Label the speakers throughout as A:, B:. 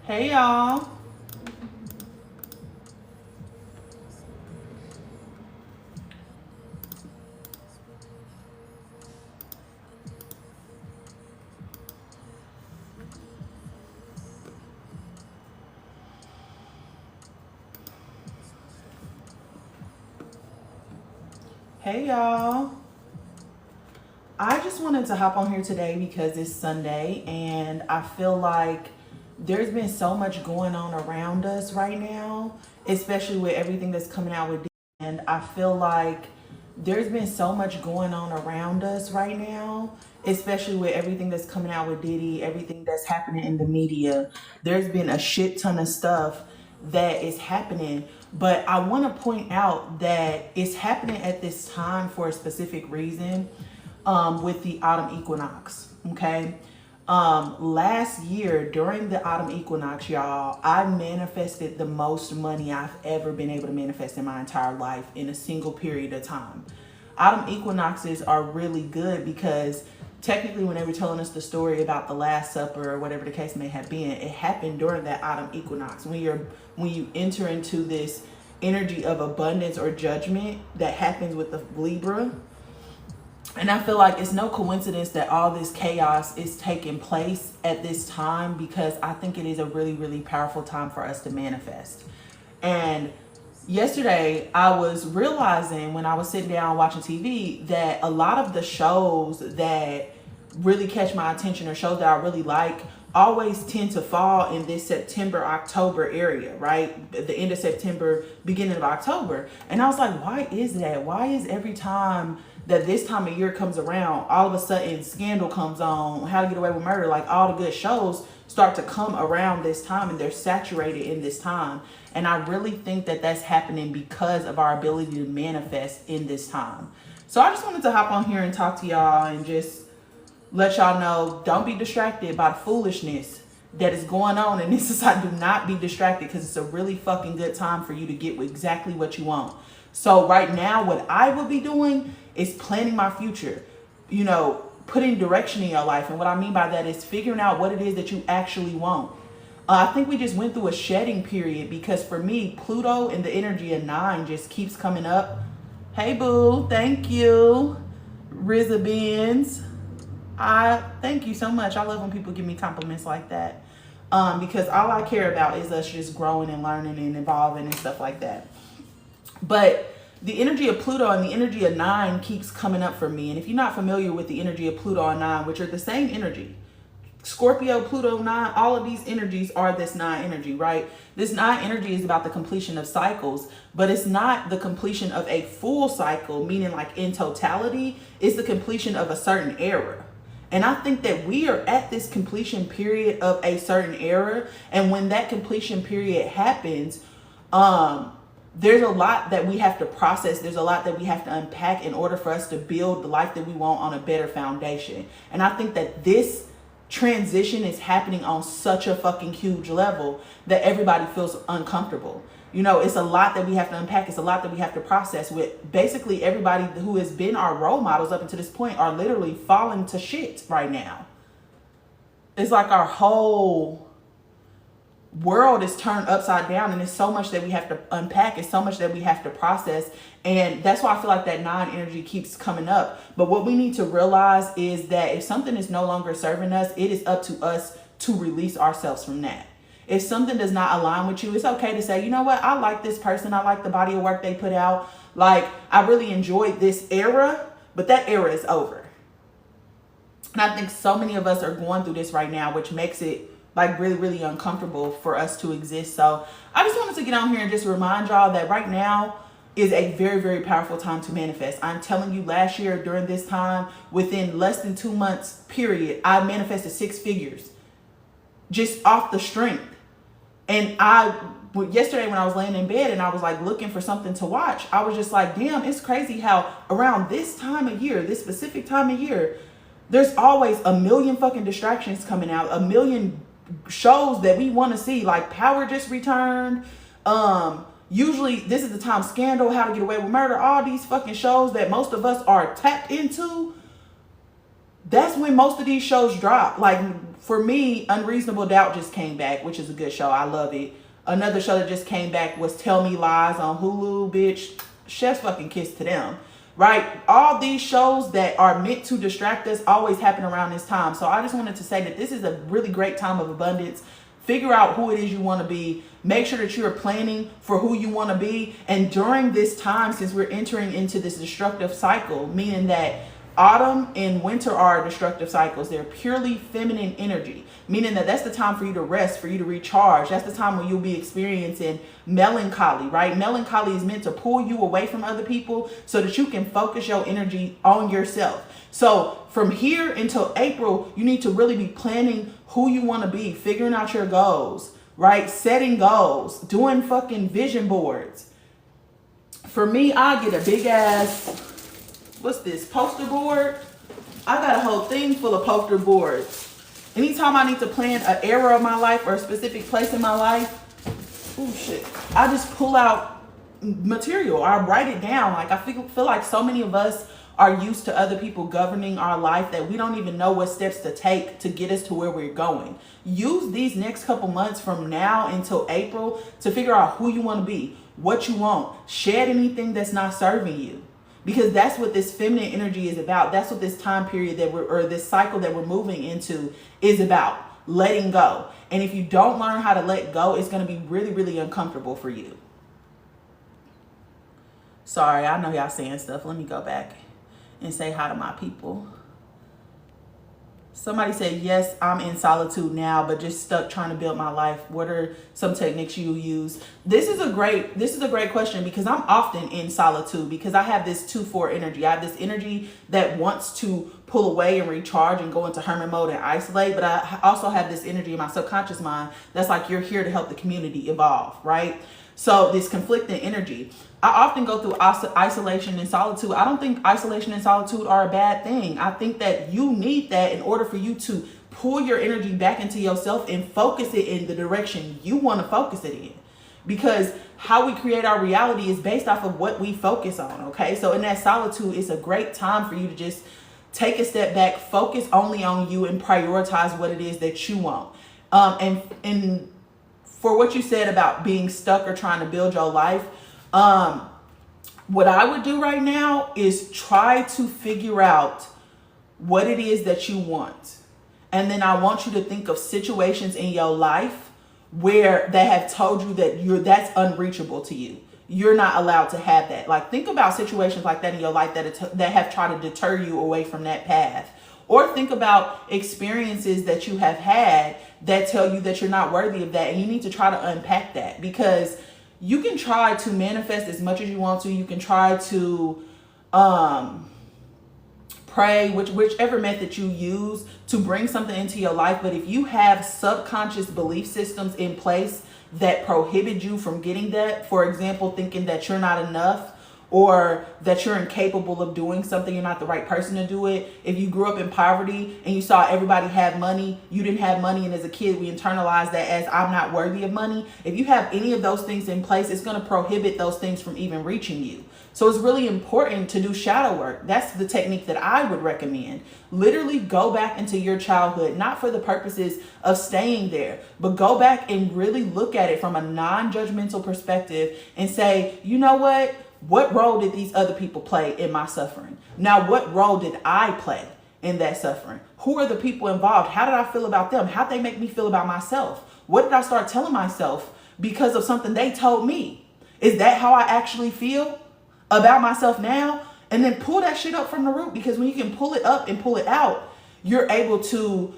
A: Hey y'all. Hey y'all. I just wanted to hop on here today because it's Sunday and I feel like there's been so much going on around us right now, especially with everything that's coming out with D. And I feel like there's been so much going on around us right now, especially with everything that's coming out with Diddy, everything that's happening in the media. There's been a shit ton of stuff that is happening. But I want to point out that it's happening at this time for a specific reason, with the autumn equinox. Okay. Last year during the autumn equinox, y'all, I manifested the most money I've ever been able to manifest in my entire life in a single period of time. Autumn equinoxes are really good because technically when they were telling us the story about the Last Supper or whatever the case may have been, it happened during that autumn equinox when you enter into this energy of abundance or judgment that happens with the Libra. And I feel like it's no coincidence that all this chaos is taking place at this time, because I think it is a really, really powerful time for us to manifest. And yesterday, I was realizing when I was sitting down watching TV that a lot of the shows that really catch my attention or shows that I really like always tend to fall in this September, October area, right? The end of September, beginning of October. And I was like, why is that? Why is every time that this time of year comes around, all of a sudden Scandal comes on, How to Get Away with Murder, like all the good shows start to come around this time and they're saturated in this time. And I really think that that's happening because of our ability to manifest in this time. So I just wanted to hop on here and talk to y'all and just let y'all know, don't be distracted by the foolishness that is going on in this society. Do not be distracted, because it's a really fucking good time for you to get exactly what you want. So right now, what I will be doing is planning my future, putting direction in your life. And what I mean by that is figuring out what it is that you actually want. I think we just went through a shedding period, because for me, Pluto and the energy of 9 just keeps coming up. Hey boo, thank you. Rizza Benz. I thank you so much. I love when people give me compliments like that, because all I care about is us just growing and learning and evolving and stuff like that. But the energy of Pluto and the energy of 9 keeps coming up for me. And if you're not familiar with the energy of Pluto and 9, which are the same energy, Scorpio, Pluto, 9, all of these energies are this 9 energy, right? This 9 energy is about the completion of cycles, but it's not the completion of a full cycle, meaning like in totality. It's the completion of a certain era. And I think that we are at this completion period of a certain era. And when that completion period happens, there's a lot that we have to process. There's a lot that we have to unpack in order for us to build the life that we want on a better foundation. And I think that this transition is happening on such a fucking huge level that everybody feels uncomfortable. It's a lot that we have to unpack. It's a lot that we have to process, with basically everybody who has been our role models up until this point are literally falling to shit right now. It's like our whole world is turned upside down, and there's so much that we have to unpack. It's so much that we have to process. And that's why I feel like that 9 energy keeps coming up. But what we need to realize is that if something is no longer serving us, it is up to us to release ourselves from that. If something does not align with you, it's okay to say, you know what, I like this person. I like the body of work they put out. Like, I really enjoyed this era, but that era is over. And I think so many of us are going through this right now, which makes it like really, really uncomfortable for us to exist. So I just wanted to get on here and just remind y'all that right now is a very, very powerful time to manifest. I'm telling you, last year during this time, within less than 2 months period, I manifested 6 figures just off the strength. And yesterday when I was laying in bed and I was like looking for something to watch, I was just like, damn, it's crazy how around this time of year, this specific time of year, there's always a million fucking distractions coming out, a million shows that we want to see. Like Power just returned. Usually this is the time Scandal, How to Get Away with Murder, all these fucking shows that most of us are tapped into that's when most of these shows drop. Like for me, Unreasonable Doubt just came back, which is a good show. I love it. Another show that just came back was Tell Me Lies on Hulu, bitch. Chef's fucking kiss to them. Right? All these shows that are meant to distract us always happen around this time. So I just wanted to say that this is a really great time of abundance. Figure out who it is you want to be. Make sure that you are planning for who you want to be. And during this time, since we're entering into this destructive cycle, meaning that autumn and winter are destructive cycles. They're purely feminine energy, meaning that that's the time for you to rest, for you to recharge. That's the time when you'll be experiencing melancholy, right? Melancholy is meant to pull you away from other people so that you can focus your energy on yourself. So from here until April, you need to really be planning who you want to be, figuring out your goals, right? Setting goals, doing fucking vision boards. For me, I get a big ass, what's this, poster board? I got a whole thing full of poster boards. Anytime I need to plan an era of my life or a specific place in my life, oh shit, I just pull out material. I write it down. Like I feel like so many of us are used to other people governing our life that we don't even know what steps to take to get us to where we're going. Use these next couple months from now until April to figure out who you want to be, what you want. Shed anything that's not serving you. Because that's what this feminine energy is about. That's what this time period or this cycle that we're moving into is about. Letting go. And if you don't learn how to let go, it's going to be really, really uncomfortable for you. Sorry, I know y'all saying stuff. Let me go back and say hi to my people. Somebody said, yes, I'm in solitude now, but just stuck trying to build my life. What are some techniques you use? This is a great question, because I'm often in solitude because I have this 2-4 energy. I have this energy that wants to pull away and recharge and go into hermit mode and isolate. But I also have this energy in my subconscious mind that's like, you're here to help the community evolve, right? So this conflicting energy. I often go through isolation and solitude. I don't think isolation and solitude are a bad thing. I think that you need that in order for you to pull your energy back into yourself and focus it in the direction you want to focus it in. Because how we create our reality is based off of what we focus on, okay? So in that solitude, it's a great time for you to just take a step back, focus only on you, and prioritize what it is that you want. And for what you said about being stuck or trying to build your life, what I would do right now is try to figure out what it is that you want. And then I want you to think of situations in your life where they have told you that that's unreachable to you. You're not allowed to have that. Like, think about situations like that in your life that have tried to deter you away from that path. Or think about experiences that you have had that tell you that you're not worthy of that. And you need to try to unpack that, because you can try to manifest as much as you want to. You can try to pray, whichever method you use to bring something into your life. But if you have subconscious belief systems in place that prohibit you from getting that, for example, thinking that you're not enough, or that you're incapable of doing something, you're not the right person to do it. If you grew up in poverty and you saw everybody have money, you didn't have money, and as a kid we internalized that as I'm not worthy of money. If you have any of those things in place, it's going to prohibit those things from even reaching you. So it's really important to do shadow work. That's the technique that I would recommend. Literally go back into your childhood, not for the purposes of staying there, but go back and really look at it from a non-judgmental perspective and say, you know what role did these other people play in my suffering? Now, what role did I play in that suffering? Who are the people involved? How did I feel about them? How did they make me feel about myself? What did I start telling myself because of something they told me? Is that how I actually feel about myself now? And then pull that shit up from the root, because when you can pull it up and pull it out, you're able to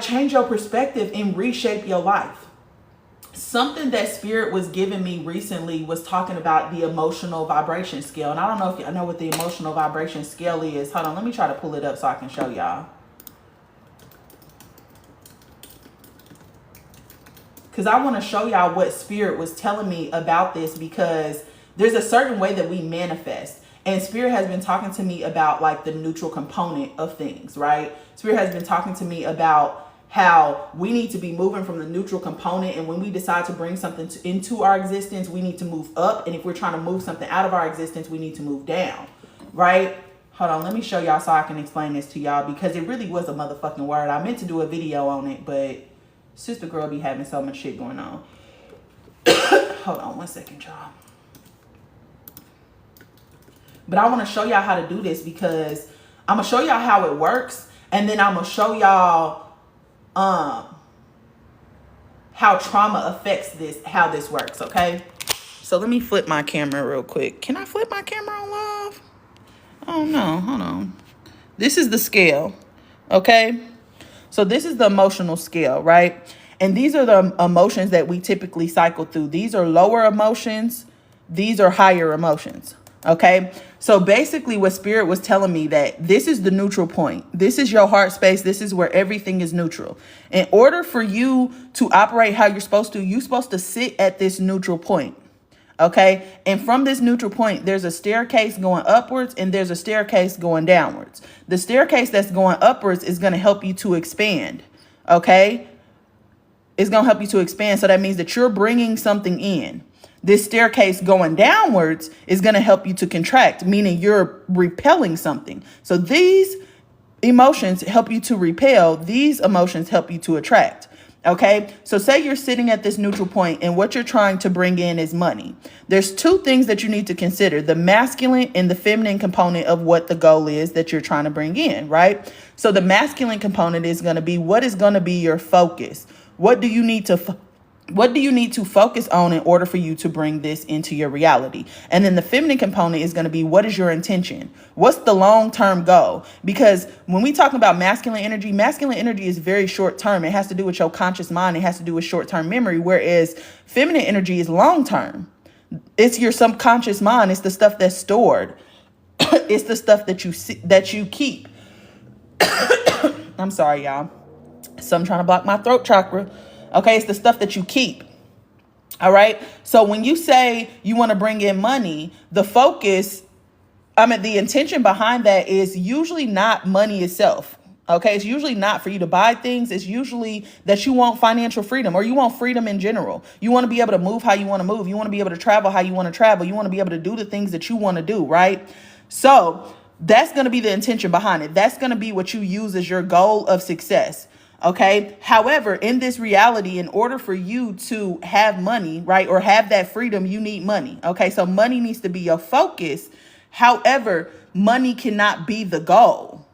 A: change your perspective and reshape your life. Something that Spirit was giving me recently was talking about the emotional vibration scale. And I don't know if you know what the emotional vibration scale is. Hold on, let me try to pull it up so I can show y'all. Because I want to show y'all what Spirit was telling me about this, because there's a certain way that we manifest. And Spirit has been talking to me about like the neutral component of things, right? Spirit has been talking to me about how we need to be moving from the neutral component. And when we decide to bring something into our existence, we need to move up. And if we're trying to move something out of our existence, we need to move down, right? Hold on, let me show y'all so I can explain this to y'all, because it really was a motherfucking word. I meant to do a video on it, but sister girl be having so much shit going on. Hold on one second, y'all. But I want to show y'all how to do this, because I'm going to show y'all how it works. And then I'm going to show y'all how trauma affects this, how this works, okay? So let me flip my camera real quick. Can I flip my camera on live? Oh, no. Hold on. This is the scale, okay? So this is the emotional scale, right? And these are the emotions that we typically cycle through. These are lower emotions. These are higher emotions, okay? So basically what Spirit was telling me, that this is the neutral point. This is your heart space. This is where everything is neutral. In order for you to operate how you're supposed to sit at this neutral point. Okay. And from this neutral point, there's a staircase going upwards and there's a staircase going downwards. The staircase that's going upwards is going to help you to expand. Okay. It's going to help you to expand. So that means that you're bringing something in. This staircase going downwards is going to help you to contract, meaning you're repelling something. So these emotions help you to repel. These emotions help you to attract. Okay, so say you're sitting at this neutral point and what you're trying to bring in is money. There's two things that you need to consider: the masculine and the feminine component of what the goal is that you're trying to bring in, right? So the masculine component is going to be, what is going to be your focus? What do you need to focus on in order for you to bring this into your reality? And then the feminine component is going to be, what is your intention? What's the long-term goal? Because when we talk about masculine energy is very short-term. It has to do with your conscious mind. It has to do with short-term memory, whereas feminine energy is long-term. It's your subconscious mind. It's the stuff that's stored. It's the stuff that you keep. I'm sorry, y'all. So I'm trying to block my throat chakra. Okay, it's the stuff that you keep. All right. So when you say you want to bring in money, the intention behind that is usually not money itself. Okay, it's usually not for you to buy things. It's usually that you want financial freedom, or you want freedom in general. You want to be able to move how you want to move. You want to be able to travel how you want to travel. You want to be able to do the things that you want to do, right? So that's going to be the intention behind it. That's going to be what you use as your goal of success. Okay. However, in this reality, in order for you to have money, right, or have that freedom, you need money. Okay. So money needs to be your focus. However, money cannot be the goal.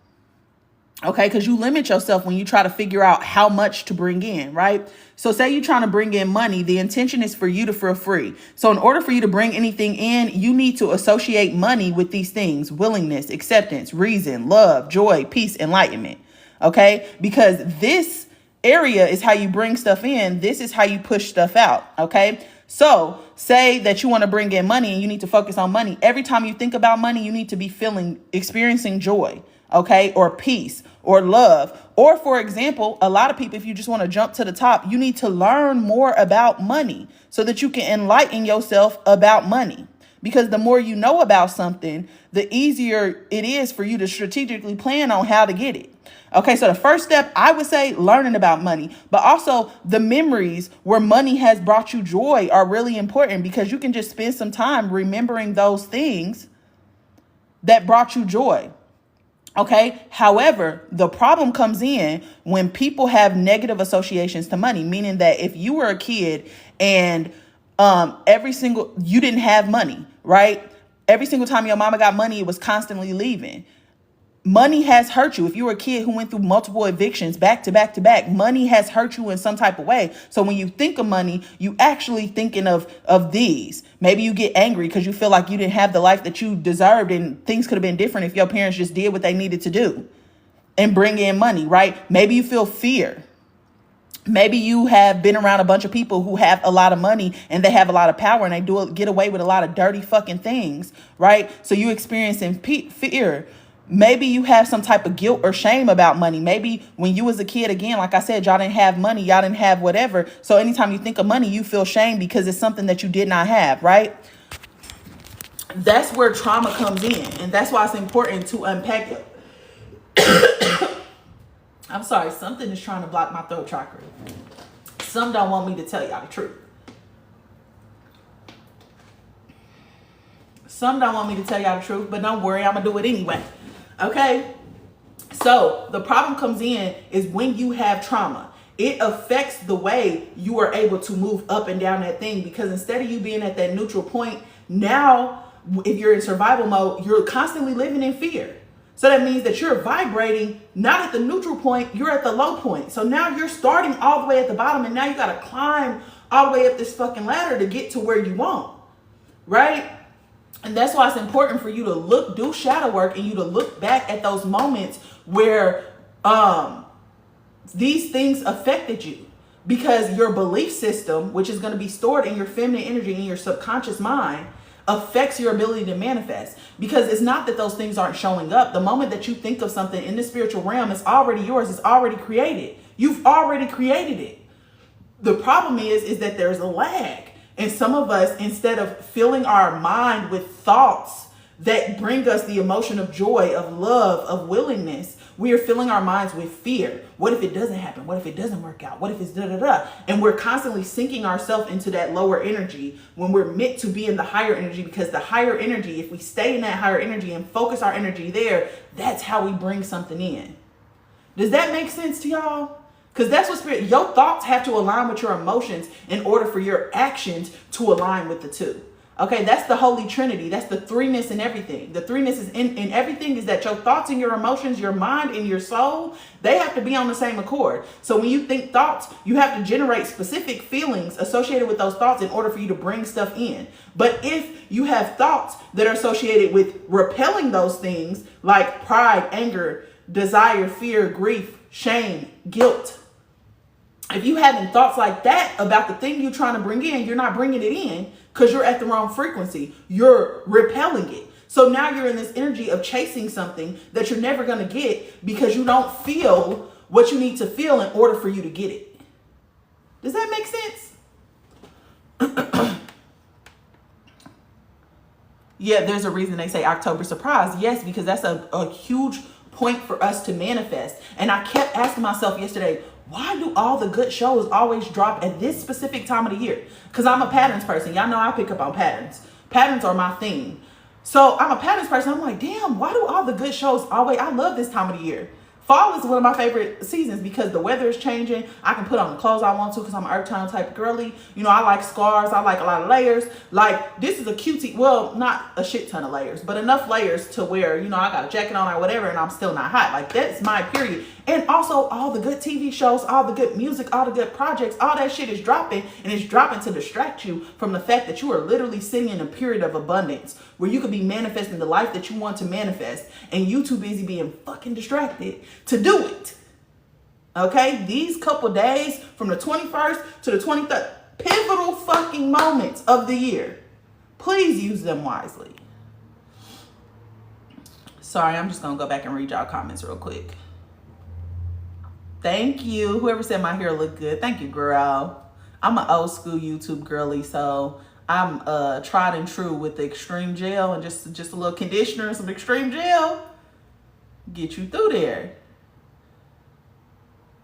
A: Okay. Because you limit yourself when you try to figure out how much to bring in, right? So say you're trying to bring in money. The intention is for you to feel free. So in order for you to bring anything in, you need to associate money with these things: willingness, acceptance, reason, love, joy, peace, enlightenment. Okay, because this area is how you bring stuff in. This is how you push stuff out. Okay, so say that you want to bring in money and you need to focus on money. Every time you think about money, you need to be experiencing joy, okay, or peace or love. Or for example, a lot of people, if you just want to jump to the top, you need to learn more about money so that you can enlighten yourself about money. Because the more you know about something, the easier it is for you to strategically plan on how to get it. Okay, so the first step, I would say, learning about money, but also the memories where money has brought you joy are really important, because you can just spend some time remembering those things that brought you joy. Okay. However, the problem comes in when people have negative associations to money, meaning that if you were a kid and you didn't have money, right? Every single time your mama got money, it was constantly leaving. Money has hurt you. If you were a kid who went through multiple evictions back to back to back, money has hurt you in some type of way. So when you think of money, you actually thinking of these. Maybe you get angry because you feel like you didn't have the life that you deserved, and things could have been different if your parents just did what they needed to do and bring in money, right? Maybe you feel fear. Maybe you have been around a bunch of people who have a lot of money and they have a lot of power and they get away with a lot of dirty fucking things, right? So you experiencing fear. Maybe you have some type of guilt or shame about money. Maybe when you was a kid, again, like I said, y'all didn't have money. Y'all didn't have whatever. So anytime you think of money, you feel shame because it's something that you did not have, right? That's where trauma comes in. And that's why it's important to unpack it. I'm sorry, something is trying to block my throat chakra. Some don't want me to tell y'all the truth. Some don't want me to tell y'all the truth, but don't worry, I'm going to do it anyway. Okay? So the problem comes in is when you have trauma. It affects the way you are able to move up and down that thing, because instead of you being at that neutral point, now if you're in survival mode, you're constantly living in fear. So that means that you're vibrating not at the neutral point, you're at the low point. So now you're starting all the way at the bottom, and now you got to climb all the way up this fucking ladder to get to where you want, right? And that's why it's important for you to do shadow work, and you to look back at those moments where these things affected you, because your belief system, which is going to be stored in your feminine energy in your subconscious mind, affects your ability to manifest. Because it's not that those things aren't showing up. The moment that you think of something in the spiritual realm, it's already yours. It's already created. You've already created it. The problem is that there's a lag. And some of us, instead of filling our mind with thoughts that bring us the emotion of joy, of love, of willingness, we are filling our minds with fear. What if it doesn't happen? What if it doesn't work out? What if it's da-da-da? And we're constantly sinking ourselves into that lower energy when we're meant to be in the higher energy, because the higher energy, if we stay in that higher energy and focus our energy there, that's how we bring something in. Does that make sense to y'all? Because that's what spirit, your thoughts have to align with your emotions in order for your actions to align with the two. Okay, that's the Holy Trinity. That's the threeness in everything. The threeness is in everything, is that your thoughts and your emotions, your mind and your soul, they have to be on the same accord. So when you think thoughts, you have to generate specific feelings associated with those thoughts in order for you to bring stuff in. But if you have thoughts that are associated with repelling those things, like pride, anger, desire, fear, grief, shame, guilt, if you having thoughts like that about the thing you're trying to bring in, you're not bringing it in because you're at the wrong frequency. You're repelling it. So now you're in this energy of chasing something that you're never going to get because you don't feel what you need to feel in order for you to get it. Does that make sense? Yeah, there's a reason they say October surprise. Yes, because that's a huge point for us to manifest. And I kept asking myself yesterday, why do all the good shows always drop at this specific time of the year? Because I'm a patterns person. Y'all know I pick up on patterns. Patterns are my thing. So I'm a patterns person. I'm like, damn, why do all the good shows always, I love this time of the year. Fall is one of my favorite seasons because the weather is changing. I can put on the clothes I want to because I'm an earth tone type girly. You know, I like scarves. I like a lot of layers. Like, this is a cutie. Well, not a shit ton of layers, but enough layers to where, you know, I got a jacket on or whatever and I'm still not hot. Like, that's my period. And also all the good TV shows, all the good music, all the good projects, all that shit is dropping, and it's dropping to distract you from the fact that you are literally sitting in a period of abundance where you could be manifesting the life that you want to manifest, and you too busy being fucking distracted to do it. Okay? These couple days from the 21st to the 23rd, pivotal fucking moments of the year. Please use them wisely. Sorry, I'm just going to go back and read y'all comments real quick. Thank you. Whoever said my hair looked good. Thank you, girl. I'm an old school YouTube girly, so I'm tried and true with the extreme gel and just a little conditioner and some extreme gel. Get you through there.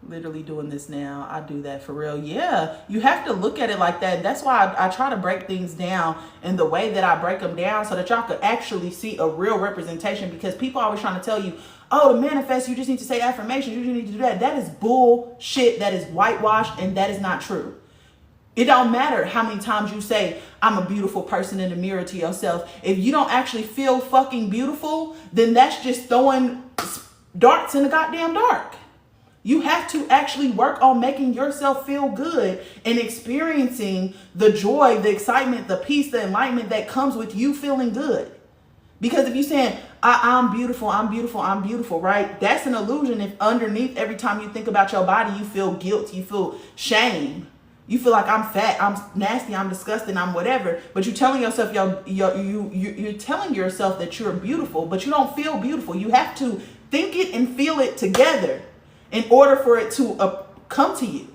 A: Literally doing this now. I do that for real. Yeah, you have to look at it like that. That's why I try to break things down in the way that I break them down so that y'all could actually see a real representation, because people always trying to tell you, oh, to manifest, you just need to say affirmations. You just need to do that. That is bullshit. That is whitewashed, and that is not true. It don't matter how many times you say, I'm a beautiful person in the mirror to yourself. If you don't actually feel fucking beautiful, then that's just throwing darts in the goddamn dark. You have to actually work on making yourself feel good and experiencing the joy, the excitement, the peace, the enlightenment that comes with you feeling good. Because if you're saying, I'm beautiful, I'm beautiful, I'm beautiful, right? That's an illusion if underneath every time you think about your body, you feel guilt, you feel shame. You feel like I'm fat, I'm nasty, I'm disgusting, I'm whatever. But you're telling yourself, you're telling yourself that you're beautiful, but you don't feel beautiful. You have to think it and feel it together in order for it to come to you.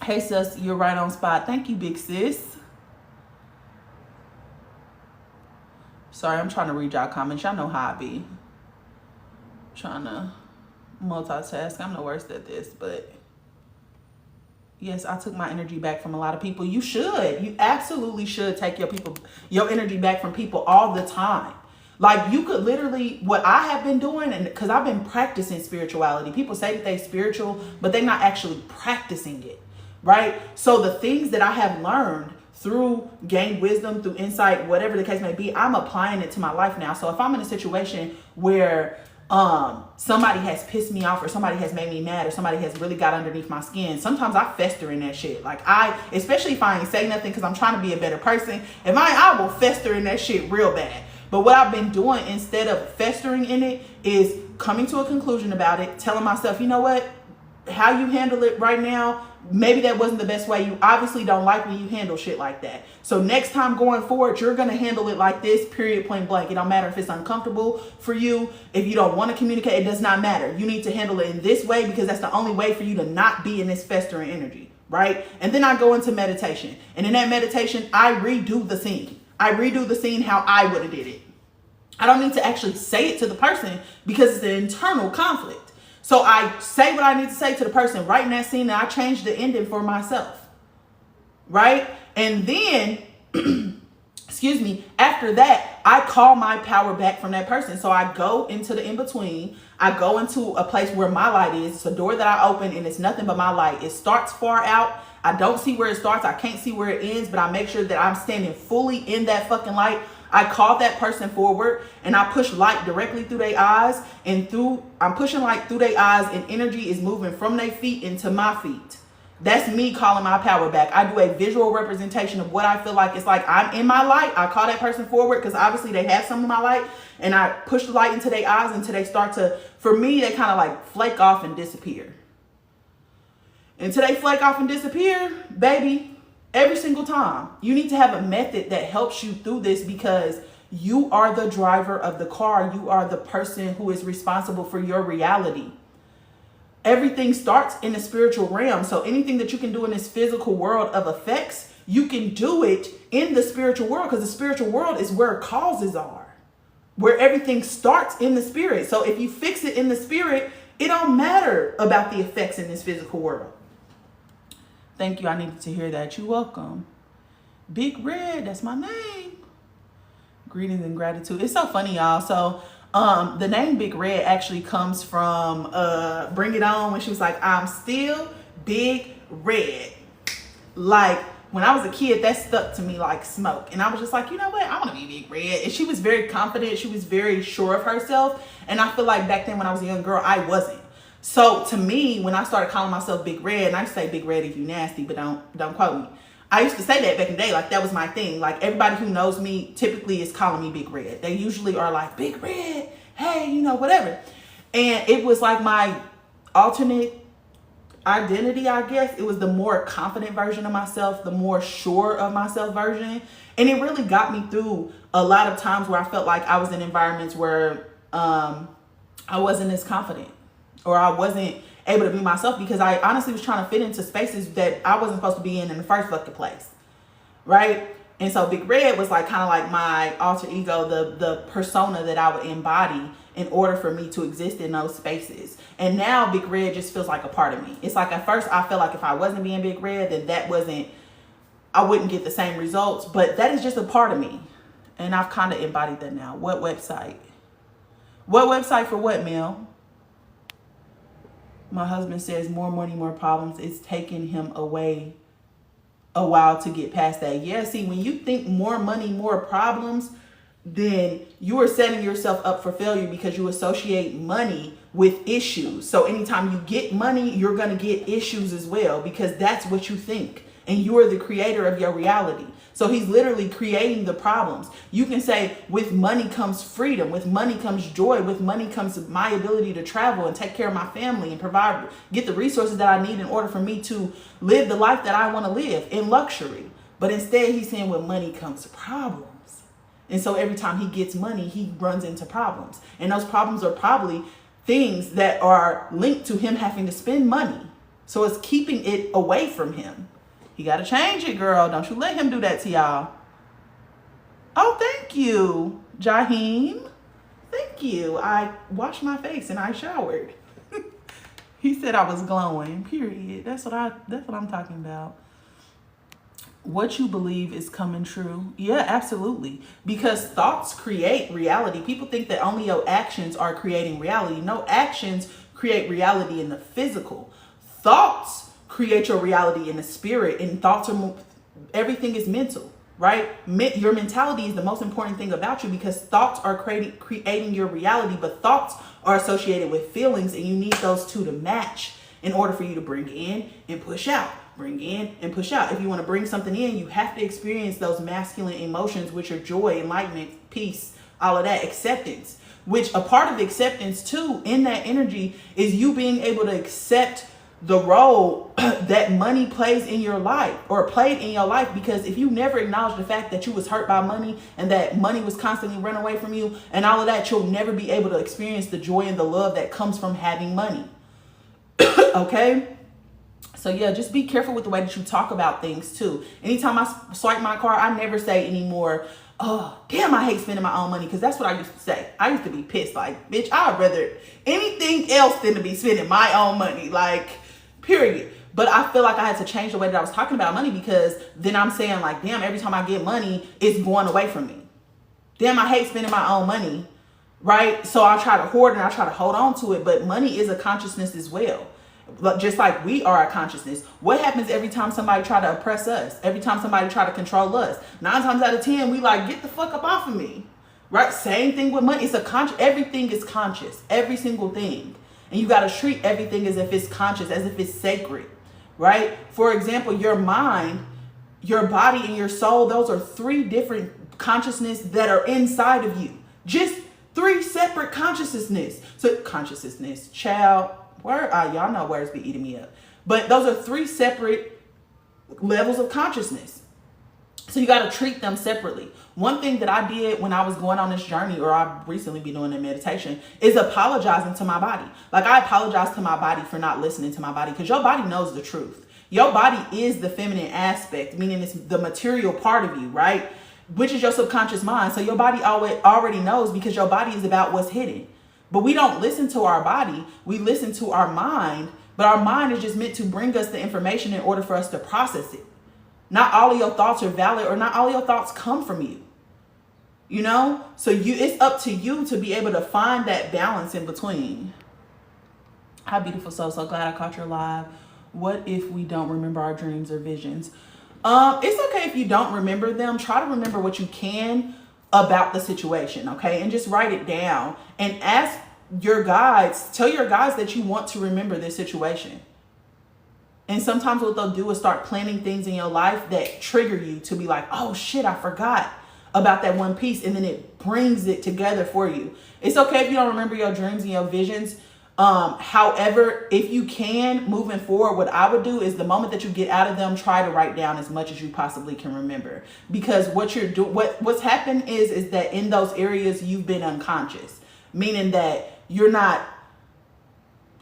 A: Hey, sis, you're right on spot. Thank you, big sis. Sorry, I'm trying to read y'all comments. Y'all know how I be. Trying to multitask. I'm the worst at this, but yes, I took my energy back from a lot of people. You should. You absolutely should take your energy back from people all the time. Like, you could literally, what I have been doing, and because I've been practicing spirituality, people say that they're spiritual, but they're not actually practicing it, right? So the things that I have learned through gained wisdom, through insight, whatever the case may be, I'm applying it to my life now. So if I'm in a situation where somebody has pissed me off, or somebody has made me mad, or somebody has really got underneath my skin, sometimes I fester in that shit. Like, especially if I ain't say nothing because I'm trying to be a better person, if I will fester in that shit real bad. But what I've been doing instead of festering in it is coming to a conclusion about it, telling myself, you know what, how you handle it right now, maybe that wasn't the best way. You obviously don't like when you handle shit like that. So next time going forward, you're going to handle it like this, period, point blank. It don't matter if it's uncomfortable for you. If you don't want to communicate, it does not matter. You need to handle it in this way because that's the only way for you to not be in this festering energy, right? And then I go into meditation. And in that meditation, I redo the scene. I redo the scene how I would have did it. I don't need to actually say it to the person because it's an internal conflict. So I say what I need to say to the person right in that scene, and I change the ending for myself, right? And then, excuse me, after that, I call my power back from that person. So I go into the in-between. I go into a place where my light is. It's a door that I open, and it's nothing but my light. It starts far out. I don't see where it starts. I can't see where it ends, but I make sure that I'm standing fully in that fucking light. I call that person forward, and I push light directly through their eyes, and I'm pushing light through their eyes, and energy is moving from their feet into my feet. That's me calling my power back. I do a visual representation of what I feel like. It's like I'm in my light. I call that person forward because obviously they have some of my light, and I push the light into their eyes until they start to, for me, they kind of like flake off and disappear. Until they flake off and disappear, baby, every single time. You need to have a method that helps you through this because you are the driver of the car. You are the person who is responsible for your reality. Everything starts in the spiritual realm. So anything that you can do in this physical world of effects, you can do it in the spiritual world because the spiritual world is where causes are, where everything starts in the spirit. So if you fix it in the spirit, it don't matter about the effects in this physical world. Thank you. I needed to hear that. You're welcome. Big Red, that's my name. Greetings and gratitude. It's so funny, y'all. So the name Big Red actually comes from Bring It On, when she was like, I'm still Big Red. Like, when I was a kid, that stuck to me like smoke. And I was just like, you know what? I want to be Big Red. And she was very confident. She was very sure of herself. And I feel like back then when I was a young girl, I wasn't. So to me, when I started calling myself Big Red, and I used to say Big Red if you nasty, but don't quote me. I used to say that back in the day, like that was my thing. Like everybody who knows me typically is calling me Big Red. They usually are like, Big Red, hey, you know, whatever. And it was like my alternate identity, I guess. It was the more confident version of myself, the more sure of myself version. And it really got me through a lot of times where I felt like I was in environments where I wasn't as confident, or I wasn't able to be myself because I honestly was trying to fit into spaces that I wasn't supposed to be in the first fucking place, right? And so Big Red was like kind of like my alter ego, the persona that I would embody in order for me to exist in those spaces. And now Big Red just feels like a part of me. It's like at first I felt like if I wasn't being Big Red, then I wouldn't get the same results, but that is just a part of me. And I've kind of embodied that now. What website? What website for what, Mel? My husband says more money, more problems. It's taking him away a while to get past that. Yeah, see, when you think more money, more problems, then you are setting yourself up for failure because you associate money with issues. So anytime you get money, you're going to get issues as well because that's what you think. And you are the creator of your reality. So he's literally creating the problems. You can say with money comes freedom, with money comes joy, with money comes my ability to travel and take care of my family and get the resources that I need in order for me to live the life that I want to live in luxury. But instead he's saying with money comes problems. And so every time he gets money, he runs into problems. And those problems are probably things that are linked to him having to spend money. So it's keeping it away from him. You got to change it, girl. Don't you let him do that to y'all. Oh, thank you, Jaheem. Thank you. I washed my face and I showered. He said I was glowing, period. That's what I'm talking about. What you believe is coming true. Yeah, absolutely. Because thoughts create reality. People think that only your actions are creating reality. No, actions create reality in the physical. Thoughts create your reality in the spirit, and thoughts are everything is mental, right? Your mentality is the most important thing about you, because thoughts are creating your reality, but thoughts are associated with feelings, and you need those two to match in order for you to bring in and push out. Bring in and push out. If you want to bring something in, you have to experience those masculine emotions, which are joy, enlightenment, peace, all of that, acceptance. Which a part of acceptance too, in that energy, is you being able to accept the role that money plays in your life, or played in your life. Because if you never acknowledge the fact that you was hurt by money, and that money was constantly running away from you and all of that, you'll never be able to experience the joy and the love that comes from having money. Okay? So yeah, just be careful with the way that you talk about things too. Anytime I swipe my card, I never say anymore, oh, damn, I hate spending my own money. Because that's what I used to say. I used to be pissed. Like, bitch, I'd rather anything else than to be spending my own money. Like, period. But I feel like I had to change the way that I was talking about money, because then I'm saying like, damn, every time I get money, it's going away from me. Damn, I hate spending my own money, right? So I try to hoard and I try to hold on to it. But money is a consciousness as well. Just like we are a consciousness. What happens every time somebody try to oppress us? Every time somebody try to control us? 9 times out of 10, we like, get the fuck up off of me. Right? Same thing with money. It's a everything is conscious. Every single thing. And you got to treat everything as if it's conscious, as if it's sacred. Right? For example, your mind, your body, and your soul, those are 3 different consciousness that are inside of you. Just 3 separate consciousness. So consciousness, child. Y'all know words be eating me up. But those are 3 separate levels of consciousness. So you got to treat them separately. One thing that I did when I was going on this journey, or I've recently been doing in meditation, is apologizing to my body. Like, I apologize to my body for not listening to my body, because your body knows the truth. Your body is the feminine aspect, meaning it's the material part of you, right? Which is your subconscious mind. So your body already knows, because your body is about what's hidden. But we don't listen to our body. We listen to our mind. But our mind is just meant to bring us the information in order for us to process it. Not all of your thoughts are valid, or not all of your thoughts come from you. You know? So it's up to you to be able to find that balance in between. Hi, beautiful soul. So glad I caught your live. What if we don't remember our dreams or visions? It's okay if you don't remember them. Try to remember what you can about the situation, okay? And just write it down and ask your guides, tell your guides that you want to remember this situation. And sometimes what they'll do is start planning things in your life that trigger you to be like, oh shit, I forgot about that one piece. And then it brings it together for you. It's okay if you don't remember your dreams and your visions. However, if you can, moving forward, what I would do is the moment that you get out of them, try to write down as much as you possibly can remember. Because what you're doing, what's happened is that in those areas you've been unconscious, meaning that you're not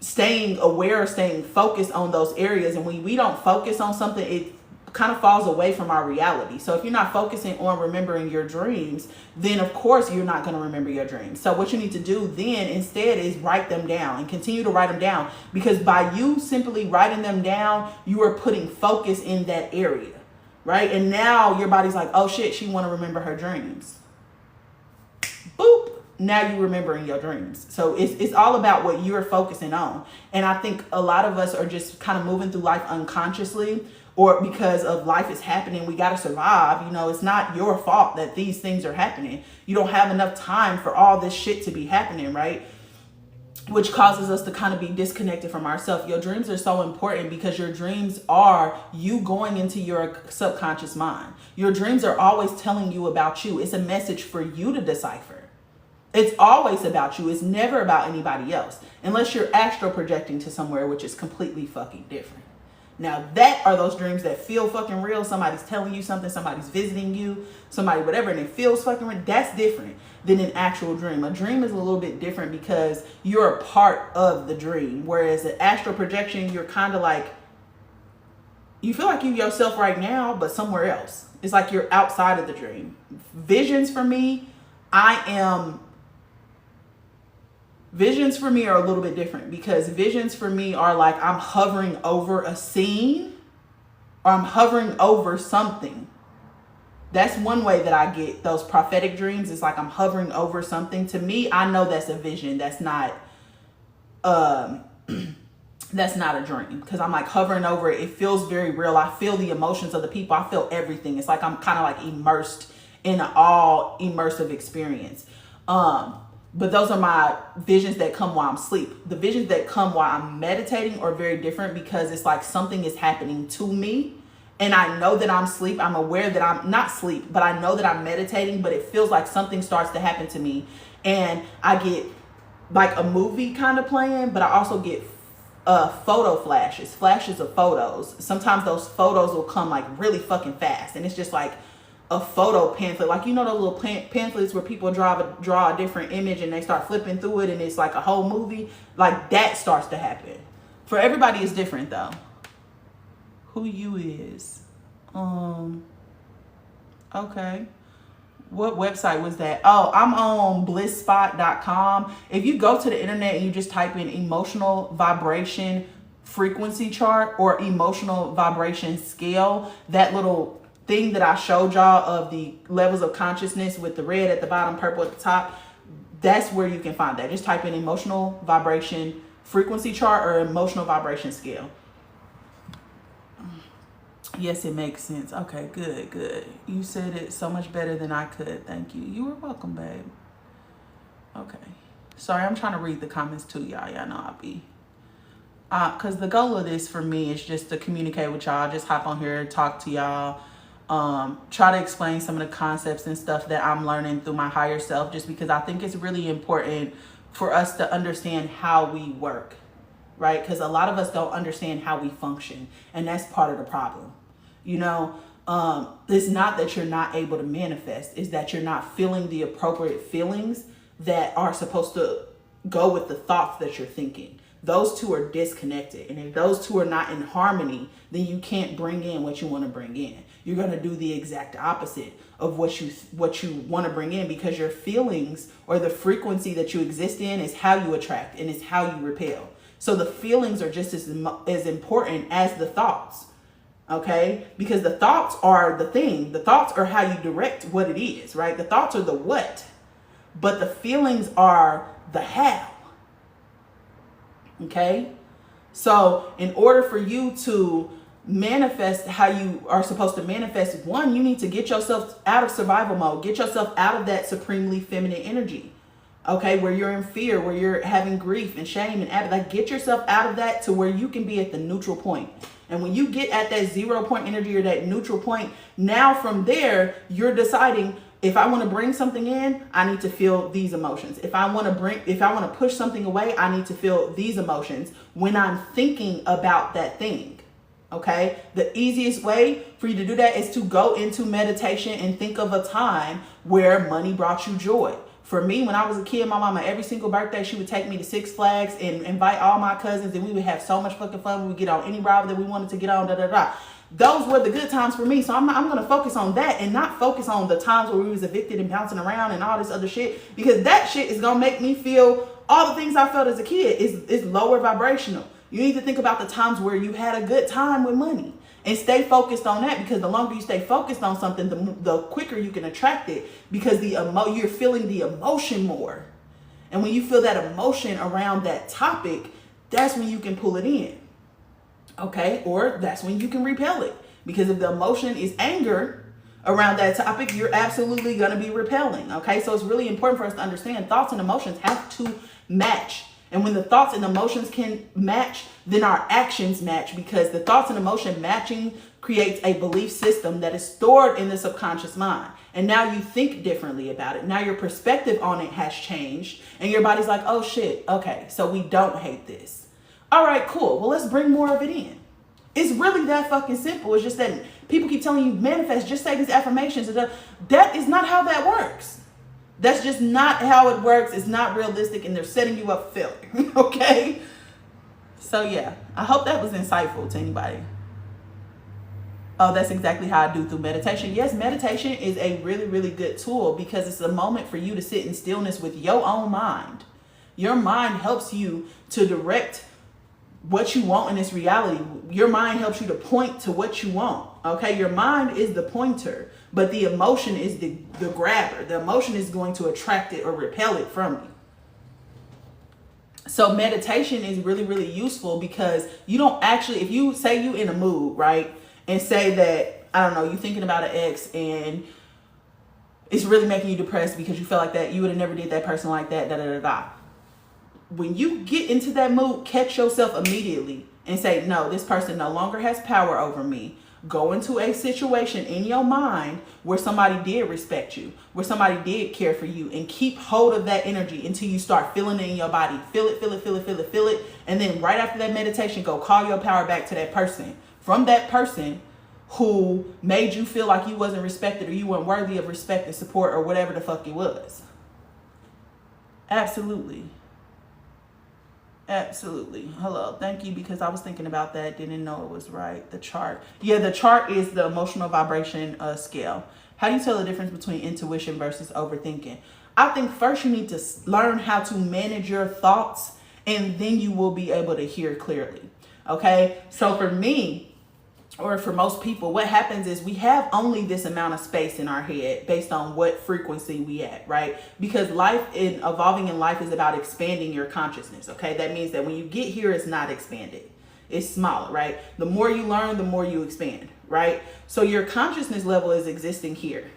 A: staying aware, staying focused on those areas. And when we don't focus on something, it kind of falls away from our reality. So if you're not focusing on remembering your dreams, then of course you're not going to remember your dreams. So what you need to do then instead is write them down, and continue to write them down, because by you simply writing them down, you are putting focus in that area, right? And now your body's like, oh shit, she want to remember her dreams. Boop. Now you're remembering your dreams. So it's all about what you're focusing on. And I think a lot of us are just kind of moving through life unconsciously, or because of life is happening, we got to survive. You know, it's not your fault that these things are happening. You don't have enough time for all this shit to be happening, right? Which causes us to kind of be disconnected from ourselves. Your dreams are so important, because your dreams are you going into your subconscious mind. Your dreams are always telling you about you. It's a message for you to decipher. It's always about you. It's never about anybody else, unless you're astral projecting to somewhere, which is completely fucking different. Now that are those dreams that feel fucking real. Somebody's telling you something, somebody's visiting you, somebody, whatever, and it feels fucking real. That's different than an actual dream. A dream is a little bit different because you're a part of the dream. Whereas an astral projection, you're kind of like, you feel like you yourself right now, but somewhere else. It's like you're outside of the dream. Visions for me, Visions for me are a little bit different, because visions for me are like I'm hovering over a scene or I'm hovering over something. That's one way that I get those prophetic dreams. It's like I'm hovering over something. To me, I know that's a vision. That's not that's not a dream, because I'm like hovering over it. It feels very real. I feel the emotions of the people. I feel everything. It's like I'm kind of like immersed in an all immersive experience. But those are my visions that come while I'm asleep. The visions that come while I'm meditating are very different, because it's like something is happening to me. And I know that I'm asleep. I'm aware that I'm not asleep, but I know that I'm meditating, but it feels like something starts to happen to me. And I get like a movie kind of playing, but I also get photo flashes of photos. Sometimes those photos will come like really fucking fast. And it's just like a photo pamphlet. Like, you know, those little pamphlets where people draw a different image and they start flipping through it and it's like a whole movie. Like that starts to happen. For everybody, it's different though. Who you is. Okay. What website was that? Oh, I'm on blisspot.com. If you go to the internet and you just type in emotional vibration frequency chart or emotional vibration scale, that little thing that I showed y'all of the levels of consciousness with the red at the bottom, purple at the top, that's where you can find that. Just type in emotional vibration frequency chart or emotional vibration scale. Yes, it makes sense. Okay, good. You said it so much better than I could. Thank you. You were welcome, babe. Okay. Sorry, I'm trying to read the comments too, y'all. Y'all know I'll be. Because the goal of this for me is just to communicate with y'all. Just hop on here, talk to y'all. Try to explain some of the concepts and stuff that I'm learning through my higher self. Just because I think it's really important for us to understand how we work. Right? Because a lot of us don't understand how we function. And that's part of the problem. You know, it's not that you're not able to manifest. It's that you're not feeling the appropriate feelings that are supposed to go with the thoughts that you're thinking. Those two are disconnected. And if those two are not in harmony, then you can't bring in what you want to bring in. You're going to do the exact opposite of what you want to bring in, because your feelings or the frequency that you exist in is how you attract and it's how you repel. So the feelings are just as important as the thoughts. Okay, because the thoughts are the thing. The thoughts are how you direct what it is, right? The thoughts are the what, but the feelings are the how. Okay, so in order for you to manifest how you are supposed to manifest, one, you need to get yourself out of survival mode, get yourself out of that supremely feminine energy. Okay, where you're in fear, where you're having grief and shame and apathy. Like, get yourself out of that to where you can be at the neutral point. And when you get at that 0 point energy or that neutral point, now from there, you're deciding, if I want to bring something in, I need to feel these emotions. If I want to push something away, I need to feel these emotions when I'm thinking about that thing. Okay. The easiest way for you to do that is to go into meditation and think of a time where money brought you joy. For me, when I was a kid, my mama, every single birthday, she would take me to Six Flags and invite all my cousins, and we would have so much fucking fun. We would get on any ride that we wanted to get on, Those were the good times for me. So I'm going to focus on that and not focus on the times where we was evicted and bouncing around and all this other shit, because that shit is going to make me feel all the things I felt as a kid. Is lower vibrational. You need to think about the times where you had a good time with money. And stay focused on that, because the longer you stay focused on something, the quicker you can attract it, because you're feeling the emotion more. And when you feel that emotion around that topic, that's when you can pull it in. Okay? Or that's when you can repel it. Because if the emotion is anger around that topic, you're absolutely going to be repelling. Okay? So it's really important for us to understand thoughts and emotions have to match. And when the thoughts and emotions can match, then our actions match, because the thoughts and emotion matching creates a belief system that is stored in the subconscious mind. And now you think differently about it. Now your perspective on it has changed, and your body's like, oh shit, okay, so we don't hate this. All right, cool. Well, let's bring more of it in. It's really that fucking simple. It's just that people keep telling you manifest, just say these affirmations. That is not how that works. That's just not how it works. It's not realistic, and they're setting you up for failure. Okay? So yeah, I hope that was insightful to anybody. Oh, that's exactly how I do through meditation. Yes, meditation is a really, really good tool, because it's a moment for you to sit in stillness with your own mind. Your mind helps you to direct what you want in this reality. Your mind helps you to point to what you want. Okay, your mind is the pointer, but the emotion is the grabber. The emotion is going to attract it or repel it from you. So meditation is really, really useful because you don't actually, if you say you in a mood, right, and say that, I don't know, you're thinking about an ex and it's really making you depressed because you feel like that you would have never did that person like that, da da da da. When you get into that mood, catch yourself immediately and say, no, this person no longer has power over me. Go into a situation in your mind where somebody did respect you, where somebody did care for you, and keep hold of that energy until you start feeling it in your body. Feel it, feel it, feel it, feel it, feel it. And then right after that meditation, go call your power back to that person. From that person who made you feel like you wasn't respected or you weren't worthy of respect and support or whatever the fuck it was. Absolutely. Absolutely. Hello. Thank you, because I was thinking about that. Didn't know it was right. The chart. Yeah, the chart is the emotional vibration scale. How do you tell the difference between intuition versus overthinking? I think first you need to learn how to manage your thoughts, and then you will be able to hear clearly. Okay. So for me, or for most people, what happens is we have only this amount of space in our head based on what frequency we at, right? Because evolving in life is about expanding your consciousness, okay? That means that when you get here, it's not expanded. It's smaller, right? The more you learn, the more you expand, right? So your consciousness level is existing here,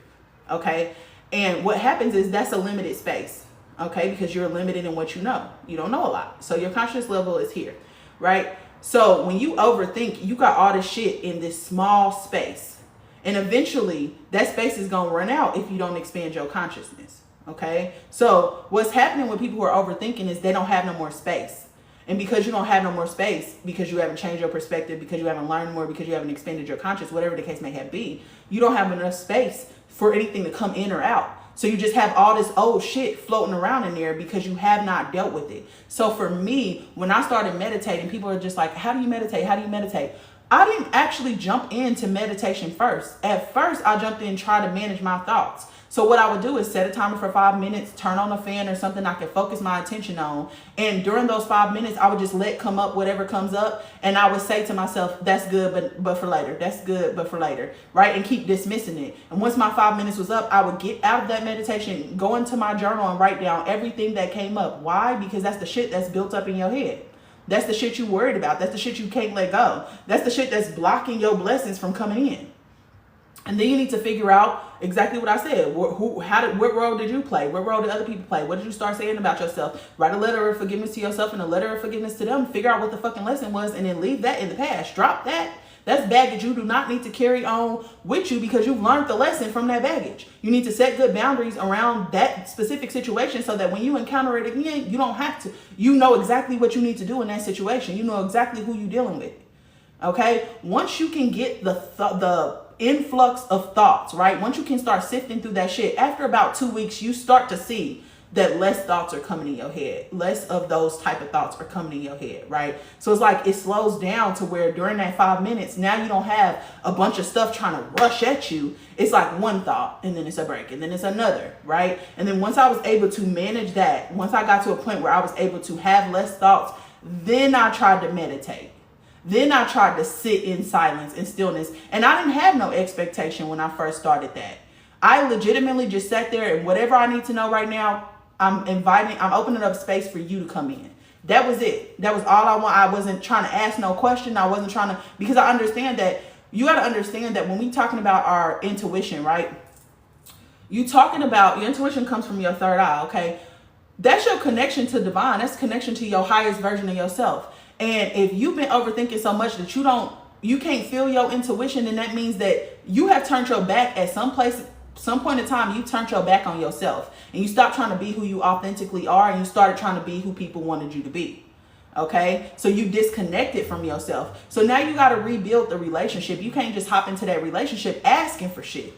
A: okay? And what happens is that's a limited space, okay? Because you're limited in what you know. You don't know a lot. So your consciousness level is here, right? So when you overthink, you got all this shit in this small space. And eventually that space is going to run out if you don't expand your consciousness. Okay. So what's happening with people who are overthinking is they don't have no more space. And because you don't have no more space, because you haven't changed your perspective, because you haven't learned more, because you haven't expanded your consciousness, whatever the case may have been, you don't have enough space for anything to come in or out. So you just have all this old shit floating around in there because you have not dealt with it. So for me, when I started meditating, people are just like, how do you meditate? How do you meditate? I didn't actually jump into meditation first. At first, I jumped in and tried to manage my thoughts. So what I would do is set a timer for 5 minutes, turn on a fan or something I can focus my attention on. And during those 5 minutes, I would just let come up whatever comes up. And I would say to myself, that's good, but for later. That's good, but for later. Right? And keep dismissing it. And once my 5 minutes was up, I would get out of that meditation, go into my journal and write down everything that came up. Why? Because that's the shit that's built up in your head. That's the shit you worried about. That's the shit you can't let go. That's the shit that's blocking your blessings from coming in. And then you need to figure out exactly what I said. What role did you play? What role did other people play? What did you start saying about yourself? Write a letter of forgiveness to yourself and a letter of forgiveness to them. Figure out what the fucking lesson was and then leave that in the past. Drop that. That's baggage you do not need to carry on with you because you've learned the lesson from that baggage. You need to set good boundaries around that specific situation so that when you encounter it again, you don't have to. You know exactly what you need to do in that situation. You know exactly who you're dealing with. Okay? Once you can get the influx of thoughts, right? Once you can start sifting through that shit, after about 2 weeks, you start to see that less thoughts are coming in your head. Less of those type of thoughts are coming in your head, right? So it's like it slows down to where during that 5 minutes, now you don't have a bunch of stuff trying to rush at you. It's like one thought and then it's a break and then it's another, right? And then once I was able to manage that, once I got to a point where I was able to have less thoughts, then I tried to meditate. Then I tried to sit in silence and stillness. And I didn't have no expectation when I first started that. I legitimately just sat there and whatever I need to know right now, I'm opening up space for you to come in. That was it. That was all I want. I wasn't trying to ask no question. I wasn't trying to, because I understand that you got to understand that when we talking about our intuition, right? You talking about your intuition comes from your third eye. Okay. That's your connection to divine. That's connection to your highest version of yourself. And if you've been overthinking so much that you can't feel your intuition, then that means that you have turned your back at some point in time. You turned your back on yourself and you stopped trying to be who you authentically are and you started trying to be who people wanted you to be. Okay. So you disconnected from yourself. So now you got to rebuild the relationship. You can't just hop into that relationship asking for shit,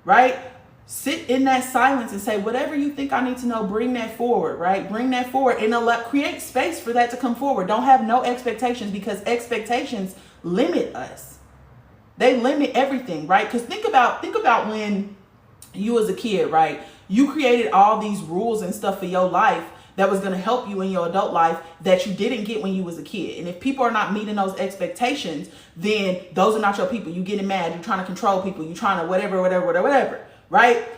A: right? Sit in that silence and say, whatever you think I need to know, bring that forward, right? Bring that forward and create space for that to come forward. Don't have no expectations because expectations limit us. They limit everything, right? Because think about when you was a kid, right? You created all these rules and stuff for your life that was going to help you in your adult life that you didn't get when you was a kid. And if people are not meeting those expectations, then those are not your people. You getting mad, you're trying to control people, you're trying to whatever, right?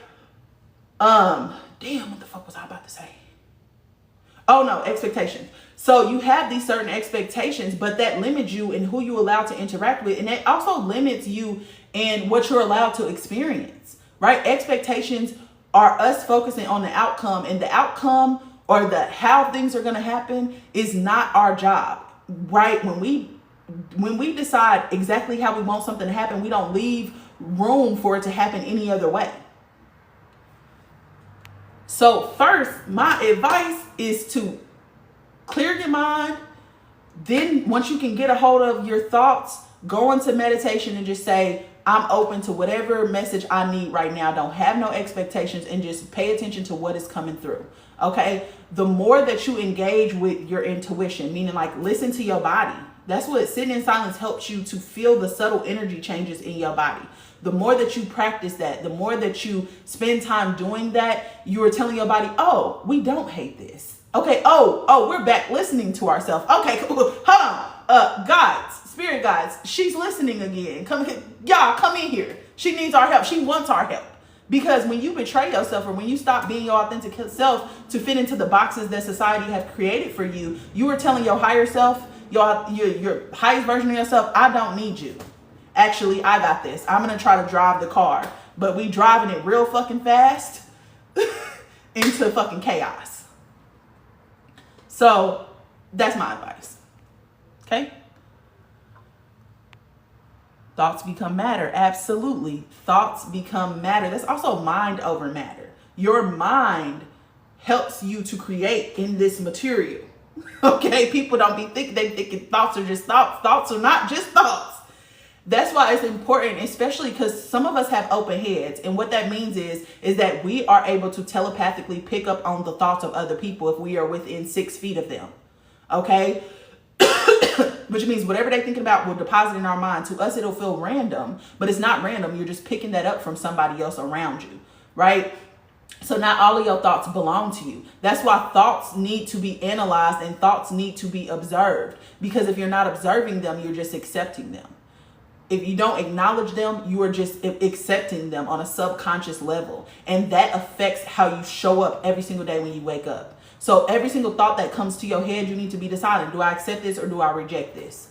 A: Damn, what the fuck was I about to say? Oh no, expectations. So you have these certain expectations, but that limits you in who you allow to interact with. And that also limits you in what you're allowed to experience, right? Expectations are us focusing on the outcome, and the outcome or the how things are going to happen is not our job, right? When we decide exactly how we want something to happen, we don't leave room for it to happen any other way. So first, my advice is to clear your mind. Then once you can get a hold of your thoughts, go into meditation and just say, I'm open to whatever message I need right now. Don't have no expectations, and just pay attention to what is coming through. Okay. The more that you engage with your intuition, meaning like listen to your body. That's what sitting in silence helps you to feel the subtle energy changes in your body. The more that you practice that, the more that you spend time doing that, you are telling your body, oh, we don't hate this. Okay. Oh, we're back listening to ourselves. Okay, cool. Hold on. Guides, spirit guides, she's listening again. Y'all come in here. She needs our help. She wants our help. Because when you betray yourself, or when you stop being your authentic self to fit into the boxes that society has created for you, you are telling your higher self, your highest version of yourself, I don't need you. Actually, I got this. I'm going to try to drive the car. But we driving it real fucking fast into fucking chaos. So that's my advice. Okay? Thoughts become matter. Absolutely. Thoughts become matter. That's also mind over matter. Your mind helps you to create in this material. Okay? People don't be thinking thoughts are just thoughts. Thoughts are not just thoughts. That's why it's important, especially because some of us have open heads. And what that means is that we are able to telepathically pick up on the thoughts of other people if we are within 6 feet of them. Okay? Which means whatever they're thinking about will deposit in our mind. To us, it'll feel random, but it's not random. You're just picking that up from somebody else around you, right? So not all of your thoughts belong to you. That's why thoughts need to be analyzed and thoughts need to be observed. Because if you're not observing them, you're just accepting them. If you don't acknowledge them, you are just accepting them on a subconscious level. And that affects how you show up every single day when you wake up. So every single thought that comes to your head, you need to be deciding, do I accept this or do I reject this?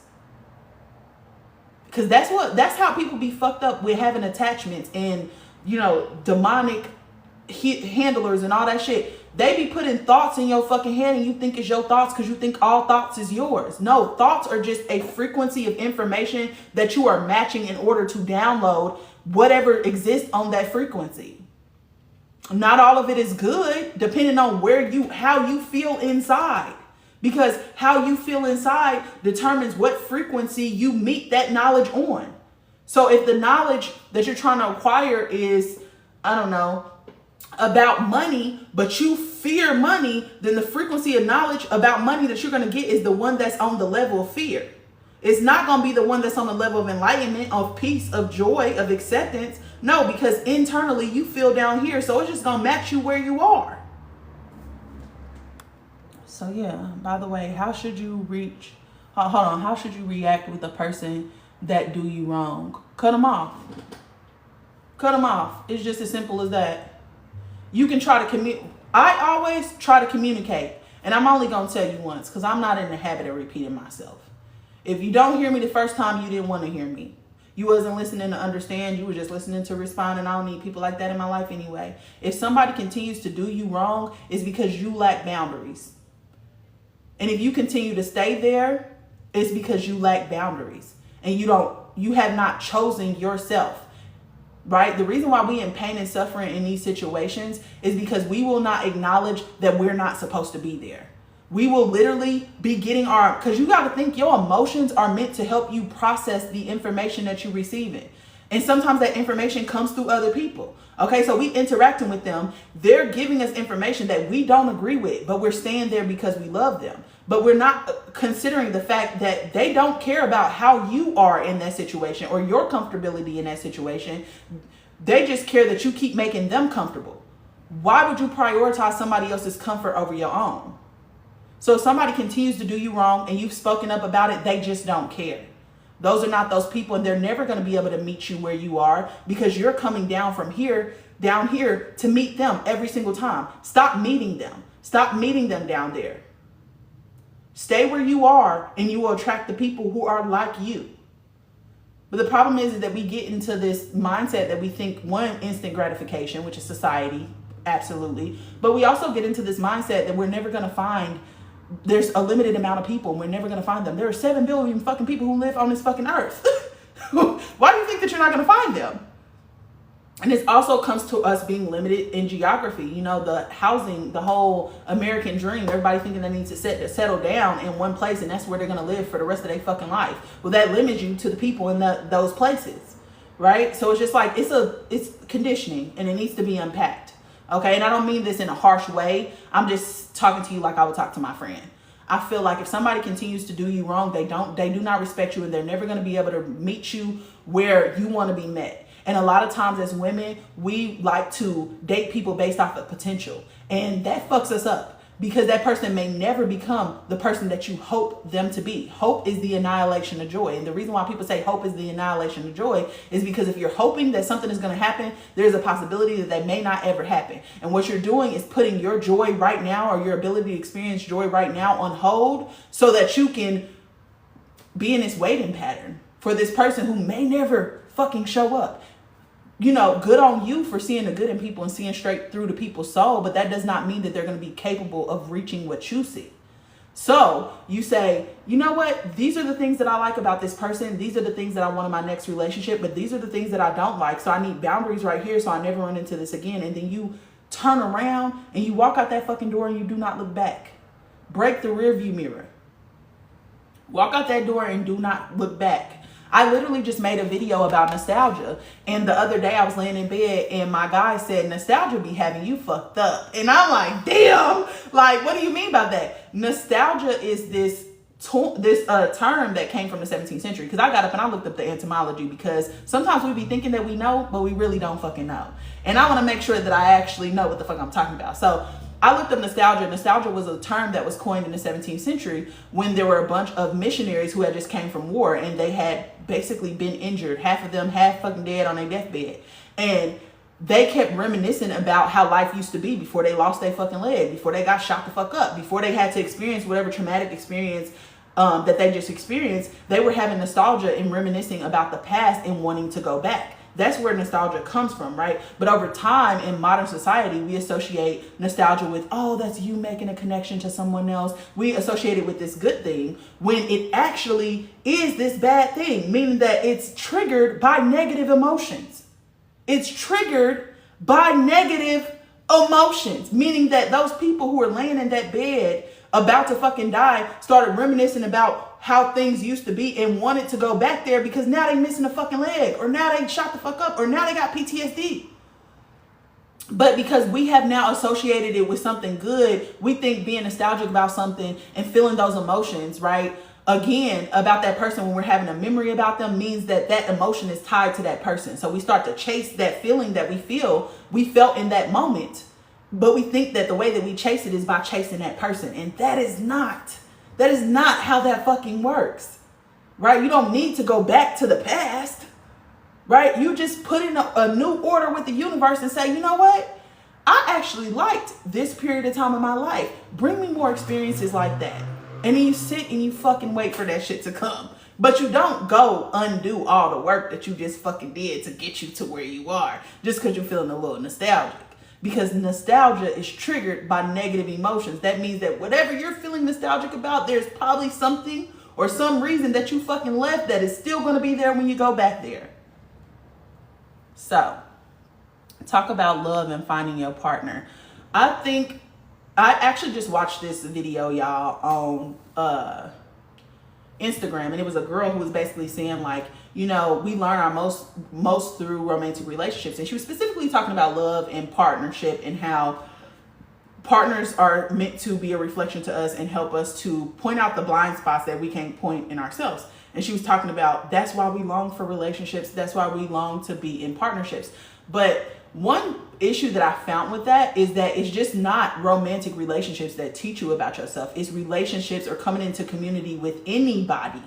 A: Because that's how people be fucked up with having attachments and, demonic handlers and all that shit. They be putting thoughts in your fucking head and you think it's your thoughts because you think all thoughts is yours. No, thoughts are just a frequency of information that you are matching in order to download whatever exists on that frequency. Not all of it is good, depending on how you feel inside. Because how you feel inside determines what frequency you meet that knowledge on. So if the knowledge that you're trying to acquire is, about money, but you fear money, then the frequency of knowledge about money that you're going to get is the one that's on the level of fear. It's not going to be the one that's on the level of enlightenment, of peace, of joy, of acceptance. No, because internally you feel down here. So it's just going to match you where you are. So yeah, by the way, how should you how should you react with a person that do you wrong? Cut them off. Cut them off. It's just as simple as that. You can try to I always try to communicate. And I'm only going to tell you once because I'm not in the habit of repeating myself. If you don't hear me the first time, you didn't want to hear me. You wasn't listening to understand. You were just listening to respond. And I don't need people like that in my life anyway. If somebody continues to do you wrong, it's because you lack boundaries. And if you continue to stay there, it's because you lack boundaries. And you have not chosen yourself. Right? The reason why we in pain and suffering in these situations is because we will not acknowledge that we're not supposed to be there. We will literally be getting because you got to think your emotions are meant to help you process the information that you're receiving. And sometimes that information comes through other people. Okay, so we interacting with them. They're giving us information that we don't agree with, but we're staying there because we love them. But we're not considering the fact that they don't care about how you are in that situation or your comfortability in that situation. They just care that you keep making them comfortable. why would you prioritize somebody else's comfort over your own? So if somebody continues to do you wrong and you've spoken up about it, they just don't care. Those are not those people, and they're never going to be able to meet you where you are because you're coming down from here, down here to meet them every single time. Stop meeting them. Stop meeting them down there. Stay where you are and you will attract the people who are like you. But the problem is that we get into this mindset that we think, one, instant gratification, which is society, absolutely. But we also get into this mindset that we're never going to find, there's a limited amount of people and we're never going to find them. There are 7 billion fucking people who live on this fucking earth. Why do you think that you're not going to find them? And this also comes to us being limited in geography. You know, the housing, the whole American dream, everybody thinking they need to settle down in one place and that's where they're going to live for the rest of their fucking life. Well, that limits you to the people in those places, right? So it's just like, it's conditioning and it needs to be unpacked. Okay. And I don't mean this in a harsh way. I'm just talking to you like I would talk to my friend. I feel like if somebody continues to do you wrong, they do not respect you and they're never going to be able to meet you where you want to be met. And a lot of times as women, we like to date people based off of potential. And that fucks us up because that person may never become the person that you hope them to be. Hope is the annihilation of joy. And the reason why people say hope is the annihilation of joy is because if you're hoping that something is going to happen, there's a possibility that may not ever happen. And what you're doing is putting your joy right now or your ability to experience joy right now on hold so that you can be in this waiting pattern for this person who may never fucking show up. You know, good on you for seeing the good in people and seeing straight through the people's soul, but that does not mean that they're going to be capable of reaching what you see. So you say, you know what? These are the things that I like about this person. These are the things that I want in my next relationship, but these are the things that I don't like. So I need boundaries right here so I never run into this again. And then you turn around and you walk out that fucking door and you do not look back. Break the rear view mirror. Walk out that door and do not look back. I literally just made a video about nostalgia. And the other day I was laying in bed and my guy said, nostalgia be having you fucked up. And I'm like, damn, like, what do you mean by that? Nostalgia is this term that came from the 17th century. Because I got up and I looked up the etymology because sometimes we be thinking that we know, but we really don't fucking know. And I want to make sure that I actually know what the fuck I'm talking about. So I looked up nostalgia. Nostalgia was a term that was coined in the 17th century when there were a bunch of missionaries who had just came from war and they had basically been injured. Half of them half fucking dead on their deathbed. And they kept reminiscing about how life used to be before they lost their fucking leg, before they got shot the fuck up, before they had to experience whatever traumatic experience that they just experienced. They were having nostalgia and reminiscing about the past and wanting to go back. That's where nostalgia comes from, right? But over time in modern society, we associate nostalgia with, oh, that's you making a connection to someone else. We associate it with this good thing when it actually is this bad thing, meaning that it's triggered by negative emotions. It's triggered by negative emotions, meaning that those people who are laying in that bed about to fucking die started reminiscing about how things used to be and wanted to go back there because now they missing a fucking leg or now they shot the fuck up or now they got PTSD. But because we have now associated it with something good, we think being nostalgic about something and feeling those emotions, right? Again, about that person when we're having a memory about them means that that emotion is tied to that person. So we start to chase that feeling that we felt in that moment. But we think that the way that we chase it is by chasing that person. And that is not how that fucking works, right? You don't need to go back to the past, right? You just put in a new order with the universe and say, you know what? I actually liked this period of time in my life. Bring me more experiences like that. And then you sit and you fucking wait for that shit to come. But you don't go undo all the work that you just fucking did to get you to where you are just because you're feeling a little nostalgic. Because nostalgia is triggered by negative emotions. That means that whatever you're feeling nostalgic about, there's probably something or some reason that you fucking left that is still going to be there when you go back there. So, talk about love and finding your partner. I actually just watched this video, y'all, on Instagram, and it was a girl who was basically saying, like, you know, we learn our most through romantic relationships. And she was specifically talking about love and partnership and how partners are meant to be a reflection to us and help us to point out the blind spots that we can't point in ourselves. And she was talking about that's why we long for relationships. That's why we long to be in partnerships. But one issue that I found with that is that it's just not romantic relationships that teach you about yourself. It's relationships or coming into community with anybody.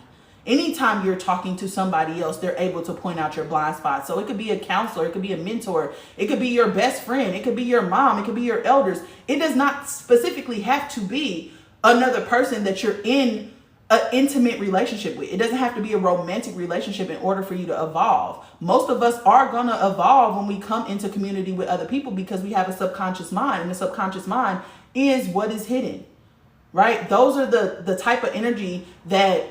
A: Anytime you're talking to somebody else, they're able to point out your blind spots. So it could be a counselor, it could be a mentor, it could be your best friend, it could be your mom, it could be your elders. It does not specifically have to be another person that you're in an intimate relationship with. It doesn't have to be a romantic relationship in order for you to evolve. Most of us are going to evolve when we come into community with other people because we have a subconscious mind, and the subconscious mind is what is hidden, right? Those are the type of energy that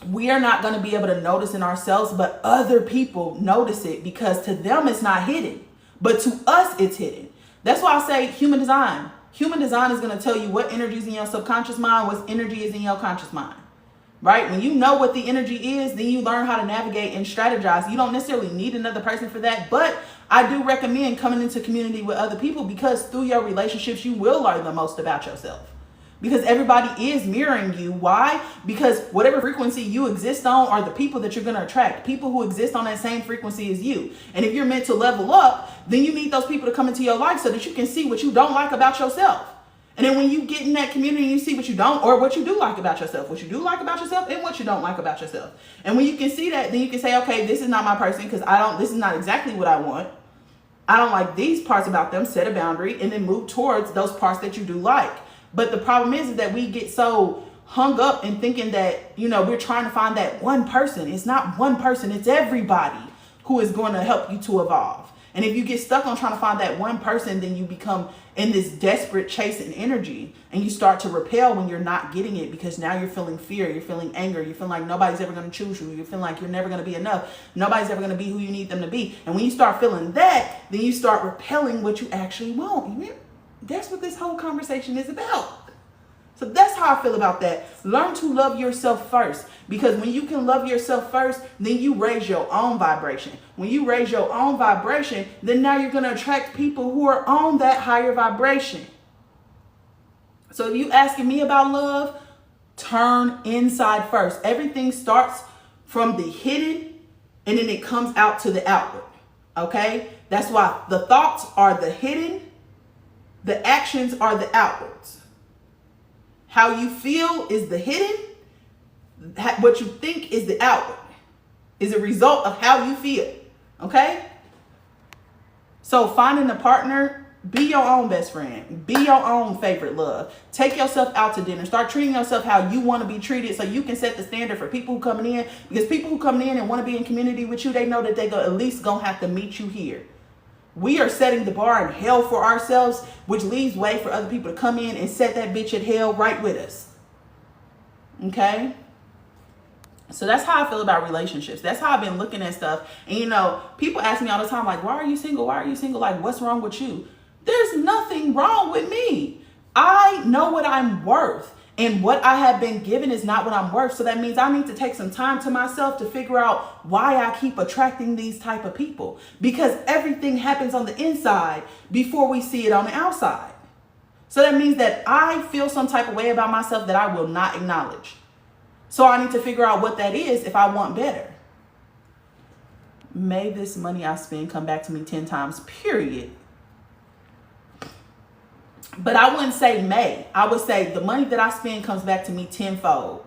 A: we are not going to be able to notice in ourselves, but other people notice it because to them it's not hidden, but to us it's hidden. That's why I say human design. Human design is going to tell you what energy is in your subconscious mind, what energy is in your conscious mind, right? When you know what the energy is, then you learn how to navigate and strategize. You don't necessarily need another person for that, but I do recommend coming into community with other people because through your relationships, you will learn the most about yourself. Because everybody is mirroring you. Why? Because whatever frequency you exist on are the people that you're going to attract. People who exist on that same frequency as you. And if you're meant to level up, then you need those people to come into your life so that you can see what you don't like about yourself. And then when you get in that community and you see what you don't or what you do like about yourself, what you do like about yourself and what you don't like about yourself. And when you can see that, then you can say, okay, this is not my person because this is not exactly what I want. I don't like these parts about them, set a boundary, and then move towards those parts that you do like. But the problem is that we get so hung up in thinking that, we're trying to find that one person. It's not one person. It's everybody who is going to help you to evolve. And if you get stuck on trying to find that one person, then you become in this desperate chasing energy and you start to repel when you're not getting it because now you're feeling fear. You're feeling anger. You feel like nobody's ever going to choose you. You feel like you're never going to be enough. Nobody's ever going to be who you need them to be. And when you start feeling that, then you start repelling what you actually want. That's what this whole conversation is about. So that's how I feel about that. Learn to love yourself first, because when you can love yourself first, then you raise your own vibration. When you raise your own vibration, then now you're going to attract people who are on that higher vibration. So if you asking me about love, turn inside first. Everything starts from the hidden and then it comes out to the outward. Okay? That's why the thoughts are the hidden. The actions are the outwards. How you feel is the hidden. What you think is the outward. Is a result of how you feel. Okay? So finding a partner, be your own best friend. Be your own favorite love. Take yourself out to dinner. Start treating yourself how you want to be treated so you can set the standard for people who coming in. Because people who coming in and want to be in community with you, they know that they at least going to have to meet you here. We are setting the bar in hell for ourselves, which leaves way for other people to come in and set that bitch at hell right with us. Okay? So that's how I feel about relationships. That's how I've been looking at stuff. And people ask me all the time, like, why are you single? Why are you single? Like, what's wrong with you? There's nothing wrong with me. I know what I'm worth. And what I have been given is not what I'm worth. So that means I need to take some time to myself to figure out why I keep attracting these type of people. Because everything happens on the inside before we see it on the outside. So that means that I feel some type of way about myself that I will not acknowledge. So I need to figure out what that is if I want better. May this money I spend come back to me 10 times, period. But I wouldn't say may. I would say the money that I spend comes back to me tenfold.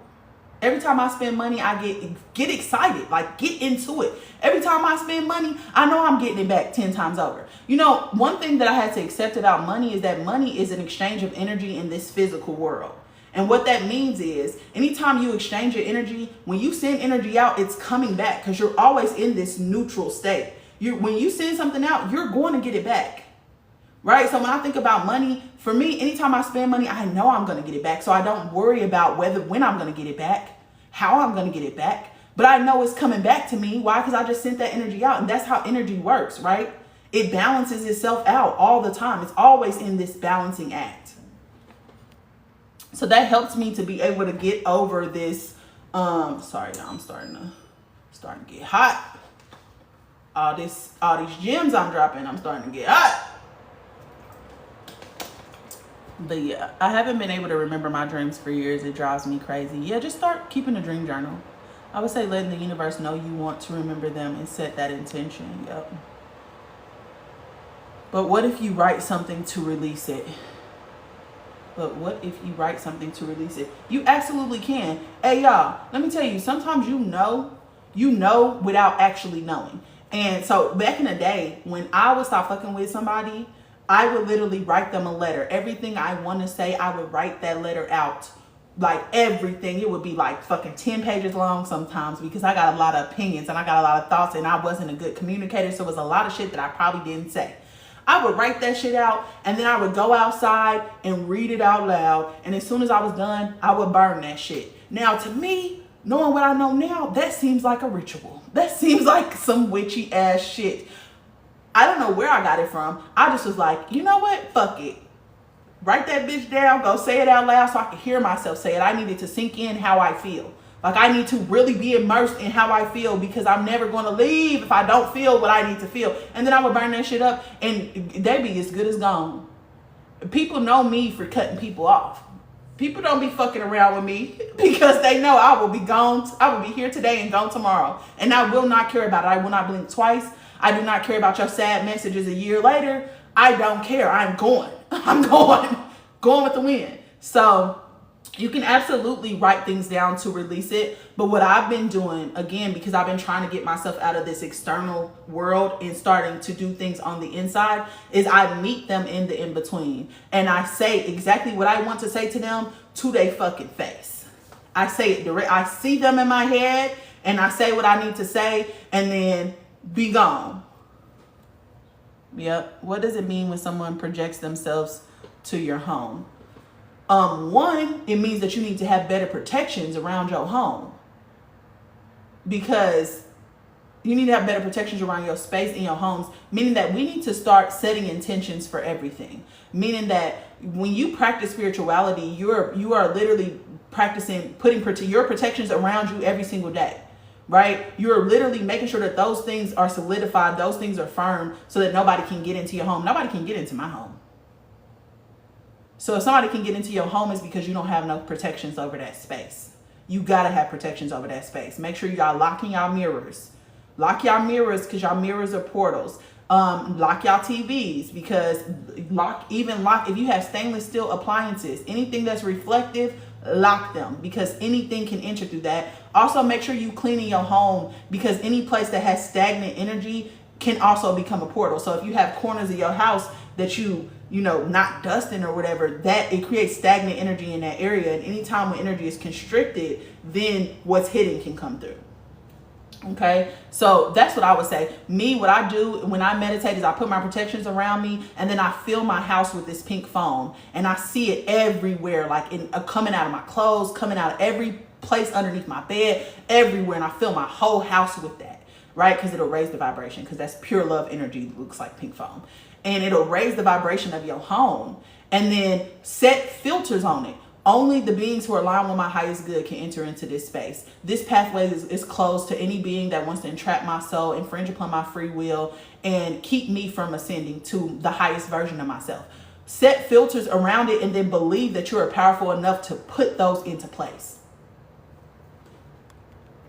A: Every time I spend money, I get excited, like get into it. Every time I spend money, I know I'm getting it back 10 times over. One thing that I had to accept about money is that money is an exchange of energy in this physical world. And what that means is anytime you exchange your energy, when you send energy out, it's coming back because you're always in this neutral state. When you send something out, you're going to get it back. Right? So when I think about money, for me, anytime I spend money, I know I'm going to get it back. So I don't worry about when I'm going to get it back, how I'm going to get it back. But I know it's coming back to me. Why? Because I just sent that energy out. And that's how energy works, right? It balances itself out all the time. It's always in this balancing act. So that helps me to be able to get over this. Sorry, y'all, I'm starting to get hot. All these gems I'm dropping, I'm starting to get hot. But yeah, I haven't been able to remember my dreams for years. It drives me crazy. Yeah, just start keeping a dream journal. I would say letting the universe know you want to remember them and set that intention. Yep. But what if you write something to release it? But what if you write something to release it? You absolutely can. Hey, y'all, let me tell you, sometimes you know without actually knowing. And so back in the day, when I would stop fucking with somebody, I would literally write them a letter. Everything I want to say, I would write that letter out. Like everything. It would be like fucking 10 pages long sometimes, because I got a lot of opinions and I got a lot of thoughts, and I wasn't a good communicator. So it was a lot of shit that I probably didn't say. I would write that shit out, and then I would go outside and read it out loud. And as soon as I was done, I would burn that shit. Now, to me, knowing what I know now, that seems like a ritual. That seems like some witchy ass shit. I don't know where I got it from. I just was like, you know what? Fuck it. Write that bitch down. Go say it out loud so I can hear myself say it. I needed to sink in how I feel. Like, I need to really be immersed in how I feel, because I'm never going to leave if I don't feel what I need to feel. And then I would burn that shit up, and they be as good as gone. People know me for cutting people off. People don't be fucking around with me because they know I will be gone. I will be here today and gone tomorrow. And I will not care about it. I will not blink twice. I do not care about your sad messages a year later. I don't care. I'm going. I'm going with the wind. So you can absolutely write things down to release it. But what I've been doing, again, because I've been trying to get myself out of this external world and starting to do things on the inside, is I meet them in the in-between. And I say exactly what I want to say to them to their fucking face. I say it direct. I see them in my head and I say what I need to say, and then be gone. Yep. What does it mean when someone projects themselves to your home? One, it means that you need to have better protections around your home, because you need to have better protections around your space in your homes, meaning that we need to start setting intentions for everything. Meaning that when you practice spirituality, you are literally practicing putting your protections around you every single day. Right? You're literally making sure that those things are solidified, those things are firm, so that nobody can get into your home. Nobody can get into my home. So if somebody can get into your home, it's because you don't have no protections over that space. You gotta have protections over that space. Make sure y'all locking y'all mirrors. Lock y'all mirrors, because y'all mirrors are portals. Lock y'all TVs, because if you have stainless steel appliances, anything that's reflective, lock them, because anything can enter through that. Also, make sure you cleaning your home, because any place that has stagnant energy can also become a portal. So if you have corners of your house that you not dusting or whatever, that it creates stagnant energy in that area. And anytime when energy is constricted, then what's hidden can come through. Okay, so that's what I would say. What I do when I meditate is I put my protections around me, and then I fill my house with this pink foam, and I see it everywhere, like coming out of my clothes, coming out of every place underneath my bed, everywhere, and I fill my whole house with that, right? Because it'll raise the vibration, because that's pure love energy that looks like pink foam, and it'll raise the vibration of your home. And then set filters on it. Only the beings who are aligned with my highest good can enter into this space. This pathway is closed to any being that wants to entrap my soul, infringe upon my free will, and keep me from ascending to the highest version of myself. Set filters around it, and then believe that you are powerful enough to put those into place.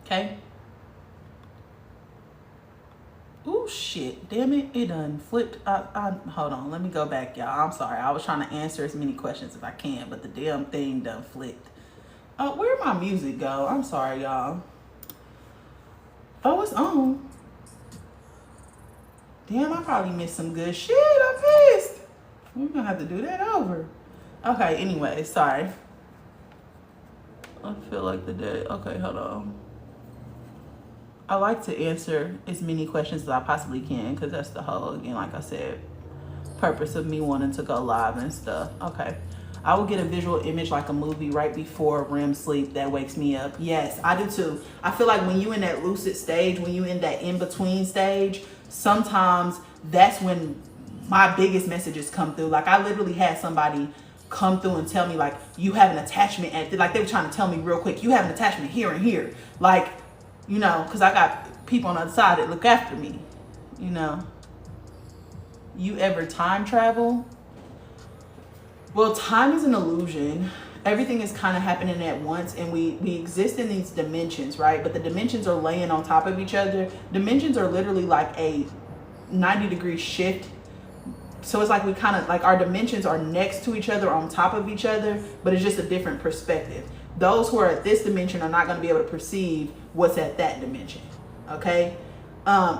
A: Okay? Oh shit, damn it, it done flipped. Hold on, let me go back, y'all. I'm sorry, I was trying to answer as many questions as I can, but the damn thing done flipped. Oh, where'd my music go? I'm sorry, y'all. Oh, it's on. Damn, I probably missed some good shit. I'm pissed. We're gonna have to do that over. Okay, anyway, sorry. I feel like the day. Okay, hold on. I like to answer as many questions as I possibly can, because that's the whole, again, like I said, purpose of me wanting to go live and stuff. Okay. I will get a visual image like a movie right before REM sleep that wakes me up. Yes, I do too. I feel like when you in that lucid stage, when you in that in-between stage, sometimes that's when my biggest messages come through. Like, I literally had somebody come through and tell me, like, you have an attachment like they were trying to tell me real quick, you have an attachment here and here. Like, because I got people on the other side that look after me, You ever time travel? Well, time is an illusion. Everything is kind of happening at once, and we exist in these dimensions, right? But the dimensions are laying on top of each other. Dimensions are literally like a 90-degree shift So it's like we kind of like our dimensions are next to each other, on top of each other, but it's just a different perspective. Those who are at this dimension are not going to be able to perceive what's at that dimension. Okay.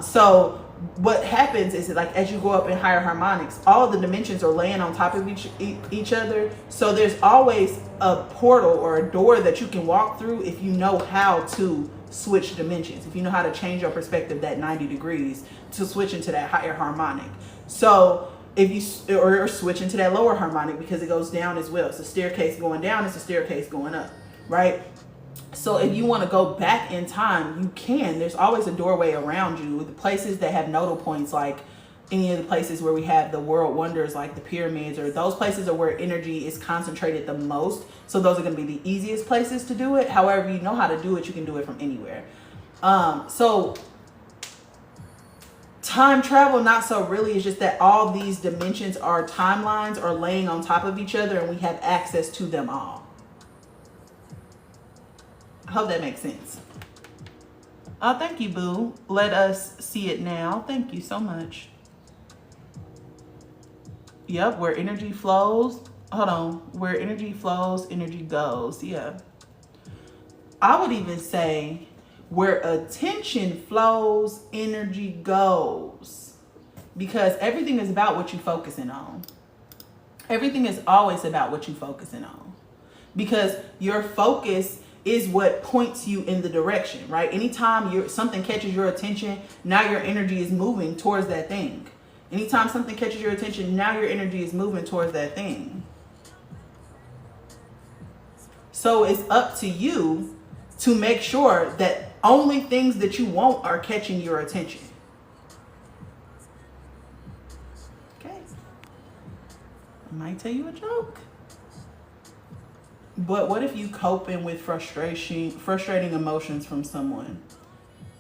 A: So what happens is that, like, as you go up in higher harmonics, all of the dimensions are laying on top of each other. So there's always a portal or a door that you can walk through if you know how to switch dimensions, if you know how to change your perspective that 90 degrees to switch into that higher harmonic. So if you, or switch into that lower harmonic, because it goes down as well. It's a staircase going down, it's a staircase going up, right? So if you want to go back in time, you can. There's always a doorway around you. The places that have nodal points, like any of the places where we have the world wonders, like the pyramids, or those places are where energy is concentrated the most. So those are going to be the easiest places to do it. However, you know how to do it, you can do it from anywhere. So time travel, not so really. It's just that all these dimensions, our timelines, are laying on top of each other, and we have access to them all. I hope that makes sense. Oh, thank you, boo. Let us see it now. Thank you so much. Yep, where energy flows. Hold on. Where energy flows, energy goes. Yeah. I would even say where attention flows, energy goes. Because everything is about what you're focusing on. Everything is always about what you're focusing on. Because your focus is what points you in the direction, right? Anytime something catches your attention, now your energy is moving towards that thing. Anytime something catches your attention, now your energy is moving towards that thing. So it's up to you to make sure that only things that you want are catching your attention. Okay. I might tell you a joke. But what if you coping with frustrating emotions from someone?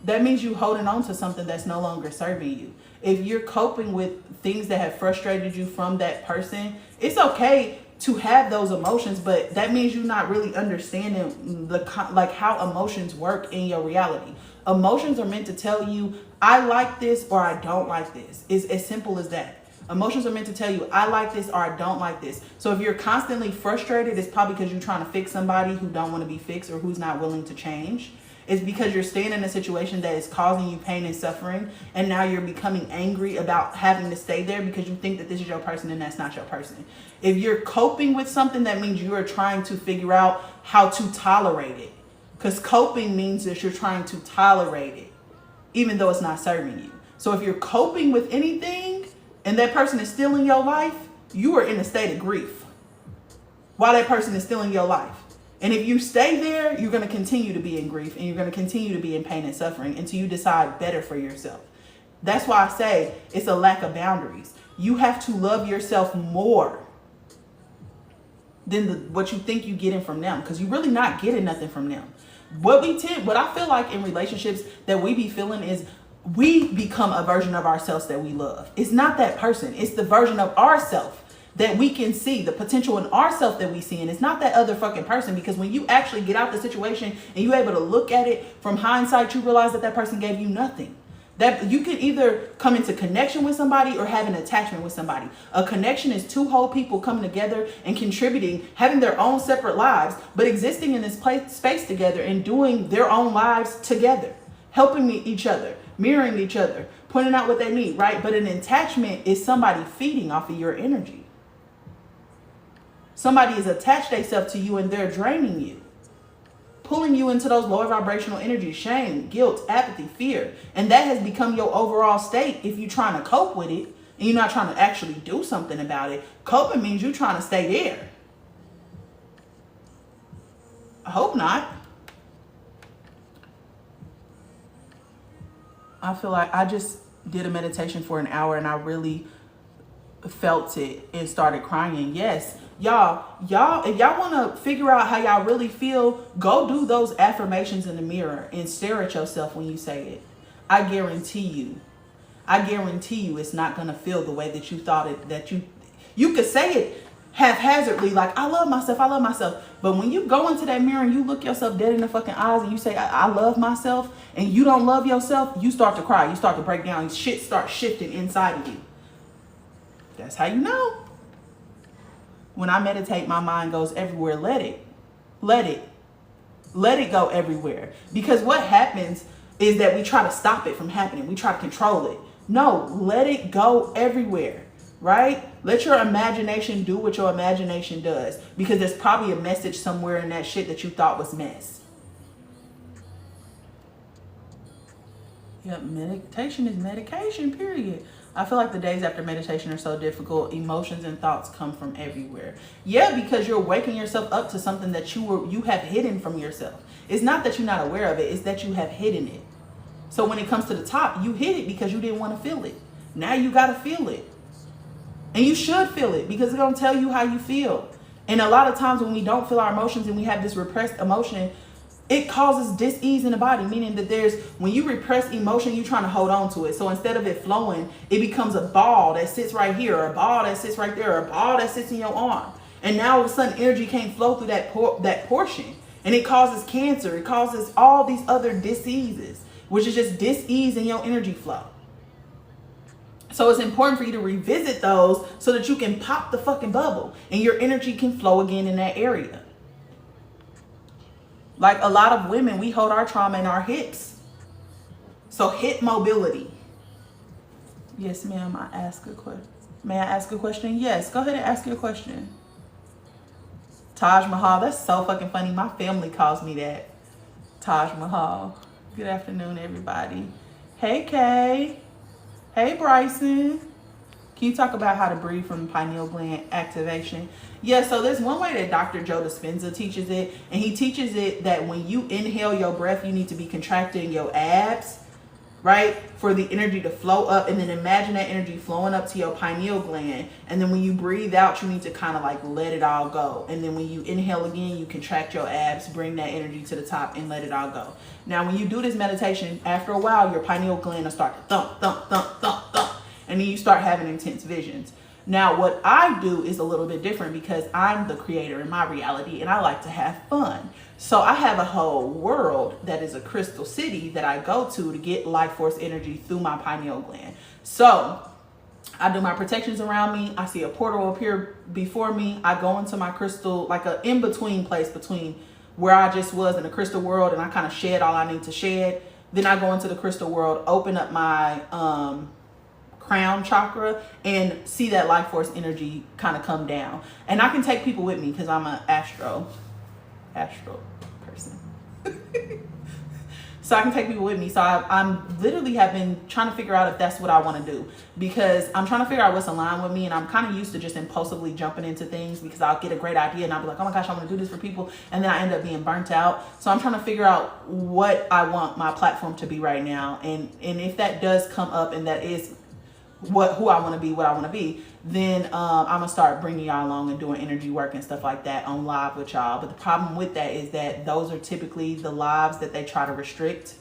A: That means you holding on to something that's no longer serving you. If you're coping with things that have frustrated you from that person, it's okay to have those emotions, but that means you're not really understanding like how emotions work in your reality. Emotions are meant to tell you, I like this or I don't like this. It's as simple as that. Emotions are meant to tell you, I like this or I don't like this. So if you're constantly frustrated, it's probably because you're trying to fix somebody who don't want to be fixed or who's not willing to change. It's because you're staying in a situation that is causing you pain and suffering, and now you're becoming angry about having to stay there because you think that this is your person and that's not your person. If you're coping with something, that means you are trying to figure out how to tolerate it. Because coping means that you're trying to tolerate it, even though it's not serving you. So if you're coping with anything, and that person is still in your life, you are in a state of grief while that person is still in your life. And if you stay there, you're going to continue to be in grief, and you're going to continue to be in pain and suffering until you decide better for yourself. That's why I say it's a lack of boundaries. You have to love yourself more than what you think you're getting from them, because you're really not getting nothing from them. What I feel like in relationships that we be feeling is we become a version of ourselves that we love. It's not that person. It's the version of ourselves that we can see, the potential in ourselves that we see. And it's not that other fucking person, because when you actually get out the situation and you're able to look at it from hindsight, you realize that person gave you nothing. That you can either come into connection with somebody or have an attachment with somebody. A connection is two whole people coming together and contributing, having their own separate lives, but existing in this space together and doing their own lives together, helping each other, mirroring each other, pointing out what they need, right? But an attachment is somebody feeding off of your energy. Somebody is attached themselves to you and they're draining you, pulling you into those lower vibrational energies, shame, guilt, apathy, fear. And that has become your overall state if you're trying to cope with it and you're not trying to actually do something about it. Coping means you're trying to stay there. I hope not. I feel like I just did a meditation for an hour and I really felt it and started crying. Yes, y'all, if y'all want to figure out how y'all really feel, go do those affirmations in the mirror and stare at yourself when you say it. I guarantee you it's not going to feel the way that you thought it, that you could say it haphazardly, like, I love myself. But when you go into that mirror and you look yourself dead in the fucking eyes and you say, I love myself, and you don't love yourself, you start to cry. You start to break down. Shit starts shifting inside of you. That's how you know. When I meditate, my mind goes everywhere. Let it go everywhere. Because what happens is that we try to stop it from happening. We try to control it. No, let it go everywhere, right? Let your imagination do what your imagination does, because there's probably a message somewhere in that shit that you thought was mess. Yep, meditation is medication, period. I feel like the days after meditation are so difficult. Emotions and thoughts come from everywhere. Yeah, because you're waking yourself up to something that you have hidden from yourself. It's not that you're not aware of it, it's that you have hidden it. So when it comes to the top, you hid it because you didn't want to feel it. Now you got to feel it. And you should feel it, because it's going to tell you how you feel. And a lot of times when we don't feel our emotions and we have this repressed emotion, it causes dis-ease in the body, meaning that when you repress emotion, you're trying to hold on to it. So instead of it flowing, it becomes a ball that sits right here, or a ball that sits right there, or a ball that sits in your arm. And now all of a sudden energy can't flow through that portion. And it causes cancer. It causes all these other diseases, which is just dis-ease in your energy flow. So it's important for you to revisit those so that you can pop the fucking bubble and your energy can flow again in that area. Like a lot of women, we hold our trauma in our hips. So hip mobility. Yes, ma'am, May I ask a question? Yes, go ahead and ask your question. Taj Mahal, that's so fucking funny. My family calls me that. Taj Mahal. Good afternoon, everybody. Hey, Kay. Hey, Bryson. Can you talk about how to breathe from pineal gland activation? Yeah, so there's one way that Dr. Joe Dispenza teaches it. And he teaches it that when you inhale your breath, you need to be contracting your abs, right? For the energy to flow up. And then imagine that energy flowing up to your pineal gland. And then when you breathe out, you need to kind of like let it all go. And then when you inhale again, you contract your abs, bring that energy to the top and let it all go. Now, when you do this meditation, after a while, your pineal gland will start to thump, thump, thump, thump, thump. And then you start having intense visions. Now, what I do is a little bit different, because I'm the creator in my reality and I like to have fun. So I have a whole world that is a crystal city that I go to get life force energy through my pineal gland. So I do my protections around me. I see a portal appear before me. I go into my crystal, like a in-between place between where I just was in the crystal world, and I kind of shed all I need to shed. Then I go into the crystal world, open up my crown chakra, and see that life force energy kind of come down. And I can take people with me because I'm an astro person. So I can take people with me. So I'm literally have been trying to figure out if that's what I want to do, because I'm trying to figure out what's aligned with me. And I'm kind of used to just impulsively jumping into things, because I'll get a great idea and I'll be like, oh my gosh, I want to do this for people. And then I end up being burnt out. So I'm trying to figure out what I want my platform to be right now. And if that does come up and that is who I want to be, what I want to be, then I'm gonna start bringing y'all along and doing energy work and stuff like that on live with y'all. But the problem with that is that those are typically the lives that they try to restrict.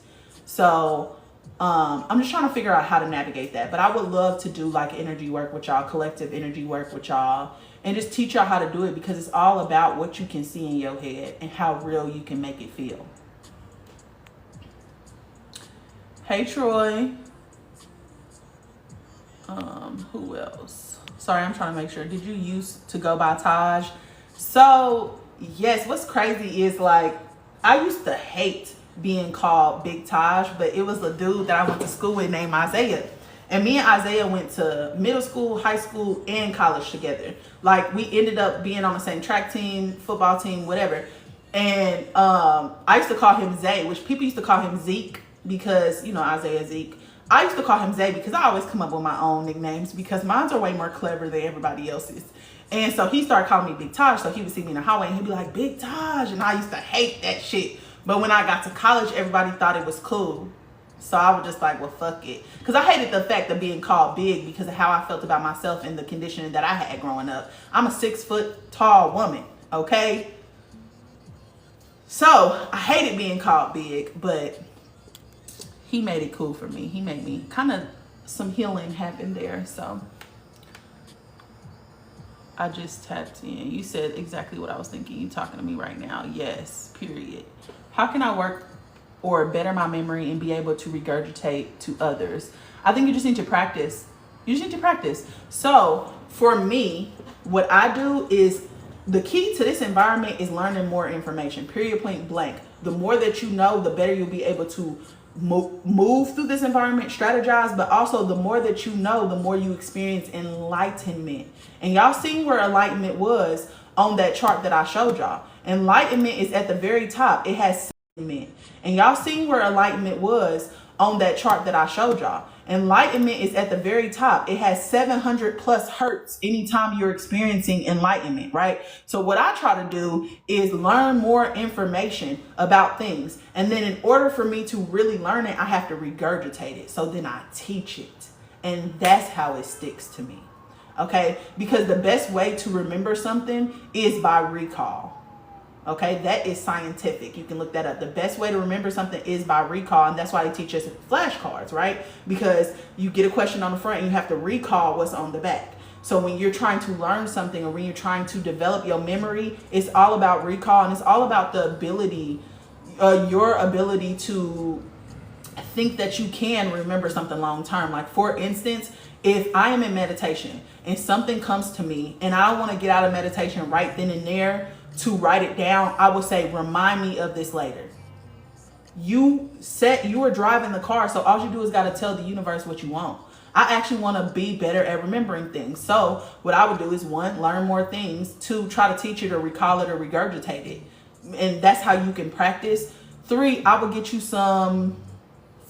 A: So I'm just trying to figure out how to navigate that. But I would love to do like energy work with y'all, collective energy work with y'all, and just teach y'all how to do it, because it's all about what you can see in your head and how real you can make it feel. Hey, Troy. Who else? Sorry, I'm trying to make sure. Did you used to go by Taj? So yes, what's crazy is like I used to hate being called Big Taj, but it was a dude that I went to school with named Isaiah. And me and Isaiah went to middle school, high school, and college together. Like we ended up being on the same track team, football team, whatever. And I used to call him Zay, which people used to call him Zeke, because, you know, Isaiah Zeke. I used to call him Zay because I always come up with my own nicknames, because mine are way more clever than everybody else's. And so he started calling me Big Taj. So he would see me in the hallway and he'd be like, Big Taj. And I used to hate that shit. But when I got to college, everybody thought it was cool. So I was just like, well, fuck it. Because I hated the fact of being called big because of how I felt about myself and the conditioning that I had growing up. I'm a 6 foot tall woman, okay? So I hated being called big, but he made it cool for me. He made me kind of, some healing happened there. So I just tapped in. You said exactly what I was thinking. You talking to me right now. Yes, period. How can I work or better my memory and be able to regurgitate to others? I think you just need to practice. You just need to practice. So for me, what I do is, the key to this environment is learning more information, period, point blank. The more that you know, the better you'll be able to move through this environment, strategize, but also the more that you know, the more you experience enlightenment. And y'all seen where enlightenment was on that chart that I showed y'all. Enlightenment is at the very top. It has enlightenment. And y'all seen where enlightenment was on that chart that I showed y'all. Enlightenment is at the very top. It has 700 plus hertz anytime you're experiencing enlightenment, right? So what I try to do is learn more information about things. And then in order for me to really learn it, I have to regurgitate it. So then I teach it. And that's how it sticks to me. Okay? Because the best way to remember something is by recall. Okay, that is scientific. You can look that up. The best way to remember something is by recall, and that's why they teach us flashcards, right? Because you get a question on the front and you have to recall what's on the back. So when you're trying to learn something, or when you're trying to develop your memory, it's all about recall, and it's all about the ability, your ability to think that you can remember something long term. Like, for instance, if I am in meditation and something comes to me and I want to get out of meditation right then and there to write it down, I will say, remind me of this later. You are driving the car, so all you do is got to tell the universe what you want. I actually want to be better at remembering things. So what I would do is, 1, learn more things. 2, try to teach it or recall it or regurgitate it. And that's how you can practice. 3, I would get you some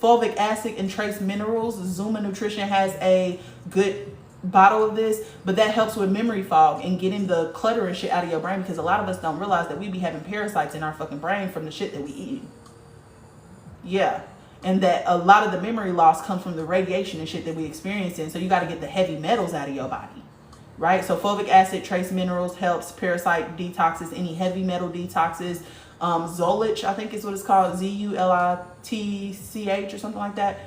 A: fulvic acid and trace minerals. Zuma Nutrition has a good bottle of this, but that helps with memory fog and getting the clutter and shit out of your brain, because a lot of us don't realize that we be having parasites in our fucking brain from the shit that we eat. Yeah. And that a lot of the memory loss comes from the radiation and shit that we experience in. So you got to get the heavy metals out of your body, right? So fulvic acid, trace minerals helps parasite detoxes, any heavy metal detoxes. Zolitch, I think is what it's called, Zulitch or something like that.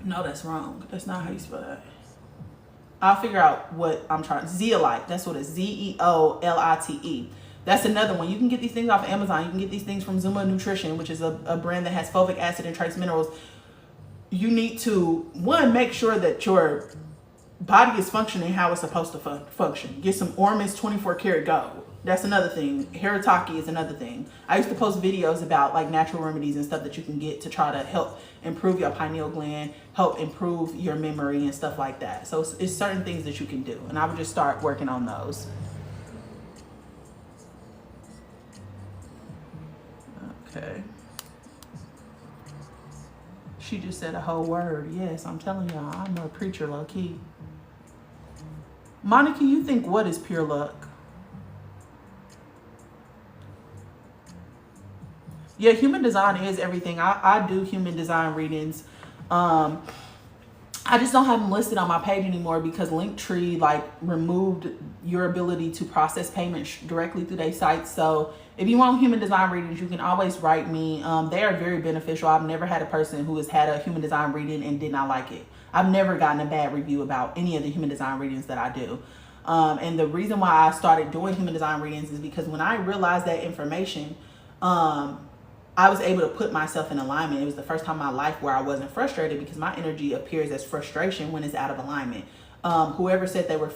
A: No, that's wrong. That's not how you spell that. I'll figure out what I'm trying. Zeolite. That's what it's. Zeolite. That's another one. You can get these things off of Amazon. You can get these things from Zuma Nutrition, which is a brand that has fulvic acid and trace minerals. You need to, 1, make sure that your body is functioning how it's supposed to function. Get some Ormus 24 karat gold. That's another thing. Haritaki is another thing. I used to post videos about like natural remedies and stuff that you can get to try to help improve your pineal gland, help improve your memory and stuff like that. So it's certain things that you can do. And I would just start working on those. Okay. She just said a whole word. Yes, I'm telling y'all, I'm a preacher low key. Monica, you think what is pure luck? Yeah, human design is everything. I do human design readings. I just don't have them listed on my page anymore because Linktree like removed your ability to process payments directly through their site. So if you want human design readings, you can always write me. They are very beneficial. I've never had a person who has had a human design reading and did not like it. I've never gotten a bad review about any of the human design readings that I do. And the reason why I started doing human design readings is because when I realized that information, I was able to put myself in alignment. It was the first time in my life where I wasn't frustrated, because my energy appears as frustration when it's out of alignment. Whoever said they were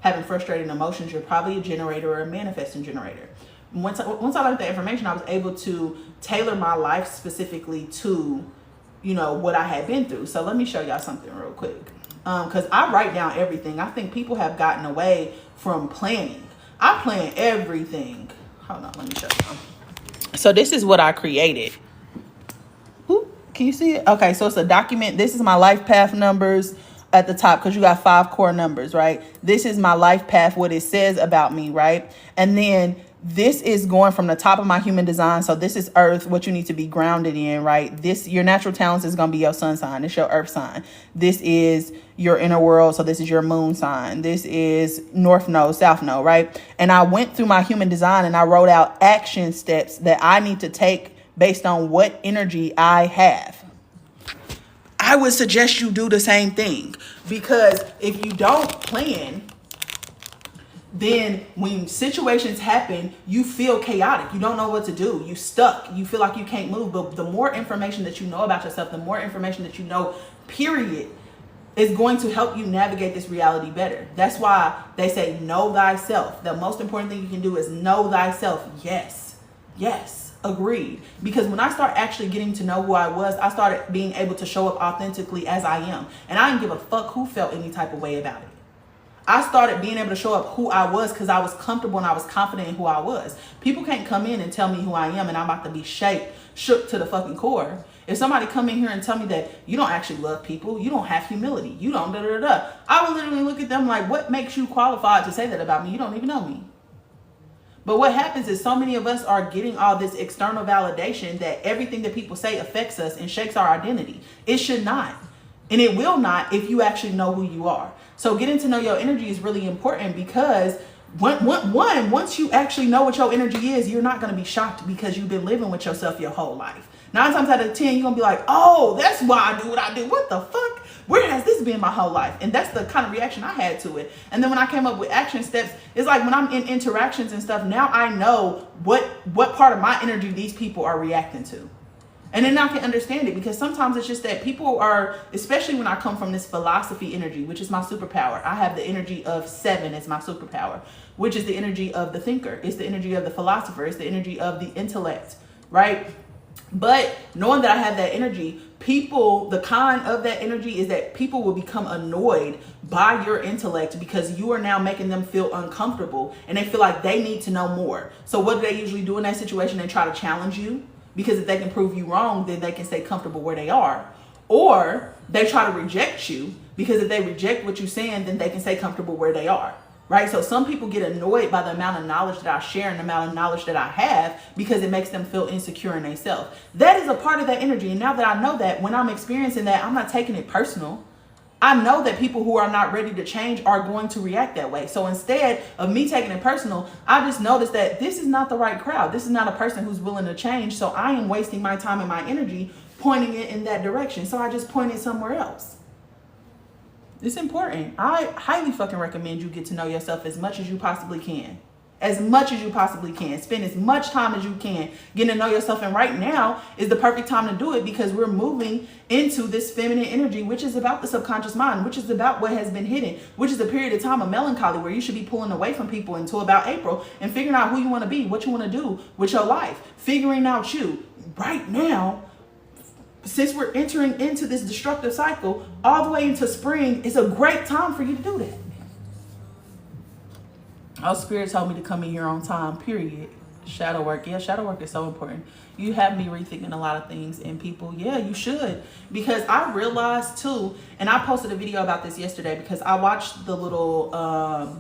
A: having frustrating emotions, you're probably a generator or a manifesting generator. Once I learned that information, I was able to tailor my life specifically to, what I had been through. So let me show y'all something real quick. Because I write down everything. I think people have gotten away from planning. I plan everything. Hold on, let me show you. So this is what I created. Ooh, can you see it? Okay, so it's a document. This is my life path numbers at the top, because you got 5 core numbers, right? This is my life path, what it says about me, right? And then this is going from the top of my human design. So this is earth, what you need to be grounded in, right? Your natural talents is going to be your sun sign. It's your earth sign. This is your inner world. So this is your moon sign. This is north node, south node, right? And I went through my human design and I wrote out action steps that I need to take based on what energy I have. I would suggest you do the same thing, because if you don't plan, then when situations happen, you feel chaotic. You don't know what to do. You stuck. You feel like you can't move. But the more information that you know about yourself, the more information that you know, period, is going to help you navigate this reality better. That's why they say know thyself. The most important thing you can do is know thyself. Yes, agreed. Because when I start actually getting to know who I was, I started being able to show up authentically as I am. And I didn't give a fuck who felt any type of way about it. I started being able to show up who I was because I was comfortable and I was confident in who I was. People can't come in and tell me who I am and I'm about to be shook to the fucking core. If somebody come in here and tell me that you don't actually love people, you don't have humility, you don't da-da-da-da, I will literally look at them like, what makes you qualified to say that about me? You don't even know me. But what happens is so many of us are getting all this external validation that everything that people say affects us and shakes our identity. It should not. And it will not if you actually know who you are. So getting to know your energy is really important because once you actually know what your energy is, you're not going to be shocked because you've been living with yourself your whole life. 9 times out of 10, you're going to be like, oh, that's why I do what I do. What the fuck? Where has this been my whole life? And that's the kind of reaction I had to it. And then when I came up with action steps, it's like when I'm in interactions and stuff, now I know what part of my energy these people are reacting to. And then I can understand it because sometimes it's just that people are, especially when I come from this philosophy energy, which is my superpower. I have the energy of 7 as my superpower, which is the energy of the thinker. It's the energy of the philosopher. It's the energy of the intellect, right? But knowing that I have that energy, people, the kind of that energy is that people will become annoyed by your intellect because you are now making them feel uncomfortable and they feel like they need to know more. So what do they usually do in that situation? They try to challenge you. Because if they can prove you wrong, then they can stay comfortable where they are. Or they try to reject you because if they reject what you're saying, then they can stay comfortable where they are. Right? So some people get annoyed by the amount of knowledge that I share and the amount of knowledge that I have because it makes them feel insecure in themselves. That is a part of that energy. And now that I know that, when I'm experiencing that, I'm not taking it personal. I know that people who are not ready to change are going to react that way. So instead of me taking it personal, I just noticed that this is not the right crowd. This is not a person who's willing to change. So I am wasting my time and my energy pointing it in that direction. So I just point it somewhere else. It's important. I highly fucking recommend you get to know yourself as much as you possibly can. As much as you possibly can. Spend as much time as you can getting to know yourself. And right now is the perfect time to do it because we're moving into this feminine energy, which is about the subconscious mind, which is about what has been hidden, which is a period of time of melancholy where you should be pulling away from people until about April and figuring out who you want to be, what you want to do with your life, figuring out you. Right now, since we're entering into this destructive cycle all the way into spring, it's a great time for you to do that. Oh, Spirit told me to come in here on time, period. Shadow work. Yeah, shadow work is so important. You have me rethinking a lot of things, and people, yeah, you should. Because I realized too, and I posted a video about this yesterday because I watched the little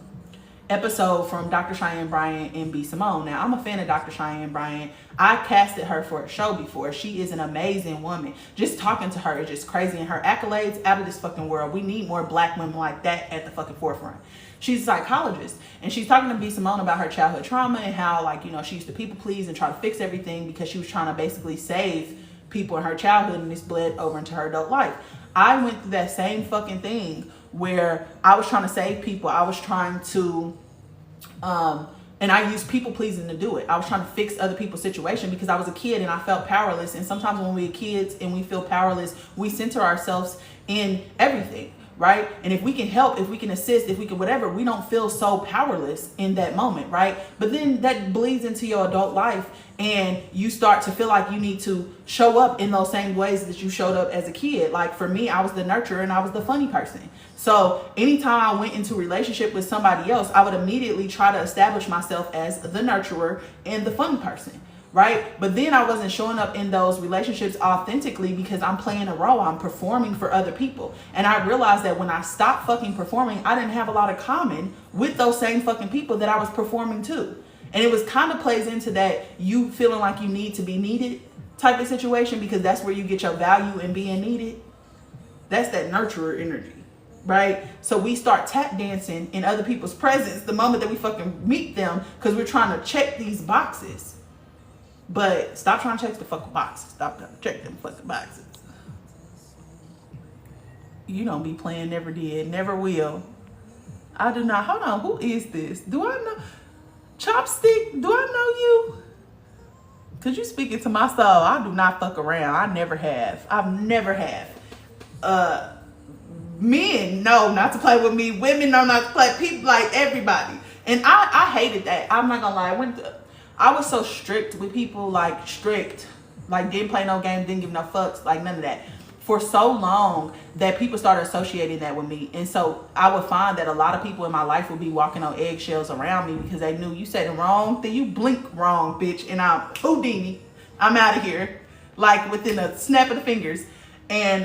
A: episode from Dr. Cheyenne Bryant and B. Simone. Now, I'm a fan of Dr. Cheyenne Bryant. I casted her for a show before. She is an amazing woman. Just talking to her is just crazy. And her accolades out of this fucking world. We need more black women like that at the fucking forefront. She's a psychologist, and she's talking to B. Simone about her childhood trauma and how, like, you know, she used to people please and try to fix everything because she was trying to basically save people in her childhood, and this bled over into her adult life. I went through that same fucking thing where I was trying to save people. I was trying to, and I used people pleasing to do it. I was trying to fix other people's situation because I was a kid and I felt powerless. And sometimes when we're kids and we feel powerless, we center ourselves in everything. Right? And if we can help, if we can assist, if we can whatever, we don't feel so powerless in that moment, right? But then that bleeds into your adult life and you start to feel like you need to show up in those same ways that you showed up as a kid. Like for me, I was the nurturer and I was the funny person. So anytime I went into a relationship with somebody else, I would immediately try to establish myself as the nurturer and the funny person. Right? But then I wasn't showing up in those relationships authentically because I'm playing a role. I'm performing for other people. And I realized that when I stopped fucking performing, I didn't have a lot of common with those same fucking people that I was performing to. And it was kind of plays into that you feeling like you need to be needed type of situation because that's where you get your value in being needed. That's that nurturer energy. Right? So we start tap dancing in other people's presence the moment that we fucking meet them because we're trying to check these boxes. But stop trying to check the fucking boxes. Stop trying to check them fucking boxes. You don't be playing, never did, never will. I do not. Hold on. Who is this? Do I know? Chopstick, do I know you? Because you speaking to my soul. I do not fuck around. I never have. I've never have. Men know not to play with me. Women know not to play. People, like everybody. And I hated that. I'm not gonna lie. I was so strict with people, like strict. Like didn't play no games, didn't give no fucks, like none of that. For so long that people started associating that with me. And so I would find that a lot of people in my life would be walking on eggshells around me because they knew you said the wrong thing, you blink wrong, bitch, and I'm Houdini. I'm out of here. Like within a snap of the fingers. And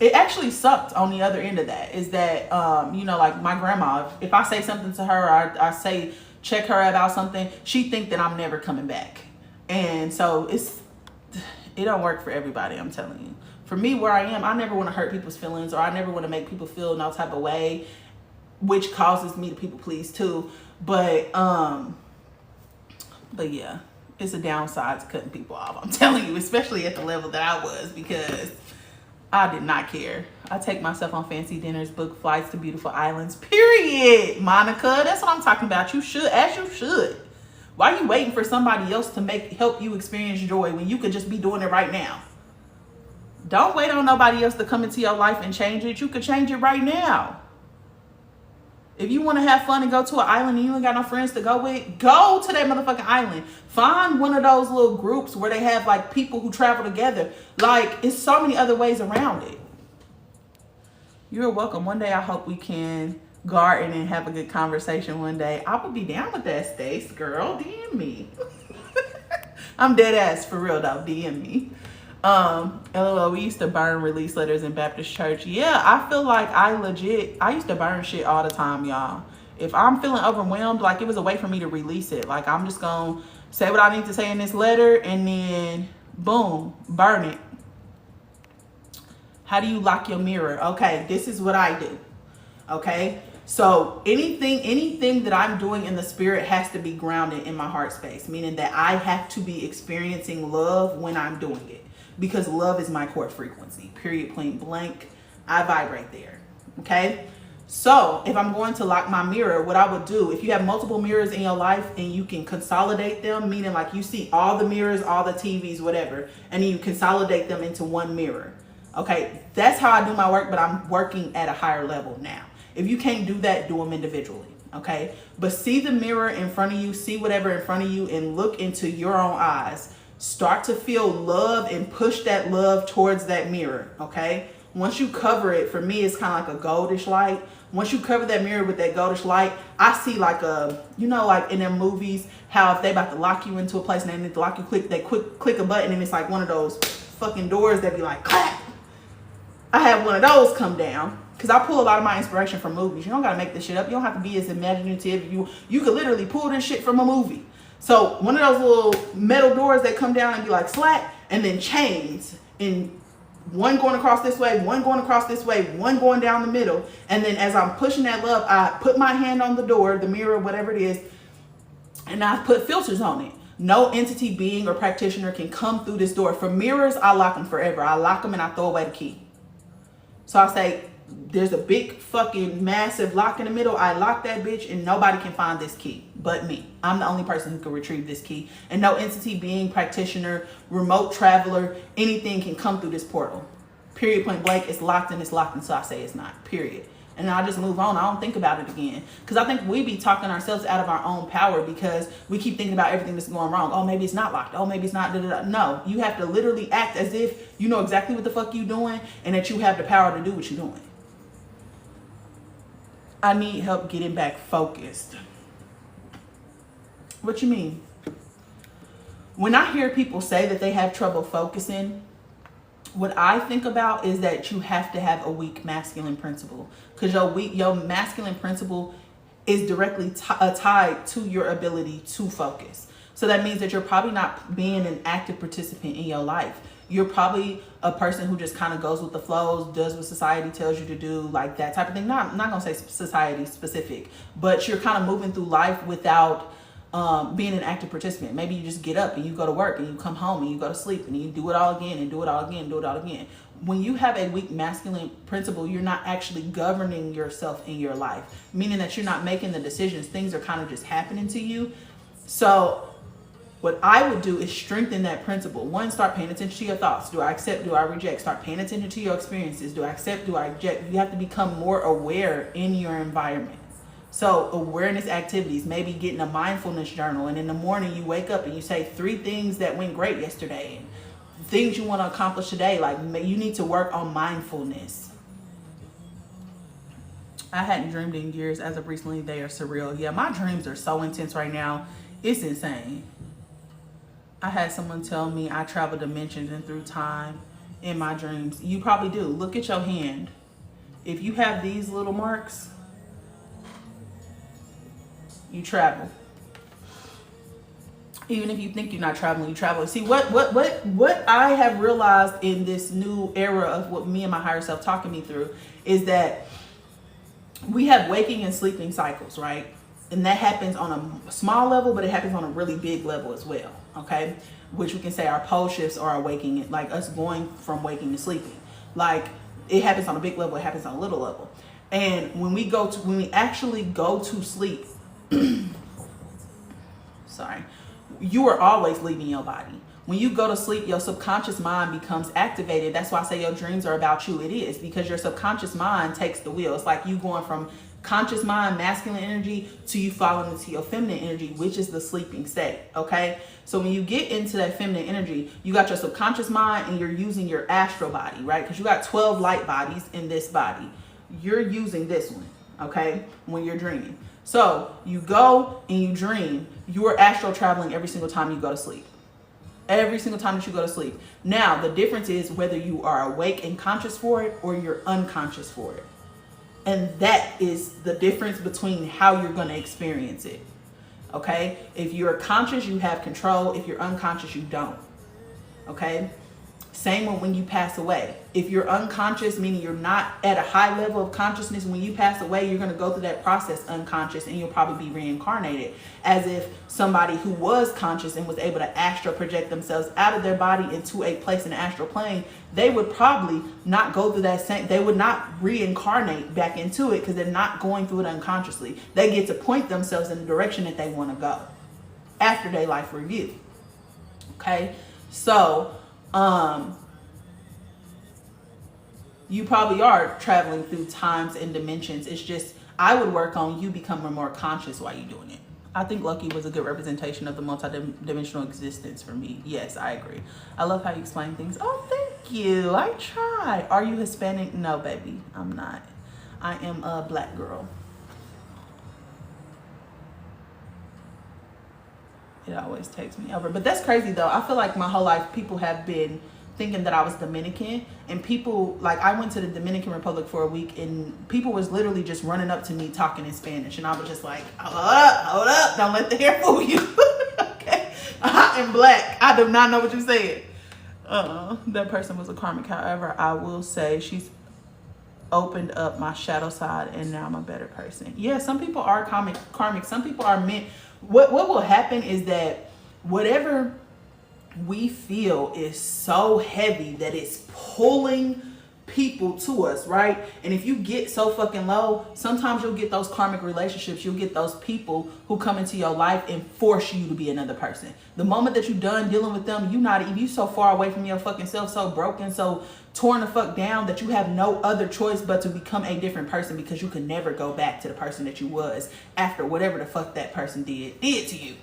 A: it actually sucked on the other end of that. Is that you know, like my grandma, if I say something to her, or I say check her about something, she think that I'm never coming back. And so it don't work for everybody, I'm telling you. For me, where I am, I never want to hurt people's feelings, or I never want to make people feel no type of way, which causes me to people please too. But yeah, it's a downside to cutting people off, I'm telling you, especially at the level that I was, because I did not care. I take myself on fancy dinners, book flights to beautiful islands, period. Monica, that's what I'm talking about. You should, as you should. Why are you waiting for somebody else to help you experience joy when you could just be doing it right now? Don't wait on nobody else to come into your life and change it. You could change it right now. If you want to have fun and go to an island and you ain't got no friends to go with, go to that motherfucking island. Find one of those little groups where they have like people who travel together. Like, it's so many other ways around it. You're welcome. One day I hope we can garden and have a good conversation one day. I would be down with that, Stace, girl. DM me. I'm dead ass for real though. DM me. LOL, we used to burn release letters in Baptist church. Yeah, I feel like I used to burn shit all the time, y'all. If I'm feeling overwhelmed, like it was a way for me to release it. Like I'm just gonna say what I need to say in this letter and then boom, burn it. How do you lock your mirror? Okay, this is what I do. Okay, so anything that I'm doing in the spirit has to be grounded in my heart space, meaning that I have to be experiencing love when I'm doing it, because love is my core frequency, period, point blank. I vibrate there. Okay, so if I'm going to lock my mirror, what I would do, if you have multiple mirrors in your life and you can consolidate them, meaning like you see all the mirrors, all the TVs, whatever, and then you consolidate them into one mirror. Okay, that's how I do my work, but I'm working at a higher level now. If you can't do that, do them individually, okay? But see the mirror in front of you, see whatever in front of you, and look into your own eyes. Start to feel love and push that love towards that mirror, okay? Once you cover it, for me, it's kind of like a goldish light. Once you cover that mirror with that goldish light, I see like a, you know, like in their movies, how if they about to lock you into a place and they need to lock you, they click a button and it's like one of those fucking doors that be like, clap. I have one of those come down. Because I pull a lot of my inspiration from movies. You don't got to make this shit up. You don't have to be as imaginative. You could literally pull this shit from a movie. So one of those little metal doors that come down and be like slap, and then chains. And one going across this way, one going across this way, one going down the middle. And then as I'm pushing that love, I put my hand on the door, the mirror, whatever it is, and I put filters on it. No entity, being, or practitioner can come through this door. For mirrors, I lock them forever. I lock them and I throw away the key. So I say, there's a big fucking massive lock in the middle. I lock that bitch and nobody can find this key but me. I'm the only person who can retrieve this key. And no entity, being, practitioner, remote traveler, anything can come through this portal. Period, point blank. It's locked and so I say it's not. Period. And then I just move on. I don't think about it again. Because I think we be talking ourselves out of our own power because we keep thinking about everything that's going wrong. Oh, maybe it's not locked. Oh, maybe it's not. No, you have to literally act as if you know exactly what the fuck you doing and that you have the power to do what you're doing. I need help getting back focused. What you mean? When I hear people say that they have trouble focusing, what I think about is that you have to have a weak masculine principle, because your masculine principle is directly tied to your ability to focus. So that means that you're probably not being an active participant in your life. You're probably a person who just kind of goes with the flows, does what society tells you to do, like that type of thing. I'm not gonna say society specific, but you're kind of moving through life without being an active participant. Maybe you just get up and you go to work and you come home and you go to sleep and you do it all again and do it all again, do it all again. When you have a weak masculine principle, you're not actually governing yourself in your life, meaning that you're not making the decisions. Things are kind of just happening to you. So What I would do is strengthen that principle. One, start paying attention to your thoughts. Do I accept? Do I reject? Start paying attention to your experiences. Do I accept? Do I reject? You have to become more aware in your environment. So awareness activities, maybe getting a mindfulness journal. And in the morning you wake up and you say 3 things that went great yesterday. And things you want to accomplish today. Like you need to work on mindfulness. I hadn't dreamed in years. As of recently, they are surreal. Yeah, my dreams are so intense right now. It's insane. I had someone tell me I travel dimensions and through time in my dreams. You probably do. Look at your hand. If you have these little marks, you travel. Even if you think you're not traveling, you travel. See, what I have realized in this new era of what me and my higher self talking me through is that we have waking and sleeping cycles, right? And that happens on a small level, but it happens on a really big level as well, okay? Which we can say our pole shifts are our waking, like us going from waking to sleeping. Like it happens on a big level, it happens on a little level. And when we actually go to sleep, sorry, you are always leaving your body. When you go to sleep, your subconscious mind becomes activated. That's why I say your dreams are about you. It is, because your subconscious mind takes the wheel. It's like you going from conscious mind, masculine energy, to you falling into your feminine energy, which is the sleeping state, okay? So when you get into that feminine energy, you got your subconscious mind and you're using your astral body, right? Because you got 12 light bodies in this body. You're using this one, okay, when you're dreaming. So you go and you dream. You are astral traveling every single time you go to sleep. Every single time that you go to sleep. Now, the difference is whether you are awake and conscious for it or you're unconscious for it. And that is the difference between how you're going to experience it. Okay? If you're conscious, you have control. If you're unconscious, you don't. Okay? Same when you pass away. If you're unconscious, meaning you're not at a high level of consciousness, when you pass away, you're going to go through that process unconscious, and you'll probably be reincarnated as if somebody who was conscious and was able to astral project themselves out of their body into a place in the astral plane. They would probably not go through that same, they would not reincarnate back into it because they're not going through it unconsciously. They get to point themselves in the direction that they want to go after their life review. Okay? So, you probably are traveling through times and dimensions. It's just, I would work on you becoming more conscious while you're doing it. I think Lucky was a good representation of the multidimensional existence for me. Yes, I agree. I love how you explain things. Oh, thank you. I try. Are you Hispanic? No, baby, I'm not. I am a black girl. It always takes me over. But that's crazy though. I feel like my whole life people have been thinking that I was Dominican, and people, like, I went to the Dominican Republic for a week and people was literally just running up to me talking in Spanish, and I was just like, hold up, don't let the hair fool you. Okay, I am black. I do not know what you said. That person was a karmic. However, I will say she's opened up my shadow side and now I'm a better person. Yeah, some people are karmic. Some people are meant. What will happen is that whatever we feel is so heavy that it's pulling people to us, right? And if you get so fucking low, sometimes you'll get those karmic relationships. You'll get those people who come into your life and force you to be another person. The moment that you're done dealing with them, you so far away from your fucking self, so broken, so torn the fuck down that you have no other choice but to become a different person, because you can never go back to the person that you was after whatever the fuck that person did to you.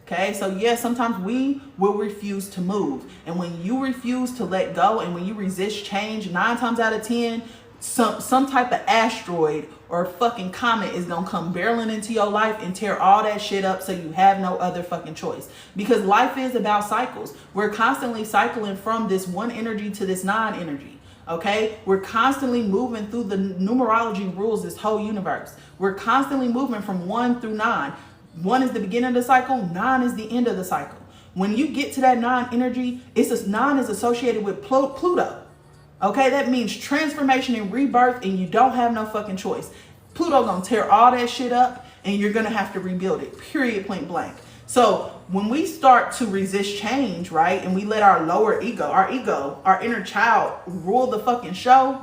A: Okay, so yeah, sometimes we will refuse to move. And when you refuse to let go and when you resist change, 9 times out of 10, some type of asteroid or fucking comet is gonna come barreling into your life and tear all that shit up, so you have no other fucking choice. Because life is about cycles. We're constantly cycling from this one energy to this non-energy. Okay, we're constantly moving through the numerology rules, this whole universe. We're constantly moving from 1 through 9. 1 is the beginning of the cycle, 9 is the end of the cycle. When you get to that 9 energy, 9 is associated with Pluto. Okay, that means transformation and rebirth, and you don't have no fucking choice. Pluto gonna tear all that shit up and you're gonna have to rebuild it, period, point blank. So when we start to resist change, right, and we let our lower ego, our inner child rule the fucking show,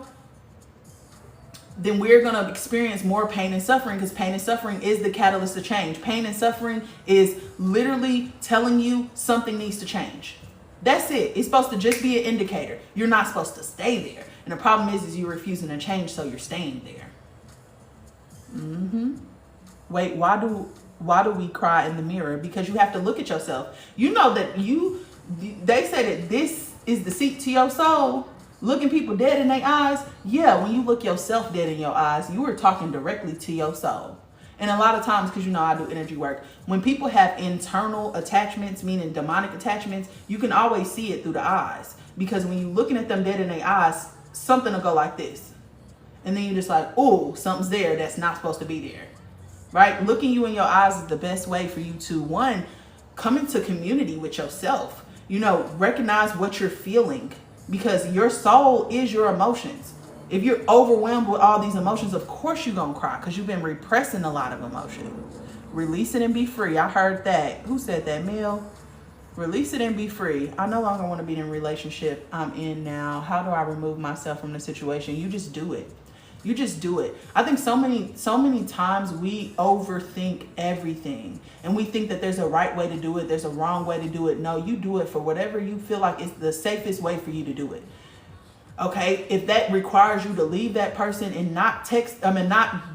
A: then we're going to experience more pain and suffering, because pain and suffering is the catalyst to change. Pain and suffering is literally telling you something needs to change. That's it. It's supposed to just be an indicator. You're not supposed to stay there. And the problem is you're refusing to change, so you're staying there. Wait, why do we cry in the mirror? Because you have to look at yourself. You know that they say that this is the seat to your soul. Looking people dead in their eyes. Yeah, when you look yourself dead in your eyes, you are talking directly to your soul. And a lot of times, because I do energy work, when people have internal attachments, meaning demonic attachments, you can always see it through the eyes. Because when you're looking at them dead in their eyes, something will go like this. And then you're just like, oh, something's there that's not supposed to be there. Right? Looking you in your eyes is the best way for you to, one, come into community with yourself. Recognize what you're feeling. Because your soul is your emotions. If you're overwhelmed with all these emotions, of course you're going to cry, because you've been repressing a lot of emotion. Release it and be free. I heard that. Who said that, Mel? Release it and be free. I no longer want to be in a relationship I'm in now. How do I remove myself from the situation? You just do it. You just do it. I think so many times we overthink everything, and we think that there's a right way to do it. There's a wrong way to do it. No, you do it for whatever you feel like is the safest way for you to do it. Okay. If that requires you to leave that person and not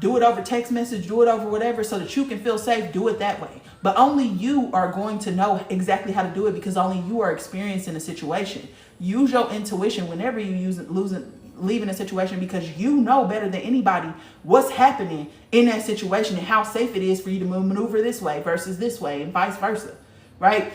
A: do it over text message, do it over whatever, so that you can feel safe, do it that way. But only you are going to know exactly how to do it, because only you are experiencing a situation. Use your intuition whenever you leaving a situation, because you know better than anybody what's happening in that situation and how safe it is for you to maneuver this way versus this way, and vice versa, right?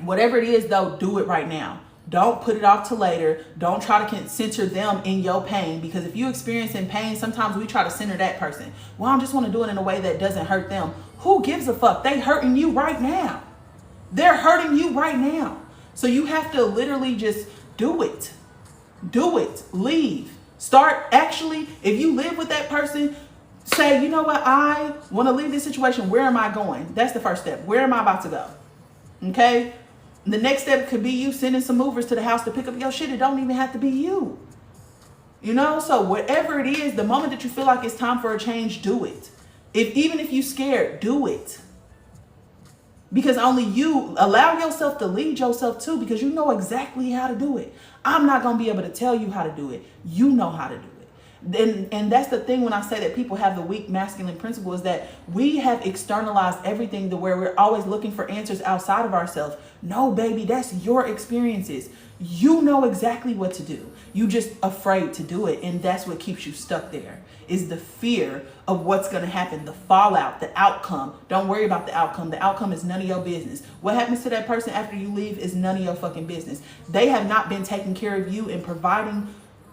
A: Whatever it is, though, do it right now. Don't put it off to later. Don't try to center them in your pain, because if you're experiencing pain, sometimes we try to center that person. Well, I just want to do it in a way that doesn't hurt them. Who gives a fuck? They hurting you right now. They're hurting you right now. So you have to literally just do it. Do it. Leave. Start. Actually, if you live with that person, say, you know what? I want to leave this situation. Where am I going? That's the first step. Where am I about to go? Okay. The next step could be you sending some movers to the house to pick up your shit. It don't even have to be you. So whatever it is, the moment that you feel like it's time for a change, do it. Even if you're scared, do it. Because only you allow yourself to lead yourself too, because you know exactly how to do it. I'm not going to be able to tell you how to do it. You know how to do it. And that's the thing when I say that people have the weak masculine principle, is that we have externalized everything to where we're always looking for answers outside of ourselves. No, baby, that's your experiences. You know exactly what to do. You just afraid to do it. And that's what keeps you stuck there, is the fear of what's going to happen, the fallout, the outcome. Don't worry about the outcome. The outcome is none of your business. What happens to that person after you leave is none of your fucking business. They have not been taking care of you and providing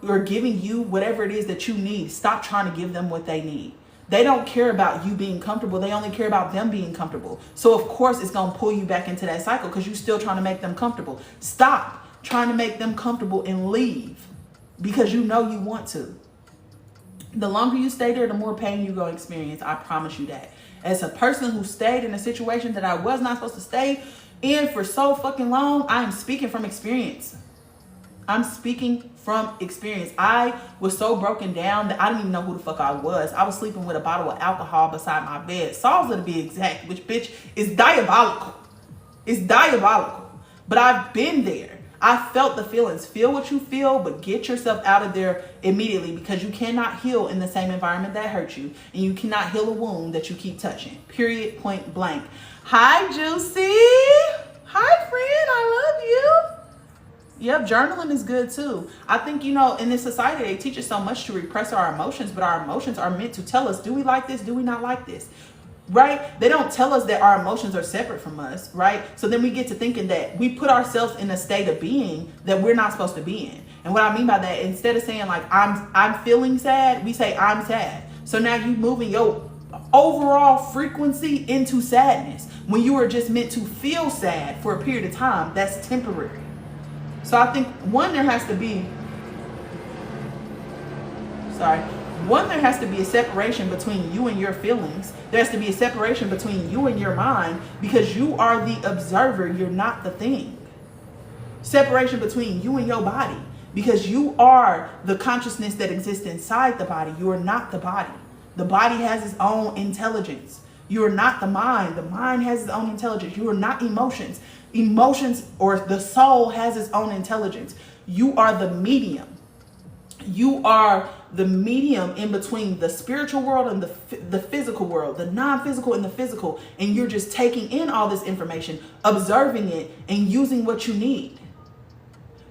A: or giving you whatever it is that you need. Stop trying to give them what they need. They don't care about you being comfortable. They only care about them being comfortable. So of course it's going to pull you back into that cycle, because you're still trying to make them comfortable. Stop trying to make them comfortable and leave, because you know you want to. The longer you stay there, the more pain you're going to experience. I promise you that. As a person who stayed in a situation that I was not supposed to stay in for so fucking long, I am speaking from experience. I'm speaking from experience. I was so broken down that I didn't even know who the fuck I was. I was sleeping with a bottle of alcohol beside my bed. Salsa to be exact, which bitch is diabolical. It's diabolical. But I've been there. I felt the feelings. Feel what you feel, but get yourself out of there immediately, because you cannot heal in the same environment that hurt you, and you cannot heal a wound that you keep touching. Period, point blank. Hi, Juicy. Hi, friend. I love you. Yep, journaling is good too. I think, in this society, they teach us so much to repress our emotions, but our emotions are meant to tell us, do we like this? Do we not like this? Right? They don't tell us that our emotions are separate from us, right? So then we get to thinking that we put ourselves in a state of being that we're not supposed to be in. And what I mean by that, instead of saying like, I'm feeling sad, we say I'm sad. So now you moving your overall frequency into sadness, when you were just meant to feel sad for a period of time. That's temporary. So I think there has to be a separation between you and your feelings. There has to be a separation between you and your mind, because you are the observer. You're not the thing. Separation between you and your body. because you are the consciousness that exists inside the body. You are not the body. The body has its own intelligence. You are not the mind. The mind has its own intelligence. You are not emotions. Emotions, or the soul, has its own intelligence. You are the medium. You are the medium in between the spiritual world and the physical world, the non-physical and the physical. And you're just taking in all this information, observing it, and using what you need.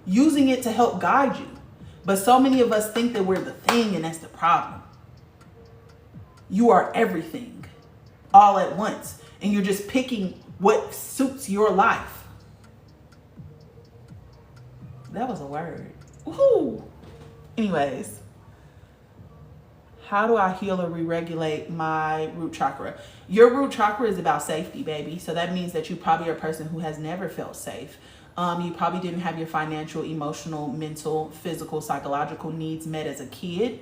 A: Using it to help guide you. But so many of us think that we're the thing, and that's the problem. You are everything all at once, and you're just picking what suits your life. That was a word. Woohoo! Anyways, how do I heal or re-regulate my root chakra? Your root chakra is about safety, baby. So that means that you probably are a person who has never felt safe. You probably didn't have your financial, emotional, mental, physical, psychological needs met as a kid.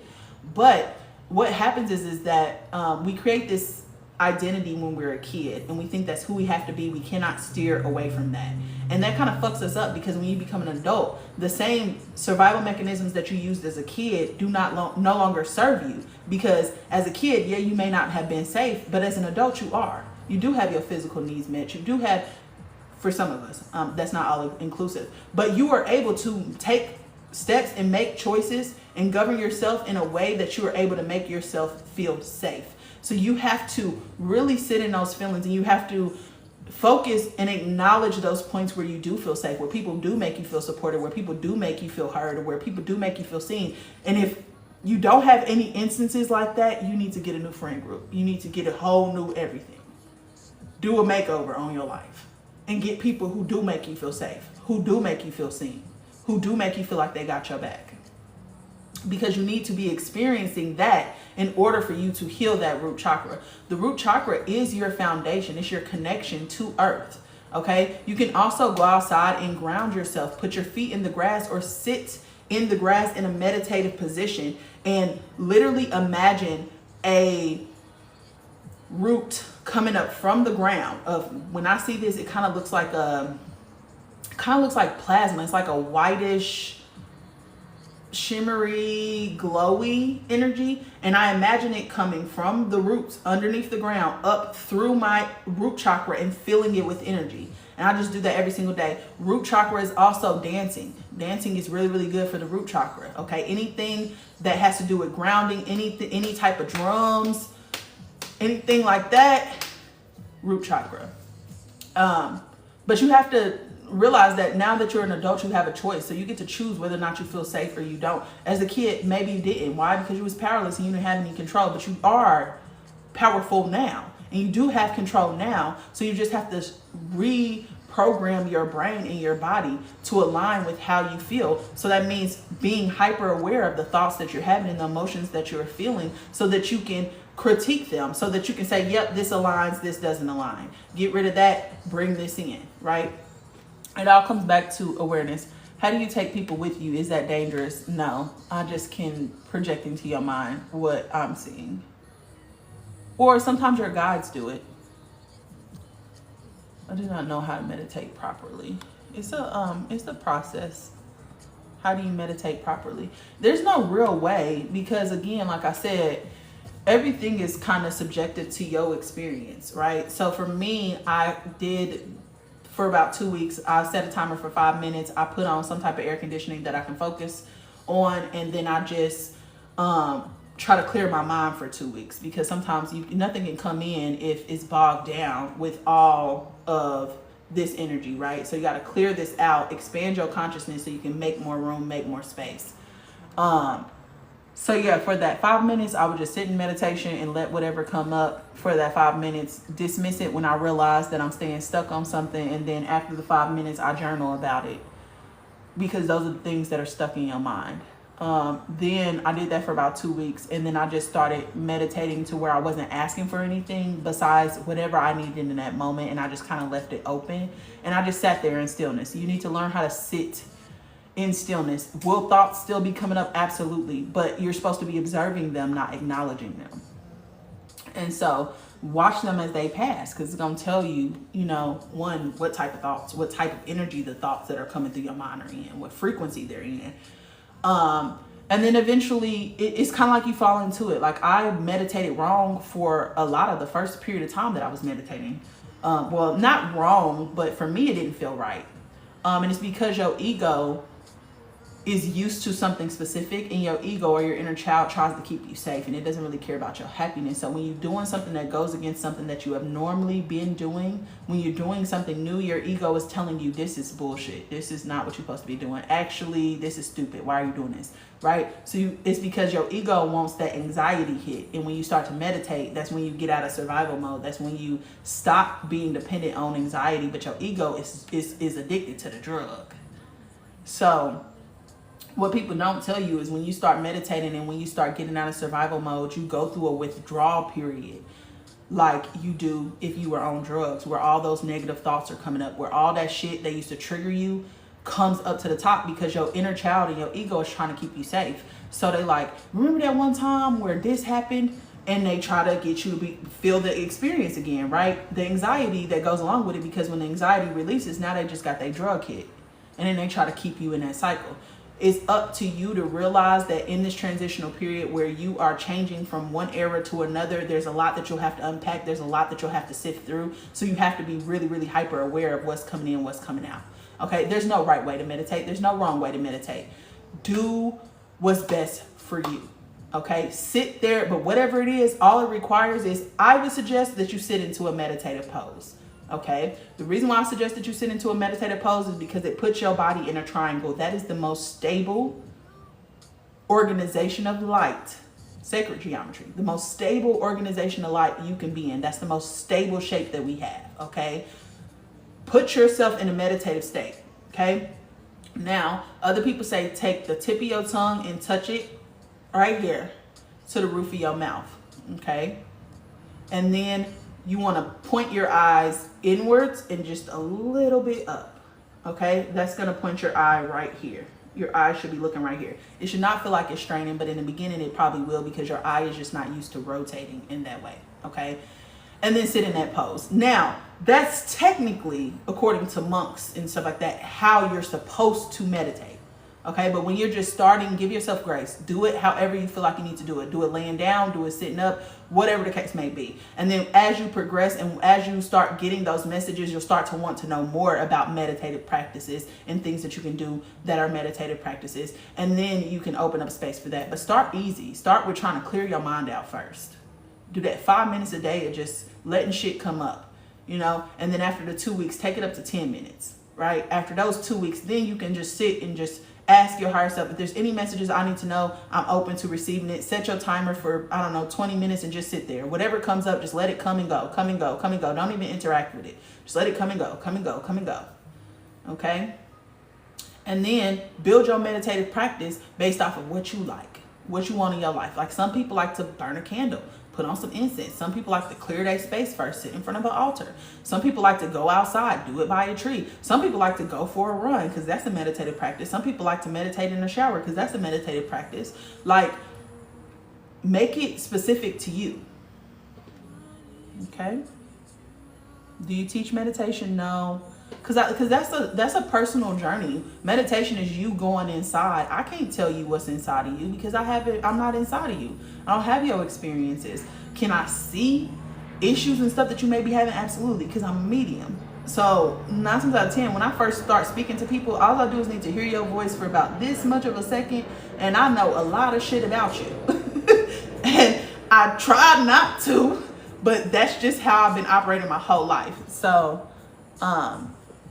A: But what happens is that we create this identity when we're a kid, and we think that's who we have to be. We cannot steer away from that. And that kind of fucks us up, because when you become an adult, the same survival mechanisms that you used as a kid do not no longer serve you. Because as a kid, yeah, you may not have been safe, but as an adult, you are. You do have your physical needs met. You do have, for some of us, that's not all inclusive, but you are able to take steps and make choices and govern yourself in a way that you are able to make yourself feel safe. So you have to really sit in those feelings, and you have to focus and acknowledge those points where you do feel safe, where people do make you feel supported, where people do make you feel heard, or where people do make you feel seen. And if you don't have any instances like that, you need to get a new friend group. You need to get a whole new everything. Do a makeover on your life and get people who do make you feel safe, who do make you feel seen, who do make you feel like they got your back. Because you need to be experiencing that in order for you to heal that root chakra. The root chakra is your foundation. It's your connection to earth. Okay. You can also go outside and ground yourself, put your feet in the grass, or sit in the grass in a meditative position and literally imagine a root coming up from the ground. When I see this, it kind of looks like plasma. It's like a whitish, shimmery, glowy energy, and I imagine it coming from the roots underneath the ground up through my root chakra and filling it with energy. And I just do that every single day. Root chakra is also dancing. Dancing is really, really good for the root chakra. Okay, anything that has to do with grounding, any type of drums, anything like that, root chakra. But you have to realize that now that you're an adult, you have a choice. So you get to choose whether or not you feel safe or you don't. As a kid, maybe you didn't. Why? Because you was powerless and you didn't have any control. But you are powerful now, and you do have control now. So you just have to reprogram your brain and your body to align with how you feel. So that means being hyper aware of the thoughts that you're having and the emotions that you're feeling, so that you can critique them, so that you can say, yep, this aligns, this doesn't align. Get rid of that, bring this in, right? It all comes back to awareness. How do you take people with you? Is that dangerous? No, I just can project into your mind what I'm seeing. Or sometimes your guides do it. I do not know how to meditate properly. It's a process. How do you meditate properly? There's no real way, because again, like I said, everything is kind of subjective to your experience, right? So for me, I did, for about 2 weeks, I set a timer for 5 minutes. I put on some type of air conditioning that I can focus on, and then I just try to clear my mind for 2 weeks, because sometimes nothing can come in if it's bogged down with all of this energy, right? So you got to clear this out, expand your consciousness so you can make more room, make more space. So yeah, for that 5 minutes, I would just sit in meditation and let whatever come up for that 5 minutes, dismiss it when I realize that I'm staying stuck on something. And then after the 5 minutes, I journal about it, because those are the things that are stuck in your mind. Then I did that for about 2 weeks, and then I just started meditating to where I wasn't asking for anything besides whatever I needed in that moment. And I just kind of left it open, and I just sat there in stillness. You need to learn how to sit in stillness. Will thoughts still be coming up? Absolutely. But you're supposed to be observing them, not acknowledging them. And so watch them as they pass, because it's going to tell you, one, what type of thoughts, what type of energy the thoughts that are coming through your mind are in, what frequency they're in. And then eventually it's kind of like you fall into it. Like I meditated wrong for a lot of the first period of time that I was meditating. Well, not wrong, but for me, it didn't feel right. And it's because your ego is used to something specific, and your ego or your inner child tries to keep you safe, and it doesn't really care about your happiness. So when you're doing something that goes against something that you have normally been doing, when you're doing something new, your ego is telling you this is bullshit, this is not what you're supposed to be doing, actually this is stupid, why are you doing this, right? So it's because your ego wants that anxiety hit, and when you start to meditate, that's when you get out of survival mode. That's when you stop being dependent on anxiety, but your ego is addicted to the drug. So what people don't tell you is when you start meditating and when you start getting out of survival mode, you go through a withdrawal period like you do if you were on drugs, where all those negative thoughts are coming up, where all that shit that used to trigger you comes up to the top because your inner child and your ego is trying to keep you safe. So they like, remember that one time where this happened? And they try to get you to feel the experience again, right? The anxiety that goes along with it, because when the anxiety releases, now they just got their drug hit. And then they try to keep you in that cycle. It's up to you to realize that in this transitional period where you are changing from one era to another, there's a lot that you'll have to unpack. There's a lot that you'll have to sift through. So you have to be really, really hyper aware of what's coming in, what's coming out. Okay, there's no right way to meditate. There's no wrong way to meditate. Do what's best for you. Okay, sit there, but whatever it is, all it requires is, I would suggest that you sit into a meditative pose. Okay, the reason why I suggest that you sit into a meditative pose is because it puts your body in a triangle. That is the most stable organization of light, sacred geometry, the most stable organization of light you can be in. That's the most stable shape that we have. Okay, put yourself in a meditative state. Okay, now other people say take the tip of your tongue and touch it right here to the roof of your mouth. Okay, and then you want to point your eyes inwards and just a little bit up. Okay, that's going to point your eye right here. Your eye should be looking right here. It should not feel like it's straining, but in the beginning it probably will, because your eye is just not used to rotating in that way. Okay, and then sit in that pose. Now that's technically, according to monks and stuff like that, how you're supposed to meditate. Okay, but when you're just starting, give yourself grace. Do it however you feel like you need to do it. Do it laying down, do it sitting up, whatever the case may be. And then as you progress and as you start getting those messages, you'll start to want to know more about meditative practices and things that you can do that are meditative practices. And then you can open up space for that. But start easy. Start with trying to clear your mind out first. Do that 5 minutes a day of just letting shit come up, you know, and then after the 2 weeks, take it up to 10 minutes, right? After those 2 weeks, then you can just sit and just ask your higher self, if there's any messages I need to know, I'm open to receiving it. Set your timer for, 20 minutes and just sit there. Whatever comes up, just let it come and go, come and go, come and go. Don't even interact with it. Just let it come and go, come and go, come and go. Okay? And then build your meditative practice based off of what you like, what you want in your life. Like some people like to burn a candle, put on some incense. Some people like to clear their space first, sit in front of an altar. Some people like to go outside, do it by a tree. Some people like to go for a run because that's a meditative practice. Some people like to meditate in the shower because that's a meditative practice. Like, make it specific to you. Okay? Do you teach meditation? No. Because that's a personal journey. Meditation is you going inside. I can't tell you what's inside of you because I'm not inside of you. I don't have your experiences. Can I see issues and stuff that you may be having? Absolutely, because I'm a medium. So 9 times out of 10, when I first start speaking to people, all I do is need to hear your voice for about this much of a second, and I know a lot of shit about you. And I try not to, but that's just how I've been operating my whole life. So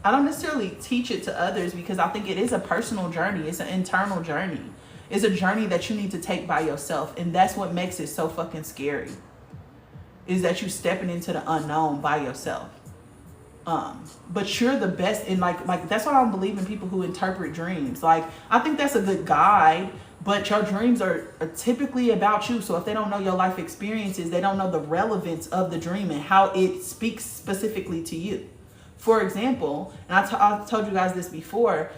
A: I don't necessarily teach it to others because I think it is a personal journey. It's an internal journey. It's a journey that you need to take by yourself. And that's what makes it so fucking scary, is that you're stepping into the unknown by yourself. But you're the best in like that's why I don't believe in people who interpret dreams. Like, I think that's a good guide, but your dreams are typically about you. So if they don't know your life experiences, they don't know the relevance of the dream and how it speaks specifically to you. For example, and I told you guys this before,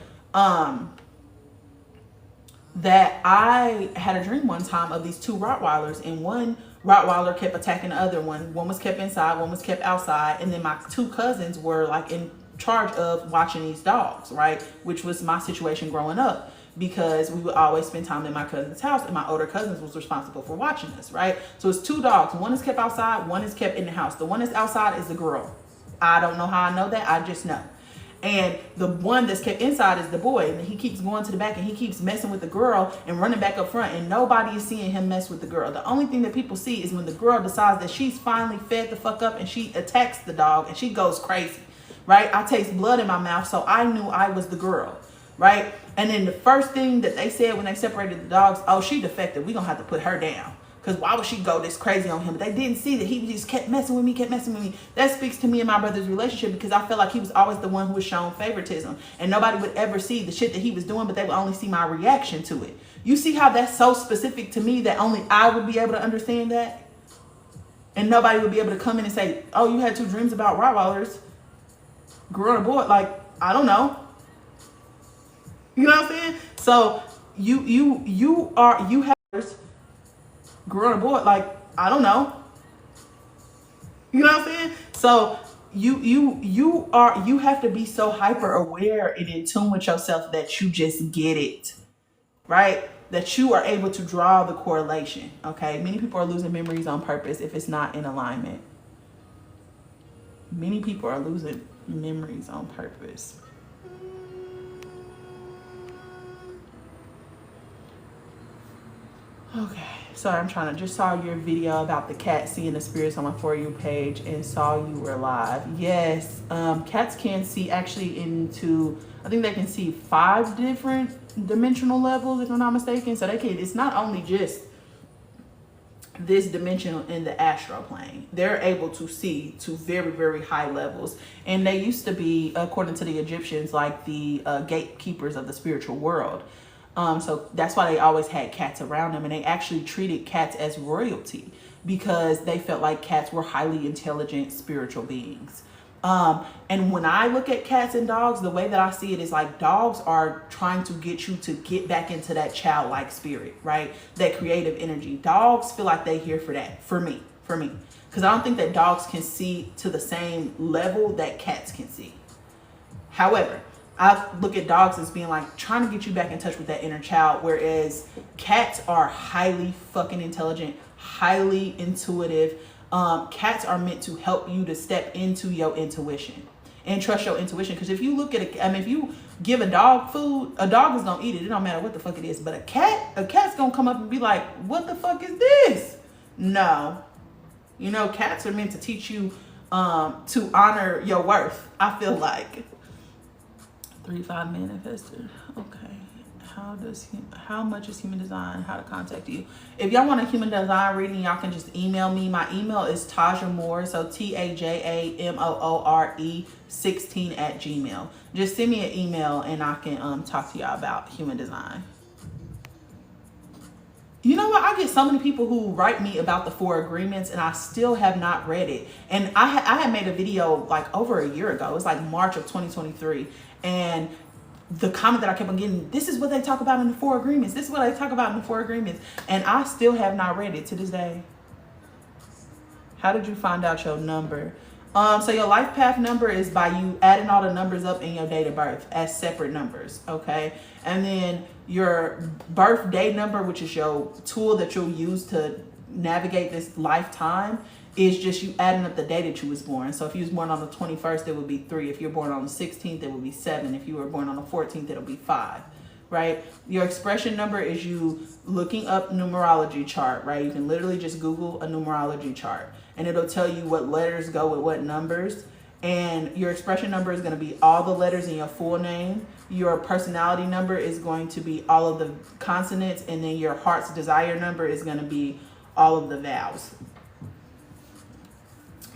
A: that I had a dream one time of these 2 Rottweilers, and one Rottweiler kept attacking the other one. One was kept inside, one was kept outside, and then my 2 cousins were like in charge of watching these dogs, right? Which was my situation growing up. because we would always spend time in my cousin's house, and my older cousins was responsible for watching us, right? So it's two dogs. One is kept outside, one is kept in the house. The one that's outside is the girl. I don't know how I know that. I just know. And the one that's kept inside is the boy, and he keeps going to the back and he keeps messing with the girl and running back up front, and nobody is seeing him mess with the girl. The only thing that people see is when the girl decides that she's finally fed the fuck up and she attacks the dog and she goes crazy, right? I taste blood in my mouth, so I knew I was the girl, right? And then the first thing that they said when they separated the dogs, oh, she defected, we gonna have to put her down. Because why would she go this crazy on him? But they didn't see that he just kept messing with me, kept messing with me. That speaks to me and my brother's relationship, because I felt like he was always the one who was shown favoritism. And nobody would ever see the shit that he was doing, but they would only see my reaction to it. You see how that's so specific to me that only I would be able to understand that? And nobody would be able to come in and say, oh, you had two dreams about Rottweilers. Girl on a board, like, I don't know. You know what I'm saying? So you have grew on a board, like, I don't know. You know what I'm saying? So you have to be so hyper aware and in tune with yourself that you just get it, right? That you are able to draw the correlation. Okay, many people are losing memories on purpose if it's not in alignment. Many people are losing memories on purpose. Okay, sorry, I'm trying to, just saw your video about the cat seeing the spirits on my For You page and saw you were live. Yes, cats can see actually into, I think they can see 5 different dimensional levels, if I'm not mistaken. So they can, it's not only just this dimension in the astral plane. They're able to see to very, very high levels. And they used to be, according to the Egyptians, like the gatekeepers of the spiritual world. So that's why they always had cats around them, and they actually treated cats as royalty because they felt like cats were highly intelligent spiritual beings. And when I look at cats and dogs, the way that I see it is like dogs are trying to get you to get back into that childlike spirit, right? That creative energy. Dogs feel like they're here for that, for me. Because I don't think that dogs can see to the same level that cats can see. However, I look at dogs as being like trying to get you back in touch with that inner child, whereas cats are highly fucking intelligent, highly intuitive. Cats are meant to help you to step into your intuition and trust your intuition. Because if you look at if you give a dog food, a dog is gonna eat it. It don't matter what the fuck it is. But a cat's gonna come up and be like, "What the fuck is this?" No, you know, cats are meant to teach you to honor your worth. I feel like. 3-5 manifestor. Okay. How much is human design? How to contact you? If y'all want a human design reading, y'all can just email me. My email is Taja Moore, so TAJAMOORE 16 @gmail. Just send me an email and I can talk to y'all about human design. You know what? I get so many people who write me about the 4 agreements and I still have not read it. And I had made a video like over a year ago. It was like March of 2023. And the comment that I kept on getting, this is what they talk about in the 4 agreements. This is what they talk about in the 4 agreements. And I still have not read it to this day. How did you find out your number? So your life path number is by you adding all the numbers up in your date of birth as separate numbers, okay? And then your birthday number, which is your tool that you'll use to navigate this lifetime, is just you adding up the day that you was born. So if you was born on the 21st, it would be 3. If you're born on the 16th, it would be 7. If you were born on the 14th, it'll be 5, right? Your expression number is you looking up numerology chart, right? You can literally just Google a numerology chart and it'll tell you what letters go with what numbers. And your expression number is going to be all the letters in your full name. Your personality number is going to be all of the consonants. And then your heart's desire number is going to be all of the vowels.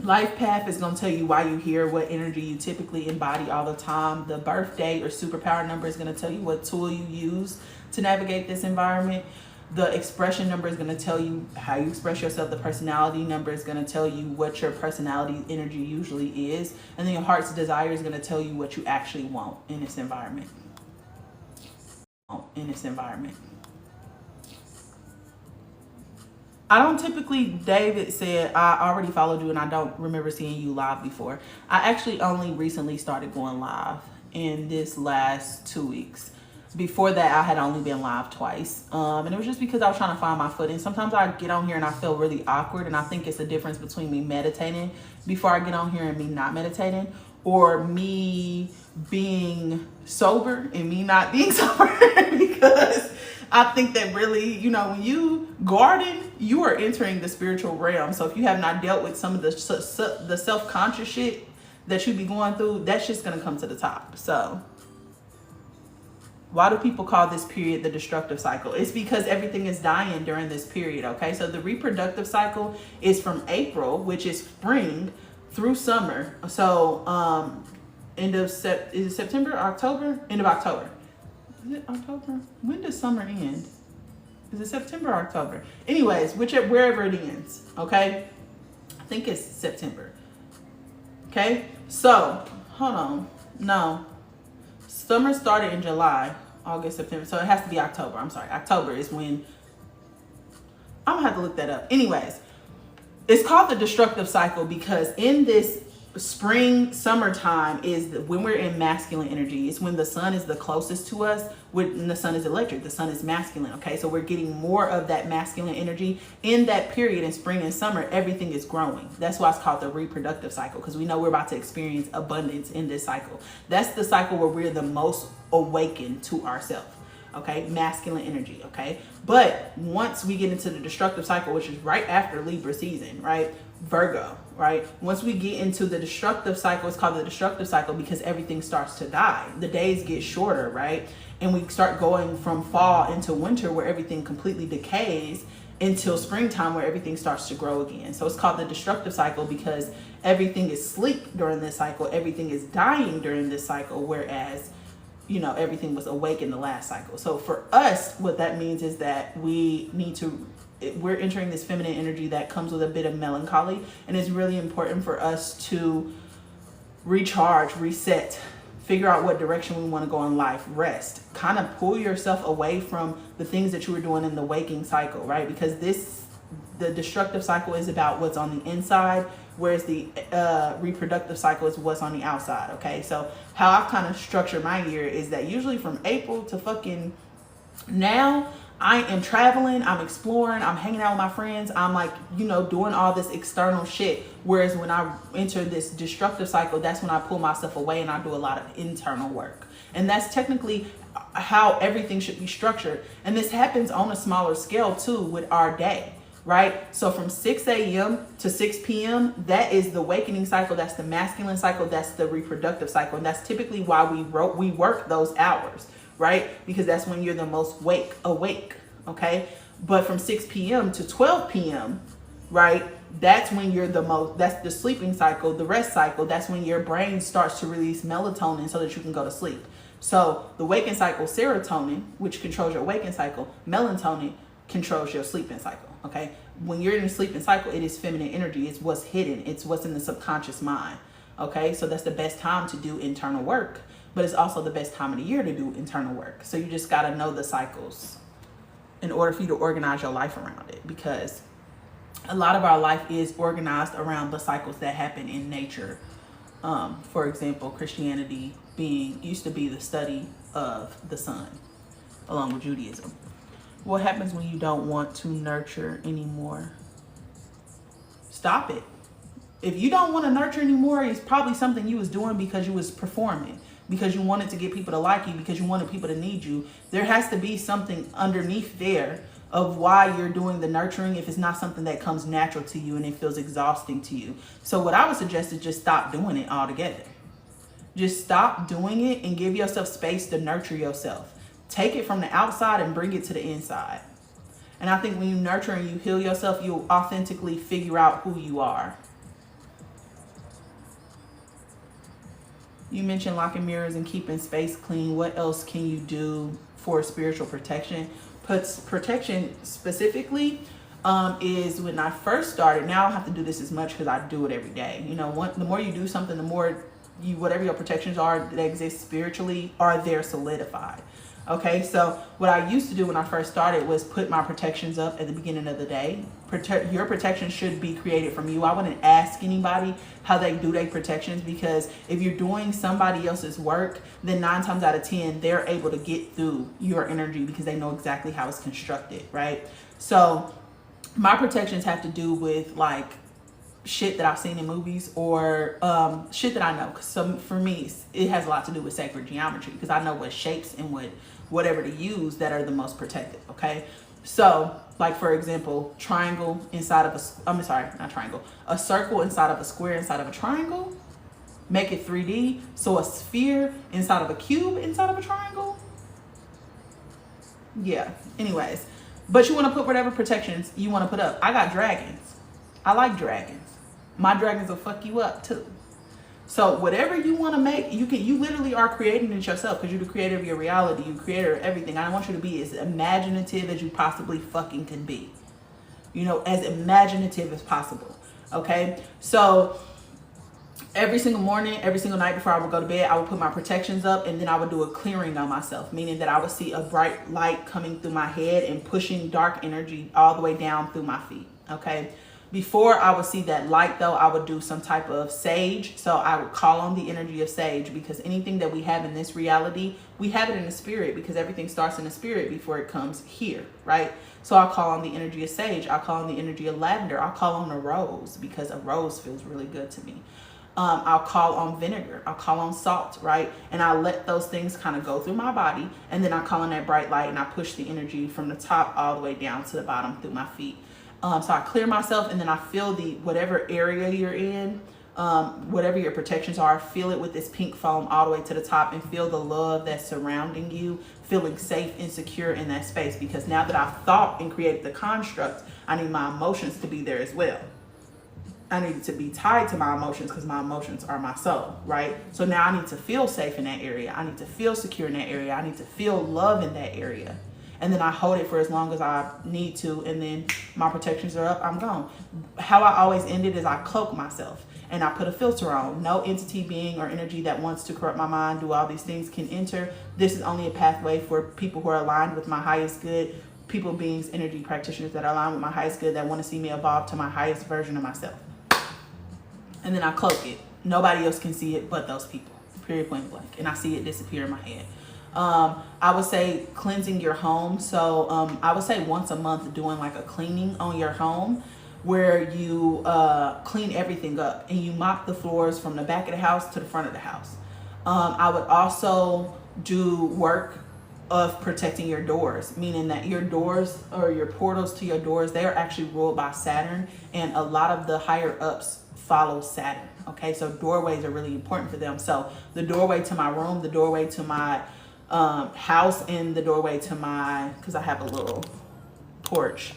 A: Life path is going to tell you why you're here, what energy you typically embody all the time. The birthday or superpower number is going to tell you what tool you use to navigate this environment. The expression number is going to tell you how you express yourself. The personality number is going to tell you what your personality energy usually is. And then your heart's desire is going to tell you what you actually want in this environment. I don't typically, David said, I already followed you and I don't remember seeing you live before. I actually only recently started going live in this last 2 weeks. Before that, I had only been live twice. And it was just because I was trying to find my footing. Sometimes I get on here and I feel really awkward. And I think it's the difference between me meditating before I get on here and me not meditating, or me being sober and me not being sober. Because I think that really, you know, when you garden, you are entering the spiritual realm. So if you have not dealt with some of the self-conscious shit that you be going through, that shit's going to come to the top. So why do people call this period the destructive cycle? It's because everything is dying during this period, okay? So the reproductive cycle is from April, which is spring, through summer. So is it September, October? End of October. Is it October? When does summer end? Is it September or October? Anyways, wherever it ends, okay? I think it's September. Okay? So, hold on. No. Summer started in July, August, September. So it has to be October. I'm sorry. October is when... I'm going to have to look that up. Anyways, it's called the destructive cycle because in this spring, summertime is when we're in masculine energy. It's when the sun is the closest to us. When the sun is electric, the sun is masculine. Okay, so we're getting more of that masculine energy in that period. In spring and summer, everything is growing. That's why it's called the reproductive cycle, because we know we're about to experience abundance in this cycle. That's the cycle where we're the most awakened to ourselves. Okay, masculine energy. Okay, but once we get into the destructive cycle, which is right after Libra season, right? Virgo, right? Once we get into the destructive cycle, it's called the destructive cycle because everything starts to die. The days get shorter, right? And we start going from fall into winter where everything completely decays until springtime where everything starts to grow again. So it's called the destructive cycle because everything is sleep during this cycle. Everything is dying during this cycle, whereas, you know, everything was awake in the last cycle. So for us, what that means is that we're entering this feminine energy that comes with a bit of melancholy, and it's really important for us to recharge, reset, figure out what direction we want to go in life, rest, kind of pull yourself away from the things that you were doing in the waking cycle, right? Because the destructive cycle is about what's on the inside, whereas the reproductive cycle is what's on the outside. Okay, so how I kind of structure my year is that usually from April to fucking now, I am traveling, I'm exploring, I'm hanging out with my friends, I'm like, you know, doing all this external shit. Whereas when I enter this destructive cycle, that's when I pull myself away and I do a lot of internal work. And that's technically how everything should be structured. And this happens on a smaller scale too with our day, right? So from 6 a.m. to 6 p.m., that is the awakening cycle. That's the masculine cycle. That's the reproductive cycle. And that's typically why we work those hours, right? Because that's when you're the most awake, okay? But from 6 p.m. to 12 p.m., right? That's when you're that's the sleeping cycle, the rest cycle. That's when your brain starts to release melatonin so that you can go to sleep. So the waking cycle, serotonin, which controls your waking cycle, melatonin controls your sleeping cycle, okay? When you're in the sleeping cycle, it is feminine energy. It's what's hidden. It's what's in the subconscious mind, okay? So that's the best time to do internal work. But it's also the best time of the year to do internal work. So you just got to know the cycles in order for you to organize your life around it. Because a lot of our life is organized around the cycles that happen in nature. For example, Christianity used to be the study of the sun, along with Judaism. What happens when you don't want to nurture anymore? Stop it. If you don't want to nurture anymore, it's probably something you was doing because you was performing, because you wanted to get people to like you, because you wanted people to need you. There has to be something underneath there of why you're doing the nurturing if it's not something that comes natural to you and it feels exhausting to you. So what I would suggest is just stop doing it altogether. Just stop doing it and give yourself space to nurture yourself. Take it from the outside and bring it to the inside. And I think when you nurture and you heal yourself, you'll authentically figure out who you are. You mentioned locking mirrors and keeping space clean. What else can you do for spiritual protection? Protection specifically is when I first started. Now I don't have to do this as much because I do it every day. You know, the more you do something, the more whatever your protections are that exist spiritually are there solidified. Okay, so what I used to do when I first started was put my protections up at the beginning of the day. Your protection should be created from you. I wouldn't ask anybody how they do their protections, because if you're doing somebody else's work, then 9 times out of 10 they're able to get through your energy because they know exactly how it's constructed, right? So my protections have to do with like shit that I've seen in movies, or shit that I know. Cause for me, it has a lot to do with sacred geometry, because I know what shapes and whatever to use that are the most protected. Okay, so like for example, triangle inside of a circle inside of a square inside of a triangle. Make it 3D. So a sphere inside of a cube inside of a triangle. Yeah. Anyways, but you want to put whatever protections you want to put up. I got dragons. I like dragons. My dragons will fuck you up too. So whatever you want to make, you literally are creating it yourself, because you're the creator of your reality. You creator of everything. I want you to be as imaginative as you possibly fucking can be. You know, as imaginative as possible. Okay? So every single morning, every single night before I would go to bed, I would put my protections up, and then I would do a clearing on myself, meaning that I would see a bright light coming through my head and pushing dark energy all the way down through my feet. Okay? Before I would see that light though, I would do some type of sage. So I would call on the energy of sage, because anything that we have in this reality, we have it in the spirit, because everything starts in the spirit before it comes here, right? So I'll call on the energy of sage. I'll call on the energy of lavender. I'll call on a rose, because a rose feels really good to me. I'll call on vinegar. I'll call on salt, right? And I let those things kind of go through my body. And then I call on that bright light, and I push the energy from the top all the way down to the bottom through my feet. So I clear myself, and then I feel whatever area you're in, whatever your protections are, feel it with this pink foam all the way to the top, and feel the love that's surrounding you, feeling safe and secure in that space. Because now that I've thought and created the construct, I need my emotions to be there as well. I need to be tied to my emotions, because my emotions are my soul, right? So now I need to feel safe in that area. I need to feel secure in that area. I need to feel love in that area. And then I hold it for as long as I need to, and then my protections are up, I'm gone. How I always end it is I cloak myself, and I put a filter on. No entity, being, or energy that wants to corrupt my mind, do all these things, can enter. This is only a pathway for people who are aligned with my highest good, people, beings, energy practitioners that are aligned with my highest good, that want to see me evolve to my highest version of myself. And then I cloak it. Nobody else can see it but those people, period, point blank. And I see it disappear in my head. I would say cleansing your home. So I would say once a month doing like a cleaning on your home, where you clean everything up, and you mop the floors from the back of the house to the front of the house. I would also do work of protecting your doors, meaning that your doors, or your portals to your doors, they are actually ruled by Saturn, and a lot of the higher ups follow Saturn. Okay, so doorways are really important for them. So the doorway to my room, the doorway to my house, and the doorway to because I have a little porch,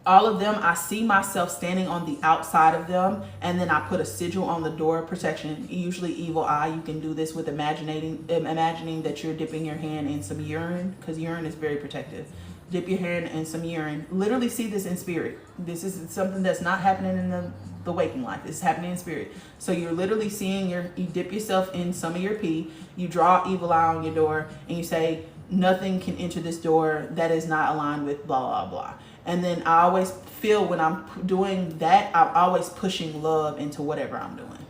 A: all of them, I see myself standing on the outside of them, and then I put a sigil on the door, protection, usually evil eye. You can do this with imagining that you're dipping your hand in some urine, because urine is very protective. Dip your hand in some urine. Literally see this in spirit. This is something that's not happening in the waking life. It's happening in spirit. So you're literally seeing you dip yourself in some of your pee, you draw evil eye on your door, and you say, nothing can enter this door that is not aligned with blah, blah, blah. And then I always feel when I'm doing that, I'm always pushing love into whatever I'm doing.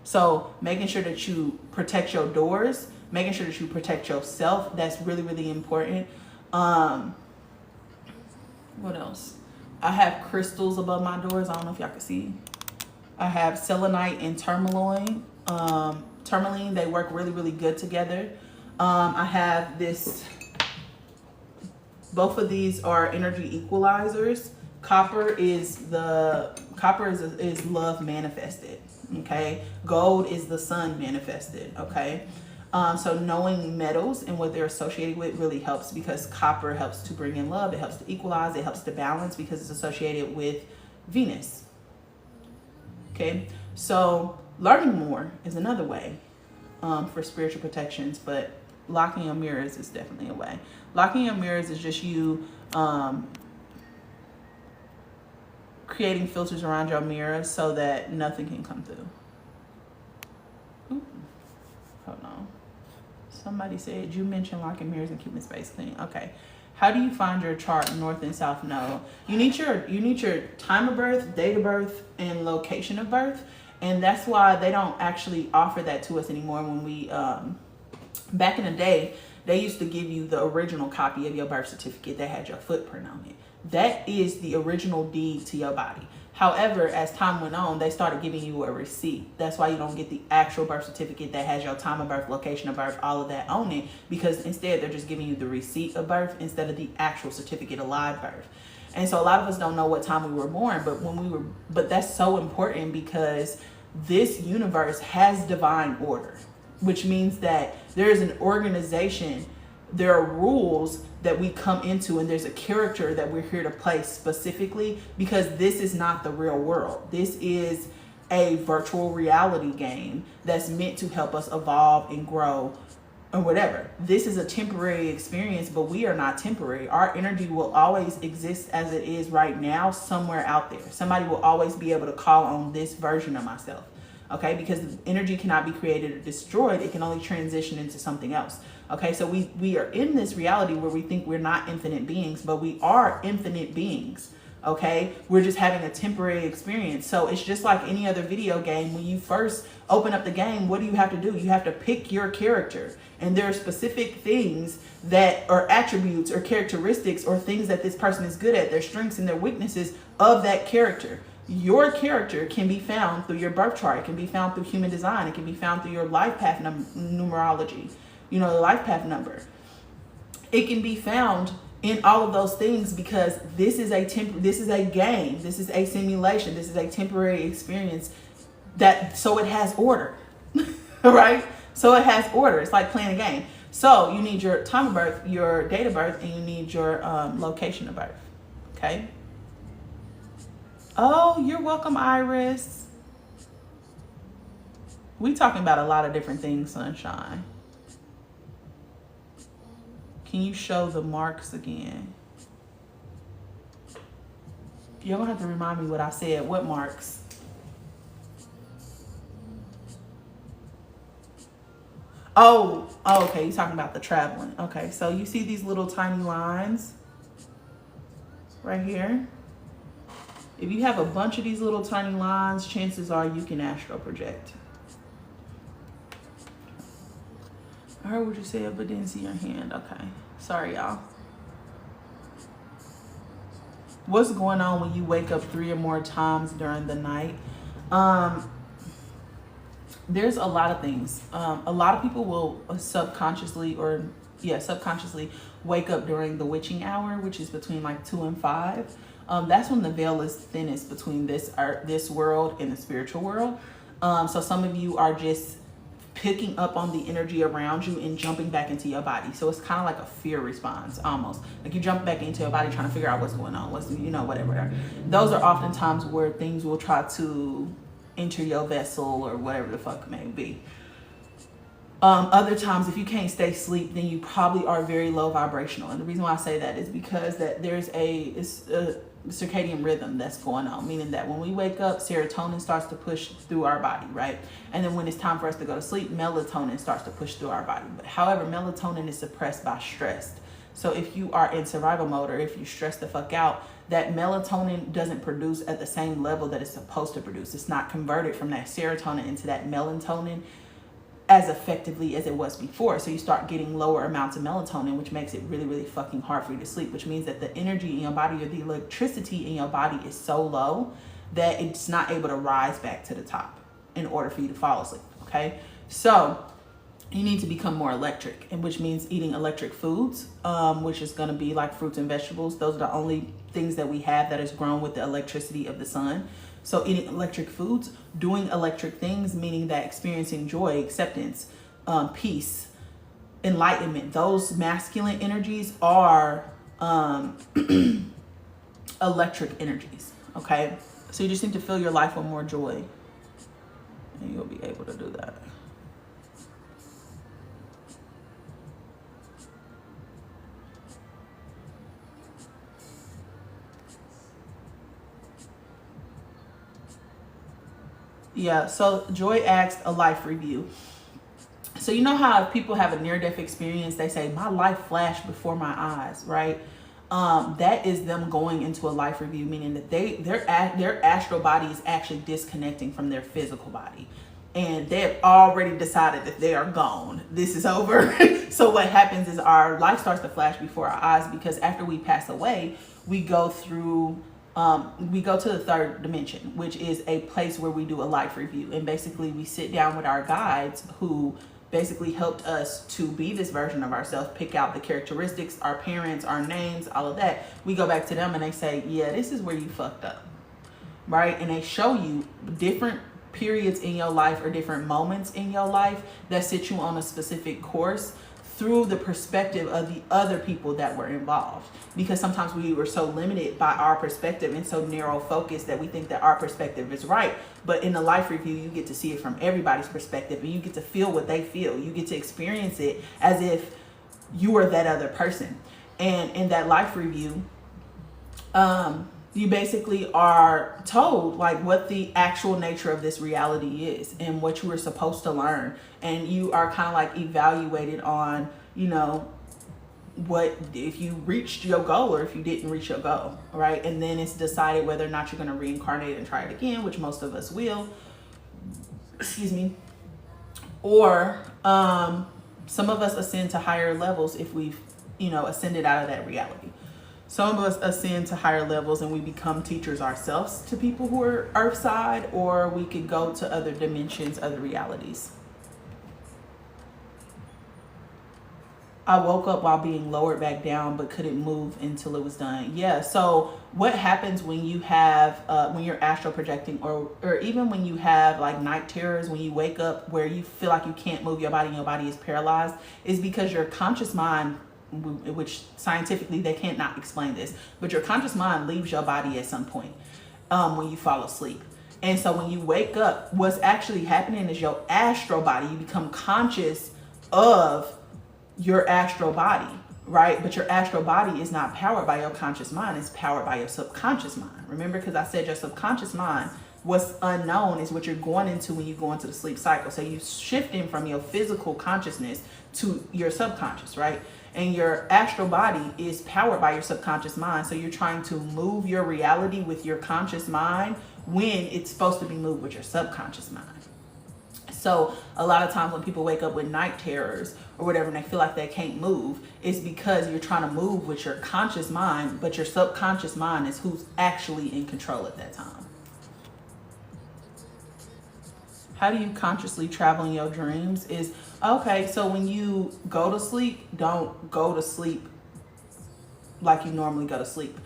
A: So making sure that you protect your doors, making sure that you protect yourself, that's really, really important. What else? I have crystals above my doors. I don't know if y'all can see. I have selenite and tourmaline. Tourmaline, they work really, really good together. I have this. Both of these are energy equalizers. Copper is love manifested. Okay. Gold is the sun manifested. Okay. So knowing metals and what they're associated with really helps, because copper helps to bring in love. It helps to equalize. It helps to balance, because it's associated with Venus. Okay. So learning more is another way for spiritual protections, but locking your mirrors is definitely a way. Locking your mirrors is just you creating filters around your mirrors so that nothing can come through. Ooh. Hold on. Somebody said, you mentioned locking mirrors and keeping space clean. Okay. How do you find your chart, north and south node? You need your time of birth, date of birth, and location of birth. And that's why they don't actually offer that to us anymore. When we, back in the day, they used to give you the original copy of your birth certificate that had your footprint on it. That is the original deed to your body. However, as time went on, they started giving you a receipt. That's why you don't get the actual birth certificate that has your time of birth, location of birth, all of that on it, because instead they're just giving you the receipt of birth instead of the actual certificate of live birth. And so a lot of us don't know what time we were born, but that's so important because this universe has divine order, which means that there is an organization, there are rules that we come into, and there's a character that we're here to play specifically, because this is not the real world. This is a virtual reality game that's meant to help us evolve and grow or whatever. This is a temporary experience, but we are not temporary. Our energy will always exist as it is right now, somewhere out there. Somebody will always be able to call on this version of myself. Okay, because energy cannot be created or destroyed. It can only transition into something else. Okay, so we are in this reality where we think we're not infinite beings, but we are infinite beings. Okay, we're just having a temporary experience. So it's just like any other video game. When you first open up the game, what do you have to do? You have to pick your character, and there are specific things that are attributes or characteristics or things that this person is good at, their strengths and their weaknesses of that character. Your character can be found through your birth chart. It can be found through human design. It can be found through your life path numerology, the life path number. It can be found in all of those things, because this is a game. This is a simulation. This is a temporary experience so it has order, right? So it has order. It's like playing a game. So you need your time of birth, your date of birth, and you need your location of birth. Okay. Oh, you're welcome, Iris. We talking about a lot of different things, Sunshine. Can you show the marks again? You're gonna have to remind me what I said. What marks? Oh, okay. You're talking about the traveling. Okay, so you see these little tiny lines right here? If you have a bunch of these little tiny lines, chances are you can astral project. I heard what you said, but didn't see your hand. Okay. Sorry, y'all. What's going on when you wake up 3 or more times during the night? There's a lot of things. A lot of people will subconsciously wake up during the witching hour, which is between like 2 and 5. That's when the veil is thinnest between this world and the spiritual world. So some of you are just picking up on the energy around you and jumping back into your body. So it's kind of like a fear response, almost. Like you jump back into your body trying to figure out what's going on, whatever. Those are often times where things will try to enter your vessel or whatever the fuck it may be. Other times, if you can't stay asleep, then you probably are very low vibrational. And the reason why I say that is because that there's a circadian rhythm that's going on, meaning that when we wake up, serotonin starts to push through our body, right? And then when it's time for us to go to sleep, melatonin starts to push through our body. But however, melatonin is suppressed by stress. So if you are in survival mode, or if you stress the fuck out, that melatonin doesn't produce at the same level that it's supposed to produce. It's not converted from that serotonin into that melatonin as effectively as it was before. So you start getting lower amounts of melatonin, which makes it really, really fucking hard for you to sleep, which means that the energy in your body, or the electricity in your body, is so low that it's not able to rise back to the top in order for you to fall asleep. Okay. So you need to become more electric, and which means eating electric foods, which is going to be like fruits and vegetables. Those are the only things that we have that is grown with the electricity of the sun. So eating electric foods, doing electric things, meaning that experiencing joy, acceptance, peace, enlightenment, those masculine energies are electric energies. Okay. So you just need to fill your life with more joy, and you'll be able to do that. Yeah, so Joy asked a life review. So you know how if people have a near-death experience, they say, my life flashed before my eyes, right? That is them going into a life review, meaning that their astral body is actually disconnecting from their physical body. And they've already decided that they are gone. This is over. So what happens is our life starts to flash before our eyes, because after we pass away, we go through we go to the third dimension, which is a place where we do a life review. And basically we sit down with our guides who basically helped us to be this version of ourselves, pick out the characteristics, our parents, our names, all of that. We go back to them and they say, yeah, this is where you fucked up, right? And they show you different periods in your life or different moments in your life that sit you on a specific course through the perspective of the other people that were involved. Because sometimes we were so limited by our perspective and so narrow focused that we think that our perspective is right. But in the life review, you get to see it from everybody's perspective, and you get to feel what they feel. You get to experience it as if you were that other person. And in that life review, you basically are told like what the actual nature of this reality is and what you were supposed to learn. And you are kind of like evaluated on, you know, what if you reached your goal or if you didn't reach your goal, right? And then it's decided whether or not you're going to reincarnate and try it again, which most of us will, excuse me, or some of us ascend to higher levels if we've, you know, ascended out of that reality. Some of us ascend to higher levels and we become teachers ourselves to people who are earthside, or we could go to other dimensions, other realities. I woke up while being lowered back down, but couldn't move until it was done. Yeah. So what happens when you have, when you're astral projecting, or even when you have like night terrors, when you wake up where you feel like you can't move your body and your body is paralyzed, is because your conscious mind, which scientifically they can't not explain this, but your conscious mind leaves your body at some point when you fall asleep. And so when you wake up, what's actually happening is your astral body, you become conscious of your astral body, right? But your astral body is not powered by your conscious mind, it's powered by your subconscious mind. Remember, because I said your subconscious mind, what's unknown is what you're going into when you go into the sleep cycle. So you shifting from your physical consciousness to your subconscious, right? And your astral body is powered by your subconscious mind. So you're trying to move your reality with your conscious mind when it's supposed to be moved with your subconscious mind. So a lot of times when people wake up with night terrors or whatever, and they feel like they can't move, it's because you're trying to move with your conscious mind, but your subconscious mind is who's actually in control at that time. How do you consciously travel in your dreams? Is okay. So when you go to sleep, don't go to sleep like you normally go to sleep.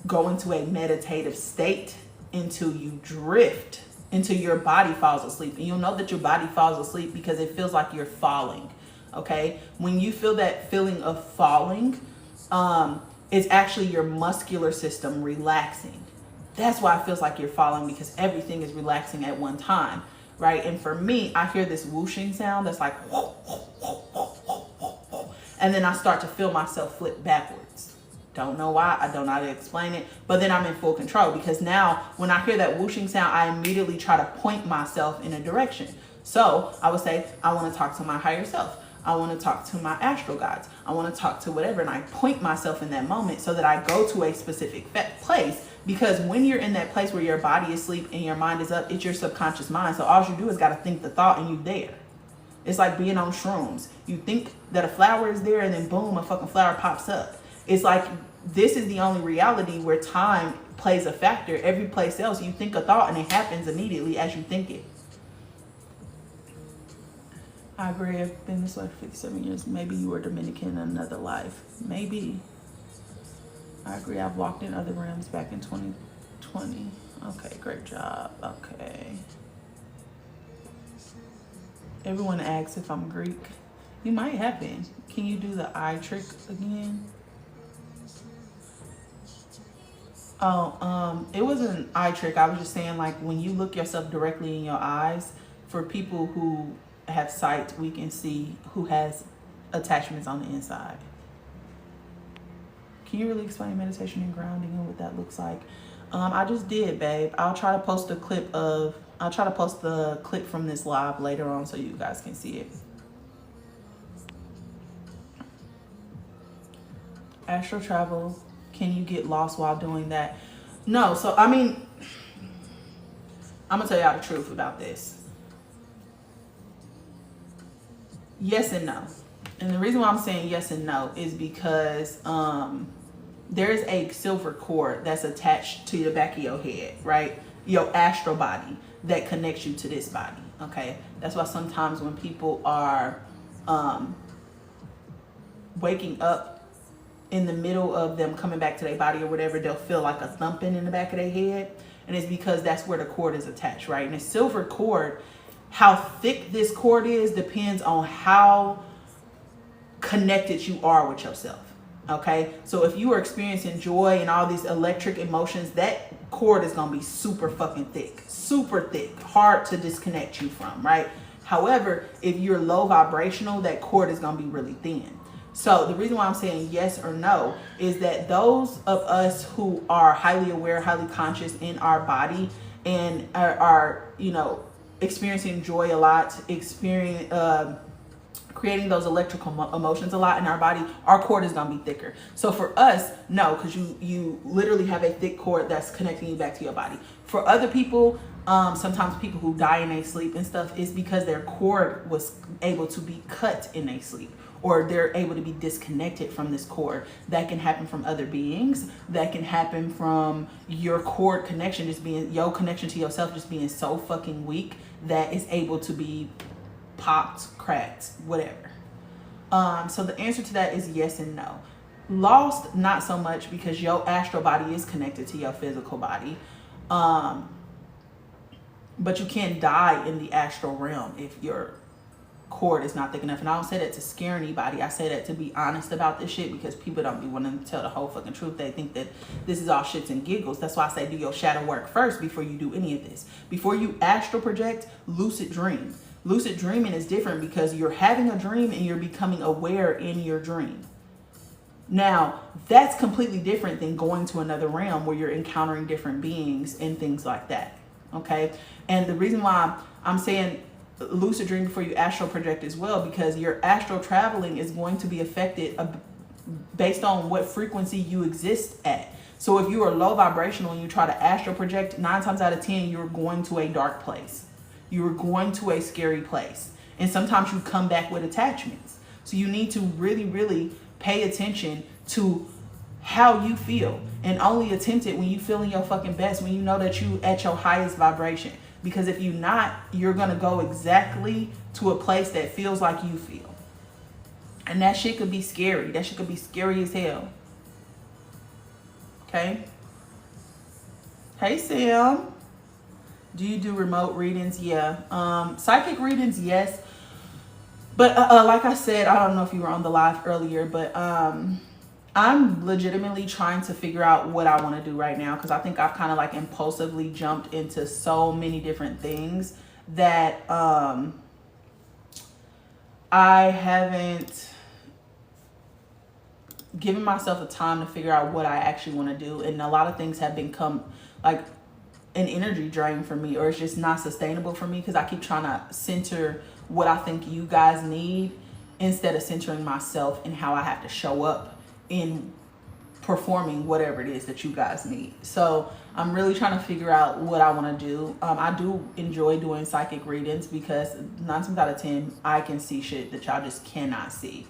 A: Go into a meditative state until you drift, until your body falls asleep. And you'll know that your body falls asleep because it feels like you're falling. Okay. When you feel that feeling of falling, it's actually your muscular system relaxing. That's why it feels like you're falling, because everything is relaxing at one time, right? And for me, I hear this whooshing sound that's like, whoa, whoa, whoa, whoa, whoa, whoa, whoa. And then I start to feel myself flip backwards. Don't know why, I don't know how to explain it, but then I'm in full control, because now when I hear that whooshing sound, I immediately try to point myself in a direction. So I would say, I want to talk to my higher self. I want to talk to my astral guides. I want to talk to whatever. And I point myself in that moment so that I go to a specific place. Because when you're in that place where your body is asleep and your mind is up, it's your subconscious mind. So all you do is got to think the thought and you there. It's like being on shrooms. You think that a flower is there and then boom, a fucking flower pops up. It's like this is the only reality where time plays a factor. Every place else, you think a thought and it happens immediately as you think it. I agree. I've been this way for 57 years. Maybe you were Dominican in another life. Maybe. I agree. I've walked in other realms back in 2020. Okay, great job. Okay. Everyone asks if I'm Greek. You might have been. Can you do the eye trick again? Oh, it wasn't an eye trick. I was just saying, like, when you look yourself directly in your eyes, for people who have sight, we can see who has attachments on the inside. Can you really explain meditation and grounding and what that looks like? I just did, babe. I'll try to post a clip of I'll try to post the clip from this live later on so you guys can see it. Astral travel, can you get lost while doing that? No. So, I mean, I'm going to tell y'all the truth about this. Yes and no. And the reason why I'm saying yes and no is because there's a silver cord that's attached to the back of your head, right? Your astral body that connects you to this body, okay? That's why sometimes when people are waking up in the middle of them coming back to their body or whatever, they'll feel like a thumping in the back of their head. And it's because that's where the cord is attached, right? And the silver cord, how thick this cord is depends on how connected you are with yourself. Okay, so if you are experiencing joy and all these electric emotions, that cord is gonna be super fucking thick, hard to disconnect you from, right? However, if you're low vibrational, that cord is gonna be really thin. So the reason why I'm saying yes or no is that those of us who are highly aware, highly conscious in our body and are you know, experiencing joy a lot, creating those electrical emotions a lot in our body, our cord is gonna be thicker. So for us, no, because you literally have a thick cord that's connecting you back to your body. For other people, sometimes people who die in their sleep and stuff, is because their cord was able to be cut in their sleep, or they're able to be disconnected from this cord. That can happen from other beings. That can happen from your cord connection, just being your connection to yourself, just being so fucking weak that it's able to be popped, cracked, whatever. So the answer to that is yes and no. Lost, not so much, because your astral body is connected to your physical body. But you can die in the astral realm if your cord is not thick enough. And I don't say that to scare anybody. I say that to be honest about this shit, because people don't be wanting to tell the whole fucking truth. They think that this is all shits and giggles. That's why I say do your shadow work first before you do any of this. Before you astral project, lucid dream. Lucid dreaming is different because you're having a dream and you're becoming aware in your dream. Now, that's completely different than going to another realm where you're encountering different beings and things like that. Okay? And the reason why I'm saying lucid dream before you astral project as well, because your astral traveling is going to be affected based on what frequency you exist at. So if you are low vibrational and you try to astral project, 9 times out of 10, you're going to a dark place. You're going to a scary place. And sometimes you come back with attachments. So you need to really, really pay attention to how you feel, and only attempt it when you feeling your fucking best, when you know that you at your highest vibration. Because if you're not, you're going to go exactly to a place that feels like you feel. And that shit could be scary. That shit could be scary as hell. Okay? Hey, Sam. Do you do remote readings? Yeah. Psychic readings, yes. But like I said, I don't know if you were on the live earlier, but I'm legitimately trying to figure out what I want to do right now, because I think I've kind of like impulsively jumped into so many different things that I haven't given myself the time to figure out what I actually want to do. And a lot of things have become like an energy drain for me, or it's just not sustainable for me, because I keep trying to center what I think you guys need instead of centering myself and how I have to show up in performing whatever it is that you guys need. So I'm really trying to figure out what I want to do. I do enjoy doing psychic readings because 9 times out of 10 I can see shit that y'all just cannot see.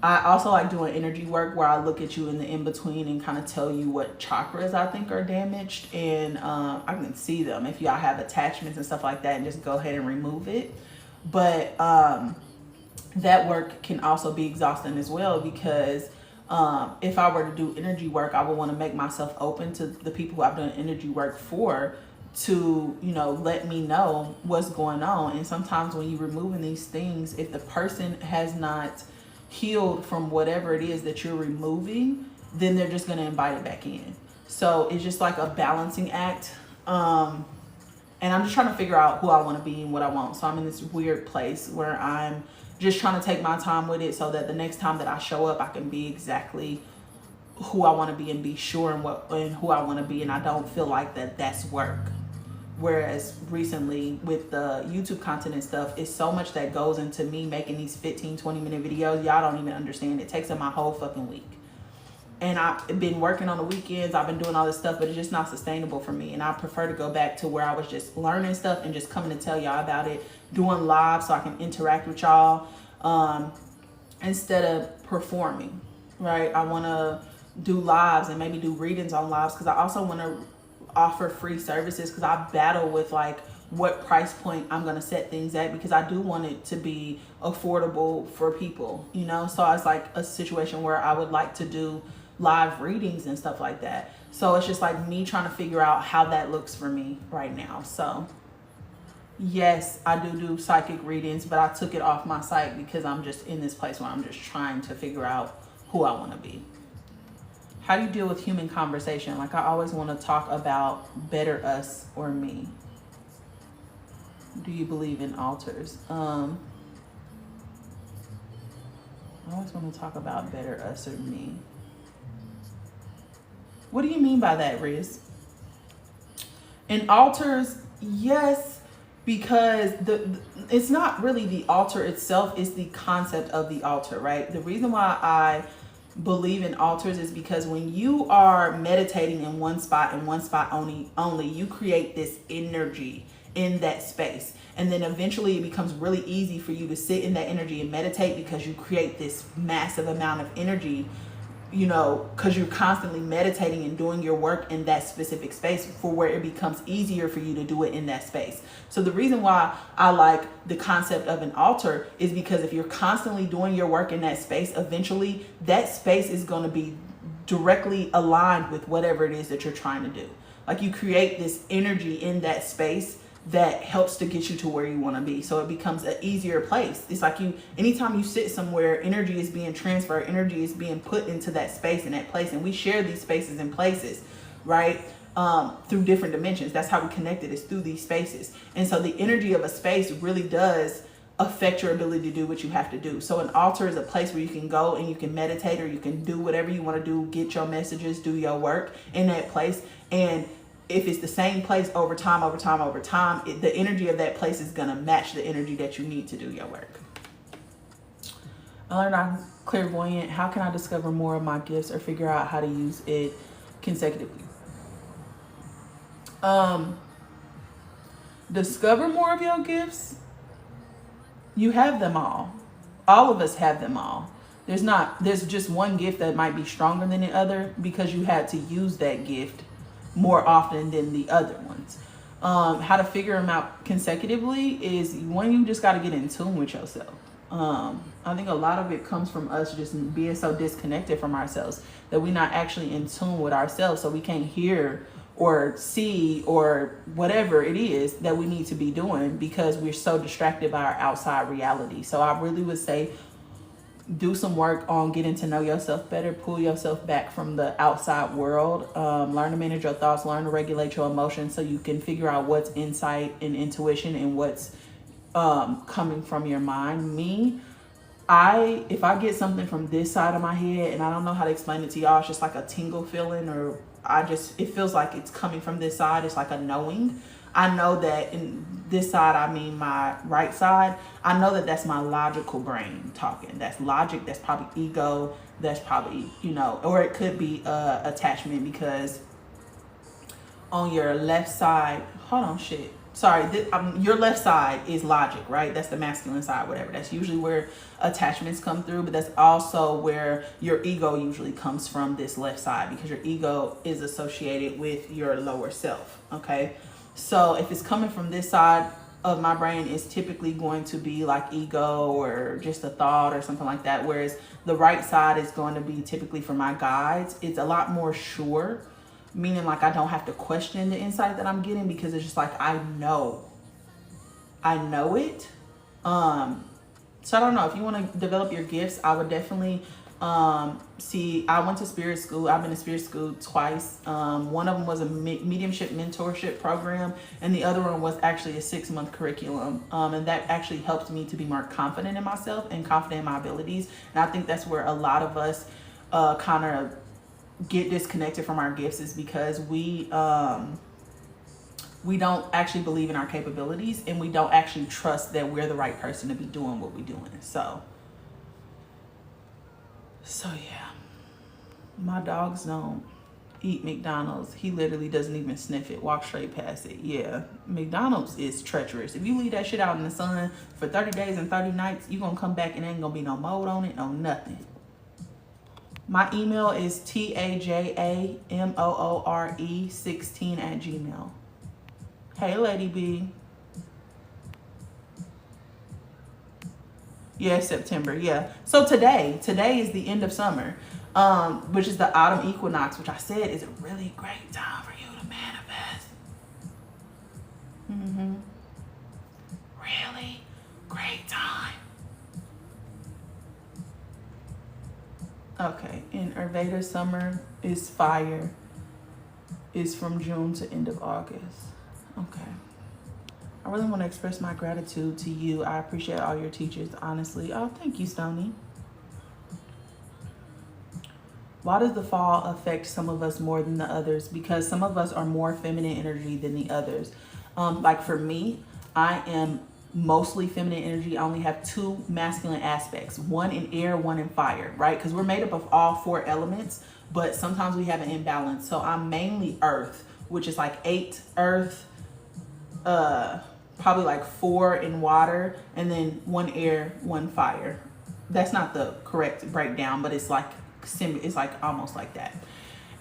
A: I also like doing energy work where I look at you in the in-between and kind of tell you what chakras I think are damaged, and I can see them if y'all have attachments and stuff like that, and just go ahead and remove it. But that work can also be exhausting as well, because if I were to do energy work, I would want to make myself open to the people who I've done energy work for to, you know, let me know what's going on. And sometimes when you're removing these things, if the person has not healed from whatever it is that you're removing, then they're just going to invite it back in. So it's just like a balancing act. And I'm just trying to figure out who I want to be and what I want. So I'm in this weird place where I'm just trying to take my time with it, so that the next time that I show up, I can be exactly who I want to be and be sure in who I want to be. And I don't feel like that's work, Whereas recently with the YouTube content and stuff, it's so much that goes into me making these 15-20 minute videos. Y'all don't even understand. It takes up my whole fucking week. And I've been working on the weekends. I've been doing all this stuff, but it's just not sustainable for me. And I prefer to go back to where I was just learning stuff and just coming to tell y'all about it, doing live so I can interact with y'all instead of performing, right? I want to do lives and maybe do readings on lives because I also want to offer free services because I battle with like what price point I'm going to set things at because I do want it to be affordable for people, you know? So it's like a situation where I would like to do live readings and stuff like that. So it's just like me trying to figure out how that looks for me right now. So yes, I do psychic readings, but I took it off my site because I'm just in this place where I'm just trying to figure out who I want to be. How do you deal with human conversation? Like I always want to talk about better us or me. Do you believe in altars? I always want to talk about better us or me. What do you mean by that, Riz? In altars, yes, because it's not really the altar itself, it's the concept of the altar, right? The reason why I believe in altars is because when you are meditating in one spot and one spot only, you create this energy in that space. And then eventually it becomes really easy for you to sit in that energy and meditate because you create this massive amount of energy, you know, because you're constantly meditating and doing your work in that specific space for where it becomes easier for you to do it in that space. So the reason why I like the concept of an altar is because if you're constantly doing your work in that space, eventually that space is going to be directly aligned with whatever it is that you're trying to do. Like you create this energy in that space that helps to get you to where you want to be. So it becomes an easier place. It's like anytime you sit somewhere, energy is being transferred, energy is being put into that space and that place. And we share these spaces and places, right? Through different dimensions. That's how we connected, is through these spaces. And so the energy of a space really does affect your ability to do what you have to do. So an altar is a place where you can go and you can meditate or you can do whatever you want to do, get your messages, do your work in that place. And if it's the same place over time, the energy of that place is going to match the energy that you need to do your work. I learned I'm clairvoyant. How can I discover more of my gifts or figure out how to use it consecutively? Discover more of your gifts. You have them all. All of us have them all. There's just one gift that might be stronger than the other because you had to use that gift more often than the other ones. How to figure them out consecutively is one, you just got to get in tune with yourself. I think a lot of it comes from us just being so disconnected from ourselves that we're not actually in tune with ourselves, so we can't hear or see or whatever it is that we need to be doing because we're so distracted by our outside reality. So I really would say do some work on getting to know yourself better, pull yourself back from the outside world, learn to manage your thoughts, learn to regulate your emotions so you can figure out what's insight and intuition and what's coming from your mind. If I get something from this side of my head and I don't know how to explain it to y'all, it's just like a tingle feeling, or it feels like it's coming from this side. It's like a knowing. I know that in this side, I mean my right side, I know that that's my logical brain talking. That's logic, that's probably ego, that's probably, or it could be attachment, because on your left side, your left side is logic, right? That's the masculine side, whatever. That's usually where attachments come through, but that's also where your ego usually comes from, this left side, because your ego is associated with your lower self, okay? So if it's coming from this side of my brain, it's typically going to be like ego or just a thought or something like that. Whereas the right side is going to be typically for my guides. It's a lot more sure, meaning like I don't have to question the insight that I'm getting because it's just like I know it. So I don't know, if you want to develop your gifts, I would definitely I went to spirit school. I've been to spirit school twice. One of them was a mediumship mentorship program, and the other one was actually a 6-month curriculum. And that actually helped me to be more confident in myself and confident in my abilities. And I think that's where a lot of us kind of get disconnected from our gifts, is because we we don't actually believe in our capabilities, and we don't actually trust that we're the right person to be doing what we're doing. So yeah, my dogs don't eat McDonald's. He literally doesn't even sniff it, walk straight past it. Yeah, McDonald's is treacherous. If you leave that shit out in the sun for 30 days and 30 nights, you're gonna come back and ain't gonna be no mold on it, no nothing. My email is TAJAMOORE16@gmail. Hey, Lady B. Yeah, September. Yeah. So today is the end of summer, which is the autumn equinox, which I said is a really great time for you to manifest. Really great time. Okay. In Ayurveda, summer is fire. Is from June to end of August. Okay. I really want to express my gratitude to you. I appreciate all your teachers, honestly. Oh, thank you, Stony. Why does the fall affect some of us more than the others? Because some of us are more feminine energy than the others. Like for me, I am mostly feminine energy. I only have 2 masculine aspects, one in air, one in fire, right? Because we're made up of all 4 elements, but sometimes we have an imbalance. So I'm mainly earth, which is like 8 earth, probably like 4 in water, and then 1 air, 1 fire. That's not the correct breakdown, but it's like almost like that.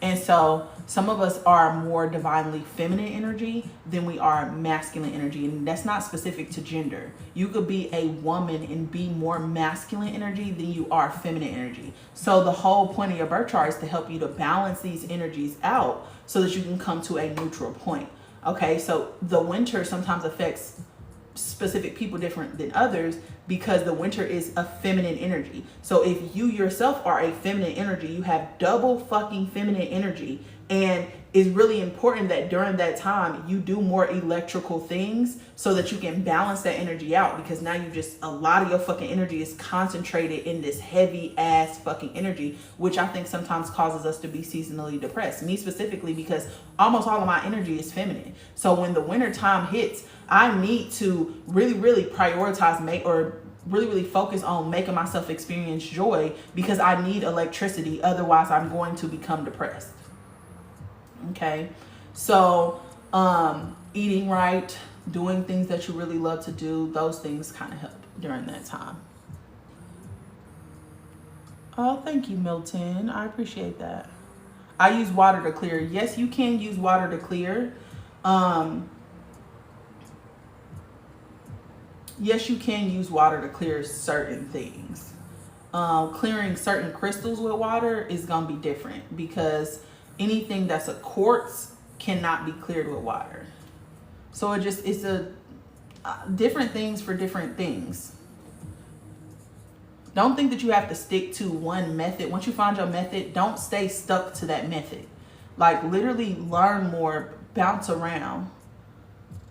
A: And so some of us are more divinely feminine energy than we are masculine energy. And that's not specific to gender. You could be a woman and be more masculine energy than you are feminine energy. So the whole point of your birth chart is to help you to balance these energies out so that you can come to a neutral point. Okay, so the winter sometimes affects specific people different than others because the winter is a feminine energy. So if you yourself are a feminine energy, you have double fucking feminine energy, and it's really important that during that time you do more electrical things so that you can balance that energy out, because now a lot of your fucking energy is concentrated in this heavy ass fucking energy, which I think sometimes causes us to be seasonally depressed. Me specifically, because almost all of my energy is feminine. So when the winter time hits, I need to really prioritize really focus on making myself experience joy, because I need electricity. Otherwise, I'm going to become depressed. Okay. So, eating right, doing things that you really love to do, those things kind of help during that time. Oh, thank you, Milton. I appreciate that. I use water to clear. Yes, you can use water to clear. Yes, you can use water to clear certain things. Clearing certain crystals with water is going to be different, because anything that's a quartz cannot be cleared with water. So it's different things for different things. Don't think that you have to stick to one method. Once you find your method, don't stay stuck to that method. Like literally learn more, bounce around.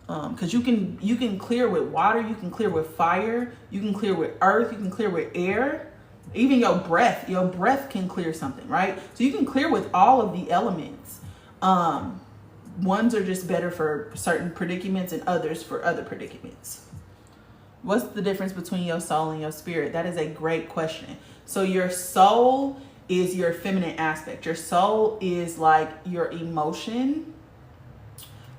A: Because you can clear with water, you can clear with fire, you can clear with earth, you can clear with air, even your breath can clear something, right? So you can clear with all of the elements. Ones are just better for certain predicaments and others for other predicaments. What's the difference between your soul and your spirit? That is a great question. So your soul is your feminine aspect. Your soul is like your emotion,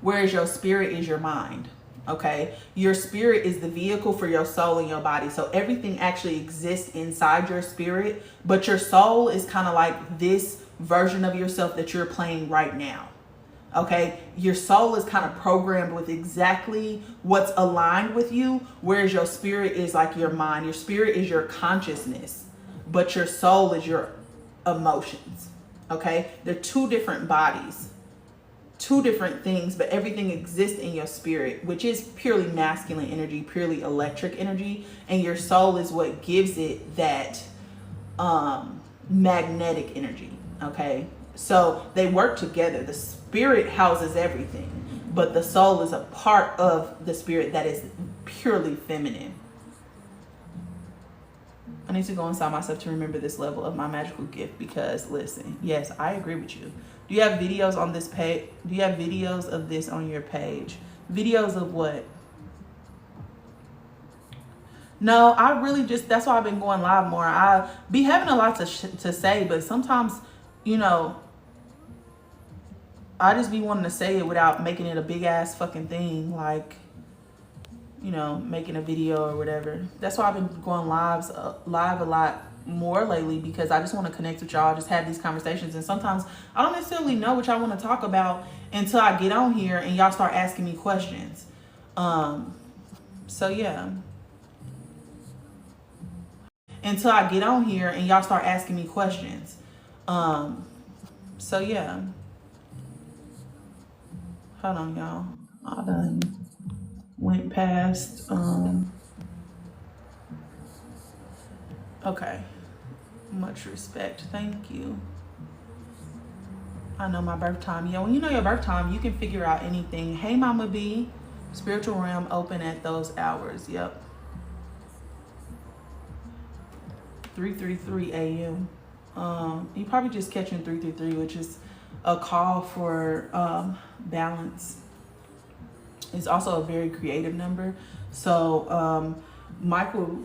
A: whereas your spirit is your mind. Okay, your spirit is the vehicle for your soul and your body. So everything actually exists inside your spirit, but your soul is kind of like this version of yourself that you're playing right now. Okay, your soul is kind of programmed with exactly what's aligned with you, whereas your spirit is like your mind. Your spirit is your consciousness, but your soul is your emotions. Okay, they're 2 different bodies. 2 different things, but everything exists in your spirit, which is purely masculine energy, purely electric energy, and your soul is what gives it that magnetic energy. Okay, so they work together. The spirit houses everything, but the soul is a part of the spirit that is purely feminine. I need to go inside myself to remember this level of my magical gift, because listen, yes, I agree with you. Do you have videos on this page? Do you have videos of this on your page? Videos of what? No, I really just, that's why I've been going live more. I be having a lot to say, but sometimes, you know, I just be wanting to say it without making it a big ass fucking thing, like, you know, making a video or whatever. That's why I've been going live a lot more lately, because I just want to connect with y'all, just have these conversations. And sometimes I don't necessarily know what y'all want to talk about until I get on here and y'all start asking me questions. So yeah. Until I get on here and y'all start asking me questions. So yeah. Hold on, y'all. I done went past, okay. Much respect. Thank you. I know my birth time. Yeah, when you know your birth time, you can figure out anything. Hey, Mama B. Spiritual realm open at those hours. Yep. 3:33 a.m. You probably just catching 333, which is a call for balance. It's also a very creative number. So Michael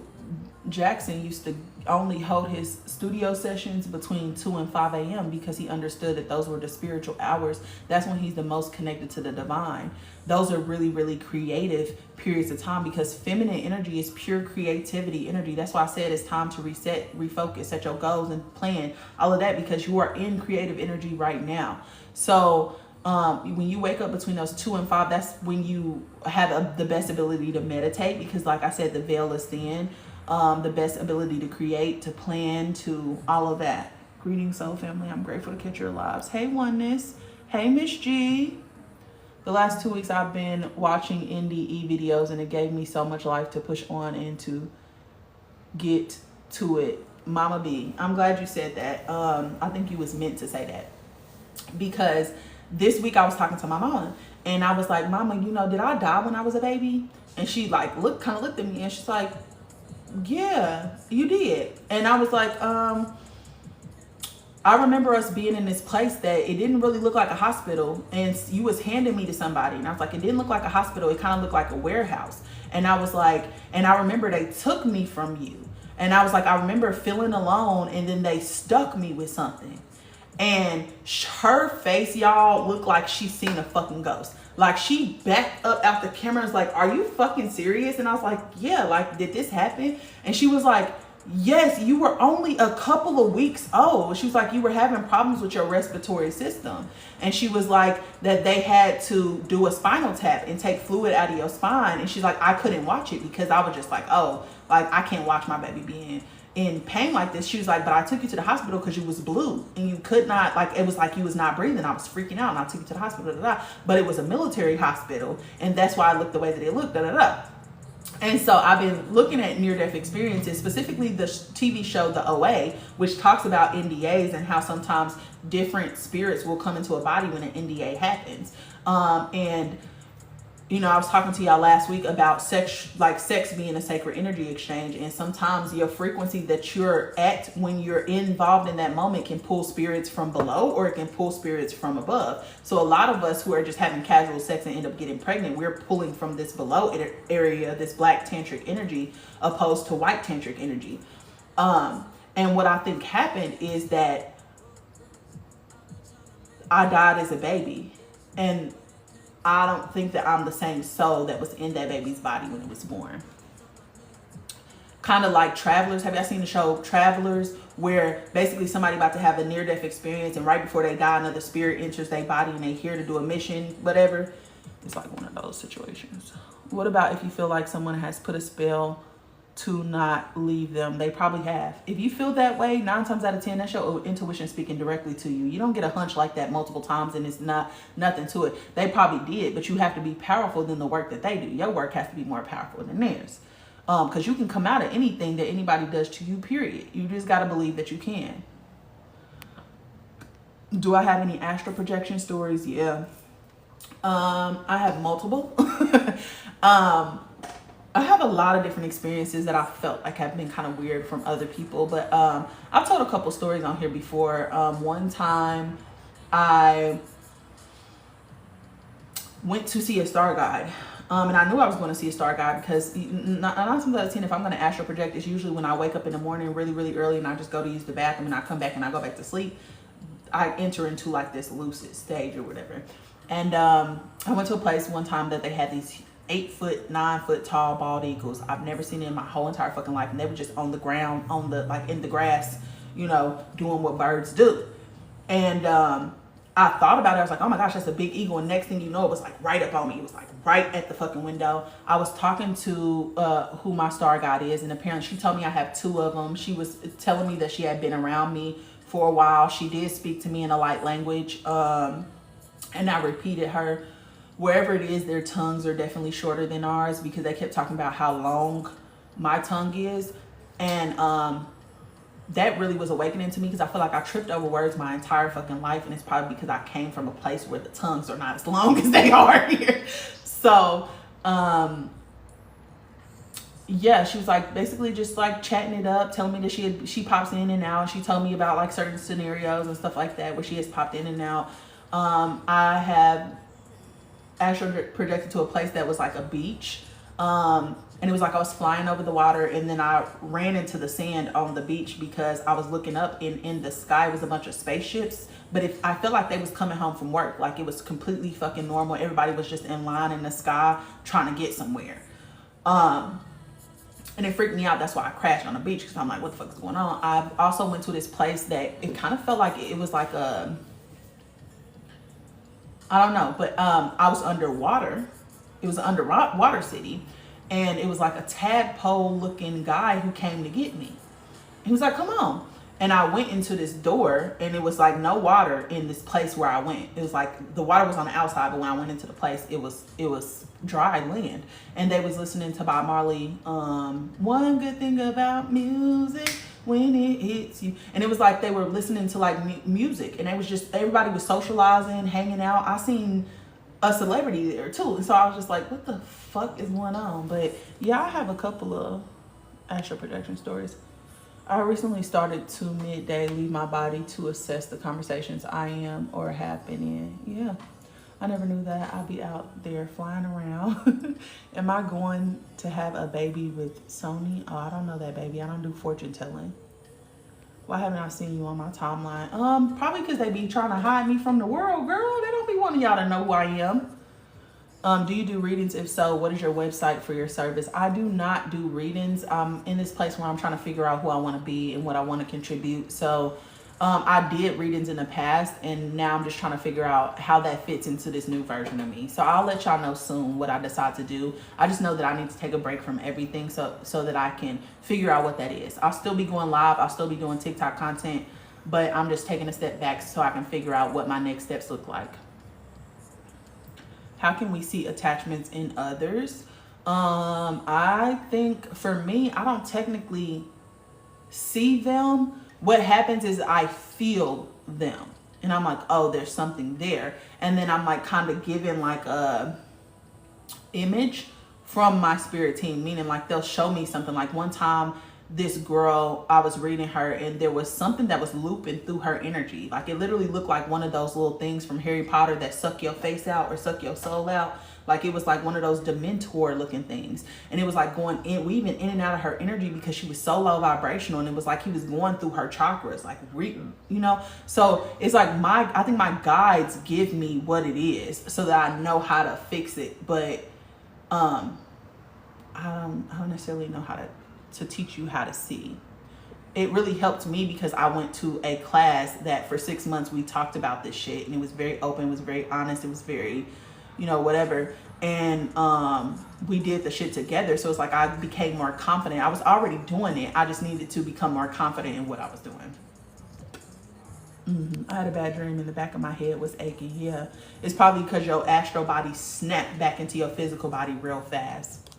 A: Jackson used to only hold his studio sessions between 2 and 5 a.m. because he understood that those were the spiritual hours. That's when he's the most connected to the divine. Those are really, really creative periods of time, because feminine energy is pure creativity energy. That's why I said it's time to reset, refocus, set your goals and plan all of that, because you are in creative energy right now. So when you wake up between those 2 and 5, that's when you have the best ability to meditate, because like I said, the veil is thin. The best ability to create, to plan, to all of that. Greetings, soul family. I'm grateful to catch your lives. Hey, Oneness. Hey, Miss G. The last 2 weeks I've been watching NDE videos, and it gave me so much life to push on and to get to it. Mama B, I'm glad you said that. I think you was meant to say that, because this week I was talking to my mama, and I was like, Mama, you know, did I die when I was a baby? And she like kind of looked at me, and she's like, yeah, you did. And I was like, I remember us being in this place that it didn't really look like a hospital, and you was handing me to somebody, and I was like, it didn't look like a hospital, it kind of looked like a warehouse. And I was like, and I remember they took me from you, and I was like, I remember feeling alone, and then they stuck me with something. And her face, y'all, looked like she seen a fucking ghost. Like, she backed up out the camera and was like, are you fucking serious? And I was like, yeah, like, did this happen? And she was like, yes, you were only a couple of weeks old. She was like, you were having problems with your respiratory system. And she was like, that they had to do a spinal tap and take fluid out of your spine. And she's like, I couldn't watch it because I was just like, oh, like, I can't watch my baby being in pain like this. She was like, but I took you to the hospital because you was blue and you could not, like, it was like you was not breathing. I was freaking out, and I took you to the hospital, but it was a military hospital, and that's why I looked the way that it looked, And so I've been looking at near-death experiences, specifically the TV show The OA, which talks about NDAs and how sometimes different spirits will come into a body when an NDA happens. And you know, I was talking to y'all last week about sex being a sacred energy exchange. And sometimes your frequency that you're at when you're involved in that moment can pull spirits from below, or it can pull spirits from above. So a lot of us who are just having casual sex and end up getting pregnant, we're pulling from this below area, this black tantric energy, opposed to white tantric energy. And what I think happened is that I died as a baby, and I don't think that I'm the same soul that was in that baby's body when it was born. Kind of like Travelers. Have y'all seen the show Travelers, where basically somebody about to have a near-death experience, and right before they die, another spirit enters their body and they here to do a mission, whatever. It's like one of those situations. What about if you feel like someone has put a spell to not leave them? They probably have. If you feel that way, 9 times out of 10, that's your intuition speaking directly to you. You don't get a hunch like that multiple times and it's not nothing to it. They probably did, but you have to be powerful than the work that they do. Your work has to be more powerful than theirs, because you can come out of anything that anybody does to you, period. You just got to believe that you can. Do I have any astral projection stories? Yeah. I have multiple. I have a lot of different experiences that I felt like have been kind of weird from other people, but I've told a couple stories on here before. One time I went to see a star guide. And I knew I was going to see a star guide because 9 times out of 10, if I'm going to astral project, it's usually when I wake up in the morning really, really early and I just go to use the bathroom and I come back and I go back to sleep. I enter into like this lucid stage or whatever. And I went to a place one time that they had these 8-foot, 9-foot tall bald eagles. I've never seen it in my whole entire fucking life. And they were just on the ground, on the, like in the grass, you know, doing what birds do. And I thought about it. I was like, oh my gosh, that's a big eagle. And next thing you know, it was like right up on me. It was like right at the fucking window. I was talking to who my star guide is. And apparently she told me I have 2 of them. She was telling me that she had been around me for a while. She did speak to me in a light language. And I repeated her. Wherever it is, their tongues are definitely shorter than ours because they kept talking about how long my tongue is. And that really was awakening to me because I feel like I tripped over words my entire fucking life, and it's probably because I came from a place where the tongues are not as long as they are here. So yeah, she was like basically just like chatting it up, telling me that she pops in and out. She told me about like certain scenarios and stuff like that where she has popped in and out. I have actually projected to a place that was like a beach. And it was like I was flying over the water, and then I ran into the sand on the beach because I was looking up, and in the sky was a bunch of spaceships. But I felt like they was coming home from work. Like it was completely fucking normal. Everybody was just in line in the sky trying to get somewhere. And it freaked me out. That's why I crashed on the beach because I'm like, what the fuck is going on? I also went to this place that it kind of felt like it was like a, I don't know, but I was underwater. It was an underwater city. And it was like a tadpole looking guy who came to get me. He was like, come on. And I went into this door, and it was like no water in this place where I went. It was like the water was on the outside, but when I went into the place, it was dry land. And they was listening to Bob Marley, One Good Thing About Music, When It Hits You. And it was like they were listening to like music, and it was just, everybody was socializing, hanging out. I seen a celebrity there too, and so I was just like, what the fuck is going on? But yeah, I have a couple of astral projection stories. I recently started to midday leave my body to assess the conversations I am or have been in. Yeah, I never knew that I'd be out there flying around. Am I going to have a baby with Sony? Oh, I don't know that baby. I don't do fortune telling. Why haven't I seen you on my timeline? Probably because they be trying to hide me from the world, girl. They don't be wanting y'all to know who I am. Do you do readings? If so, what is your website for your service? I do not do readings. I'm in this place where I'm trying to figure out who I want to be and what I want to contribute. So I did readings in the past, and now I'm just trying to figure out how that fits into this new version of me. So I'll let y'all know soon what I decide to do. I just know that I need to take a break from everything so that I can figure out what that is. I'll still be going live. I'll still be doing TikTok content, but I'm just taking a step back so I can figure out what my next steps look like. How can we see attachments in others? I think for me, I don't technically see them. What happens is I feel them, and I'm like, oh, there's something there. And then I'm like kind of given like a image from my spirit team, meaning like they'll show me something. Like one time, this girl, I was reading her, and there was something that was looping through her energy. Like it literally looked like one of those little things from Harry Potter that suck your face out or suck your soul out. Like it was like one of those Dementor looking things. And it was like going in, weaving in and out of her energy because she was so low vibrational. And it was like he was going through her chakras, like, you know? So it's like I think my guides give me what it is so that I know how to fix it. But I don't necessarily know how to teach you how to see. It really helped me because I went to a class that for 6 months we talked about this shit, and it was very open, it was very honest, it was very, you know, whatever. And we did the shit together. So it's like I became more confident. I was already doing it. I just needed to become more confident in what I was doing. I had a bad dream and the back of my head was aching. Yeah, it's probably because your astral body snapped back into your physical body real fast.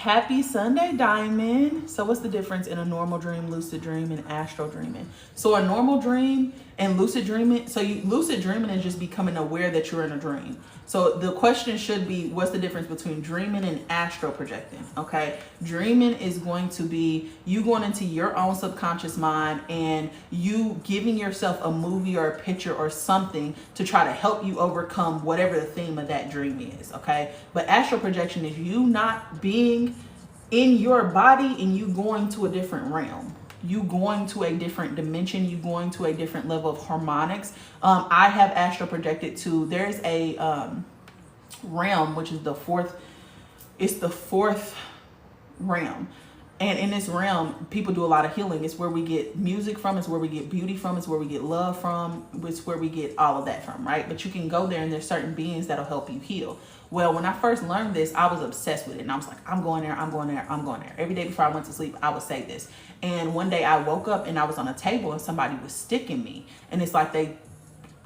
A: Happy Sunday, Diamond. So what's the difference in a normal dream, lucid dream, and astral dreaming? So a normal dream and lucid dreaming, lucid dreaming is just becoming aware that you're in a dream. So the question should be, what's the difference between dreaming and astral projecting? Okay, dreaming is going to be you going into your own subconscious mind and you giving yourself a movie or a picture or something to try to help you overcome whatever the theme of that dream is. Okay, but astral projection is you not being in your body and you going to a different realm. You going to a different dimension, you going to a different level of harmonics. I have astral projected to, there's a realm, which is the fourth realm. And in this realm, people do a lot of healing. It's where we get music from, it's where we get beauty from, it's where we get love from, it's where we get all of that from, right? But you can go there and there's certain beings that'll help you heal. Well, when I first learned this, I was obsessed with it. And I was like, I'm going there, I'm going there, I'm going there. Every day before I went to sleep, I would say this. And one day I woke up and I was on a table and somebody was sticking me. And it's like they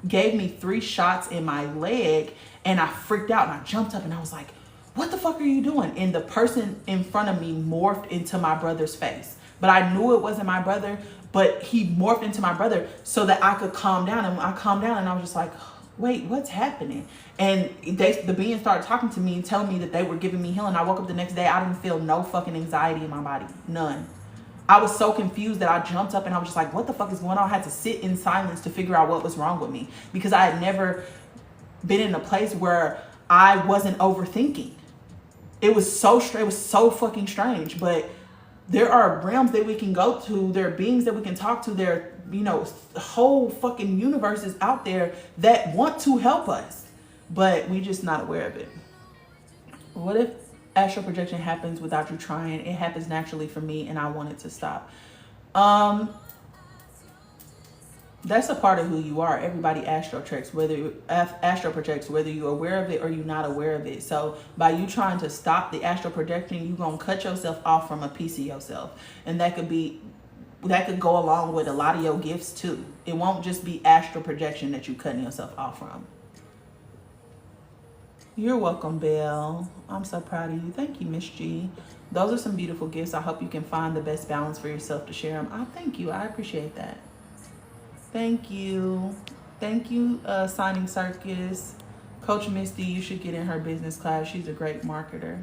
A: gave me 3 shots in my leg and I freaked out and I jumped up and I was like, what the fuck are you doing? And the person in front of me morphed into my brother's face. But I knew it wasn't my brother, but he morphed into my brother so that I could calm down. And I calmed down and I was just like, wait, what's happening? And the being started talking to me and telling me that they were giving me healing. I woke up the next day, I didn't feel no fucking anxiety in my body, none. I was so confused that I jumped up and I was just like, what the fuck is going on? I had to sit in silence to figure out what was wrong with me because I had never been in a place where I wasn't overthinking. It was so strange. It was so fucking strange. But there are realms that we can go to. There are beings that we can talk to. There are, whole fucking universes out there that want to help us, but we just not aware of it. What if astral projection happens without you trying? It happens naturally for me, and I want it to stop. That's a part of who you are. Everybody astral projects, whether you're aware of it or you're not aware of it. So by you trying to stop the astral projecting, you're gonna cut yourself off from a piece of yourself, and that could go along with a lot of your gifts too. It won't just be astral projection that you're cutting yourself off from. You're welcome, Belle. I'm so proud of you. Thank you, Miss G. Those are some beautiful gifts. I hope you can find the best balance for yourself to share them. Oh, thank you. I appreciate that. Thank you. Thank you, Signing Circus. Coach Misty, you should get in her business class. She's a great marketer.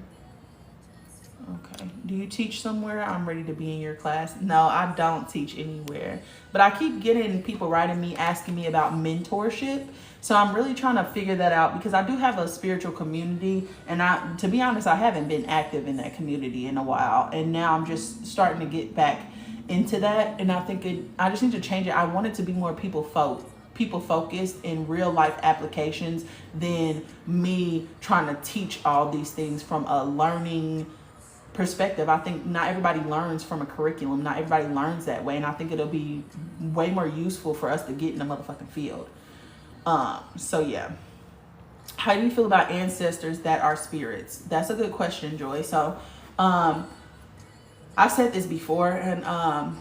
A: Okay. Do you teach somewhere? I'm ready to be in your class. No, I don't teach anywhere. But I keep getting people writing me, asking me about mentorship. So I'm really trying to figure that out because I do have a spiritual community. And to be honest, I haven't been active in that community in a while. And now I'm just starting to get back into that. And I think I just need to change it. I want it to be more people focused in real life applications than me trying to teach all these things from a learning perspective. I think not everybody learns from a curriculum. Not everybody learns that way. And I think it'll be way more useful for us to get in the motherfucking field. So yeah. How do you feel about ancestors that are spirits? That's a good question, Joy. So, I've said this before, and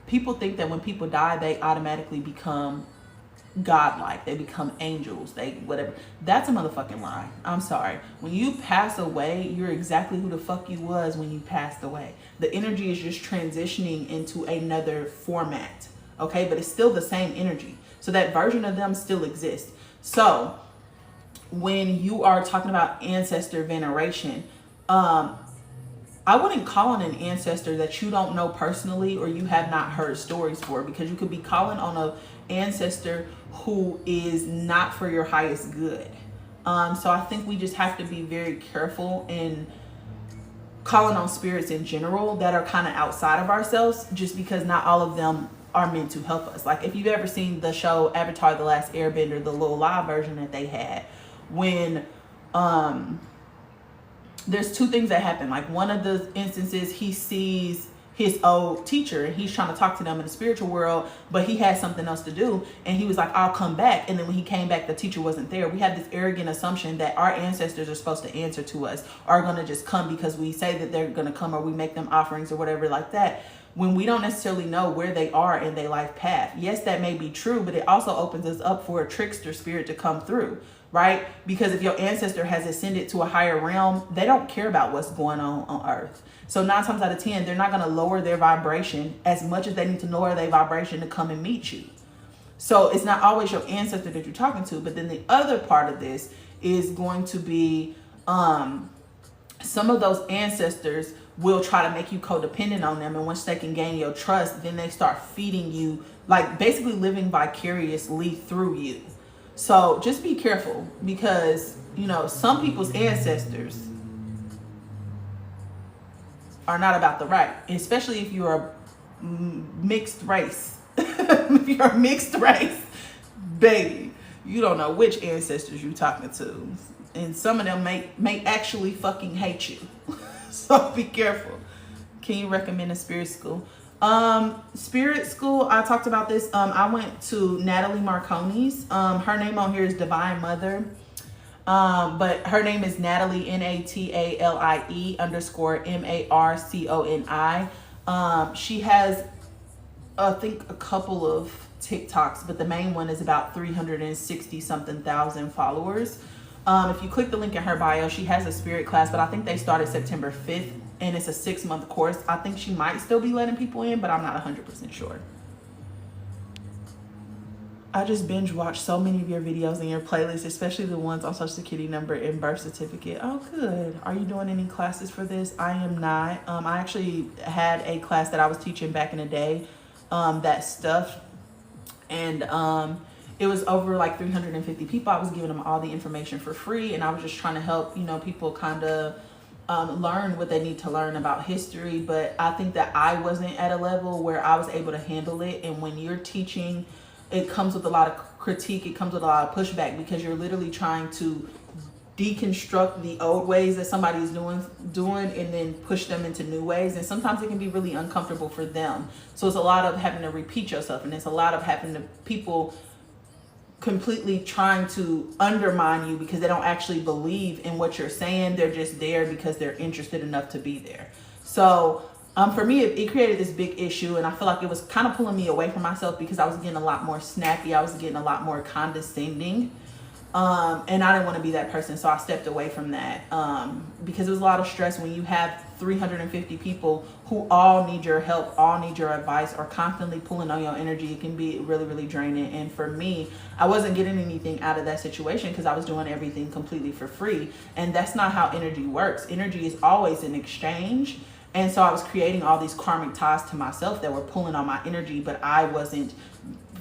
A: people think that when people die, they automatically become godlike. They become angels. They whatever. That's a motherfucking lie. I'm sorry. When you pass away, you're exactly who the fuck you was when you passed away. The energy is just transitioning into another format. Okay, but it's still the same energy. So that version of them still exists. So when you are talking about ancestor veneration, I wouldn't call on an ancestor that you don't know personally or you have not heard stories for, because you could be calling on an ancestor who is not for your highest good. So I think we just have to be very careful in calling on spirits in general that are kind of outside of ourselves, just because not all of them are meant to help us. Like if you've ever seen the show Avatar: The Last Airbender, the little live version that they had, when there's two things that happen. Like one of the instances, he sees his old teacher and he's trying to talk to them in the spiritual world, but he had something else to do. And he was like, I'll come back. And then when he came back, the teacher wasn't there. We have this arrogant assumption that our ancestors are supposed to answer to us, are going to just come because we say that they're going to come, or we make them offerings or whatever like that, when we don't necessarily know where they are in their life path. Yes, that may be true, but it also opens us up for a trickster spirit to come through. right? Because if your ancestor has ascended to a higher realm, they don't care about what's going on earth. So 9 times out of 10, they're not going to lower their vibration as much as they need to lower their vibration to come and meet you. So it's not always your ancestor that you're talking to. But then the other part of this is going to be some of those ancestors will try to make you codependent on them. And once they can gain your trust, then they start feeding you, like basically living vicariously through you. So just be careful, because, you know, some people's ancestors are not about the right, especially if you're a mixed race. If you're a mixed race, baby, you don't know which ancestors you're talking to. And some of them may actually fucking hate you. So be careful. Can you recommend a spirit school? Spirit school, I talked about this. I went to Natalie Marconi's. Her name on here is Divine Mother. But her name is Natalie, NATALIE_MARCONI. She has, I think, a couple of TikToks, but the main one is about 360 something thousand followers. If you click the link in her bio, she has a spirit class, but I think they started September 5th, and it's a 6-month course. I think she might still be letting people in, but I'm not 100% sure. I just binge watched so many of your videos in your playlist, especially the ones on Social Security number and birth certificate. Oh, good. Are you doing any classes for this? I am not. I actually had a class that I was teaching back in the day, that stuff, and it was over like 350 people. I was giving them all the information for free, and I was just trying to help, you know, people kind of learn what they need to learn about history. But I think that I wasn't at a level where I was able to handle it. And when you're teaching, it comes with a lot of critique. It comes with a lot of pushback, because you're literally trying to deconstruct the old ways that somebody is doing and then push them into new ways. And sometimes it can be really uncomfortable for them. So it's a lot of having to repeat yourself, and it's a lot of having to people completely trying to undermine you because they don't actually believe in what you're saying. They're just there because they're interested enough to be there. So for me, it created this big issue, and I feel like it was kind of pulling me away from myself, because I was getting a lot more snappy. I was getting a lot more condescending. And I didn't want to be that person. So I stepped away from that, because it was a lot of stress when you have 350 people who all need your help, all need your advice, or constantly pulling on your energy. It can be really, really draining. And for me, I wasn't getting anything out of that situation because I was doing everything completely for free. And that's not how energy works. Energy is always an exchange. And so I was creating all these karmic ties to myself that were pulling on my energy, but I wasn't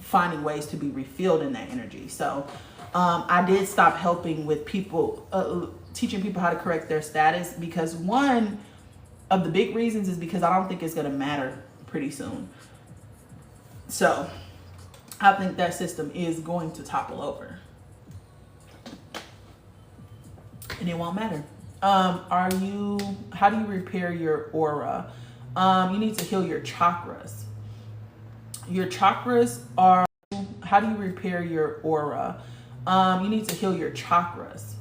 A: finding ways to be refilled in that energy. So I did stop helping with people, teaching people how to correct their status, because one of the big reasons is because I don't think it's going to matter pretty soon. So I think that system is going to topple over, and it won't matter. How do you repair your aura? You need to heal your chakras. Your chakras are, how do you repair your aura? You need to heal your chakras.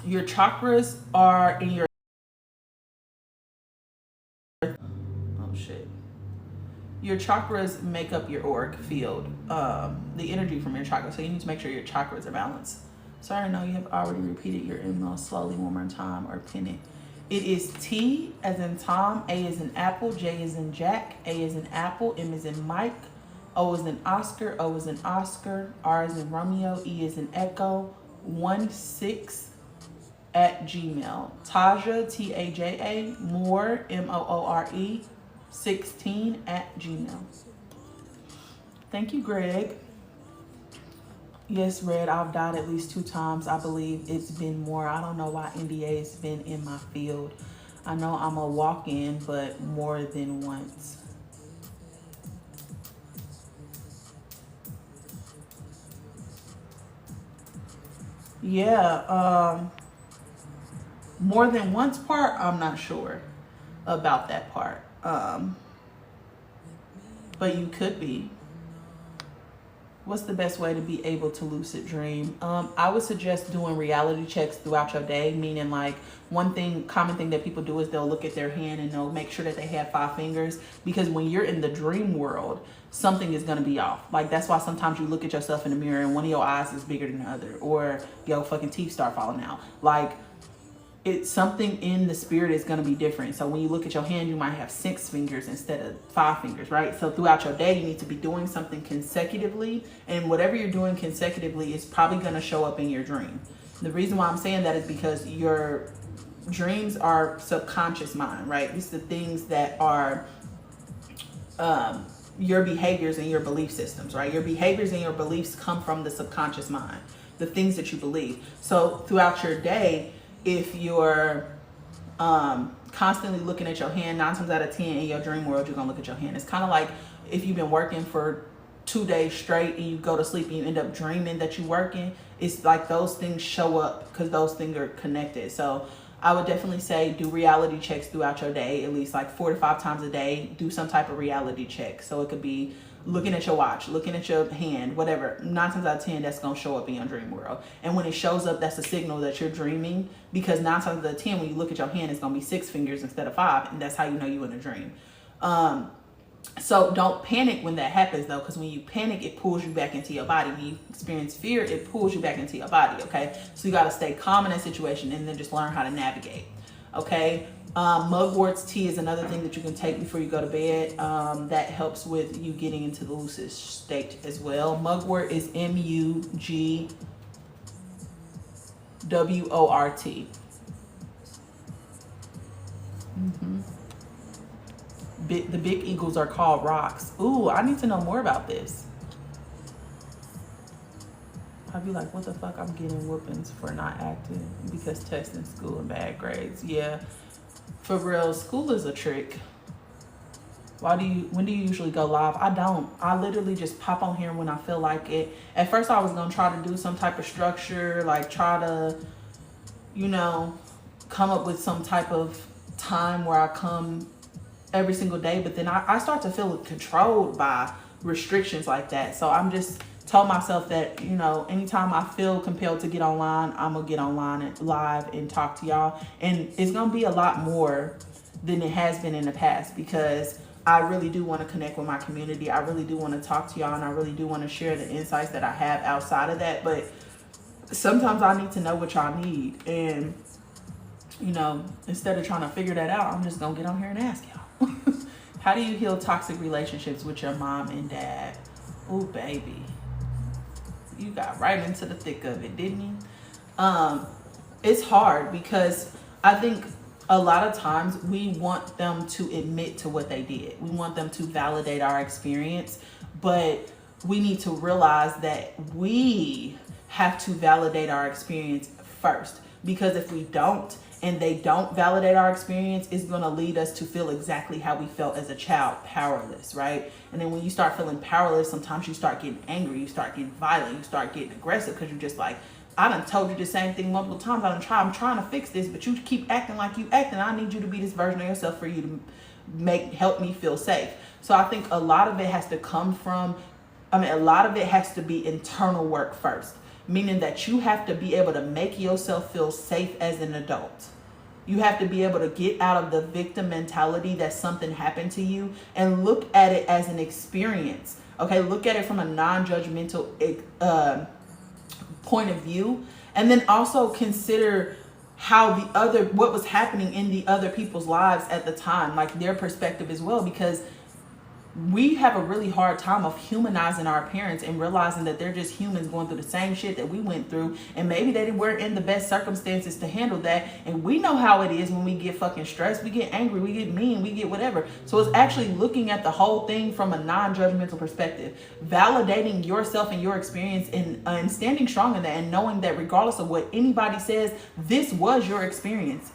A: Your chakras are in your, oh shit. Your chakras make up your auric field, the energy from your chakras. So you need to make sure your chakras are balanced. Sorry, no, you have already repeated your email slowly one more time, or pin it. It is T as in Tom, A as in Apple, J as in Jack, A as in Apple, M as in Mike, O as in Oscar, O as in Oscar, R as in Romeo, E as in Echo, 16@gmail. Taja, Taja, Moore, Moore, 16@gmail. Thank you, Greg. Yes, Red, I've died at least 2 times. I believe it's been more. I don't know why NDA has been in my field. I know I'm a walk-in, but more than once. Yeah, more than once part, I'm not sure about that part. But you could be. What's the best way to be able to lucid dream? I would suggest doing reality checks throughout your day, meaning like common thing that people do is they'll look at their hand and they'll make sure that they have 5 fingers, because when you're in the dream world, something is going to be off. Like that's why sometimes you look at yourself in the mirror and one of your eyes is bigger than the other, or your fucking teeth start falling out. Like it's something in the spirit is going to be different. So when you look at your hand, you might have 6 fingers instead of 5 fingers, right? So throughout your day, you need to be doing something consecutively, and whatever you're doing consecutively is probably going to show up in your dream. The reason why I'm saying that is because your dreams are subconscious mind, right? It's the things that are your behaviors and your belief systems, right? Your behaviors and your beliefs come from the subconscious mind, the things that you believe. So throughout your day, if you're constantly looking at your hand, 9 times out of 10 in your dream world, you're gonna look at your hand. It's kind of like if you've been working for 2 days straight and you go to sleep and you end up dreaming that you're working. It's like those things show up because those things are connected. So I would definitely say do reality checks throughout your day, at least like 4 to 5 times a day. Do some type of reality check. So it could be looking at your watch, looking at your hand, whatever. 9 times out of 10, that's going to show up in your dream world. And when it shows up, that's a signal that you're dreaming, because 9 times out of 10, when you look at your hand, it's going to be 6 fingers instead of 5. And that's how you know you're in a dream. So don't panic when that happens though, because when you panic, it pulls you back into your body. When you experience fear, it pulls you back into your body, okay? So you got to stay calm in that situation and then just learn how to navigate, okay? Mugwort's tea is another thing that you can take before you go to bed. That helps with you getting into the lucid state as well. Mugwort is Mugwort. The big eagles are called rocks. Ooh, I need to know more about this. I'd be like, what the fuck? I'm getting whoopings for not acting because testing school and bad grades. Yeah, for real, school is a trick. When do you usually go live? I don't. I literally just pop on here when I feel like it. At first I was gonna try to do some type of structure, like try to, come up with some type of time where I come every single day, but then I start to feel controlled by restrictions like that. So I'm just told myself that, anytime I feel compelled to get online, I'm gonna get online and live and talk to y'all. And it's gonna be a lot more than it has been in the past, because I really do want to connect with my community. I really do want to talk to y'all, and I really do want to share the insights that I have outside of that. But sometimes I need to know what y'all need. And, instead of trying to figure that out, I'm just gonna get on here and ask y'all. How do you heal toxic relationships with your mom and dad? Ooh, baby. You got right into the thick of it, didn't you? It's hard because I think a lot of times we want them to admit to what they did. We want them to validate our experience, but we need to realize that we have to validate our experience first, because if we don't, and they don't validate our experience, it's going to lead us to feel exactly how we felt as a child, powerless, right? And then when you start feeling powerless, sometimes you start getting angry, you start getting violent, you start getting aggressive, because you're just like, I done told you the same thing multiple times. I'm trying to fix this, but you keep acting like you acting. I need you to be this version of yourself for you to help me feel safe. So I think a lot of it has to come from, a lot of it has to be internal work first, meaning that you have to be able to make yourself feel safe as an adult. You have to be able to get out of the victim mentality that something happened to you and look at it as an experience. Okay, look at it from a non-judgmental point of view, and then also consider how what was happening in the other people's lives at the time, like their perspective as well, because we have a really hard time of humanizing our parents and realizing that they're just humans going through the same shit that we went through, and maybe they weren't in the best circumstances to handle that. And we know how it is when we get fucking stressed, we get angry, we get mean, we get whatever. So it's actually looking at the whole thing from a non-judgmental perspective, validating yourself and your experience, and standing strong in that, and knowing that regardless of what anybody says, this was your experience.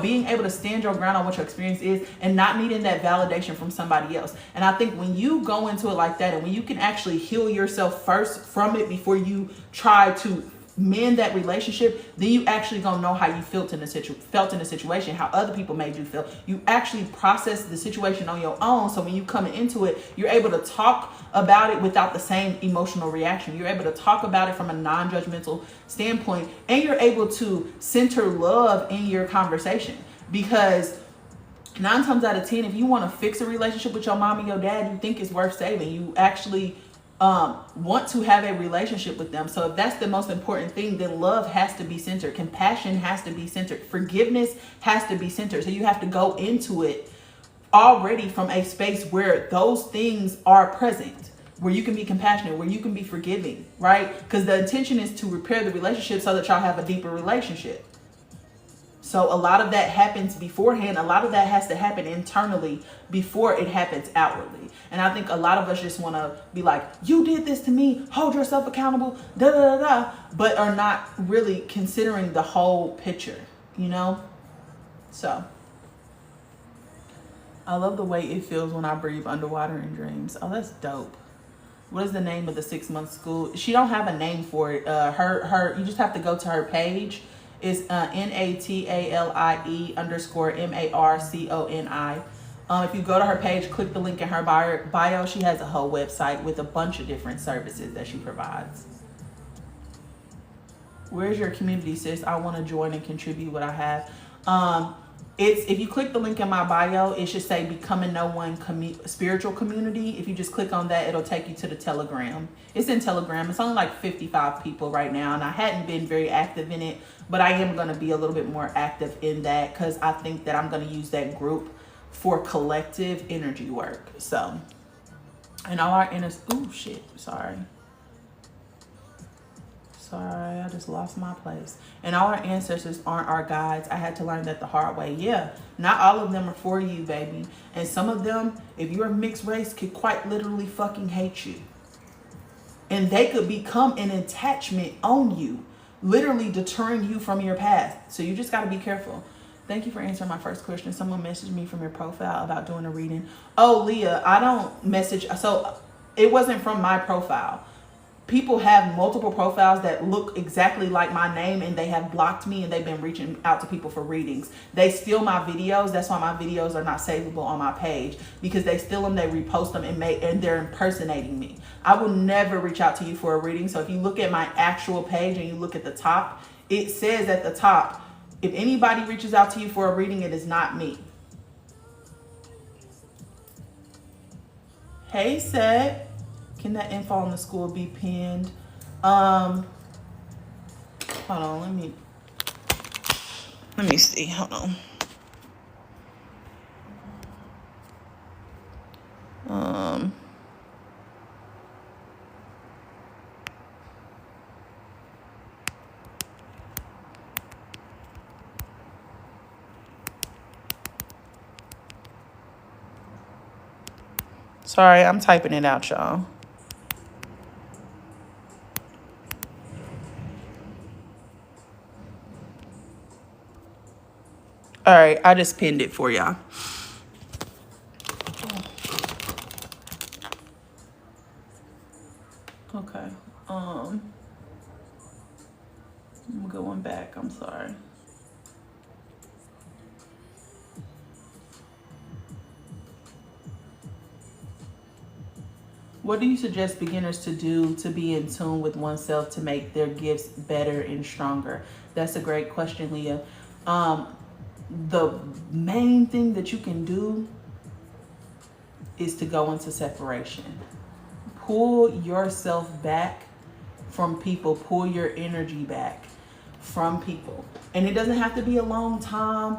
A: Being able to stand your ground on what your experience is and not needing that validation from somebody else. And I think when you go into it like that, and when you can actually heal yourself first from it before you try to mend that relationship, then you actually gonna know how you felt in the situation, how other people made you feel. You actually process the situation on your own. So when you come into it, you're able to talk about it without the same emotional reaction. You're able to talk about it from a non-judgmental standpoint, and you're able to center love in your conversation. Because 9 times out of 10, if you want to fix a relationship with your mom and your dad, you think it's worth saving. You actually want to have a relationship with them. So if that's the most important thing, then love has to be centered. Compassion has to be centered. Forgiveness has to be centered. So you have to go into it already from a space where those things are present, where you can be compassionate, where you can be forgiving, right? Because the intention is to repair the relationship so that y'all have a deeper relationship. So a lot of that happens beforehand. A lot of that has to happen internally before it happens outwardly. And I think a lot of us just want to be like, you did this to me, hold yourself accountable, da da da da, but are not really considering the whole picture, you know? So I love the way it feels when I breathe underwater in dreams. Oh, that's dope. What is the name of the 6-month school? She don't have a name for it. You just have to go to her page. It's NATALIE_MARCONI. If you go to her page, click the link in her bio, she has a whole website with a bunch of different services that she provides. Where's your community, sis? I want to join and contribute what I have. If you click the link in my bio, it should say Becoming No One Spiritual Community. If you just click on that, it'll take you to the Telegram. It's in Telegram. It's only like 55 people right now, and I hadn't been very active in it, but I am going to be a little bit more active in that because I think that I'm going to use that group for collective energy work. So, and all our Sorry, I just lost my place. And all our ancestors aren't our guides. I had to learn that the hard way. Yeah, not all of them are for you, baby. And some of them, if you're a mixed race, could quite literally fucking hate you. And they could become an attachment on you, literally deterring you from your path. So you just got to be careful. Thank you for answering my first question. Someone messaged me from your profile about doing a reading. Oh, Leah, I don't message. So it wasn't from my profile. People have multiple profiles that look exactly like my name, and they have blocked me, and they've been reaching out to people for readings. They steal my videos. That's why my videos are not savable on my page, because they steal them, they repost them, and they're impersonating me. I will never reach out to you for a reading. So if you look at my actual page and you look at the top, it says at the top, if anybody reaches out to you for a reading, it is not me. Hey, Seth. Can that info on the school be pinned? Hold on, let me see. Hold on. Sorry, I'm typing it out, y'all. All right, I just pinned it for y'all. Okay. I'm going back. I'm sorry. What do you suggest beginners to do to be in tune with oneself to make their gifts better and stronger? That's a great question, Leah. The main thing that you can do is to go into separation. Pull yourself back from people. Pull your energy back from people. And it doesn't have to be a long time.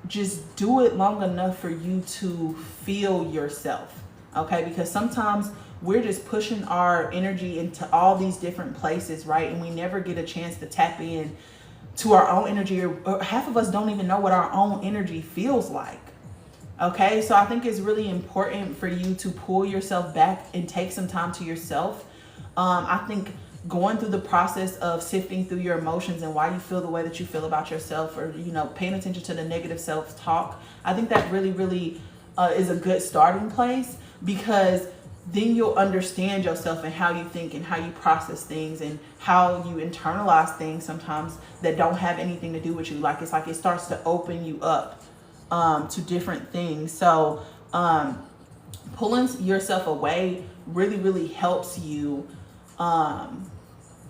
A: Just do it long enough for you to feel yourself. Okay? Because sometimes we're just pushing our energy into all these different places, right? And we never get a chance to tap in to our own energy, or half of us don't even know what our own energy feels like. Okay, so I think it's really important for you to pull yourself back and take some time to yourself. I think going through the process of sifting through your emotions and why you feel the way that you feel about yourself, or paying attention to the negative self-talk, I think that really is a good starting place, because then you'll understand yourself and how you think and how you process things and how you internalize things sometimes that don't have anything to do with you. Like it starts to open you up to different things. So pulling yourself away really, really helps you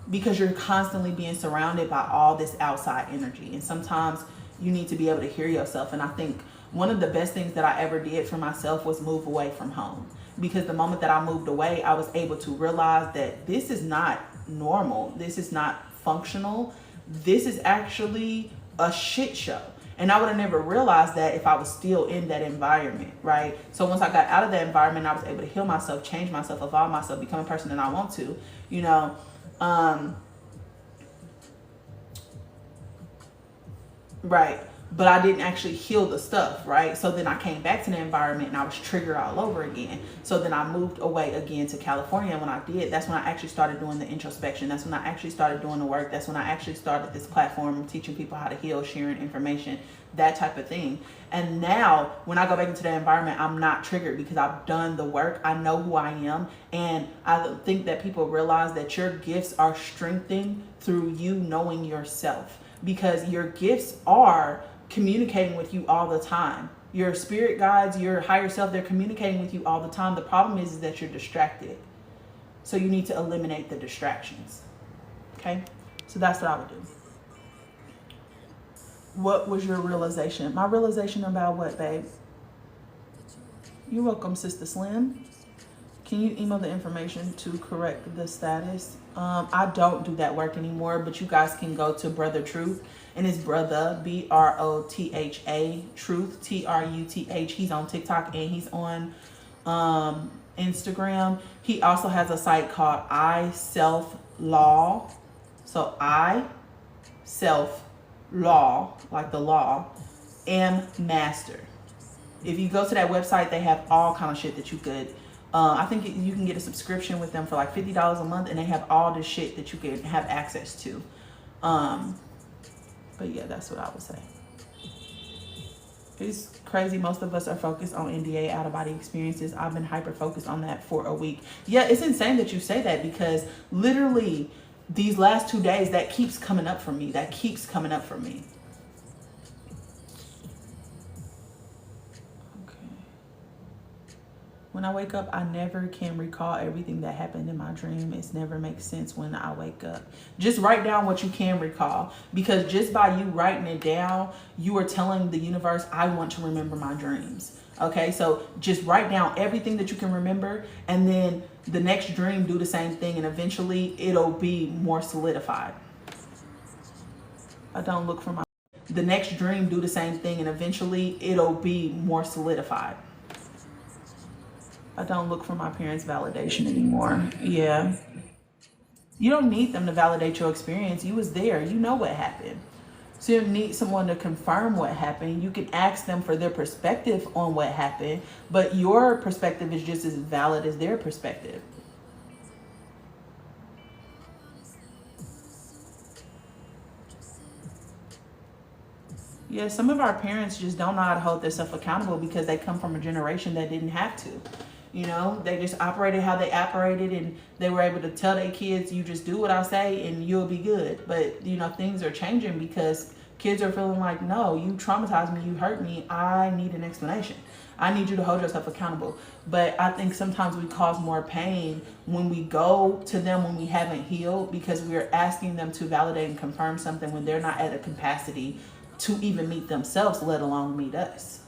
A: because you're constantly being surrounded by all this outside energy. And sometimes you need to be able to hear yourself. And I think one of the best things that I ever did for myself was move away from home. Because the moment that I moved away, I was able to realize that this is not normal. This is not functional. This is actually a shit show. And I would have never realized that if I was still in that environment, right? So once I got out of that environment, I was able to heal myself, change myself, evolve myself, become a person that I want to, you know. Right. But I didn't actually heal the stuff, right? So then I came back to the environment and I was triggered all over again. So then I moved away again to California. And when I did, that's when I actually started doing the introspection. That's when I actually started doing the work. That's when I actually started this platform, teaching people how to heal, sharing information, that type of thing. And now when I go back into the environment, I'm not triggered because I've done the work. I know who I am. And I think that people realize that your gifts are strengthened through you knowing yourself, because your gifts are communicating with you all the time. Your spirit guides, your higher self, they're communicating with you all the time. The problem is that you're distracted. So you need to eliminate the distractions. Okay? So that's what I would do. What was your realization? My realization about what, babe? You're welcome, Sister Slim. Can you email the information to correct the status? I don't do that work anymore, but you guys can go to Brother Truth, and it's Brother, Brotha, Truth, Truth. He's on TikTok and he's on Instagram. He also has a site called I Self Law. So I Self Law, like the law, am Master. If you go to that website, they have all kind of shit that you could. I think you can get a subscription with them for like $50 a month, and they have all this shit that you can have access to. But yeah, that's what I would say. It's crazy. Most of us are focused on NDA, out of body experiences. I've been hyper focused on that for a week. Yeah, it's insane that you say that, because literally these last 2 days, that keeps coming up for me. When I wake up, I never can recall everything that happened in my dream. It never makes sense when I wake up. Just write down what you can recall, because just by you writing it down, you are telling the universe, I want to remember my dreams. Okay, so just write down everything that you can remember, and then the next dream, do the same thing, and eventually it'll be more solidified. I don't look for my... The next dream, do the same thing, and eventually it'll be more solidified. I don't look for my parents' validation anymore. Yeah. You don't need them to validate your experience. You was there. You know what happened. So you don't need someone to confirm what happened. You can ask them for their perspective on what happened, but your perspective is just as valid as their perspective. Yeah, some of our parents just don't know how to hold themselves accountable because they come from a generation that didn't have to. You know, they just operated how they operated, and they were able to tell their kids, you just do what I say and you'll be good. But, you know, things are changing because kids are feeling like, no, you traumatized me, you hurt me, I need an explanation. I need you to hold yourself accountable. But I think sometimes we cause more pain when we go to them when we haven't healed, because we're asking them to validate and confirm something when they're not at a capacity to even meet themselves, let alone meet us.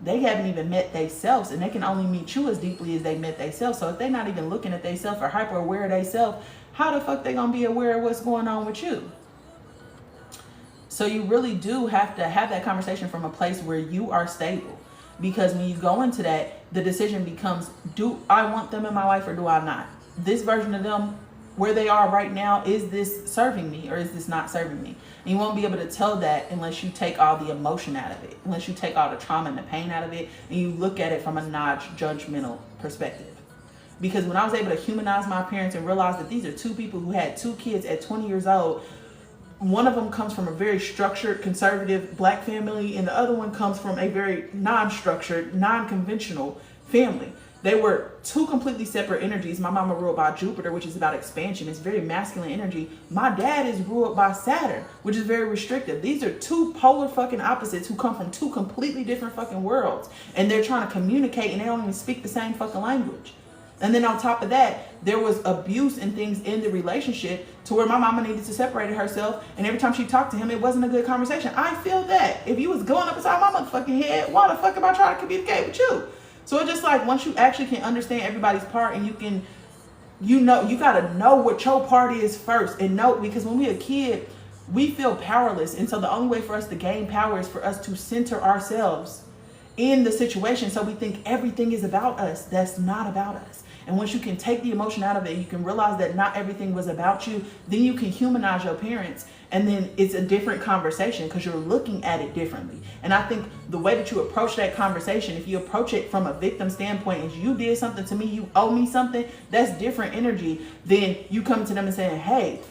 A: They haven't even met themselves, and they can only meet you as deeply as they met themselves. So if they're not even looking at themselves or hyper aware of themselves, how the fuck they gonna be aware of what's going on with you? So you really do have to have that conversation from a place where you are stable, because when you go into that, the decision becomes, do I want them in my life or do I not? This version of them, where they are right now, is this serving me or is this not serving me? And you won't be able to tell that unless you take all the emotion out of it, unless you take all the trauma and the pain out of it, and you look at it from a non-judgmental perspective. Because when I was able to humanize my parents and realize that these are two people who had 2 kids at 20 years old, one of them comes from a very structured, conservative black family, and the other one comes from a very non-structured, non-conventional family. They were two completely separate energies. My mama ruled by Jupiter, which is about expansion. It's very masculine energy. My dad is ruled by Saturn, which is very restrictive. These are two polar fucking opposites who come from two completely different fucking worlds. And they're trying to communicate and they don't even speak the same fucking language. And then on top of that, there was abuse and things in the relationship to where my mama needed to separate herself. And every time she talked to him, it wasn't a good conversation. I feel that. If you was going up inside my motherfucking head, why the fuck am I trying to communicate with you? So it's just like, once you actually can understand everybody's part and you can, you gotta know what your part is first and know, because when we're a kid, we feel powerless. And so the only way for us to gain power is for us to center ourselves in the situation. So we think everything is about us. That's not about us. And once you can take the emotion out of it, you can realize that not everything was about you, then you can humanize your parents. And then it's a different conversation because you're looking at it differently. And I think the way that you approach that conversation, if you approach it from a victim standpoint, is you did something to me, you owe me something, that's different energy than you come to them and saying, hey,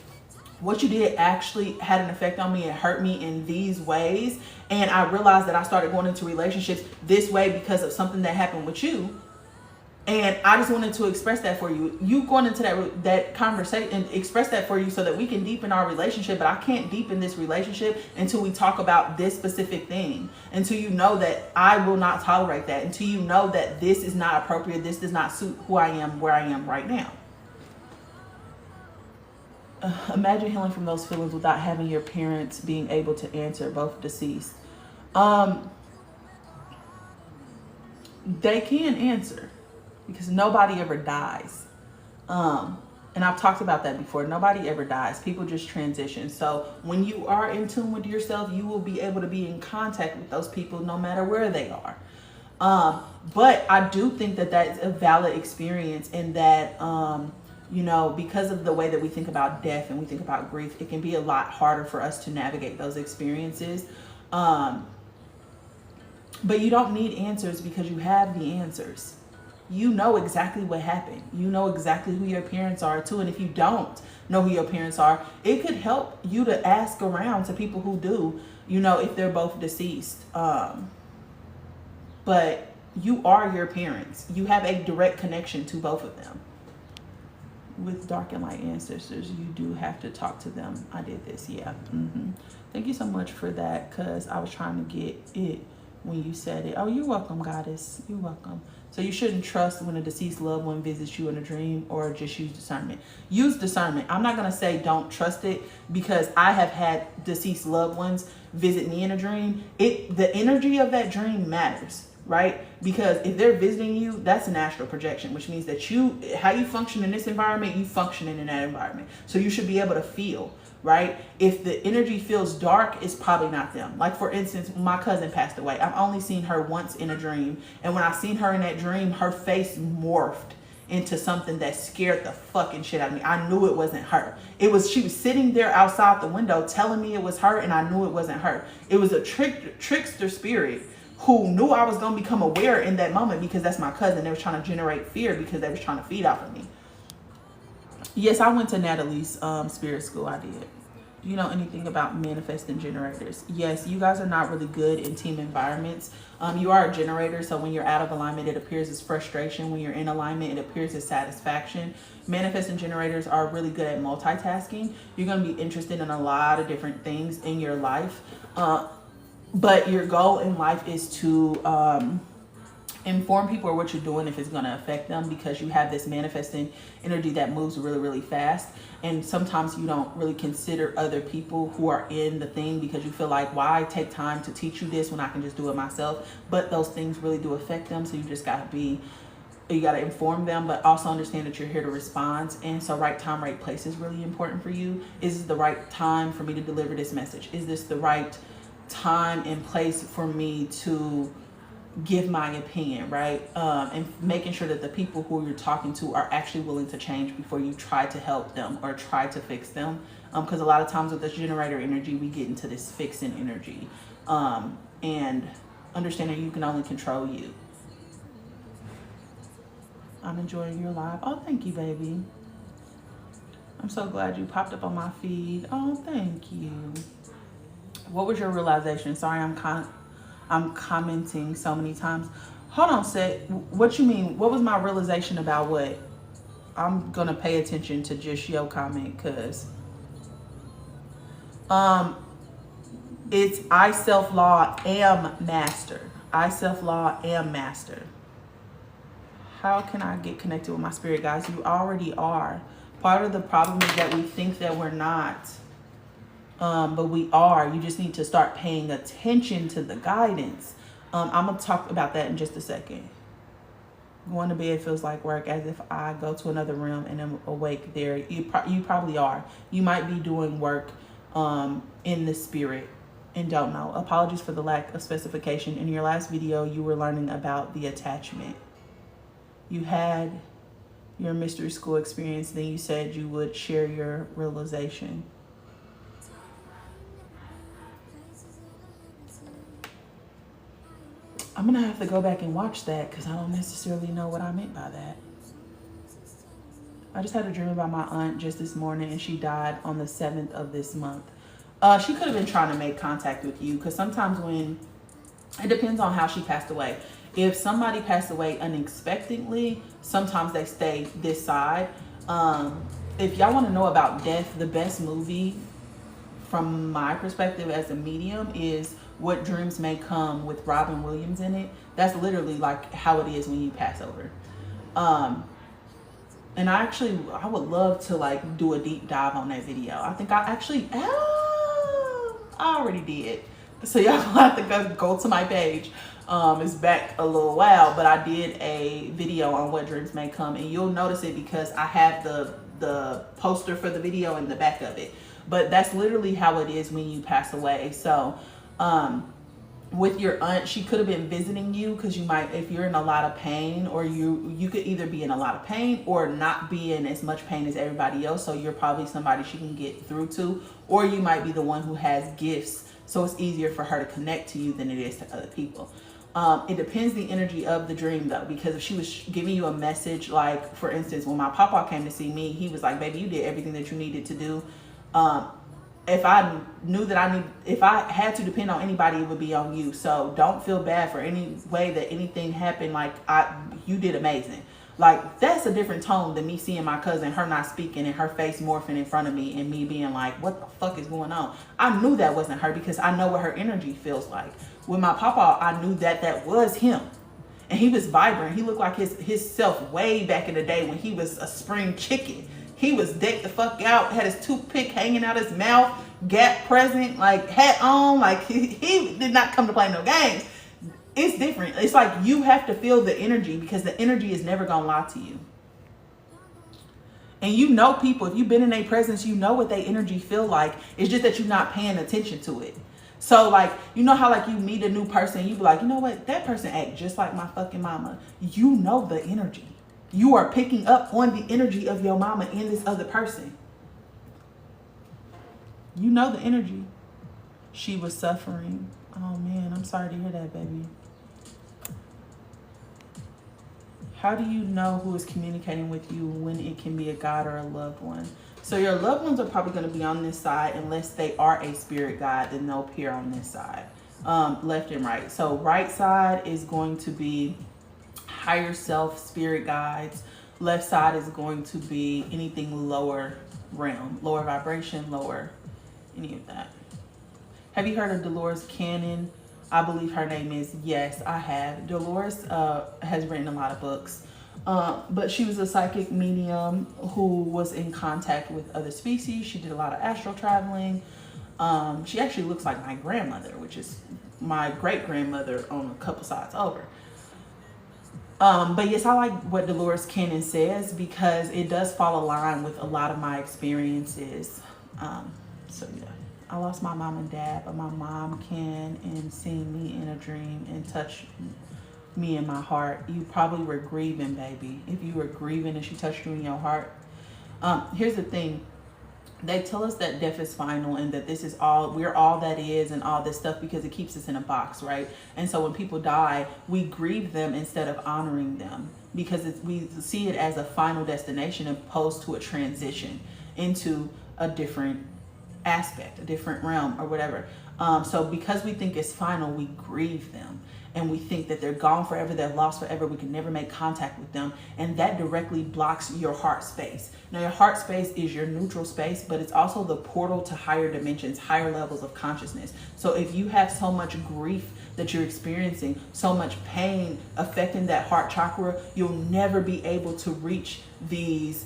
A: what you did actually had an effect on me. It hurt me in these ways. And I realized that I started going into relationships this way because of something that happened with you. And I just wanted to express that for you. You going into that conversation and express that for you so that we can deepen our relationship. But I can't deepen this relationship until we talk about this specific thing. Until you know that I will not tolerate that. Until you know that this is not appropriate. This does not suit who I am, where I am right now. Imagine healing from those feelings without having your parents being able to answer, both deceased. They can answer. Because nobody ever dies. And I've talked about that before. Nobody ever dies. People just transition. So when you are in tune with yourself, you will be able to be in contact with those people no matter where they are. But I do think that that's a valid experience, in that, because of the way that we think about death and we think about grief, it can be a lot harder for us to navigate those experiences. But you don't need answers because you have the answers. You know exactly what happened. You know exactly who your parents are too. And if you don't know who your parents are, it could help you to ask around to people who do, if they're both deceased. But you are your parents. You have a direct connection to both of them. With dark and light ancestors, you do have to talk to them. I did this, yeah. Thank you so much for that, because I was trying to get it when you said it. Oh, you're welcome, goddess. You're welcome. So you shouldn't trust when a deceased loved one visits you in a dream, or just use discernment. Use discernment. I'm not going to say don't trust it, because I have had deceased loved ones visit me in a dream. The energy of that dream matters, right? Because if they're visiting you, that's an astral projection, which means that how you function in this environment, you functioning in that environment. So you should be able to feel, right? If the energy feels dark, it's probably not them. Like, for instance, my cousin passed away. I've only seen her once in a dream. And when I seen her in that dream, her face morphed into something that scared the fucking shit out of me. I knew it wasn't her. She was sitting there outside the window telling me it was her, and I knew it wasn't her. It was a trickster spirit who knew I was going to become aware in that moment, because that's my cousin. They were trying to generate fear because they was trying to feed off of me. Yes, I went to Natalie's spirit school. I did. Do you know anything about manifesting generators? Yes, you guys are not really good in team environments. You are a generator, so when you're out of alignment, it appears as frustration. When you're in alignment, it appears as satisfaction. Manifesting generators are really good at multitasking. You're going to be interested in a lot of different things in your life. But your goal in life is to inform people of what you're doing if it's going to affect them, because you have this manifesting energy that moves really, really fast. And sometimes you don't really consider other people who are in the thing, because you feel like, why take time to teach you this when I can just do it myself? But those things really do affect them. So you just got to inform them, but also understand that you're here to respond. And so right time, right place is really important for you. Is this the right time for me to deliver this message? Is this the right time and place for me to give my opinion, right? And making sure that the people who you're talking to are actually willing to change before you try to help them or try to fix them. Because a lot of times with this generator energy, we get into this fixing energy. And understanding you can only control you. I'm enjoying your live. Oh, thank you, baby. I'm so glad you popped up on my feed. Oh, thank you. What was your realization? Sorry, I'm commenting so many times. Hold on, Seth. What you mean? What was my realization about what? I'm gonna pay attention to just your comment, cause um, it's I self law am master. I self law am master. How can I get connected with my spirit guides? You already are. Part of the problem is that we think that we're not, but we are. You just need to start paying attention to the guidance. I'm gonna talk about that in just a second. Going to bed feels like work, as if I go to another realm and am awake there. You probably are. You might be doing work in the spirit and don't know. Apologies for the lack of specification. In your last video, you were learning about the attachment. You had your mystery school experience, then you said you would share your realization. I'm gonna have to go back and watch that because I don't necessarily know what I meant by that. I just had a dream about my aunt just this morning, and she died on the 7th of this month. She could have been trying to make contact with you, because sometimes when, it depends on how she passed away. If somebody passed away unexpectedly, sometimes they stay this side. If y'all want to know about death, the best movie from my perspective as a medium is What Dreams May Come, with Robin Williams in it. That's literally like how it is when you pass over. And I would love to like do a deep dive on that video. I think I already did. So y'all gonna have to go to my page. It's back a little while, but I did a video on What Dreams May Come, and you'll notice it because I have the poster for the video in the back of it. But that's literally how it is when you pass away. So with your aunt, she could have been visiting you, because you might, if you're in a lot of pain, or you could either be in a lot of pain or not be in as much pain as everybody else. So you're probably somebody she can get through to, or you might be the one who has gifts, so it's easier for her to connect to you than it is to other people. It depends the energy of the dream though, because if she was giving you a message, like for instance, when my papa came to see me, he was like, baby, you did everything that you needed to do. If I knew that if I had to depend on anybody, it would be on you. So don't feel bad for any way that anything happened. Like you did amazing. Like that's a different tone than me seeing my cousin, her not speaking and her face morphing in front of me and me being like, what the fuck is going on? I knew that wasn't her because I know what her energy feels like. With my papa, I knew that was him. And he was vibrant. He looked like his self way back in the day when he was a spring chicken. He was decked the fuck out, had his toothpick hanging out his mouth, Gap present, like hat on, like he did not come to play no games. It's different. It's like you have to feel the energy, because the energy is never gonna lie to you. And you know people, if you've been in their presence, you know what their energy feel like. It's just that you're not paying attention to it. So like, you know how like you meet a new person, you be like, you know what, that person act just like my fucking mama. You know the energy. You are picking up on the energy of your mama in this other person. You know the energy. She was suffering. Oh man, I'm sorry to hear that, baby. How do you know who is communicating with you when it can be a God or a loved one? So your loved ones are probably going to be on this side, unless they are a spirit guide, then they'll appear on this side, left and right. So right side is going to be higher self, spirit guides. Left side is going to be anything lower realm, lower vibration, lower any of that. Have you heard of Dolores Cannon? I believe her name is. Yes, I have. Dolores has written a lot of books, but she was a psychic medium who was in contact with other species. She did a lot of astral traveling. She actually looks like my grandmother, which is my great grandmother on a couple sides over. But yes, I like what Dolores Cannon says, because it does fall in line with a lot of my experiences. So yeah, I lost my mom and dad, but my mom can, and seen me in a dream and touched me in my heart. You probably were grieving, baby. If you were grieving and she touched you in your heart. Here's the thing. They tell us that death is final and that this is all, we're all that is and all this stuff, because it keeps us in a box, right? And so when people die, we grieve them instead of honoring them, because we see it as a final destination opposed to a transition into a different aspect, a different realm or whatever. So because we think it's final, we grieve them. And we think that they're gone forever, they're lost forever, we can never make contact with them. And that directly blocks your heart space. Now, your heart space is your neutral space, but it's also the portal to higher dimensions, higher levels of consciousness. So if you have so much grief that you're experiencing, so much pain affecting that heart chakra, you'll never be able to reach the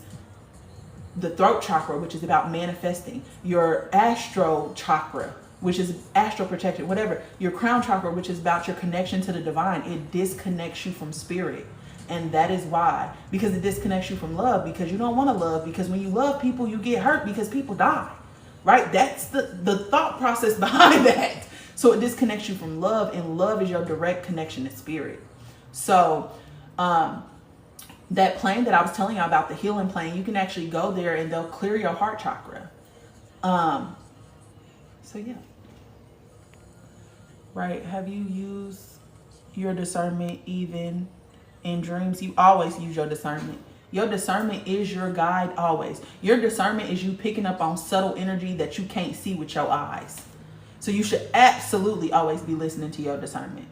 A: throat chakra, which is about manifesting, your astral chakra, which is astral protection, whatever, your crown chakra, which is about your connection to the divine. It disconnects you from spirit. And that is why, because it disconnects you from love, because you don't want to love, because when you love people, you get hurt because people die, right? That's the thought process behind that. So it disconnects you from love, and love is your direct connection to spirit. So, that plane that I was telling you about, the healing plane, you can actually go there and they'll clear your heart chakra. So yeah. Right? Have you used your discernment even in dreams? You always use your discernment. Your discernment is your guide always. Your discernment is you picking up on subtle energy that you can't see with your eyes. So you should absolutely always be listening to your discernment.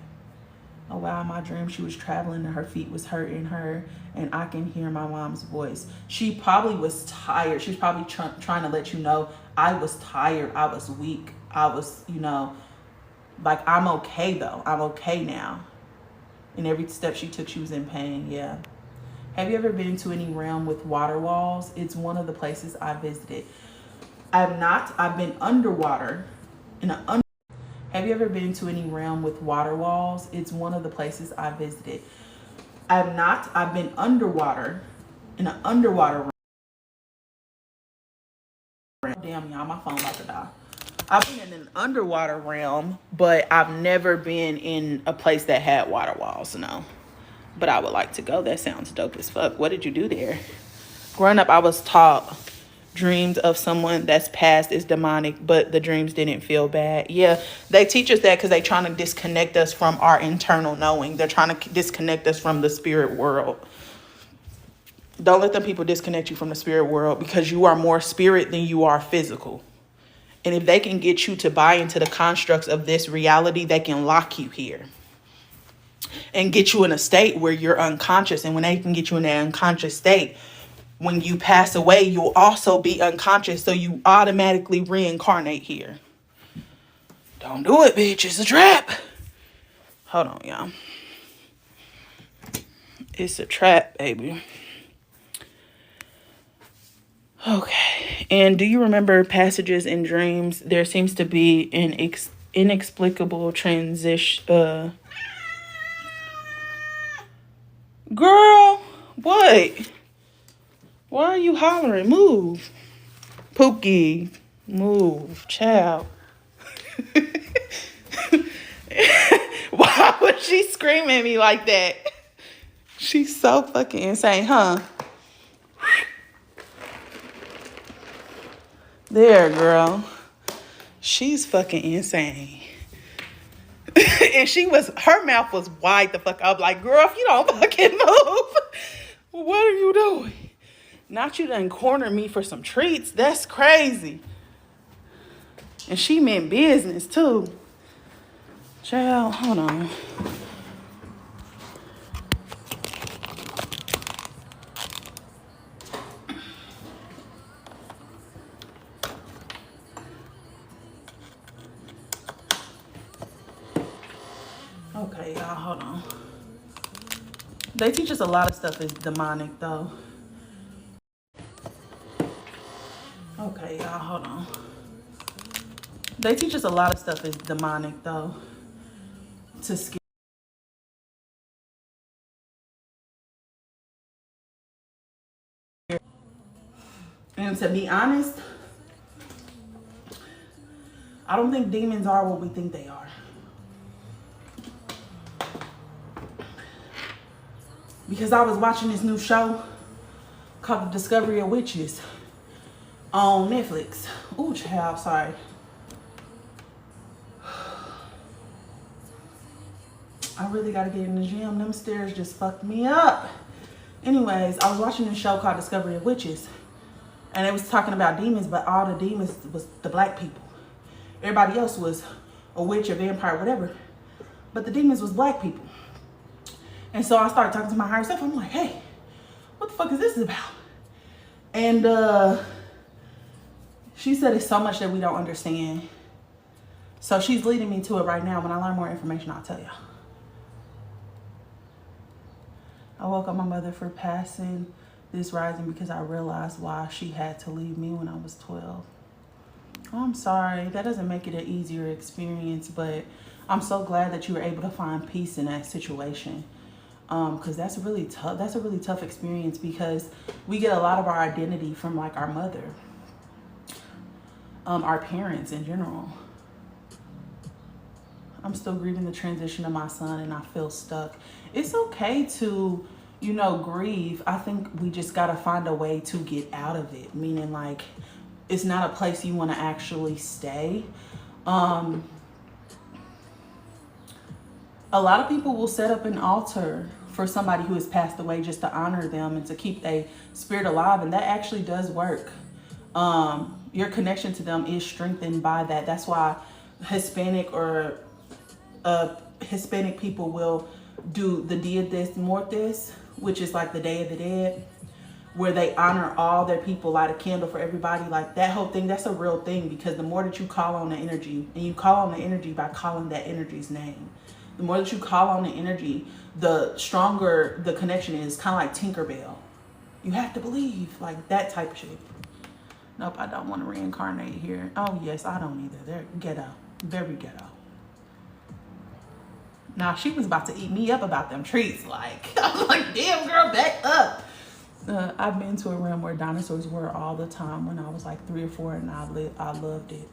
A: Oh wow, in my dream she was traveling and her feet was hurting her, and I can hear my mom's voice. She probably was tired. She was probably trying to let you know, I was tired, I was weak, I was, like, I'm okay though. I'm okay now. And every step she took, she was in pain. Yeah. Have you ever been to any realm with water walls? It's one of the places I visited. I've not. I've been underwater in an Have you ever been to any realm with water walls? It's one of the places I visited. I've not. I've been underwater in an underwater realm. Damn, y'all, my phone about to die. I've been in an underwater realm, but I've never been in a place that had water walls, no. But I would like to go. That sounds dope as fuck. What did you do there? Growing up, I was taught dreams of someone that's passed is demonic, but the dreams didn't feel bad. Yeah, they teach us that because they're trying to disconnect us from our internal knowing. They're trying to disconnect us from the spirit world. Don't let them people disconnect you from the spirit world, because you are more spirit than you are physical. And if they can get you to buy into the constructs of this reality, they can lock you here and get you in a state where you're unconscious. And when they can get you in that unconscious state, when you pass away, you'll also be unconscious. So you automatically reincarnate here. Don't do it, bitch. It's a trap. Hold on, y'all. It's a trap, baby. Okay. And do you remember passages in dreams? There seems to be an inexplicable transition. Girl, what? Why are you hollering? Move. Pookie, move. Child. Why would she scream at me like that? She's so fucking insane, huh? There, girl. She's fucking insane. And her mouth was wide the fuck up. Like, girl, if you don't fucking move, what are you doing? Not you done corner me for some treats. That's crazy. And she meant business too. Child, hold on. Okay, y'all, hold on. They teach us a lot of stuff is demonic, though. Okay, y'all, hold on. They teach us a lot of stuff is demonic, though. To scare. And to be honest, I don't think demons are what we think they are. Because I was watching this new show called The Discovery of Witches on Netflix. Ooh, child, sorry. I really gotta get in the gym. Them stairs just fucked me up. Anyways, I was watching this show called Discovery of Witches. And it was talking about demons, but all the demons was the black people. Everybody else was a witch, a vampire, whatever. But the demons was black people. And so I started talking to my higher self. I'm like, hey, what the fuck is this about? And she said it's so much that we don't understand. So she's leading me to it right now. When I learn more information, I'll tell y'all. I woke up my mother for passing this rising because I realized why she had to leave me when I was 12. Oh, I'm sorry. That doesn't make it an easier experience, but I'm so glad that you were able to find peace in that situation. Because that's really tough. That's a really tough experience because we get a lot of our identity from like our mother, our parents in general. I'm still grieving the transition of my son and I feel stuck. It's okay to, you know, grieve. I think we just got to find a way to get out of it. Meaning like, it's not a place you want to actually stay. A lot of people will set up an altar for somebody who has passed away just to honor them and to keep their spirit alive. And that actually does work. Your connection to them is strengthened by that. That's why Hispanic people will do the Dia de Muertos, which is like the Day of the Dead, where they honor all their people, light a candle for everybody. Like that whole thing, that's a real thing, because the more that you call on the energy, and you call on the energy by calling that energy's name, the more that you call on the energy, the stronger the connection is. Kind of like Tinkerbell. You have to believe, like that type of shit. Nope, I don't want to reincarnate here. Oh yes, I don't either. They're ghetto, very ghetto. Now she was about to eat me up about them treats. Like I was like, damn girl, back up. I've been to a realm where dinosaurs were all the time when I was like 3 or 4, and I loved it.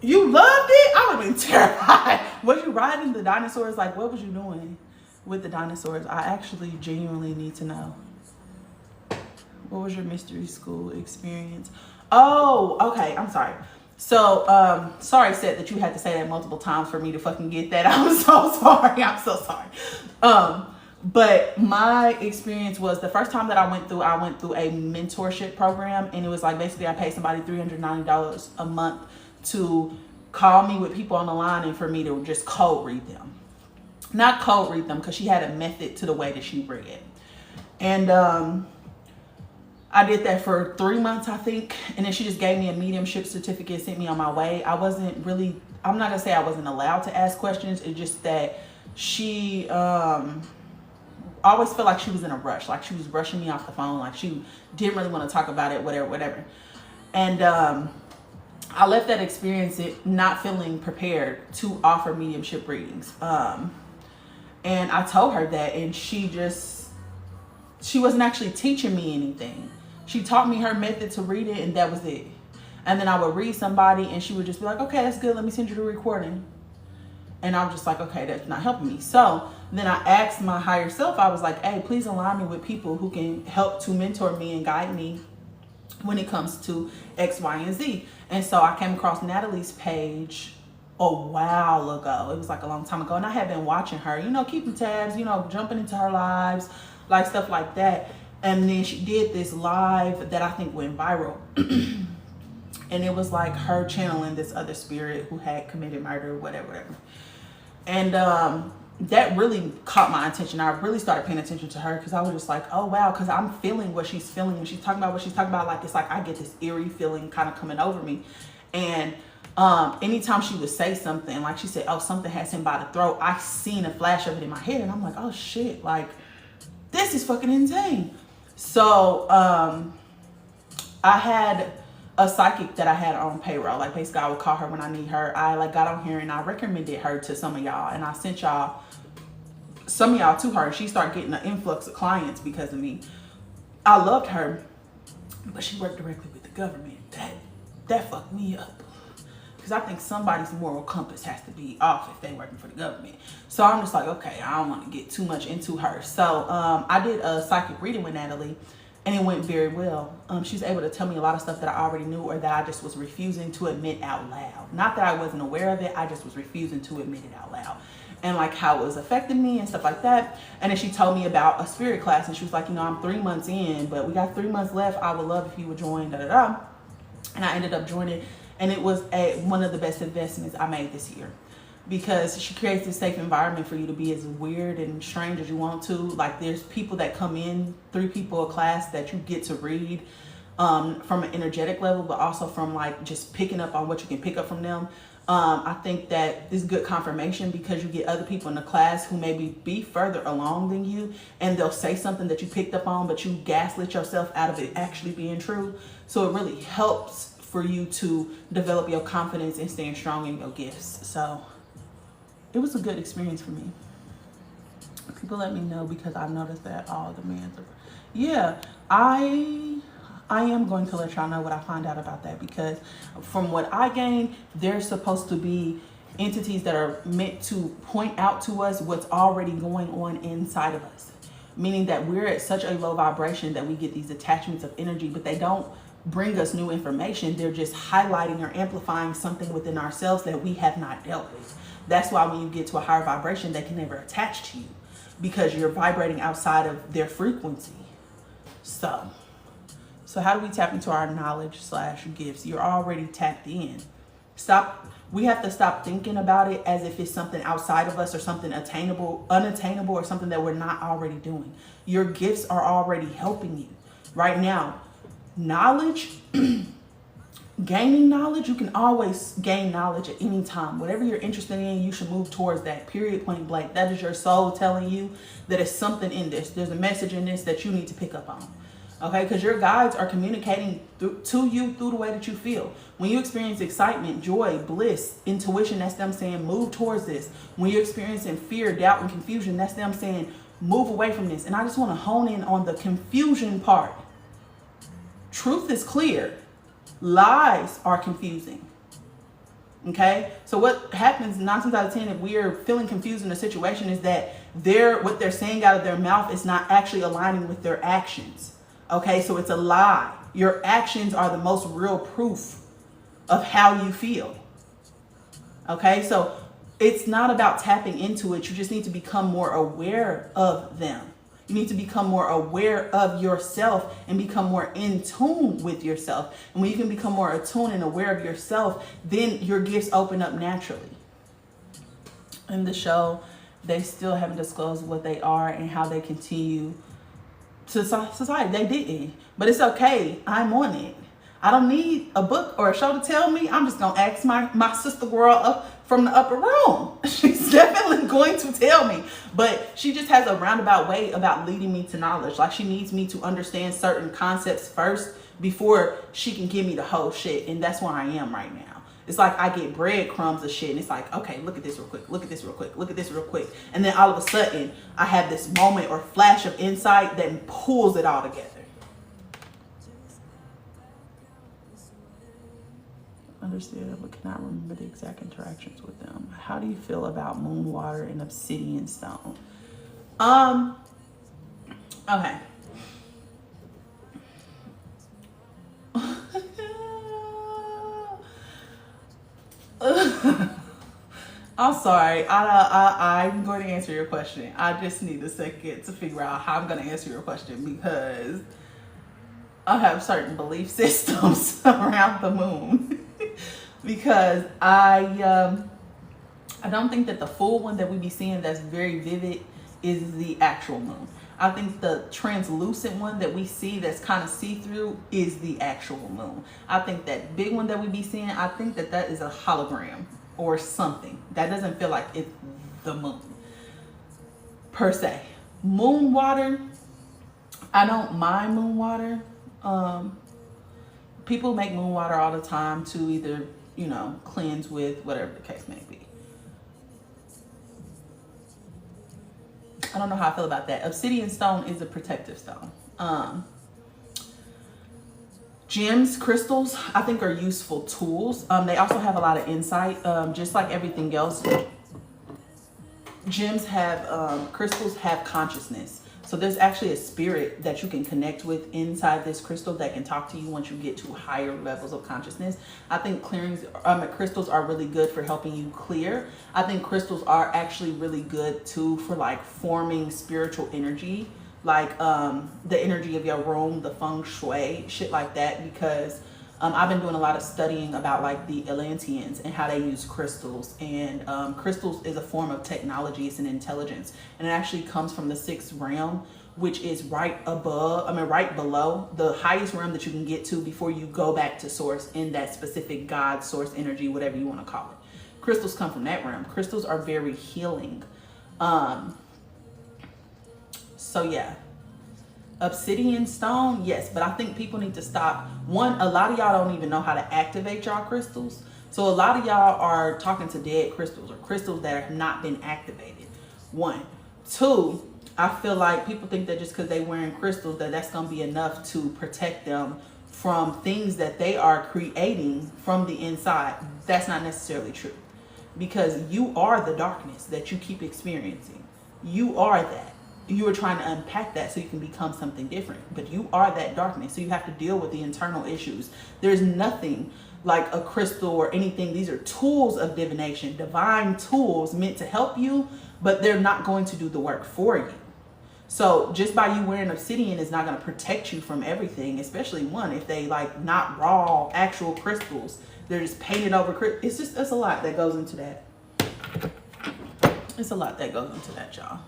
A: You loved it? I would have been terrified. Was you riding the dinosaurs? Like, what was you doing with the dinosaurs? I actually genuinely need to know. What was your mystery school experience? Oh, okay. I'm sorry. So, sorry, Seth, that you had to say that multiple times for me to fucking get that. I'm so sorry. I'm so sorry. But my experience was the first time that I went through a mentorship program, and it was like basically I paid somebody $390 a month to call me with people on the line and for me to just code read them. Not code read them, because she had a method to the way that she read. And I did that for 3 months, I think. And then she just gave me a mediumship certificate, sent me on my way. I'm not going to say I wasn't allowed to ask questions. It's just that she, I always felt like she was in a rush. Like she was rushing me off the phone. Like she didn't really want to talk about it, whatever. And I left that experience not feeling prepared to offer mediumship readings. And I told her that, and she wasn't actually teaching me anything. She taught me her method to read it, and that was it. And then I would read somebody, and she would just be like, okay, that's good. Let me send you the recording. And I was just like, okay, that's not helping me. So then I asked my higher self, I was like, hey, please align me with people who can help to mentor me and guide me when it comes to X, Y, and Z. And so I came across Natalie's page a while ago. It was like a long time ago. And I had been watching her, keeping tabs, jumping into her lives, like stuff like that. And then she did this live that I think went viral. And it was like her channeling this other spirit who had committed murder, whatever. And that really caught my attention. I really started paying attention to her because I was just like, oh wow, because I'm feeling what she's feeling when she's talking about what she's talking about. Like it's like I get this eerie feeling kind of coming over me. And anytime she would say something, like she said, oh, something has him by the throat, I seen a flash of it in my head, and I'm like, oh shit, like this is fucking insane. So I had a psychic that I had on payroll. Like basically I would call her when I need her. I like got on here and I recommended her to some of y'all, and I sent some of y'all to her. She started getting an influx of clients because of me. I loved her, but she worked directly with the government. That fucked me up, because I think somebody's moral compass has to be off if they're working for the government. So I'm just like, okay, I don't want to get too much into her. So I did a psychic reading with Natalie, and it went very well. She was able to tell me a lot of stuff that I already knew, or that I just was refusing to admit out loud. Not that I wasn't aware of it, I just was refusing to admit it out loud. And like how it was affecting me and stuff like that. And then she told me about a spirit class, and she was like, I'm 3 months in, but we got 3 months left. I would love if you would join, And I ended up joining, And it was one of the best investments I made this year, because she creates a safe environment for you to be as weird and strange as you want to. Like, there's people that come in, 3 people a class that you get to read from an energetic level, but also from like just picking up on what you can pick up from them. I think that is good confirmation, because you get other people in the class who maybe be further along than you, and they'll say something that you picked up on, but you gaslit yourself out of it actually being true. So it really helps for you to develop your confidence and staying strong in your gifts. So it was a good experience for me. People let me know, because I've noticed that all the men are, yeah, I am going to let y'all know what I find out about that, because from what I gained, there's supposed to be entities that are meant to point out to us what's already going on inside of us, meaning that we're at such a low vibration that we get these attachments of energy, but they don't bring us new information. They're just highlighting or amplifying something within ourselves that we have not dealt with. That's why when you get to a higher vibration, they can never attach to you, because you're vibrating outside of their frequency. So how do we tap into our knowledge / gifts? You're already tapped in. We have to stop thinking about it as if it's something outside of us, or something unattainable, or something that we're not already doing. Your gifts are already helping you. Right now, knowledge, gaining knowledge, you can always gain knowledge at any time. Whatever you're interested in, you should move towards that, period, point blank. That is your soul telling you that it's something in this. There's a message in this that you need to pick up on. Okay, because your guides are communicating to you through the way that you feel. When you experience excitement, joy, bliss, intuition, that's them saying, move towards this. When you're experiencing fear, doubt, and confusion, that's them saying, move away from this. And I just want to hone in on the confusion part. Truth is clear. Lies are confusing. Okay, so what happens 9 times out of 10 if we are feeling confused in a situation is that what they're saying out of their mouth is not actually aligning with their actions. Okay, so it's a lie. Your actions are the most real proof of how you feel. Okay, so it's not about tapping into it. You just need to become more aware of them. You need to become more aware of yourself and become more in tune with yourself. And when you can become more attuned and aware of yourself, then your gifts open up naturally. In the show, they still haven't disclosed what they are and how they continue to society. They didn't, but it's okay. I'm on it. I don't need a book or a show to tell me. I'm just gonna ask my sister girl up from the upper room. She's definitely going to tell me, but she just has a roundabout way about leading me to knowledge. Like, she needs me to understand certain concepts first before she can give me the whole shit, and that's where I am right now. It's like I get breadcrumbs of shit, and it's like, okay, look at this real quick, look at this real quick, look at this real quick. And then all of a sudden, I have this moment or flash of insight that pulls it all together. Understood, but cannot remember the exact interactions with them. How do you feel about moon water and obsidian stone? Okay. I'm sorry. I'm going to answer your question. I just need a second to figure out how I'm going to answer your question, because I have certain belief systems around the moon. Because I don't think that the full one that we be seeing that's very vivid is the actual moon. I think the translucent one that we see that's kind of see-through is the actual moon. I think that big one that we be seeing, I think that is a hologram or something. That doesn't feel like it's the moon per se. Moon water, I don't mind moon water. People make moon water all the time to either, cleanse with, whatever the case may be. I don't know how I feel about that. Obsidian stone is a protective stone. Gems, crystals, I think are useful tools. They also have a lot of insight, just like everything else. Gems have, crystals have consciousness. So there's actually a spirit that you can connect with inside this crystal that can talk to you once you get to higher levels of consciousness. I think crystals are really good for helping you clear. I think crystals are actually really good too for like forming spiritual energy, like the energy of your room, the feng shui, shit like that, because I've been doing a lot of studying about like the Atlanteans and how they use crystals. And crystals is a form of technology. It's an intelligence, and it actually comes from the sixth realm, which is right below the highest realm that you can get to before you go back to source in that specific God, source, energy, whatever you want to call it. Crystals come from that realm. Crystals are very healing. So yeah, obsidian stone, yes, but I think people need to stop. One, a lot of y'all don't even know how to activate y'all crystals. So a lot of y'all are talking to dead crystals or crystals that have not been activated. One. Two, I feel like people think that just because they're wearing crystals that that's going to be enough to protect them from things that they are creating from the inside. That's not necessarily true, because you are the darkness that you keep experiencing. You are that. You are trying to unpack that so you can become something different, but you are that darkness, so you have to deal with the internal issues. There's nothing like a crystal or anything. These are tools of divination, divine tools meant to help you, but they're not going to do the work for you. So just by you wearing obsidian is not going to protect you from everything, especially one, if they like not raw actual crystals, they're just painted over. It's a lot that goes into that. It's a lot that goes into that, y'all.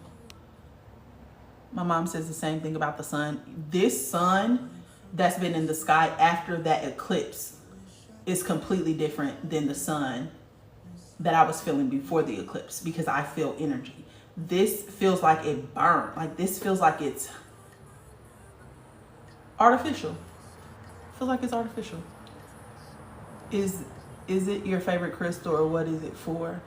A: My mom says the same thing about the sun. This sun that's been in the sky after that eclipse is completely different than the sun that I was feeling before the eclipse, because I feel energy. This feels like it burned. Like this feels like it's artificial. I feel like it's artificial. Is it your favorite crystal, or what is it for?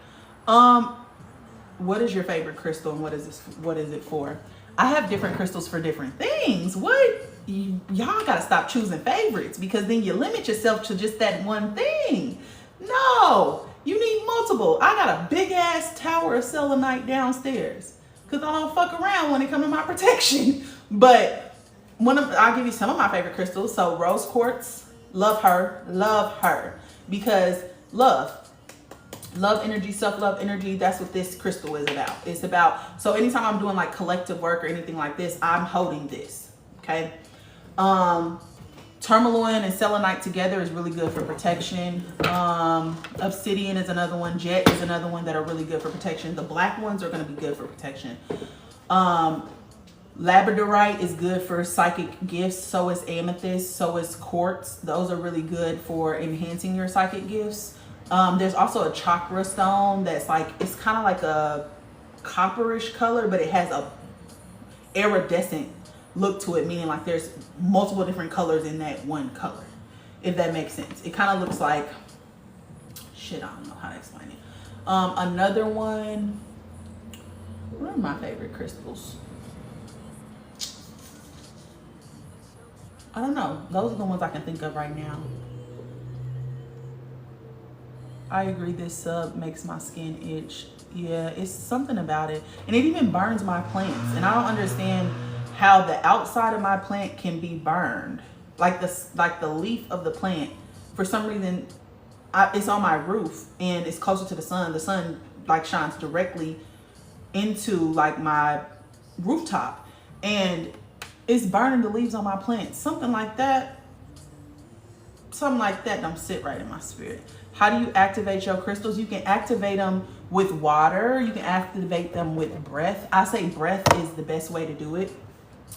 A: What is your favorite crystal, and what is it for? I have different crystals for different things. What? Y'all gotta stop choosing favorites, because then you limit yourself to just that one thing. No, you need multiple. I got a big ass tower of selenite downstairs because I don't fuck around when it comes to my protection. But I'll give you some of my favorite crystals. So rose quartz, love her, because love energy, self-love energy, that's what this crystal is about. It's about, so anytime I'm doing like collective work or anything like this, I'm holding this, okay? Tourmaline and selenite together is really good for protection. Obsidian is another one. Jet is another one that are really good for protection. The black ones are going to be good for protection. Labradorite is good for psychic gifts. So is amethyst. So is quartz. Those are really good for enhancing your psychic gifts. There's also a chakra stone that's like, it's kind of like a copperish color, but it has a iridescent look to it, meaning like there's multiple different colors in that one color, if that makes sense. It kind of looks like, shit, I don't know how to explain it. Another one, what are my favorite crystals? I don't know. Those are the ones I can think of right now. I agree, this sub makes my skin itch. Yeah, it's something about it. And it even burns my plants. And I don't understand how the outside of my plant can be burned. Like the leaf of the plant, for some reason, it's on my roof and it's closer to the sun. The sun like shines directly into like my rooftop and it's burning the leaves on my plant. Something like that don't sit right in my spirit. How do you activate your crystals? You can activate them with water. You can activate them with breath. I say breath is the best way to do it.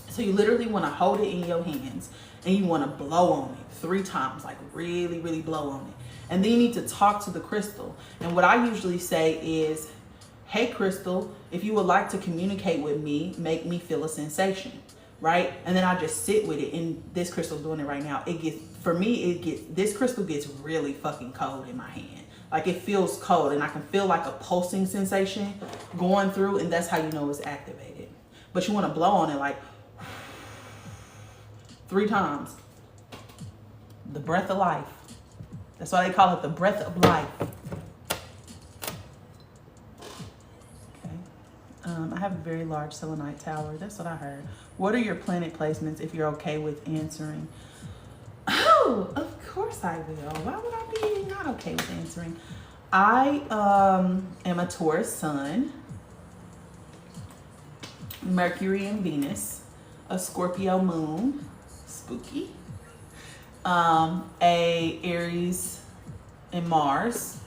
A: So you literally want to hold it in your hands and you want to blow on it 3 times, like really, really blow on it. And then you need to talk to the crystal. And what I usually say is, hey, crystal, if you would like to communicate with me, make me feel a sensation, right? And then I just sit with it. And this crystal's doing it right now. This crystal gets really fucking cold in my hand. Like it feels cold and I can feel like a pulsing sensation going through, and that's how you know it's activated. But you want to blow on it like 3 times. The breath of life. That's why they call it the breath of life. Okay. I have a very large selenite tower. That's what I heard. What are your planet placements, if you're okay with answering? Oh, of course I will. Why would I be not okay with answering? I am a Taurus sun, Mercury and Venus, a Scorpio moon, spooky, A Aries and Mars.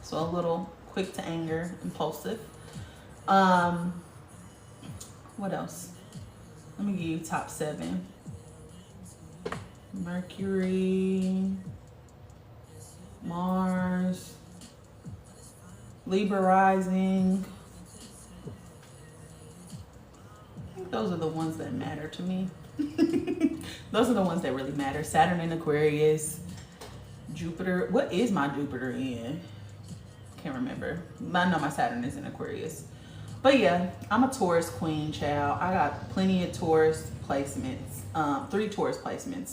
A: So a little quick to anger, impulsive. What else? Let me give you top 7. Mercury, Mars, Libra rising. I think those are the ones that matter to me. Those are the ones that really matter. Saturn in Aquarius, Jupiter. What is my Jupiter in? Can't remember. I know my Saturn is in Aquarius. But yeah, I'm a Taurus queen, child. I got plenty of Taurus placements. 3 Taurus placements.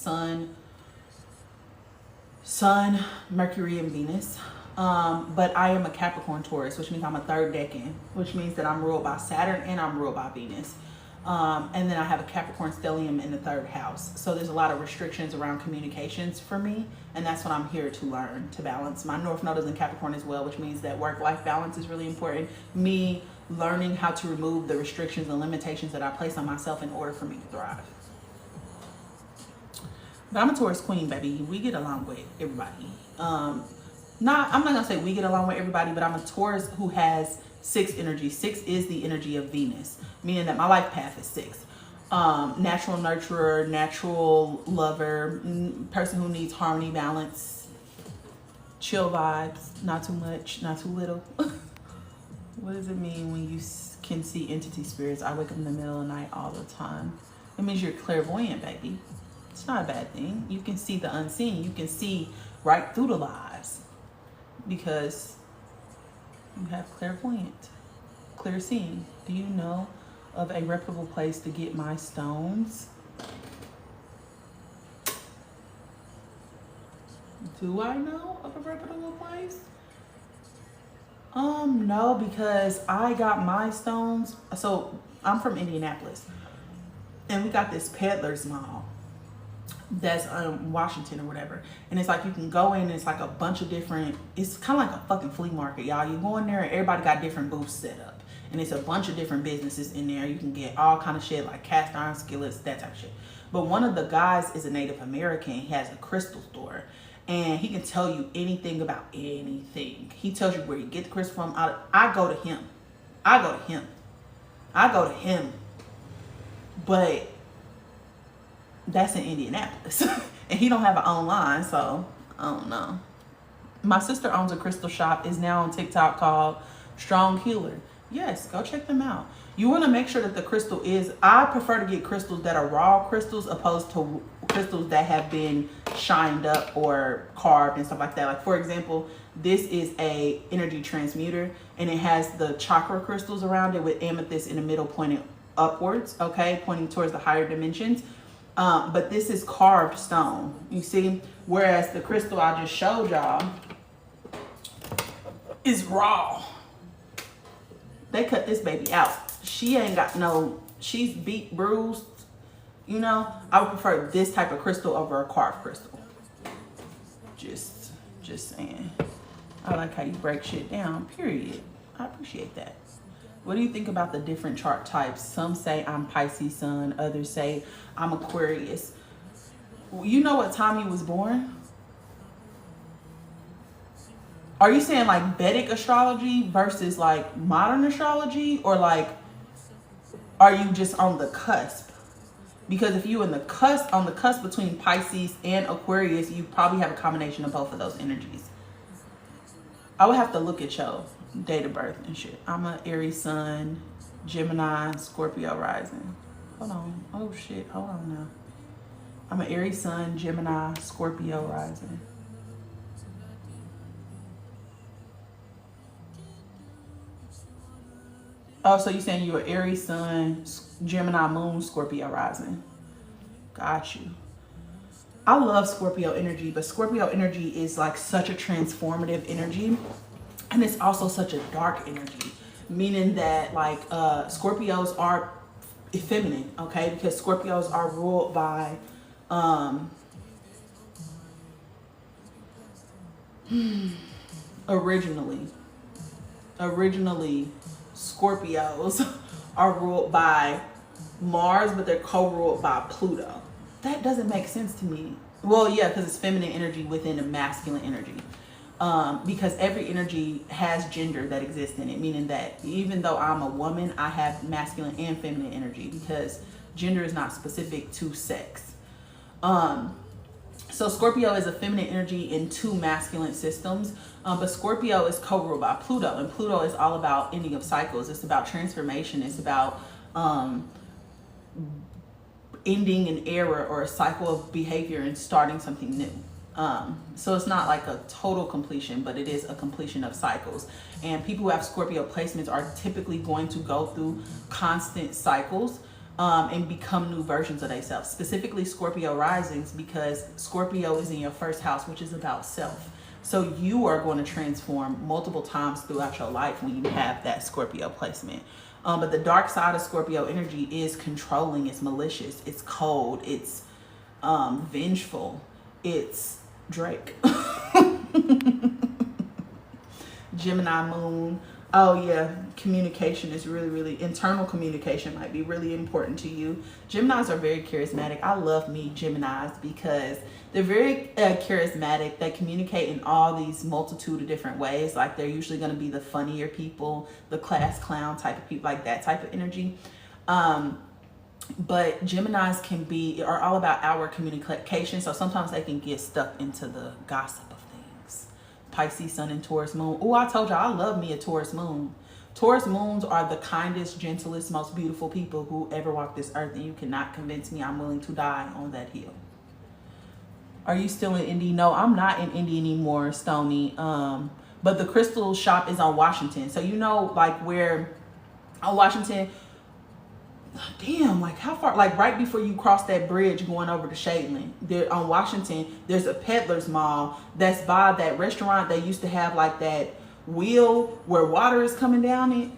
A: Sun, Mercury, and Venus. But I am a Capricorn Taurus, which means I'm a 3rd decan, which means that I'm ruled by Saturn and I'm ruled by Venus. And then I have a Capricorn stellium in the 3rd house. So there's a lot of restrictions around communications for me. And that's what I'm here to learn, to balance. My North Node is in Capricorn as well, which means that work-life balance is really important. Me learning how to remove the restrictions and limitations that I place on myself in order for me to thrive. But I'm a Taurus queen, baby. We get along with everybody. I'm not gonna say we get along with everybody, but I'm a Taurus who has 6 energy. 6 is the energy of Venus, meaning that my life path is 6. Natural nurturer, natural lover, person who needs harmony, balance, chill vibes, not too much, not too little. What does it mean when you can see entity spirits? I wake up in the middle of the night all the time. It means you're clairvoyant, baby. It's not a bad thing. You can see the unseen. You can see right through the lies because you have clairvoyant, clear seeing. Do you know of a reputable place to get my stones? Do I know of a reputable place? No, because I got my stones. So I'm from Indianapolis, and we got this peddler's mall that's Washington or whatever, and it's like you can go in and it's like a bunch of different, it's kind of like a fucking flea market, y'all. You go in there and everybody got different booths set up, and it's a bunch of different businesses in there. You can get all kind of shit like cast iron skillets, that type of shit. But one of the guys is a Native American. He has a crystal store, and he can tell you anything about anything. He tells you where you get the crystal from. I go to him. But that's in Indianapolis. And he don't have an online, so I don't know. My sister owns a crystal shop, is now on TikTok, called Strong Healer. Yes, go check them out. You want to make sure that the crystal is, I prefer to get crystals that are raw crystals opposed to crystals that have been shined up or carved and stuff like that. Like, for example, this is a energy transmuter, and it has the chakra crystals around it with amethyst in the middle pointing upwards, okay, pointing towards the higher dimensions. But this is carved stone, you see, whereas the crystal I just showed y'all is raw. They cut this baby out. She ain't got no, she's beat, bruised, you know. I would prefer this type of crystal over a carved crystal. Just saying. I like how you break shit down, period. I appreciate that. What do you think about the different chart types? Some say I'm Pisces sun, others say I'm Aquarius. You know what time you was born? Are you saying like Vedic astrology versus like modern astrology, or like are you just on the cusp? Because if you're on the cusp between Pisces and Aquarius, you probably have a combination of both of those energies. I would have to look at your date of birth and shit. I'm a Aries sun, Gemini, Scorpio rising. Hold on. Oh shit. Hold on now. I'm an Aries sun, Gemini, Scorpio rising. Oh, so you're saying you're Aries sun, Gemini moon, Scorpio rising. Got you. I love Scorpio energy, but Scorpio energy is like such a transformative energy. And it's also such a dark energy, meaning that like Scorpios are feminine, okay? Because Scorpios are ruled by originally Scorpios are ruled by Mars, but they're co-ruled by Pluto. That doesn't make sense to me. Well, yeah, because it's feminine energy within a masculine energy. Because every energy has gender that exists in it, meaning that even though I'm a woman, I have masculine and feminine energy because gender is not specific to sex. So Scorpio is a feminine energy in two masculine systems, but Scorpio is co-ruled by Pluto, and Pluto is all about ending of cycles. It's about transformation. It's about ending an era or a cycle of behavior and starting something new. So it's not like a total completion, but it is a completion of cycles. And people who have Scorpio placements are typically going to go through constant cycles and become new versions of themselves. Specifically Scorpio risings, because Scorpio is in your first house, which is about self. So you are going to transform multiple times throughout your life when you have that Scorpio placement. But the dark side of Scorpio energy is controlling, it's malicious, it's cold, it's vengeful, it's Drake. Gemini moon. Oh yeah, communication is really internal communication might be really important to you. Geminis are very charismatic. I love me Geminis because they're very charismatic. They communicate in all these multitude of different ways. Like they're usually going to be the funnier people, the class clown type of people, like that type of energy. But Geminis are all about our communication. So sometimes they can get stuck into the gossip of things. Pisces, Sun, and Taurus moon. Oh, I told you I love me a Taurus moon. Taurus moons are the kindest, gentlest, most beautiful people who ever walked this earth, and you cannot convince me I'm willing to die on that hill. Are you still in Indy? No, I'm not in Indy anymore, Stony. But the crystal shop is on Washington. So you know, like where on Washington, damn, like how far, like right before you cross that bridge going over to Shadeland, there on Washington, there's a Peddler's Mall that's by that restaurant that used to have like that wheel where water is coming down it.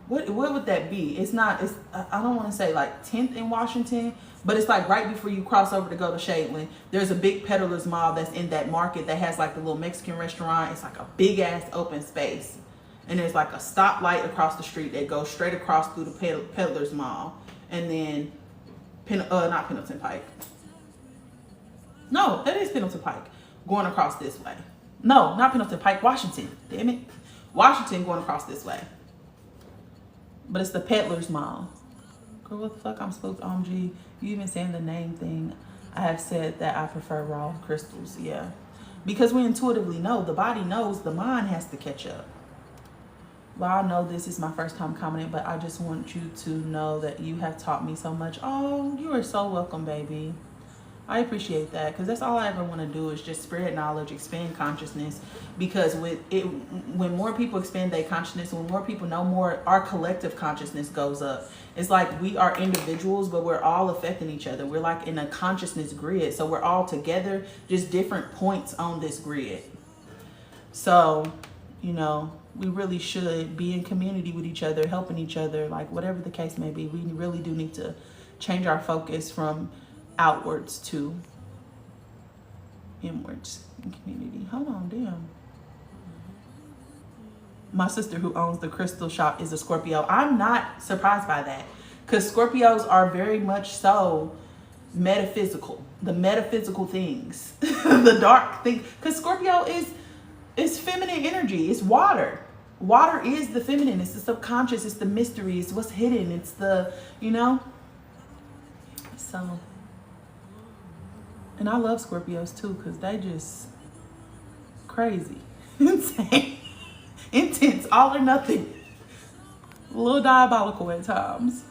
A: What would that be? It's not, it's, I don't want to say like 10th in Washington, but it's like right before you cross over to go to Shadeland. There's a big Peddler's Mall that's in that market that has like the little Mexican restaurant. It's like a big ass open space. And there's like a stoplight across the street that goes straight across through the Peddler's Mall. And then, not Pendleton Pike. No, that is Pendleton Pike. Going across this way. No, not Pendleton Pike, Washington. Damn it. Washington going across this way. But it's the Peddler's Mall. Girl, what the fuck? I'm spooked. OMG. You even saying the name thing. I have said that I prefer raw crystals. Yeah. Because we intuitively know. The body knows. The mind has to catch up. Well, I know this is my first time commenting, but I just want you to know that you have taught me so much. Oh, you are so welcome, baby. I appreciate that, because that's all I ever want to do is just spread knowledge, expand consciousness. Because when more people expand their consciousness, when more people know more, our collective consciousness goes up. It's like we are individuals, but we're all affecting each other. We're like in a consciousness grid, so we're all together, just different points on this grid. So, you know, we really should be in community with each other, helping each other, like whatever the case may be. We really do need to change our focus from outwards to inwards in community. Hold on, damn. My sister who owns the crystal shop is a Scorpio. I'm not surprised by that, because Scorpios are very much so metaphysical. The metaphysical things, the dark thing, because Scorpio is feminine energy. It's water. Water is the feminine. It's the subconscious. It's the mystery. It's what's hidden. It's the, you know. So, and I love Scorpios too, because they just crazy, insane, intense, all or nothing, a little diabolical at times.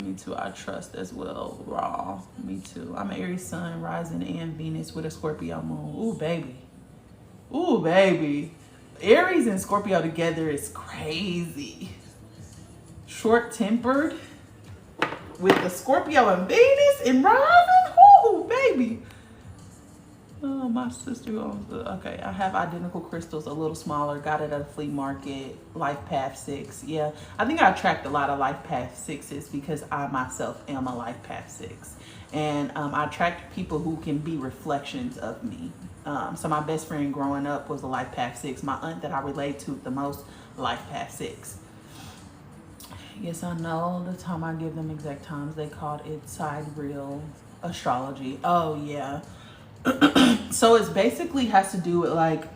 A: Me too. I trust as well. Raw. Me too. I'm an Aries sun, rising, and Venus with a Scorpio moon. Ooh, baby. Ooh, baby. Aries and Scorpio together is crazy. Short-tempered with the Scorpio and Venus and rising. Ooh, baby. Oh, my sister owns okay, I have identical crystals, a little smaller. Got it at a flea market. Life Path 6. Yeah, I think I attract a lot of Life Path 6s because I myself am a Life Path 6. And I attract people who can be reflections of me. So my best friend growing up was a Life Path 6. My aunt that I relate to the most, Life Path 6. Yes, I know. The time I give them exact times, they called it sidereal. Astrology. Oh yeah. So it's basically has to do with like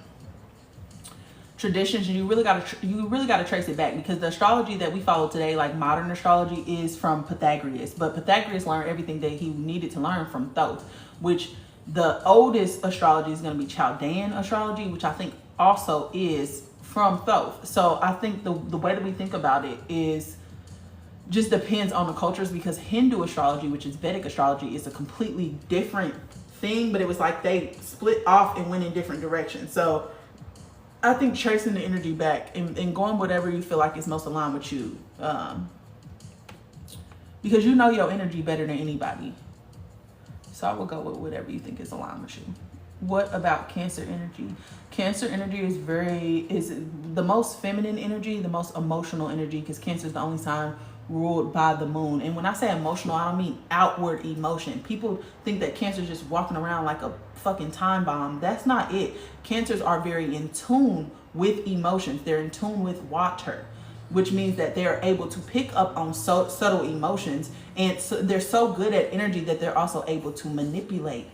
A: traditions, and you really got to trace it back, because the astrology that we follow today, like modern astrology, is from Pythagoras. But Pythagoras learned everything that he needed to learn from Thoth, which the oldest astrology is going to be Chaldean astrology, which I think also is from Thoth. So I think the way that we think about it is just depends on the cultures, because Hindu astrology, which is Vedic astrology, is a completely different thing, but it was like they split off and went in different directions. So I think tracing the energy back and going whatever you feel like is most aligned with you, because you know your energy better than anybody. So I will go with whatever you think is aligned with you. What about Cancer energy? Cancer energy is the most feminine energy, the most emotional energy, because Cancer is the only sign ruled by the moon. And when I say emotional, I don't mean outward emotion. People think that Cancer is just walking around like a fucking time bomb. That's not it. Cancers are very in tune with emotions. They're in tune with water, which means that they're able to pick up on subtle emotions, and so they're so good at energy that they're also able to manipulate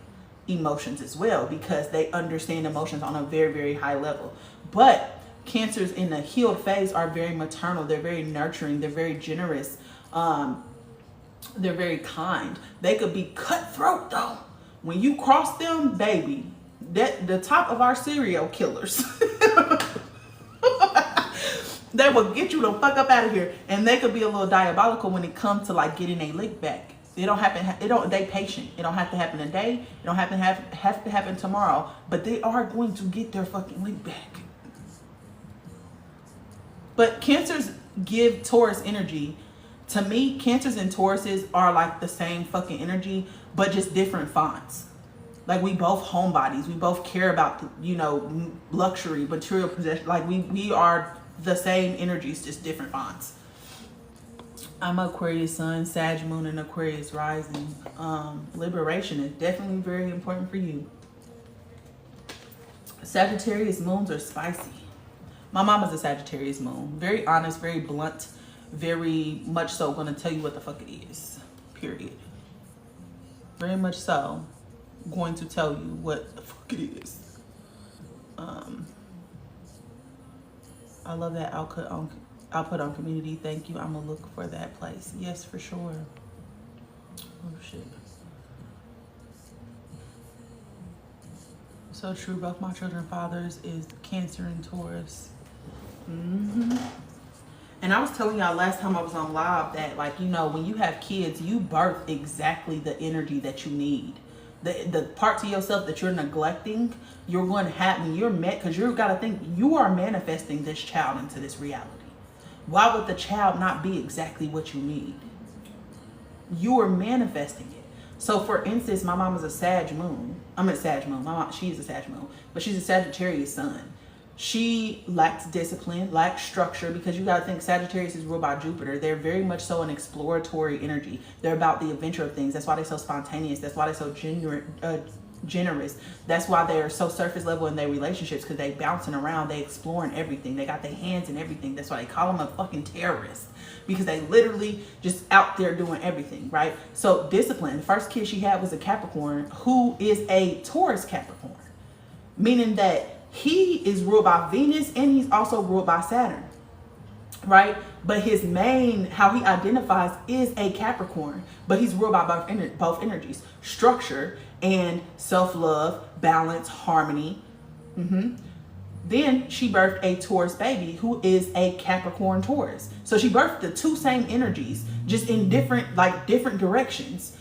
A: emotions as well, because they understand emotions on a very, very high level. But Cancers in the healed phase are very maternal. They're very nurturing. They're very generous. They're very kind. They could be cutthroat though. When you cross them, baby, that the top of our serial killers. They will get you the fuck up out of here. And they could be a little diabolical when it comes to like getting a lick back. It don't happen. They patient. It don't have to happen today. It don't have to happen tomorrow. But they are going to get their fucking lick back. But Cancers give Taurus energy. To me, Cancers and Tauruses are like the same fucking energy, but just different fonts. Like we both homebodies. We both care about, luxury, material possession. Like we are the same energies, just different fonts. I'm Aquarius sun, Sag moon, and Aquarius rising. Liberation is definitely very important for you. Sagittarius moons are spicy. My mom is a Sagittarius moon. Very honest, very blunt, very much so going to tell you what the fuck it is. Period. Very much so going to tell you what the fuck it is. I love that output on community. Thank you. I'm going to look for that place. Yes, for sure. Oh, shit. So true. Both my children fathers is Cancer and Taurus. And I was telling y'all last time I was on live that, like, when you have kids, you birth exactly the energy that you need. The parts of yourself that you're neglecting, you're going to have when you're met, because you've got to think you are manifesting this child into this reality. Why would the child not be exactly what you need? You are manifesting it. So for instance, my mom is a Sag moon. I'm a Sag moon. My mom, she is a Sag moon, but she's a Sagittarius sun. She lacks discipline, lacks structure, because you got to think Sagittarius is ruled by Jupiter. They're very much so an exploratory energy. They're about the adventure of things. That's why they're so spontaneous. That's why they're so generous. That's why they're so surface level in their relationships, because they bouncing around. They exploring everything. They got their hands in everything. That's why they call them a fucking terrorist, because they literally just out there doing everything, right? So discipline. The first kid she had was a Capricorn who is a Taurus Capricorn, meaning that he is ruled by Venus and he's also ruled by Saturn, right? But his main, how he identifies, is a Capricorn, but he's ruled by both energies, structure and self-love, balance, harmony. Then she birthed a Taurus baby who is a Capricorn Taurus. So she birthed the two same energies, just in different directions.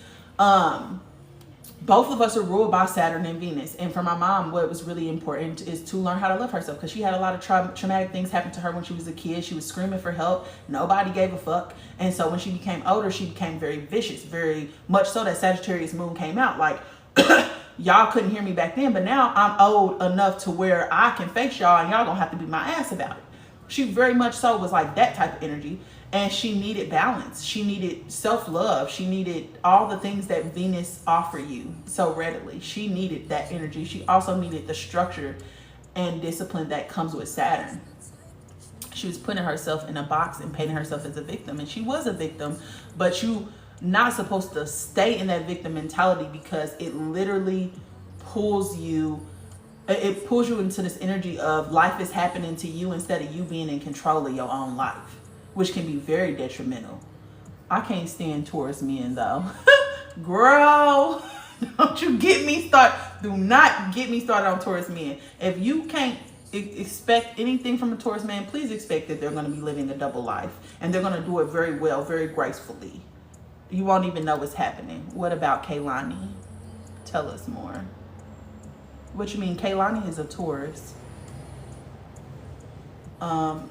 A: Both of us are ruled by Saturn and Venus. And for my mom, what was really important is to learn how to love herself, because she had a lot of traumatic things happen to her when she was a kid. She was screaming for help. Nobody gave a fuck. And so when she became older, she became very vicious, very much so that Sagittarius moon came out. Like, y'all couldn't hear me back then, but now I'm old enough to where I can face y'all and y'all don't have to beat my ass about it. She very much so was like that type of energy. And she needed balance. She needed self-love. She needed all the things that Venus offer you so readily. She needed that energy. She also needed the structure and discipline that comes with Saturn. She was putting herself in a box and painting herself as a victim. And she was a victim, but you not supposed to stay in that victim mentality, because it literally pulls you into this energy of life is happening to you instead of you being in control of your own life, which can be very detrimental. I can't stand Taurus men though. Girl, don't you get me started. Do not get me started on Taurus men. If you can't expect anything from a Taurus man, please expect that they're going to be living a double life, and they're going to do it very well, very gracefully. You won't even know what's happening. What about Kaylani? Tell us more. What you mean? Kaylani is a Taurus.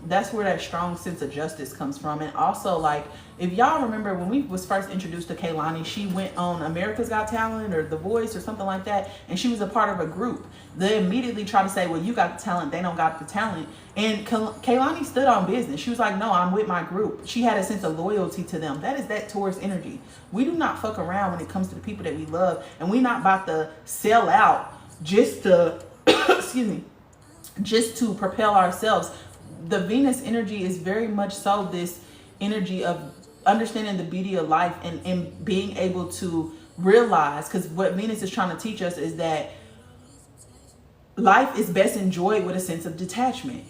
A: That's where that strong sense of justice comes from. And also, like, if y'all remember when we was first introduced to Kaylani, she went on America's Got Talent or The Voice or something like that, and she was a part of a group. They immediately try to say, well, you got the talent, they don't got the talent. And Kaylani stood on business. She was like, no, I'm with my group. She had a sense of loyalty to them. That is that Taurus energy. We do not fuck around when it comes to the people that we love, and we not about to sell out just to excuse me, just to propel ourselves. The Venus energy is very much so this energy of understanding the beauty of life, and being able to realize, because what Venus is trying to teach us is that life is best enjoyed with a sense of detachment.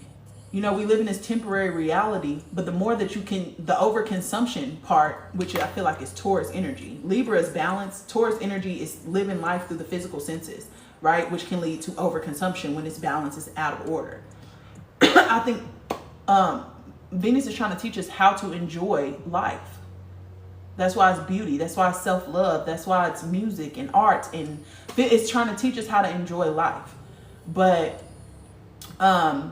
A: You know, we live in this temporary reality, but the more that you can, the overconsumption part, which I feel like is Taurus energy. Libra is balance. Taurus energy is living life through the physical senses, right? Which can lead to overconsumption when its balance is out of order. I think Venus is trying to teach us how to enjoy life. That's why it's beauty. That's why it's self-love. That's why it's music and art. And it's trying to teach us how to enjoy life. But the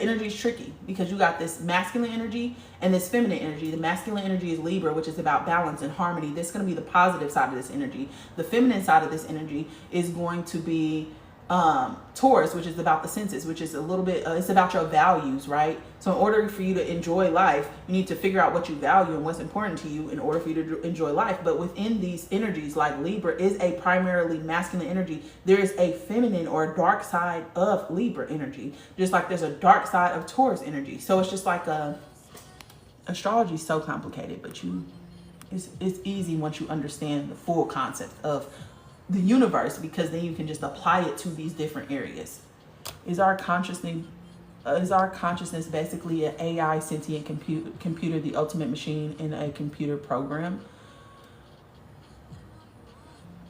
A: energy is tricky, because you got this masculine energy and this feminine energy. The masculine energy is Libra, which is about balance and harmony. This is going to be the positive side of this energy. The feminine side of this energy is going to be Taurus, which is about the senses, which is a little bit, it's about your values, right? So in order for you to enjoy life, you need to figure out what you value and what's important to you in order for you to enjoy life. But within these energies, like Libra is a primarily masculine energy, there is a feminine or a dark side of Libra energy, just like there's a dark side of Taurus energy. So it's just like astrology is so complicated, but it's easy once you understand the full concept of the universe, because then you can just apply it to these different areas. Is our consciousness basically an AI sentient computer, the ultimate machine in a computer program?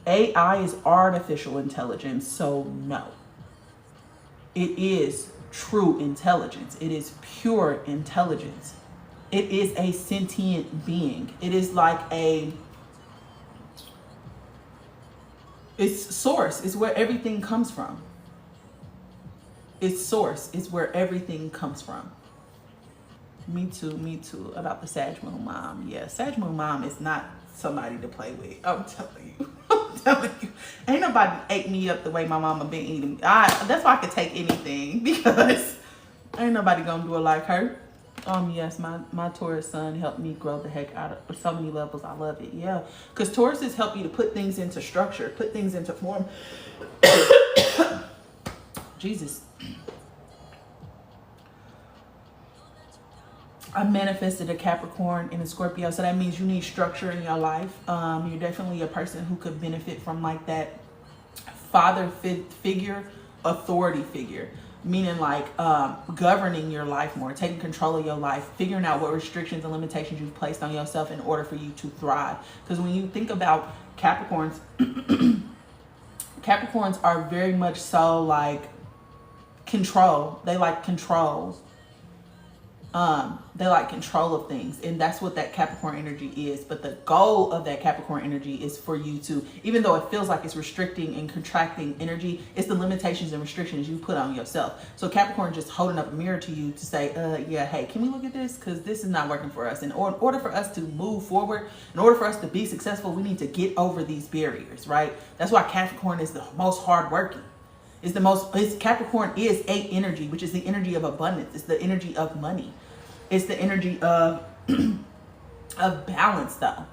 A: AI is artificial intelligence, so no. It is true intelligence. It is pure intelligence. It is a sentient being. It is like its source is where everything comes from. Its source is where everything comes from. Me too. About the Sag Moon Mom. Yeah, Sag Moon Mom is not somebody to play with. I'm telling you. I'm telling you. Ain't nobody ate me up the way my mama been eating. That's why I could take anything, because ain't nobody gonna do it like her. Yes, my Taurus sun helped me grow the heck out of so many levels. I love it. Yeah, because Tauruses help you to put things into structure, put things into form. Jesus. I manifested a Capricorn and a Scorpio, so that means you need structure in your life. You're definitely a person who could benefit from like that father figure, authority figure. Meaning like governing your life more, taking control of your life, figuring out what restrictions and limitations you've placed on yourself in order for you to thrive. Because when you think about Capricorns, Capricorns are very much so like control. They like control. They like control of things, and that's what that Capricorn energy is. But the goal of that Capricorn energy is for you to, even though it feels like it's restricting and contracting energy, it's the limitations and restrictions you put on yourself. So Capricorn just holding up a mirror to you to say, yeah, hey, can we look at this? Because this is not working for us. And in order for us to move forward, in order for us to be successful, we need to get over these barriers, right? That's why Capricorn is the most hardworking. Capricorn is a energy, which is the energy of abundance. It's the energy of money. It's the energy of of balance, though.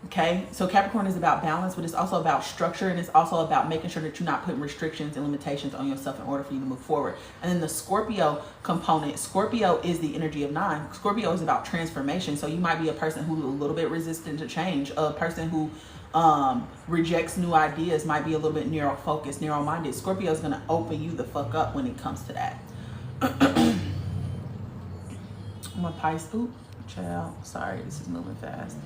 A: Okay, so Capricorn is about balance, but it's also about structure, and it's also about making sure that you're not putting restrictions and limitations on yourself in order for you to move forward. And then the Scorpio component, Scorpio is the energy of 9. Scorpio is about transformation. So you might be a person who's a little bit resistant to change, a person who rejects new ideas, might be a little bit narrow focused, narrow minded. Scorpio is going to open you the fuck up when it comes to that. I'm a Pisces. Oop, child. Sorry, this is moving fast.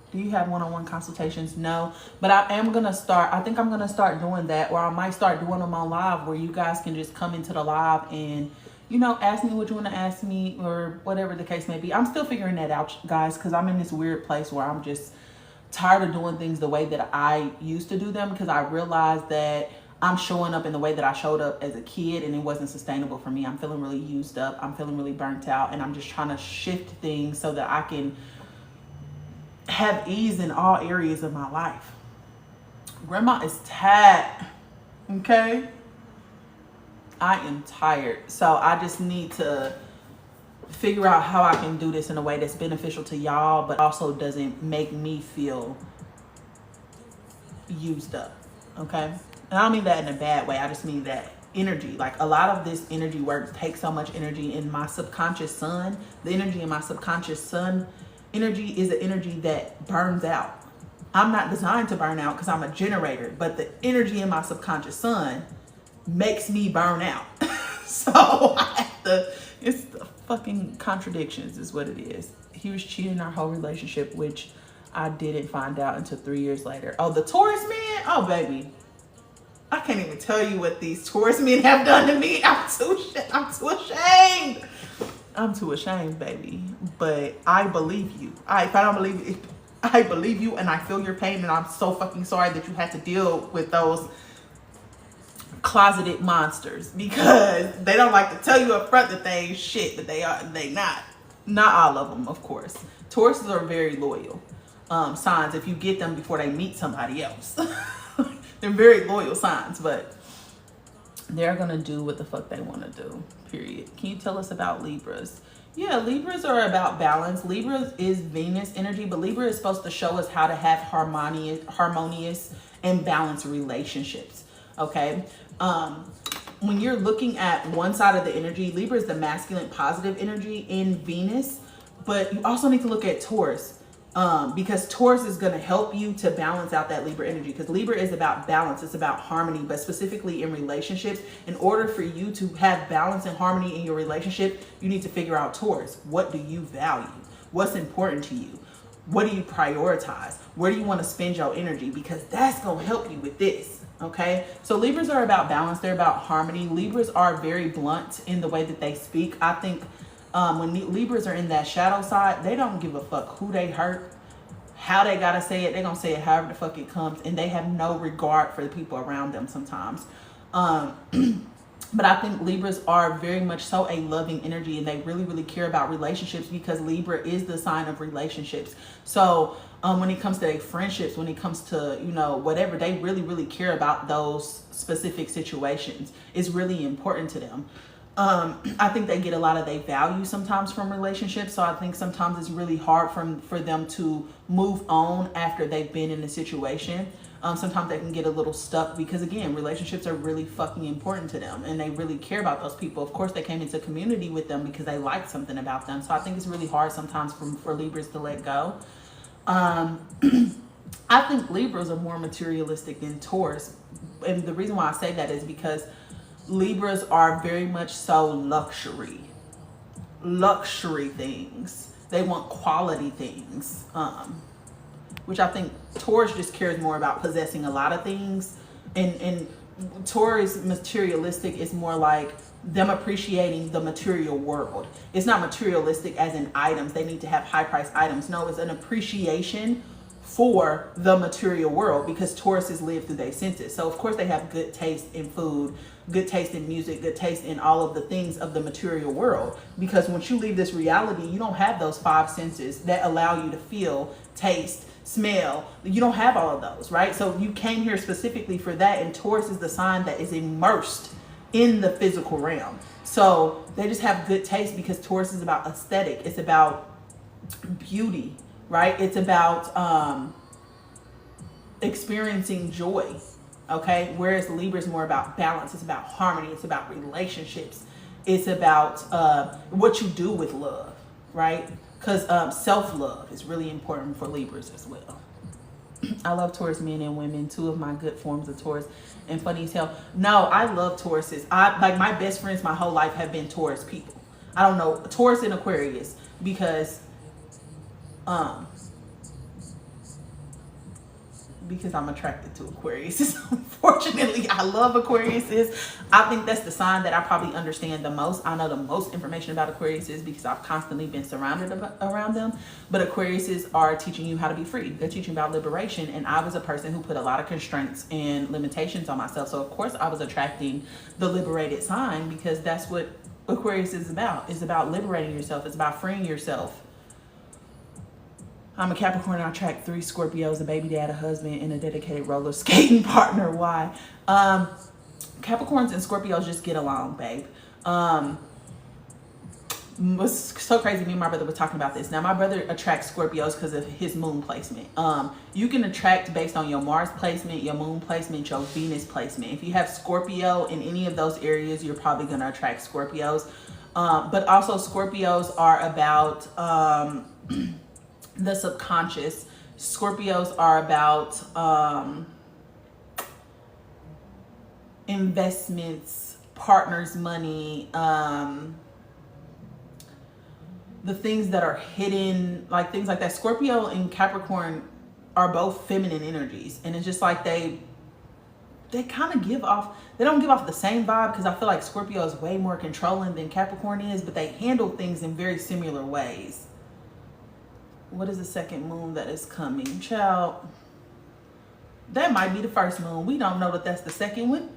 A: Do you have one-on-one consultations? No, but I am going to start. I think I'm going to start doing that, or I might start doing them on live where you guys can just come into the live and, you know, ask me what you want to ask me or whatever the case may be. I'm still figuring that out, guys, because I'm in this weird place where I'm just tired of doing things the way that I used to do them, because I realized that I'm showing up in the way that I showed up as a kid and it wasn't sustainable for me. I'm feeling really used up. I'm feeling really burnt out, and I'm just trying to shift things so that I can have ease in all areas of my life. Grandma is tired. Okay? I am tired. So I just need to figure out how I can do this in a way that's beneficial to y'all, but also doesn't make me feel used up. Okay? And I don't mean that in a bad way. I just mean that energy. Like, a lot of this energy work takes so much energy in my subconscious sun. The energy in my subconscious sun energy is an energy that burns out. I'm not designed to burn out because I'm a generator, but the energy in my subconscious sun makes me burn out. So I have to, it's the fucking contradictions is what it is. He was cheating our whole relationship, which I didn't find out until 3 years later. Oh, the Taurus man? Oh, baby. I can't even tell you what these Taurus men have done to me. I'm too ashamed. I'm too ashamed, baby. But I believe you. If I don't believe you, I believe you, and I feel your pain, and I'm so fucking sorry that you had to deal with those closeted monsters, because they don't like to tell you up front that they ain't shit, but they not. Not all of them, of course. Tauruses are very loyal signs if you get them before they meet somebody else. They're very loyal signs, but they're gonna do what the fuck they want to do, period. Can you tell us about Libras? Yeah, Libras are about balance. Libras is Venus energy, but Libra is supposed to show us how to have harmonious and balanced relationships. Okay. When you're looking at one side of the energy, Libra is the masculine positive energy in Venus, but you also need to look at Taurus. Because Taurus is going to help you to balance out that Libra energy, because Libra is about balance. It's about harmony, but specifically in relationships. In order for you to have balance and harmony in your relationship, you need to figure out Taurus. What do you value? What's important to you? What do you prioritize? Where do you want to spend your energy? Because that's going to help you with this. Okay. So Libras are about balance. They're about harmony. Libras are very blunt in the way that they speak. I think when Libras are in that shadow side, they don't give a fuck who they hurt, how they gotta say it. They're gonna say it however the fuck it comes, and they have no regard for the people around them sometimes. But I think Libras are very much so a loving energy, and they really, really care about relationships, because Libra is the sign of relationships. So when it comes to their friendships, when it comes to, you know, whatever, they really, really care about those specific situations. It's really important to them. I think they get a lot of their value sometimes from relationships. So I think sometimes it's really hard for them to move on after they've been in a situation. Sometimes they can get a little stuck because, again, relationships are really fucking important to them, and they really care about those people. Of course, they came into community with them because they like something about them. So I think it's really hard sometimes for Libras to let go. I think Libras are more materialistic than Taurus. And the reason why I say that is because Libras are very much so luxury things. They want quality things, which I think Taurus just cares more about possessing a lot of things. And Taurus materialistic is more like them appreciating the material world. It's not materialistic as in items. They need to have high price items. No, it's an appreciation for the material world, because Tauruses live through their senses. So of course they have good taste in food, good taste in music, good taste in all of the things of the material world. Because once you leave this reality, you don't have those 5 senses that allow you to feel, taste, smell. You don't have all of those, right? So you came here specifically for that, and Taurus is the sign that is immersed in the physical realm. So they just have good taste, because Taurus is about aesthetic. It's about beauty, right? It's about experiencing joy, okay? Whereas Libra is more about balance. It's about harmony. It's about relationships. It's about what you do with love, right? Because self-love is really important for Libras as well. I love Taurus men and women, two of my good forms of Taurus. And funny as hell, no, I love Tauruses. Like my best friends my whole life have been Taurus people. I don't know, Taurus and Aquarius, because I'm attracted to Aquarius. Unfortunately, I love Aquariuses. I think that's the sign that I probably understand the most. I know the most information about Aquariuses because I've constantly been surrounded around them. But Aquariuses are teaching you how to be free. They're teaching about liberation. And I was a person who put a lot of constraints and limitations on myself. So of course I was attracting the liberated sign, because that's what Aquarius is about. It's about liberating yourself. It's about freeing yourself. I'm a Capricorn. I attract 3 Scorpios, a baby dad, a husband, and a dedicated roller skating partner. Why? Capricorns and Scorpios just get along, babe. Was so crazy. Me and my brother were talking about this. Now, my brother attracts Scorpios because of his moon placement. You can attract based on your Mars placement, your moon placement, your Venus placement. If you have Scorpio in any of those areas, you're probably going to attract Scorpios. But also Scorpios are about the subconscious. Scorpios are about investments, partners, money, the things that are hidden, like things like that. Scorpio and Capricorn are both feminine energies, and it's just like they kind of give off, they don't give off the same vibe, because I feel like Scorpio is way more controlling than Capricorn is, but they handle things in very similar ways. What is the second moon that is coming? Child, that might be the first moon. We don't know that that's the second one.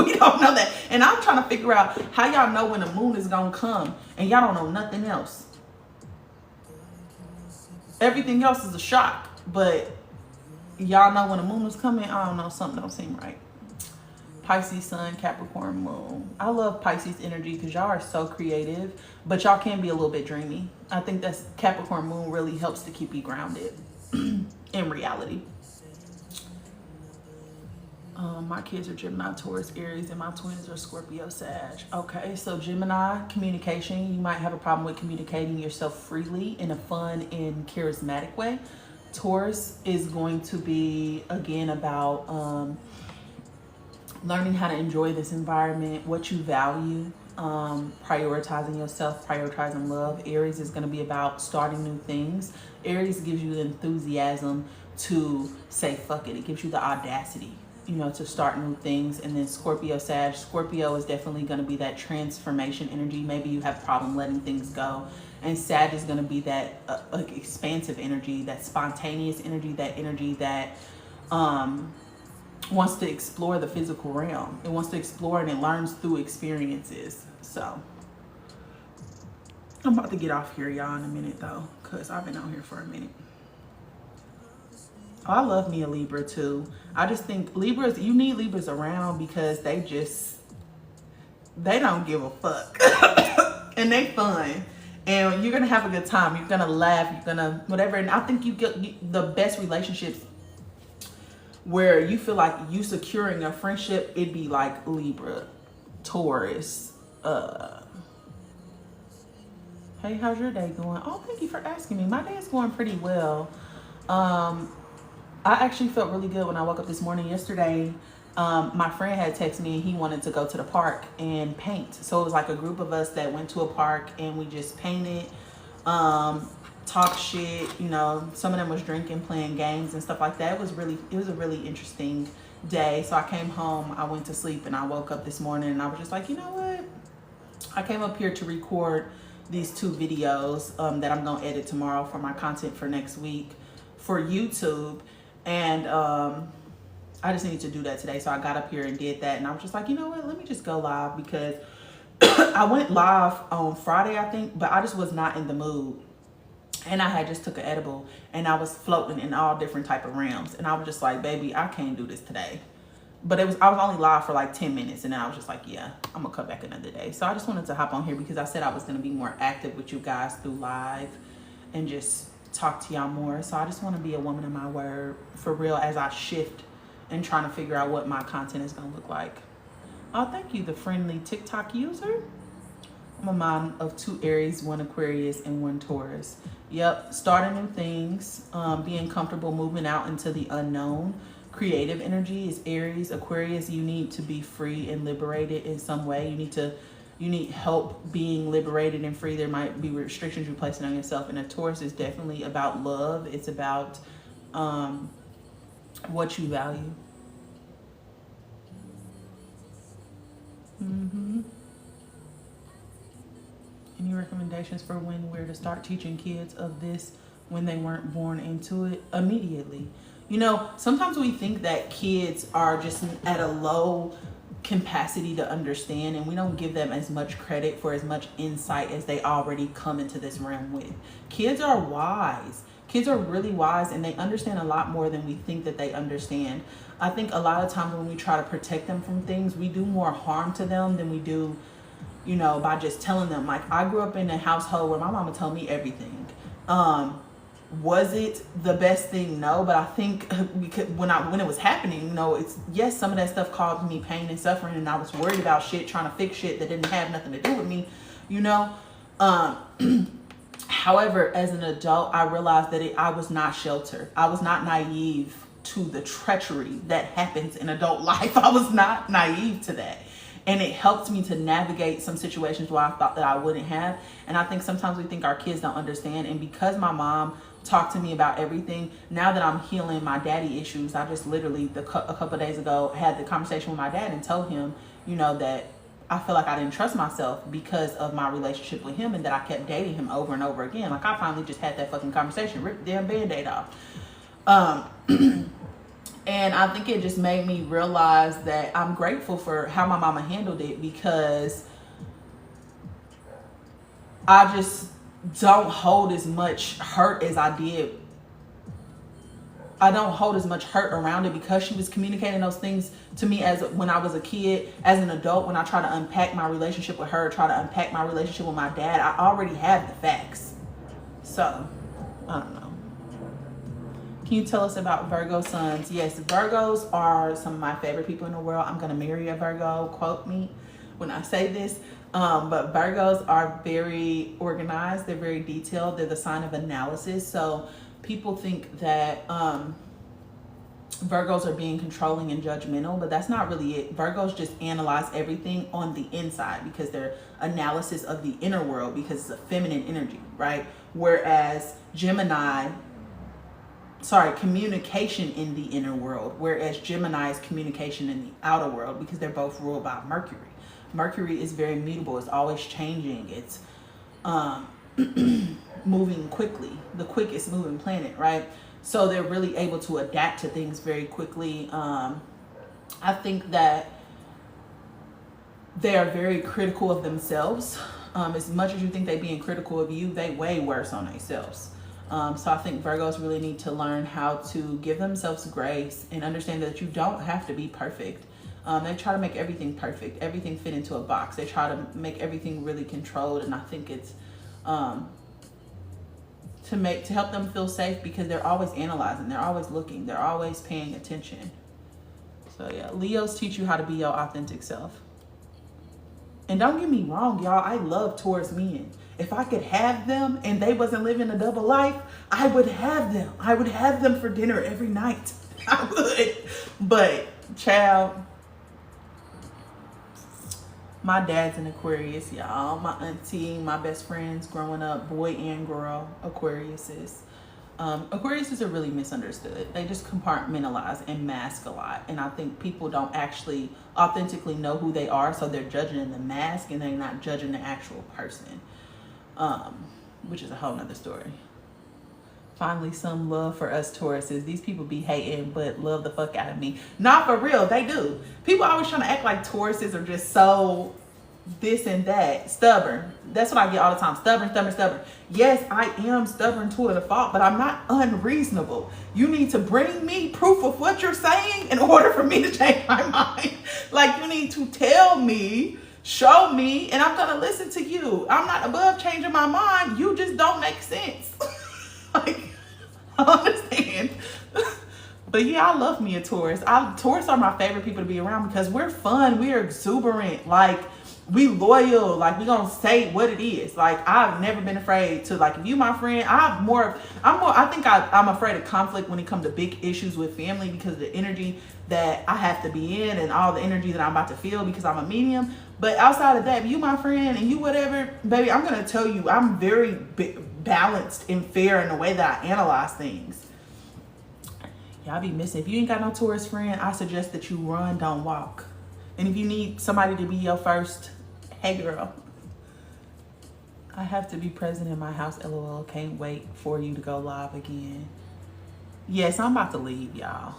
A: We don't know that. And I'm trying to figure out how y'all know when the moon is going to come and y'all don't know nothing else. Everything else is a shock, but y'all know when the moon is coming. I don't know, something don't seem right. Pisces sun, Capricorn moon. I love Pisces energy because y'all are so creative, but y'all can be a little bit dreamy. I think that's Capricorn moon really helps to keep you grounded in reality. My kids are Gemini, Taurus, Aries, and my twins are Scorpio, Sag. Okay, so Gemini, communication. You might have a problem with communicating yourself freely in a fun and charismatic way. Taurus is going to be, again, about learning how to enjoy this environment, what you value, prioritizing yourself, prioritizing love. Aries is going to be about starting new things. Aries gives you the enthusiasm to say fuck it. It gives you the audacity, you know, to start new things. And then Scorpio, Sag. Scorpio is definitely going to be that transformation energy. Maybe you have a problem letting things go. And Sag is going to be that expansive energy, that spontaneous energy, that energy that wants to explore the physical realm. It wants to explore and it learns through experiences. So I'm about to get off here, y'all, in a minute though, because I've been out here for a minute. Oh, I love me a Libra too. I just think Libras, you need Libras around because they don't give a fuck. And they fun. And you're going to have a good time. You're going to laugh. You're going to whatever. And I think you get the best relationships where you feel like you securing a friendship. It'd be like Libra, Taurus. Hey, how's your day going? Oh, thank you for asking me. My day is going pretty well. I actually felt really good when I woke up this morning. Yesterday, my friend had texted me and he wanted to go to the park and paint. So it was like a group of us that went to a park and we just painted, talk shit, you know. Some of them was drinking, playing games and stuff like that. It was a really interesting day. So I came home, I went to sleep, and I woke up this morning and I was just like, you know what? I came up here to record these 2 videos that I'm gonna edit tomorrow for my content for next week for YouTube. And I just needed to do that today. So I got up here and did that. And I was just like, you know what? Let me just go live, because I went live on Friday, I think, but I just was not in the mood. And I had just took an edible and I was floating in all different type of realms. And I was just like, baby, I can't do this today. But I was only live for like 10 minutes. And then I was just like, yeah, I'm gonna come back another day. So I just wanted to hop on here because I said I was gonna be more active with you guys through live. and just talk to y'all more. So I just want to be a woman of my word for real as I shift and trying to figure out what my content is going to look like. Oh, thank you, the friendly TikTok user. I'm a mom of 2 Aries, 1 Aquarius, and 1 Taurus. Yep, starting new things, being comfortable moving out into the unknown. Creative energy is Aries. Aquarius, you need to be free and liberated in some way. You need help being liberated and free. There might be restrictions you're placing on yourself. And a Taurus is definitely about love. It's about what you value. Any recommendations for where to start teaching kids of this when they weren't born into it? Immediately. You know, sometimes we think that kids are just at a low capacity to understand, and we don't give them as much credit for as much insight as they already come into this realm with. Kids are wise. Kids are really wise, and they understand a lot more than we think that they understand. I think a lot of times when we try to protect them from things, we do more harm to them than we do, you know, by just telling them. Like, I grew up in a household where my mama told me everything. Was it the best thing? No, but I think when it was happening, you know, yes, some of that stuff caused me pain and suffering, and I was worried about shit, trying to fix shit that didn't have nothing to do with me, you know. However, as an adult, I realized that I was not sheltered. I was not naive to the treachery that happens in adult life. I was not naive to that. And it helped me to navigate some situations where I thought that I wouldn't have. And I think sometimes we think our kids don't understand. And because my mom talked to me about everything, now that I'm healing my daddy issues, I just literally a couple of days ago had the conversation with my dad and told him, you know, that I feel like I didn't trust myself because of my relationship with him, and that I kept dating him over and over again. Like, I finally just had that fucking conversation, ripped the damn Band-Aid off. And I think it just made me realize that I'm grateful for how my mama handled it, because I just don't hold as much hurt as I did. I don't hold as much hurt around it because she was communicating those things to me as when I was a kid. As an adult, when I try to unpack my relationship with her, try to unpack my relationship with my dad, I already have the facts. So, I don't know. Can you tell us about Virgo suns? Yes, Virgos are some of my favorite people in the world. I'm going to marry a Virgo. Quote me when I say this. But Virgos are very organized. They're very detailed. They're the sign of analysis. So people think that Virgos are being controlling and judgmental, but that's not really it. Virgos just analyze everything on the inside because they're analysis of the inner world, because it's a feminine energy, right? Whereas communication in the inner world, whereas Gemini is communication in the outer world, because they're both ruled by Mercury. Mercury is very mutable. It's always changing. It's moving quickly, the quickest moving planet, right? So they're really able to adapt to things very quickly. I think that they are very critical of themselves. As much as you think they being critical of you, they way worse on themselves. So I think Virgos really need to learn how to give themselves grace and understand that you don't have to be perfect. They try to make everything perfect, everything fit into a box. They try to make everything really controlled, and I think it's to help them feel safe, because they're always analyzing, they're always looking, they're always paying attention. So yeah, Leos teach you how to be your authentic self. And don't get me wrong, y'all, I love Taurus men. If I could have them and they wasn't living a double life, I would have them. I would have them for dinner every night. I would. But, child, my dad's an Aquarius, y'all. My auntie, my best friends growing up, boy and girl, Aquariuses. Aquariuses are really misunderstood. They just compartmentalize and mask a lot. And I think people don't actually authentically know who they are, so they're judging in the mask and they're not judging the actual person. Which is a whole nother story. Finally, some love for us Tauruses. These people be hating, but love the fuck out of me. Not for real, they do. People always trying to act like Tauruses are just so this and that. Stubborn. That's what I get all the time. Stubborn. Yes, I am stubborn to a fault, but I'm not unreasonable. You need to bring me proof of what you're saying in order for me to change my mind. Like, you need to tell me, show me, and I'm going to listen to you. I'm not above changing my mind. You just don't make sense. I understand. But yeah, I love me a Taurus. Taurus are my favorite people to be around because we're fun. We're exuberant. Like, we loyal. Like, we gonna say what it is. Like, I've never been afraid to, like, if you my friend, I think I'm afraid of conflict when it comes to big issues with family because of the energy that I have to be in and all the energy that I'm about to feel because I'm a medium. But outside of that, if you my friend and you whatever, baby, I'm gonna tell you, I'm very balanced and fair in the way that I analyze things. Y'all be missing. If you ain't got no Taurus friend, I suggest that you run, don't walk. And if you need somebody to be your first, hey girl, I have to be present in my house, LOL. Can't wait for you to go live again. Yes, I'm about to leave, y'all.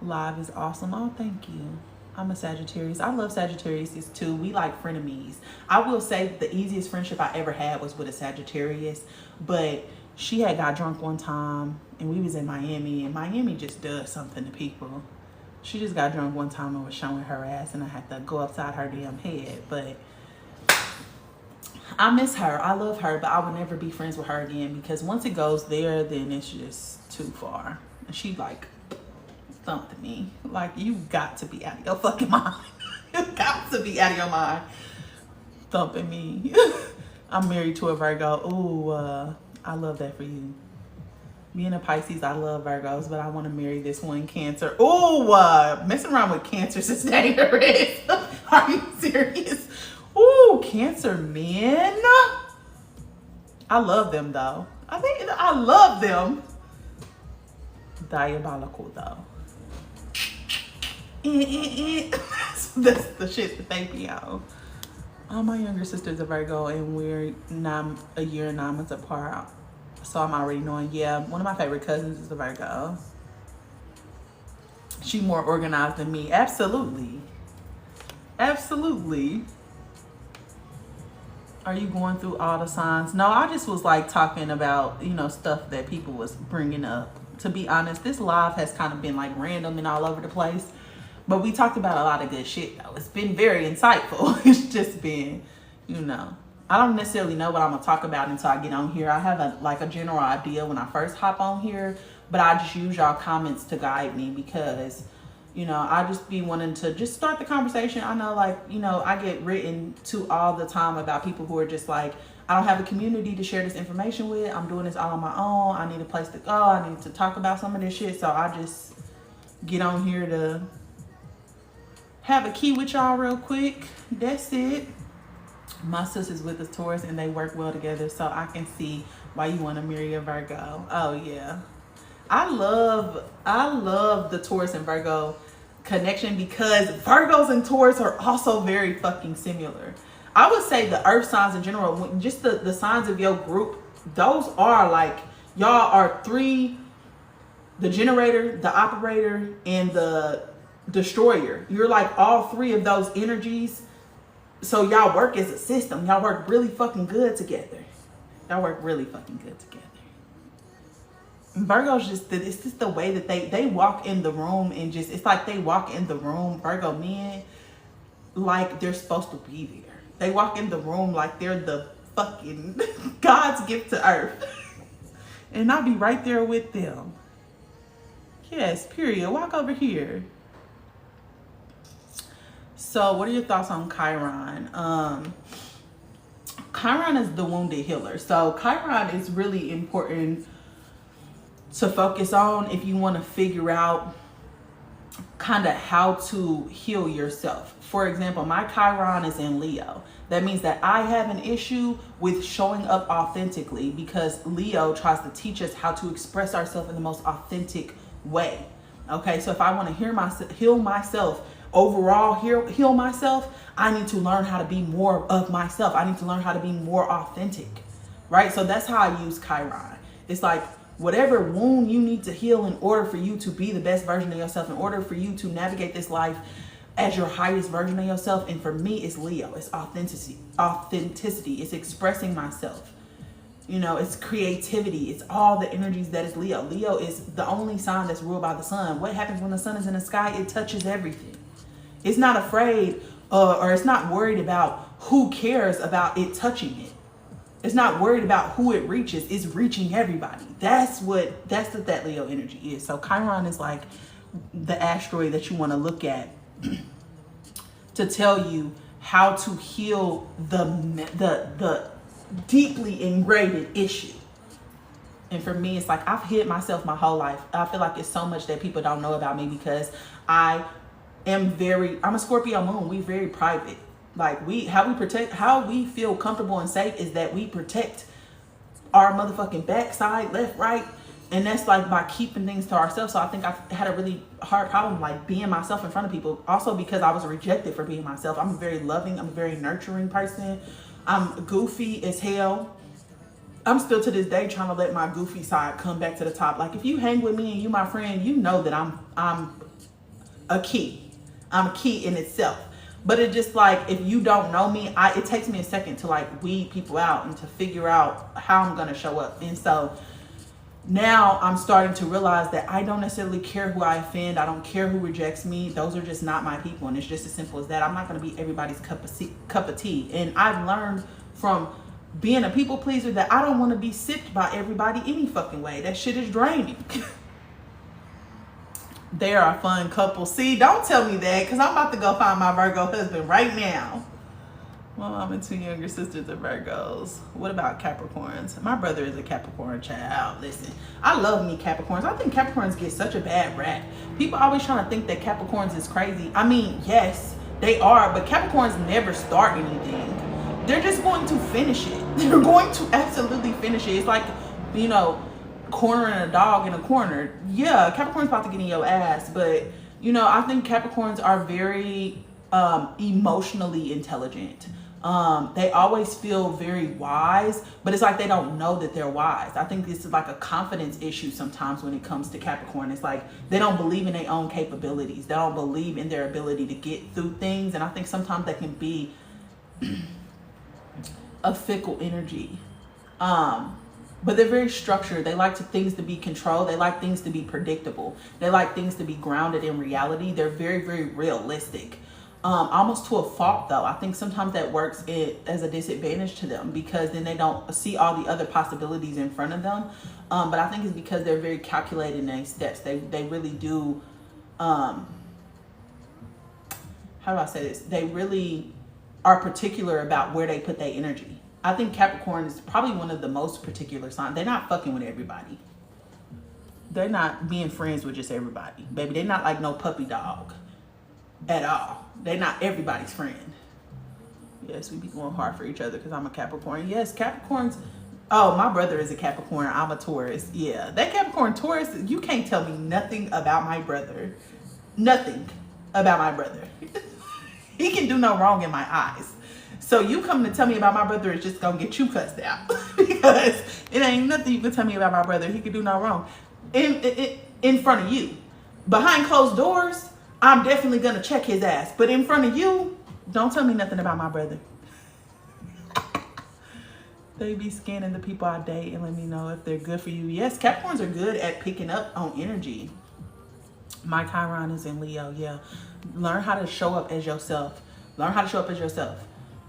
A: Live is awesome. Oh, thank you. I'm a Sagittarius. I love Sagittarius too. We like frenemies. I will say that the easiest friendship I ever had was with a Sagittarius, but she had got drunk one time and we was in Miami, and Miami just does something to people. She just got drunk one time and was showing her ass, and I had to go upside her damn head. But I miss her. I love her, but I would never be friends with her again because once it goes there, then it's just too far. And she like thumped me. Like, you got to be out of your fucking mind. You got to be out of your mind. Thumping me. I'm married to a Virgo. Ooh, I love that for you. Being a Pisces, I love Virgos, but I want to marry this one Cancer. Ooh, messing around with Cancers is dangerous. Are you serious? Ooh, Cancer men. I love them though. I love them. Diabolical though. That's the shit that they be on. My younger sister's a Virgo and we're a year and 9 months apart. So I'm already knowing, yeah, one of my favorite cousins is a Virgo. She more organized than me. Absolutely. Absolutely. Are you going through all the signs? No, I just was like talking about, stuff that people was bringing up. To be honest, this live has kind of been like random and all over the place. But we talked about a lot of good shit though. It's been very insightful. It's just been, I don't necessarily know what I'm gonna talk about until I get on here. I have a general idea when I first hop on here, but I just use y'all comments to guide me because, I just be wanting to just start the conversation. I know I get written to all the time about people who are just like, I don't have a community to share this information with. I'm doing this all on my own. I need a place to go. I need to talk about some of this shit. So I just get on here to have a key with y'all real quick. That's it. My sister's with a Taurus and they work well together, so I can see why you want to marry a Virgo. Oh yeah. I love the Taurus and Virgo connection because Virgos and Taurus are also very fucking similar. I would say the earth signs in general, just the signs of your group, those are like, y'all are three, the generator, the operator, and the destroyer. You're like all three of those energies. So y'all work as a system. Y'all work really fucking good together. Y'all work really fucking good together. Virgo's it's just the way that they walk in the room and just, it's like they walk in the room, Virgo men, like they're supposed to be there. They walk in the room like they're the fucking God's gift to earth. And I'll be right there with them. Yes, period. Walk over here. So what are your thoughts on Chiron? Chiron is the wounded healer. So Chiron is really important to focus on if you want to figure out kind of how to heal yourself. For example, my Chiron is in Leo. That means that I have an issue with showing up authentically because Leo tries to teach us how to express ourselves in the most authentic way. Okay, so if I want to heal myself, overall heal myself, I need to learn how to be more of myself. I need to learn how to be more authentic, right? So that's how I use Chiron. It's like whatever wound you need to heal in order for you to be the best version of yourself, in order for you to navigate this life as your highest version of yourself. And for me, it's Leo. It's authenticity. It's expressing myself. It's creativity. It's all the energies that is Leo. Leo is the only sign that's ruled by the sun. What happens when the sun is in the sky? It touches everything. It's not afraid or it's not worried about who cares about it touching it. It's not worried about who it reaches. It's reaching everybody. That's what that Leo energy is. So Chiron is like the asteroid that you want to look at to tell you how to heal the deeply ingrained issue. And for me, it's like I've hid myself my whole life. I feel like it's so much that people don't know about me because I'm a Scorpio moon. We very private. Like how we feel comfortable and safe is that we protect our motherfucking backside, left, right. And that's like by keeping things to ourselves. So I think I've had a really hard problem like being myself in front of people. Also because I was rejected for being myself. I'm very loving. I'm a very nurturing person. I'm goofy as hell. I'm still to this day trying to let my goofy side come back to the top. Like if you hang with me and you my friend, you know that I'm a key. I'm a key in itself. But it just like, if you don't know me, it takes me a second to like weed people out and to figure out how I'm going to show up. And so now I'm starting to realize that I don't necessarily care who I offend. I don't care who rejects me. Those are just not my people. And it's just as simple as that. I'm not going to be everybody's cup of tea. And I've learned from being a people pleaser that I don't want to be sipped by everybody any fucking way. That shit is draining. They are a fun couple. See, don't tell me that because I'm about to go find my Virgo husband right now. My mom and 2 younger sisters are Virgos. What about Capricorns? My brother is a Capricorn child. Listen, I love me Capricorns. I think Capricorns get such a bad rap. People always trying to think that Capricorns is crazy. I mean, yes, they are, but Capricorns never start anything. They're just going to finish it. They're going to absolutely finish it. It's like, you know, cornering a dog in a corner. Yeah, Capricorn's about to get in your ass, but you know, I think Capricorns are very emotionally intelligent. They always feel very wise, but it's like they don't know that they're wise. I think this is like a confidence issue sometimes when it comes to Capricorn. It's like they don't believe in their own capabilities. They don't believe in their ability to get through things, and I think sometimes that can be a fickle energy. But they're very structured. They like things to be controlled. They like things to be predictable. They like things to be grounded in reality. They're very, very realistic. Almost to a fault, though. I think sometimes that works as a disadvantage to them because then they don't see all the other possibilities in front of them. But I think it's because they're very calculated in their steps. They really do. How do I say this? They really are particular about where they put their energy. I think Capricorn is probably one of the most particular signs. They're not fucking with everybody. They're not being friends with just everybody. Baby, they're not like no puppy dog at all. They're not everybody's friend. Yes, we be going hard for each other because I'm a Capricorn. Yes, Capricorns. Oh, my brother is a Capricorn. I'm a Taurus. Yeah, that Capricorn Taurus, you can't tell me nothing about my brother. Nothing about my brother. He can do no wrong in my eyes. So you coming to tell me about my brother is just gonna get you cussed out because it ain't nothing you can tell me about my brother. He can do no wrong in front of you. Behind closed doors, I'm definitely gonna check his ass. But in front of you, don't tell me nothing about my brother. They be scanning the people I date and let me know if they're good for you. Yes, Capricorns are good at picking up on energy. My Chiron is in Leo. Yeah, learn how to show up as yourself. Learn how to show up as yourself.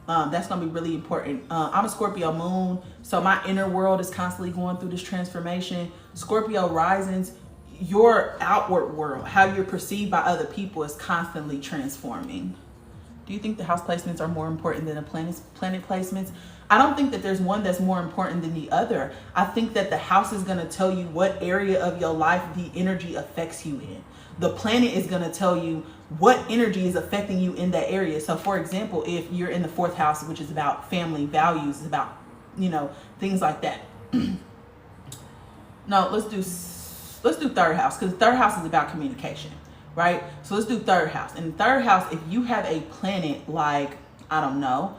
A: That's going to be really important. I'm a Scorpio moon, so my inner world is constantly going through this transformation. Scorpio risings, your outward world, how you're perceived by other people is constantly transforming. Do you think the house placements are more important than the planet placements? I don't think that there's one that's more important than the other. I think that the house is going to tell you what area of your life the energy affects you in. The planet is going to tell you what energy is affecting you in that area. So for example, if you're in the 4th house, which is about family values, is about, you know, things like that. No, let's do 3rd house, because 3rd house is about communication, right? So let's do 3rd house. In the 3rd house, if you have a planet like, I don't know,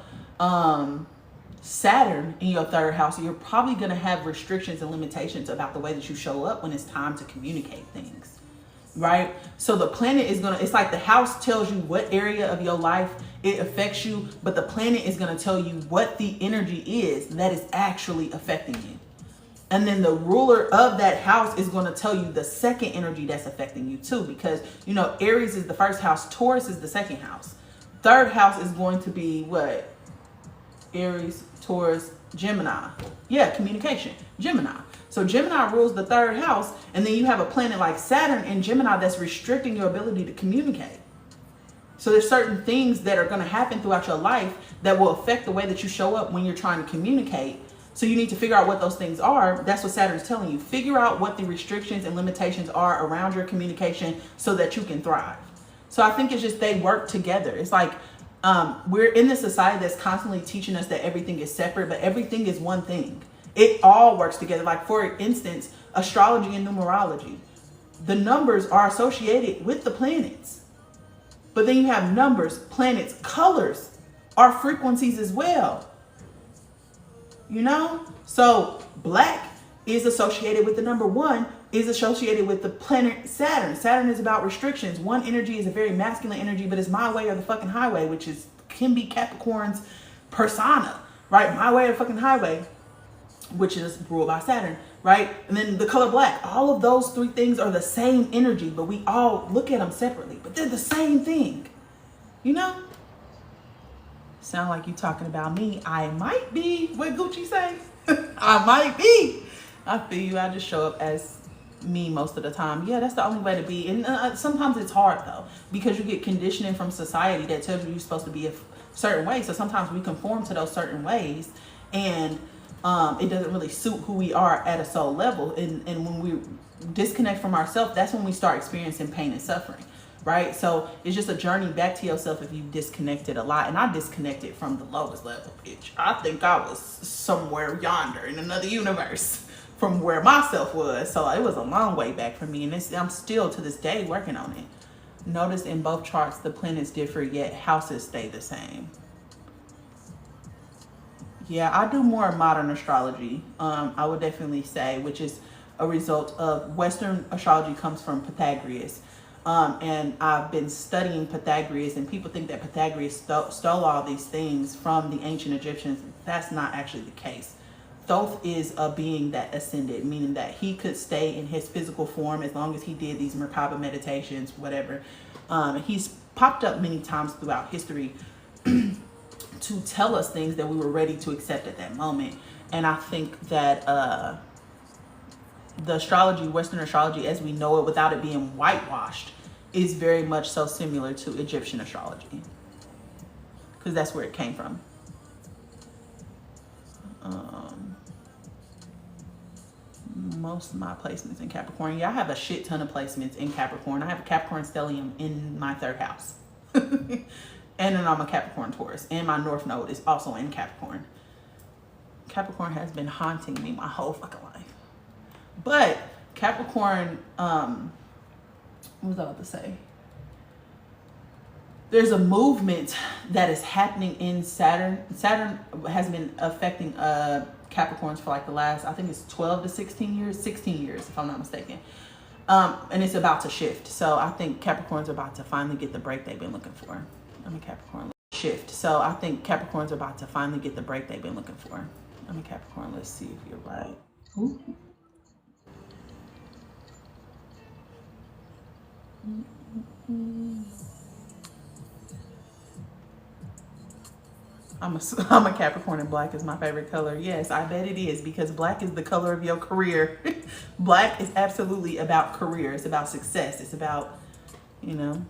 A: Saturn in your 3rd house, you're probably going to have restrictions and limitations about the way that you show up when it's time to communicate things. Right? So the planet is going to, it's like the house tells you what area of your life it affects you, but the planet is going to tell you what the energy is that is actually affecting you. And then the ruler of that house is going to tell you the second energy that's affecting you too, because, you know, Aries is the 1st house, Taurus is the 2nd house. 3rd house is going to be what? Aries, Taurus, Gemini. Yeah, communication, Gemini. So Gemini rules the third house, and then you have a planet like Saturn in Gemini that's restricting your ability to communicate. So there's certain things that are going to happen throughout your life that will affect the way that you show up when you're trying to communicate. So you need to figure out what those things are. That's what Saturn's telling you. Figure out what the restrictions and limitations are around your communication so that you can thrive. So I think it's just they work together. It's like we're in this society that's constantly teaching us that everything is separate, but everything is one thing. It all works together. Like, for instance, astrology and numerology. The numbers are associated with the planets. But then you have numbers, planets, colors are frequencies as well. You know? So black is associated with the number 1, is associated with the planet Saturn. Saturn is about restrictions. One energy is a very masculine energy, but it's my way or the fucking highway, which can be Capricorn's persona, right? My way or the fucking highway, which is ruled by Saturn, right? And then the color black. All of those 3 things are the same energy, but we all look at them separately, but they're the same thing, you know? Sound like you talking about me. I might be. What Gucci say? I might be. I feel you. I just show up as me most of the time. Yeah, that's the only way to be. And sometimes it's hard though, because you get conditioning from society that tells you you're supposed to be a certain way. So sometimes we conform to those certain ways, and it doesn't really suit who we are at a soul level. And when we disconnect from ourselves, that's when we start experiencing pain and suffering, right? So it's just a journey back to yourself if you disconnected a lot. And I disconnected from the lowest level, bitch. I think I was somewhere yonder in another universe from where myself was. So it was a long way back for me. And I'm still to this day working on it. Notice in both charts, the planets differ, yet houses stay the same. Yeah, I do more modern astrology, I would definitely say, which is a result of Western astrology comes from Pythagoras. And I've been studying Pythagoras, and people think that Pythagoras stole all these things from the ancient Egyptians. That's not actually the case. Thoth is a being that ascended, meaning that he could stay in his physical form as long as he did these Merkaba meditations, whatever. He's popped up many times throughout history to tell us things that we were ready to accept at that moment. And I think that the astrology, Western astrology as we know it, without it being whitewashed, is very much so similar to Egyptian astrology, because that's where it came from. Most of my placements in Capricorn. Yeah, I have a shit ton of placements in Capricorn. I have a Capricorn stellium in my 3rd house. And then I'm a Capricorn Taurus, and my North Node is also in Capricorn. Capricorn has been haunting me my whole fucking life. But Capricorn, what was I about to say? There's a movement that is happening in Saturn. Saturn has been affecting Capricorns for like the last, I think it's 12 to 16 years, 16 years if I'm not mistaken. And it's about to shift. So I think Capricorns are about to finally get the break they've been looking for. I'm a Capricorn. Shift. So I think Capricorns are about to finally get the break they've been looking for. I'm a Capricorn. Let's see if you're right. Ooh. I'm a Capricorn, and black is my favorite color. Yes, I bet it is, because black is the color of your career. Black is absolutely about career. It's about success. It's about, you know.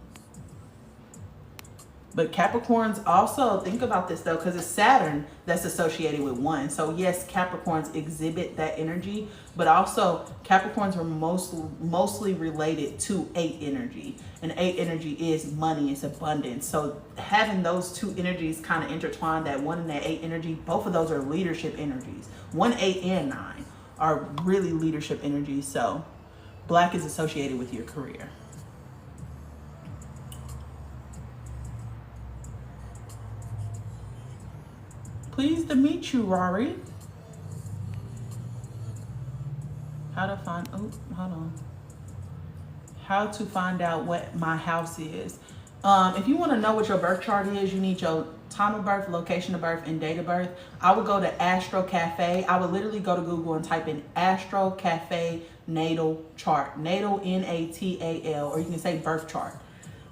A: But Capricorns also, think about this though, because it's Saturn that's associated with 1. So yes, Capricorns exhibit that energy, but also Capricorns are mostly related to 8 energy. And 8 energy is money, it's abundance. So having those 2 energies kind of intertwined, that 1 and that 8 energy, both of those are leadership energies. 1, 8, and 9 are really leadership energies. So black is associated with your career. Pleased to meet you, Rory. How to find, oh, hold on. How to find out what my house is. If you want to know what your birth chart is, you need your time of birth, location of birth, and date of birth. I would go to Astro Cafe. I would literally go to Google and type in Astro Cafe natal chart. Natal, N-A-T-A-L, or you can say birth chart,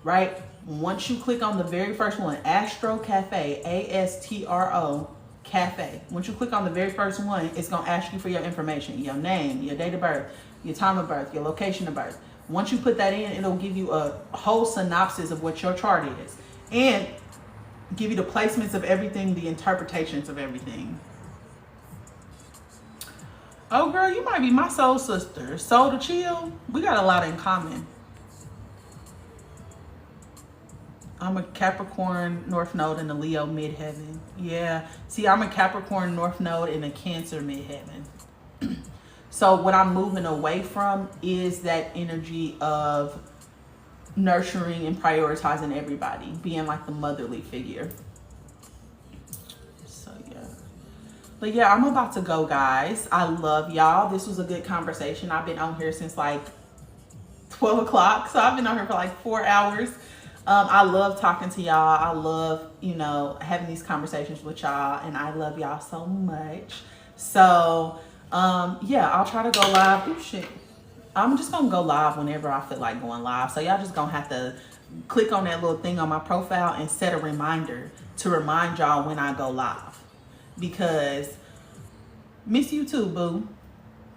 A: right? Once you click on the very first one, Astro Cafe, A-S-T-R-O, Cafe. Once you click on the very first one, it's gonna ask you for your information, your name, your date of birth, your time of birth, your location of birth. Once you put that in, it'll give you a whole synopsis of what your chart is and give you the placements of everything, the interpretations of everything. Oh girl, you might be my soul sister. Soul to chill. We got a lot in common. I'm a Capricorn North Node and a Leo midheaven. Yeah. See, I'm a Capricorn North Node and a Cancer midheaven. So what I'm moving away from is that energy of nurturing and prioritizing everybody, being like the motherly figure. So yeah. But yeah, I'm about to go, guys. I love y'all. This was a good conversation. I've been on here since like 12 o'clock. So I've been on here for like 4 hours. I love talking to y'all. I love, having these conversations with y'all, and I love y'all so much. So, yeah, I'll try to go live. Oh shit. I'm just gonna go live whenever I feel like going live. So y'all just gonna have to click on that little thing on my profile and set a reminder to remind y'all when I go live. Because miss you too, boo.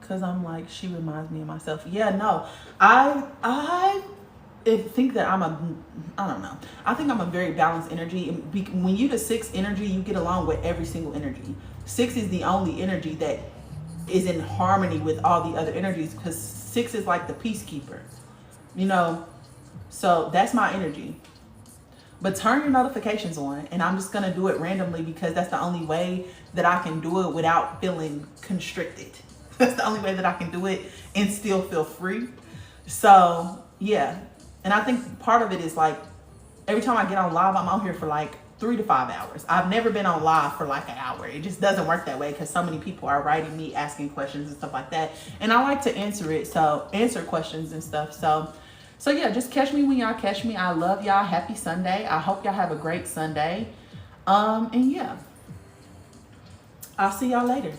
A: Cause I'm like, she reminds me of myself. Yeah, no, I think that I don't know. I think I'm a very balanced energy. When you the 6 energy, you get along with every single energy. 6 is the only energy that is in harmony with all the other energies, because 6 is like the peacekeeper, so that's my energy. But turn your notifications on, and I'm just gonna do it randomly because that's the only way that I can do it without feeling constricted. That's the only way that I can do it and still feel free. So yeah. And I think part of it is like, every time I get on live, I'm on here for like 3 to 5 hours. I've never been on live for like an hour. It just doesn't work that way because so many people are writing me, asking questions and stuff like that. And I like to answer questions and stuff. So yeah, just catch me when y'all catch me. I love y'all. Happy Sunday. I hope y'all have a great Sunday. And yeah, I'll see y'all later.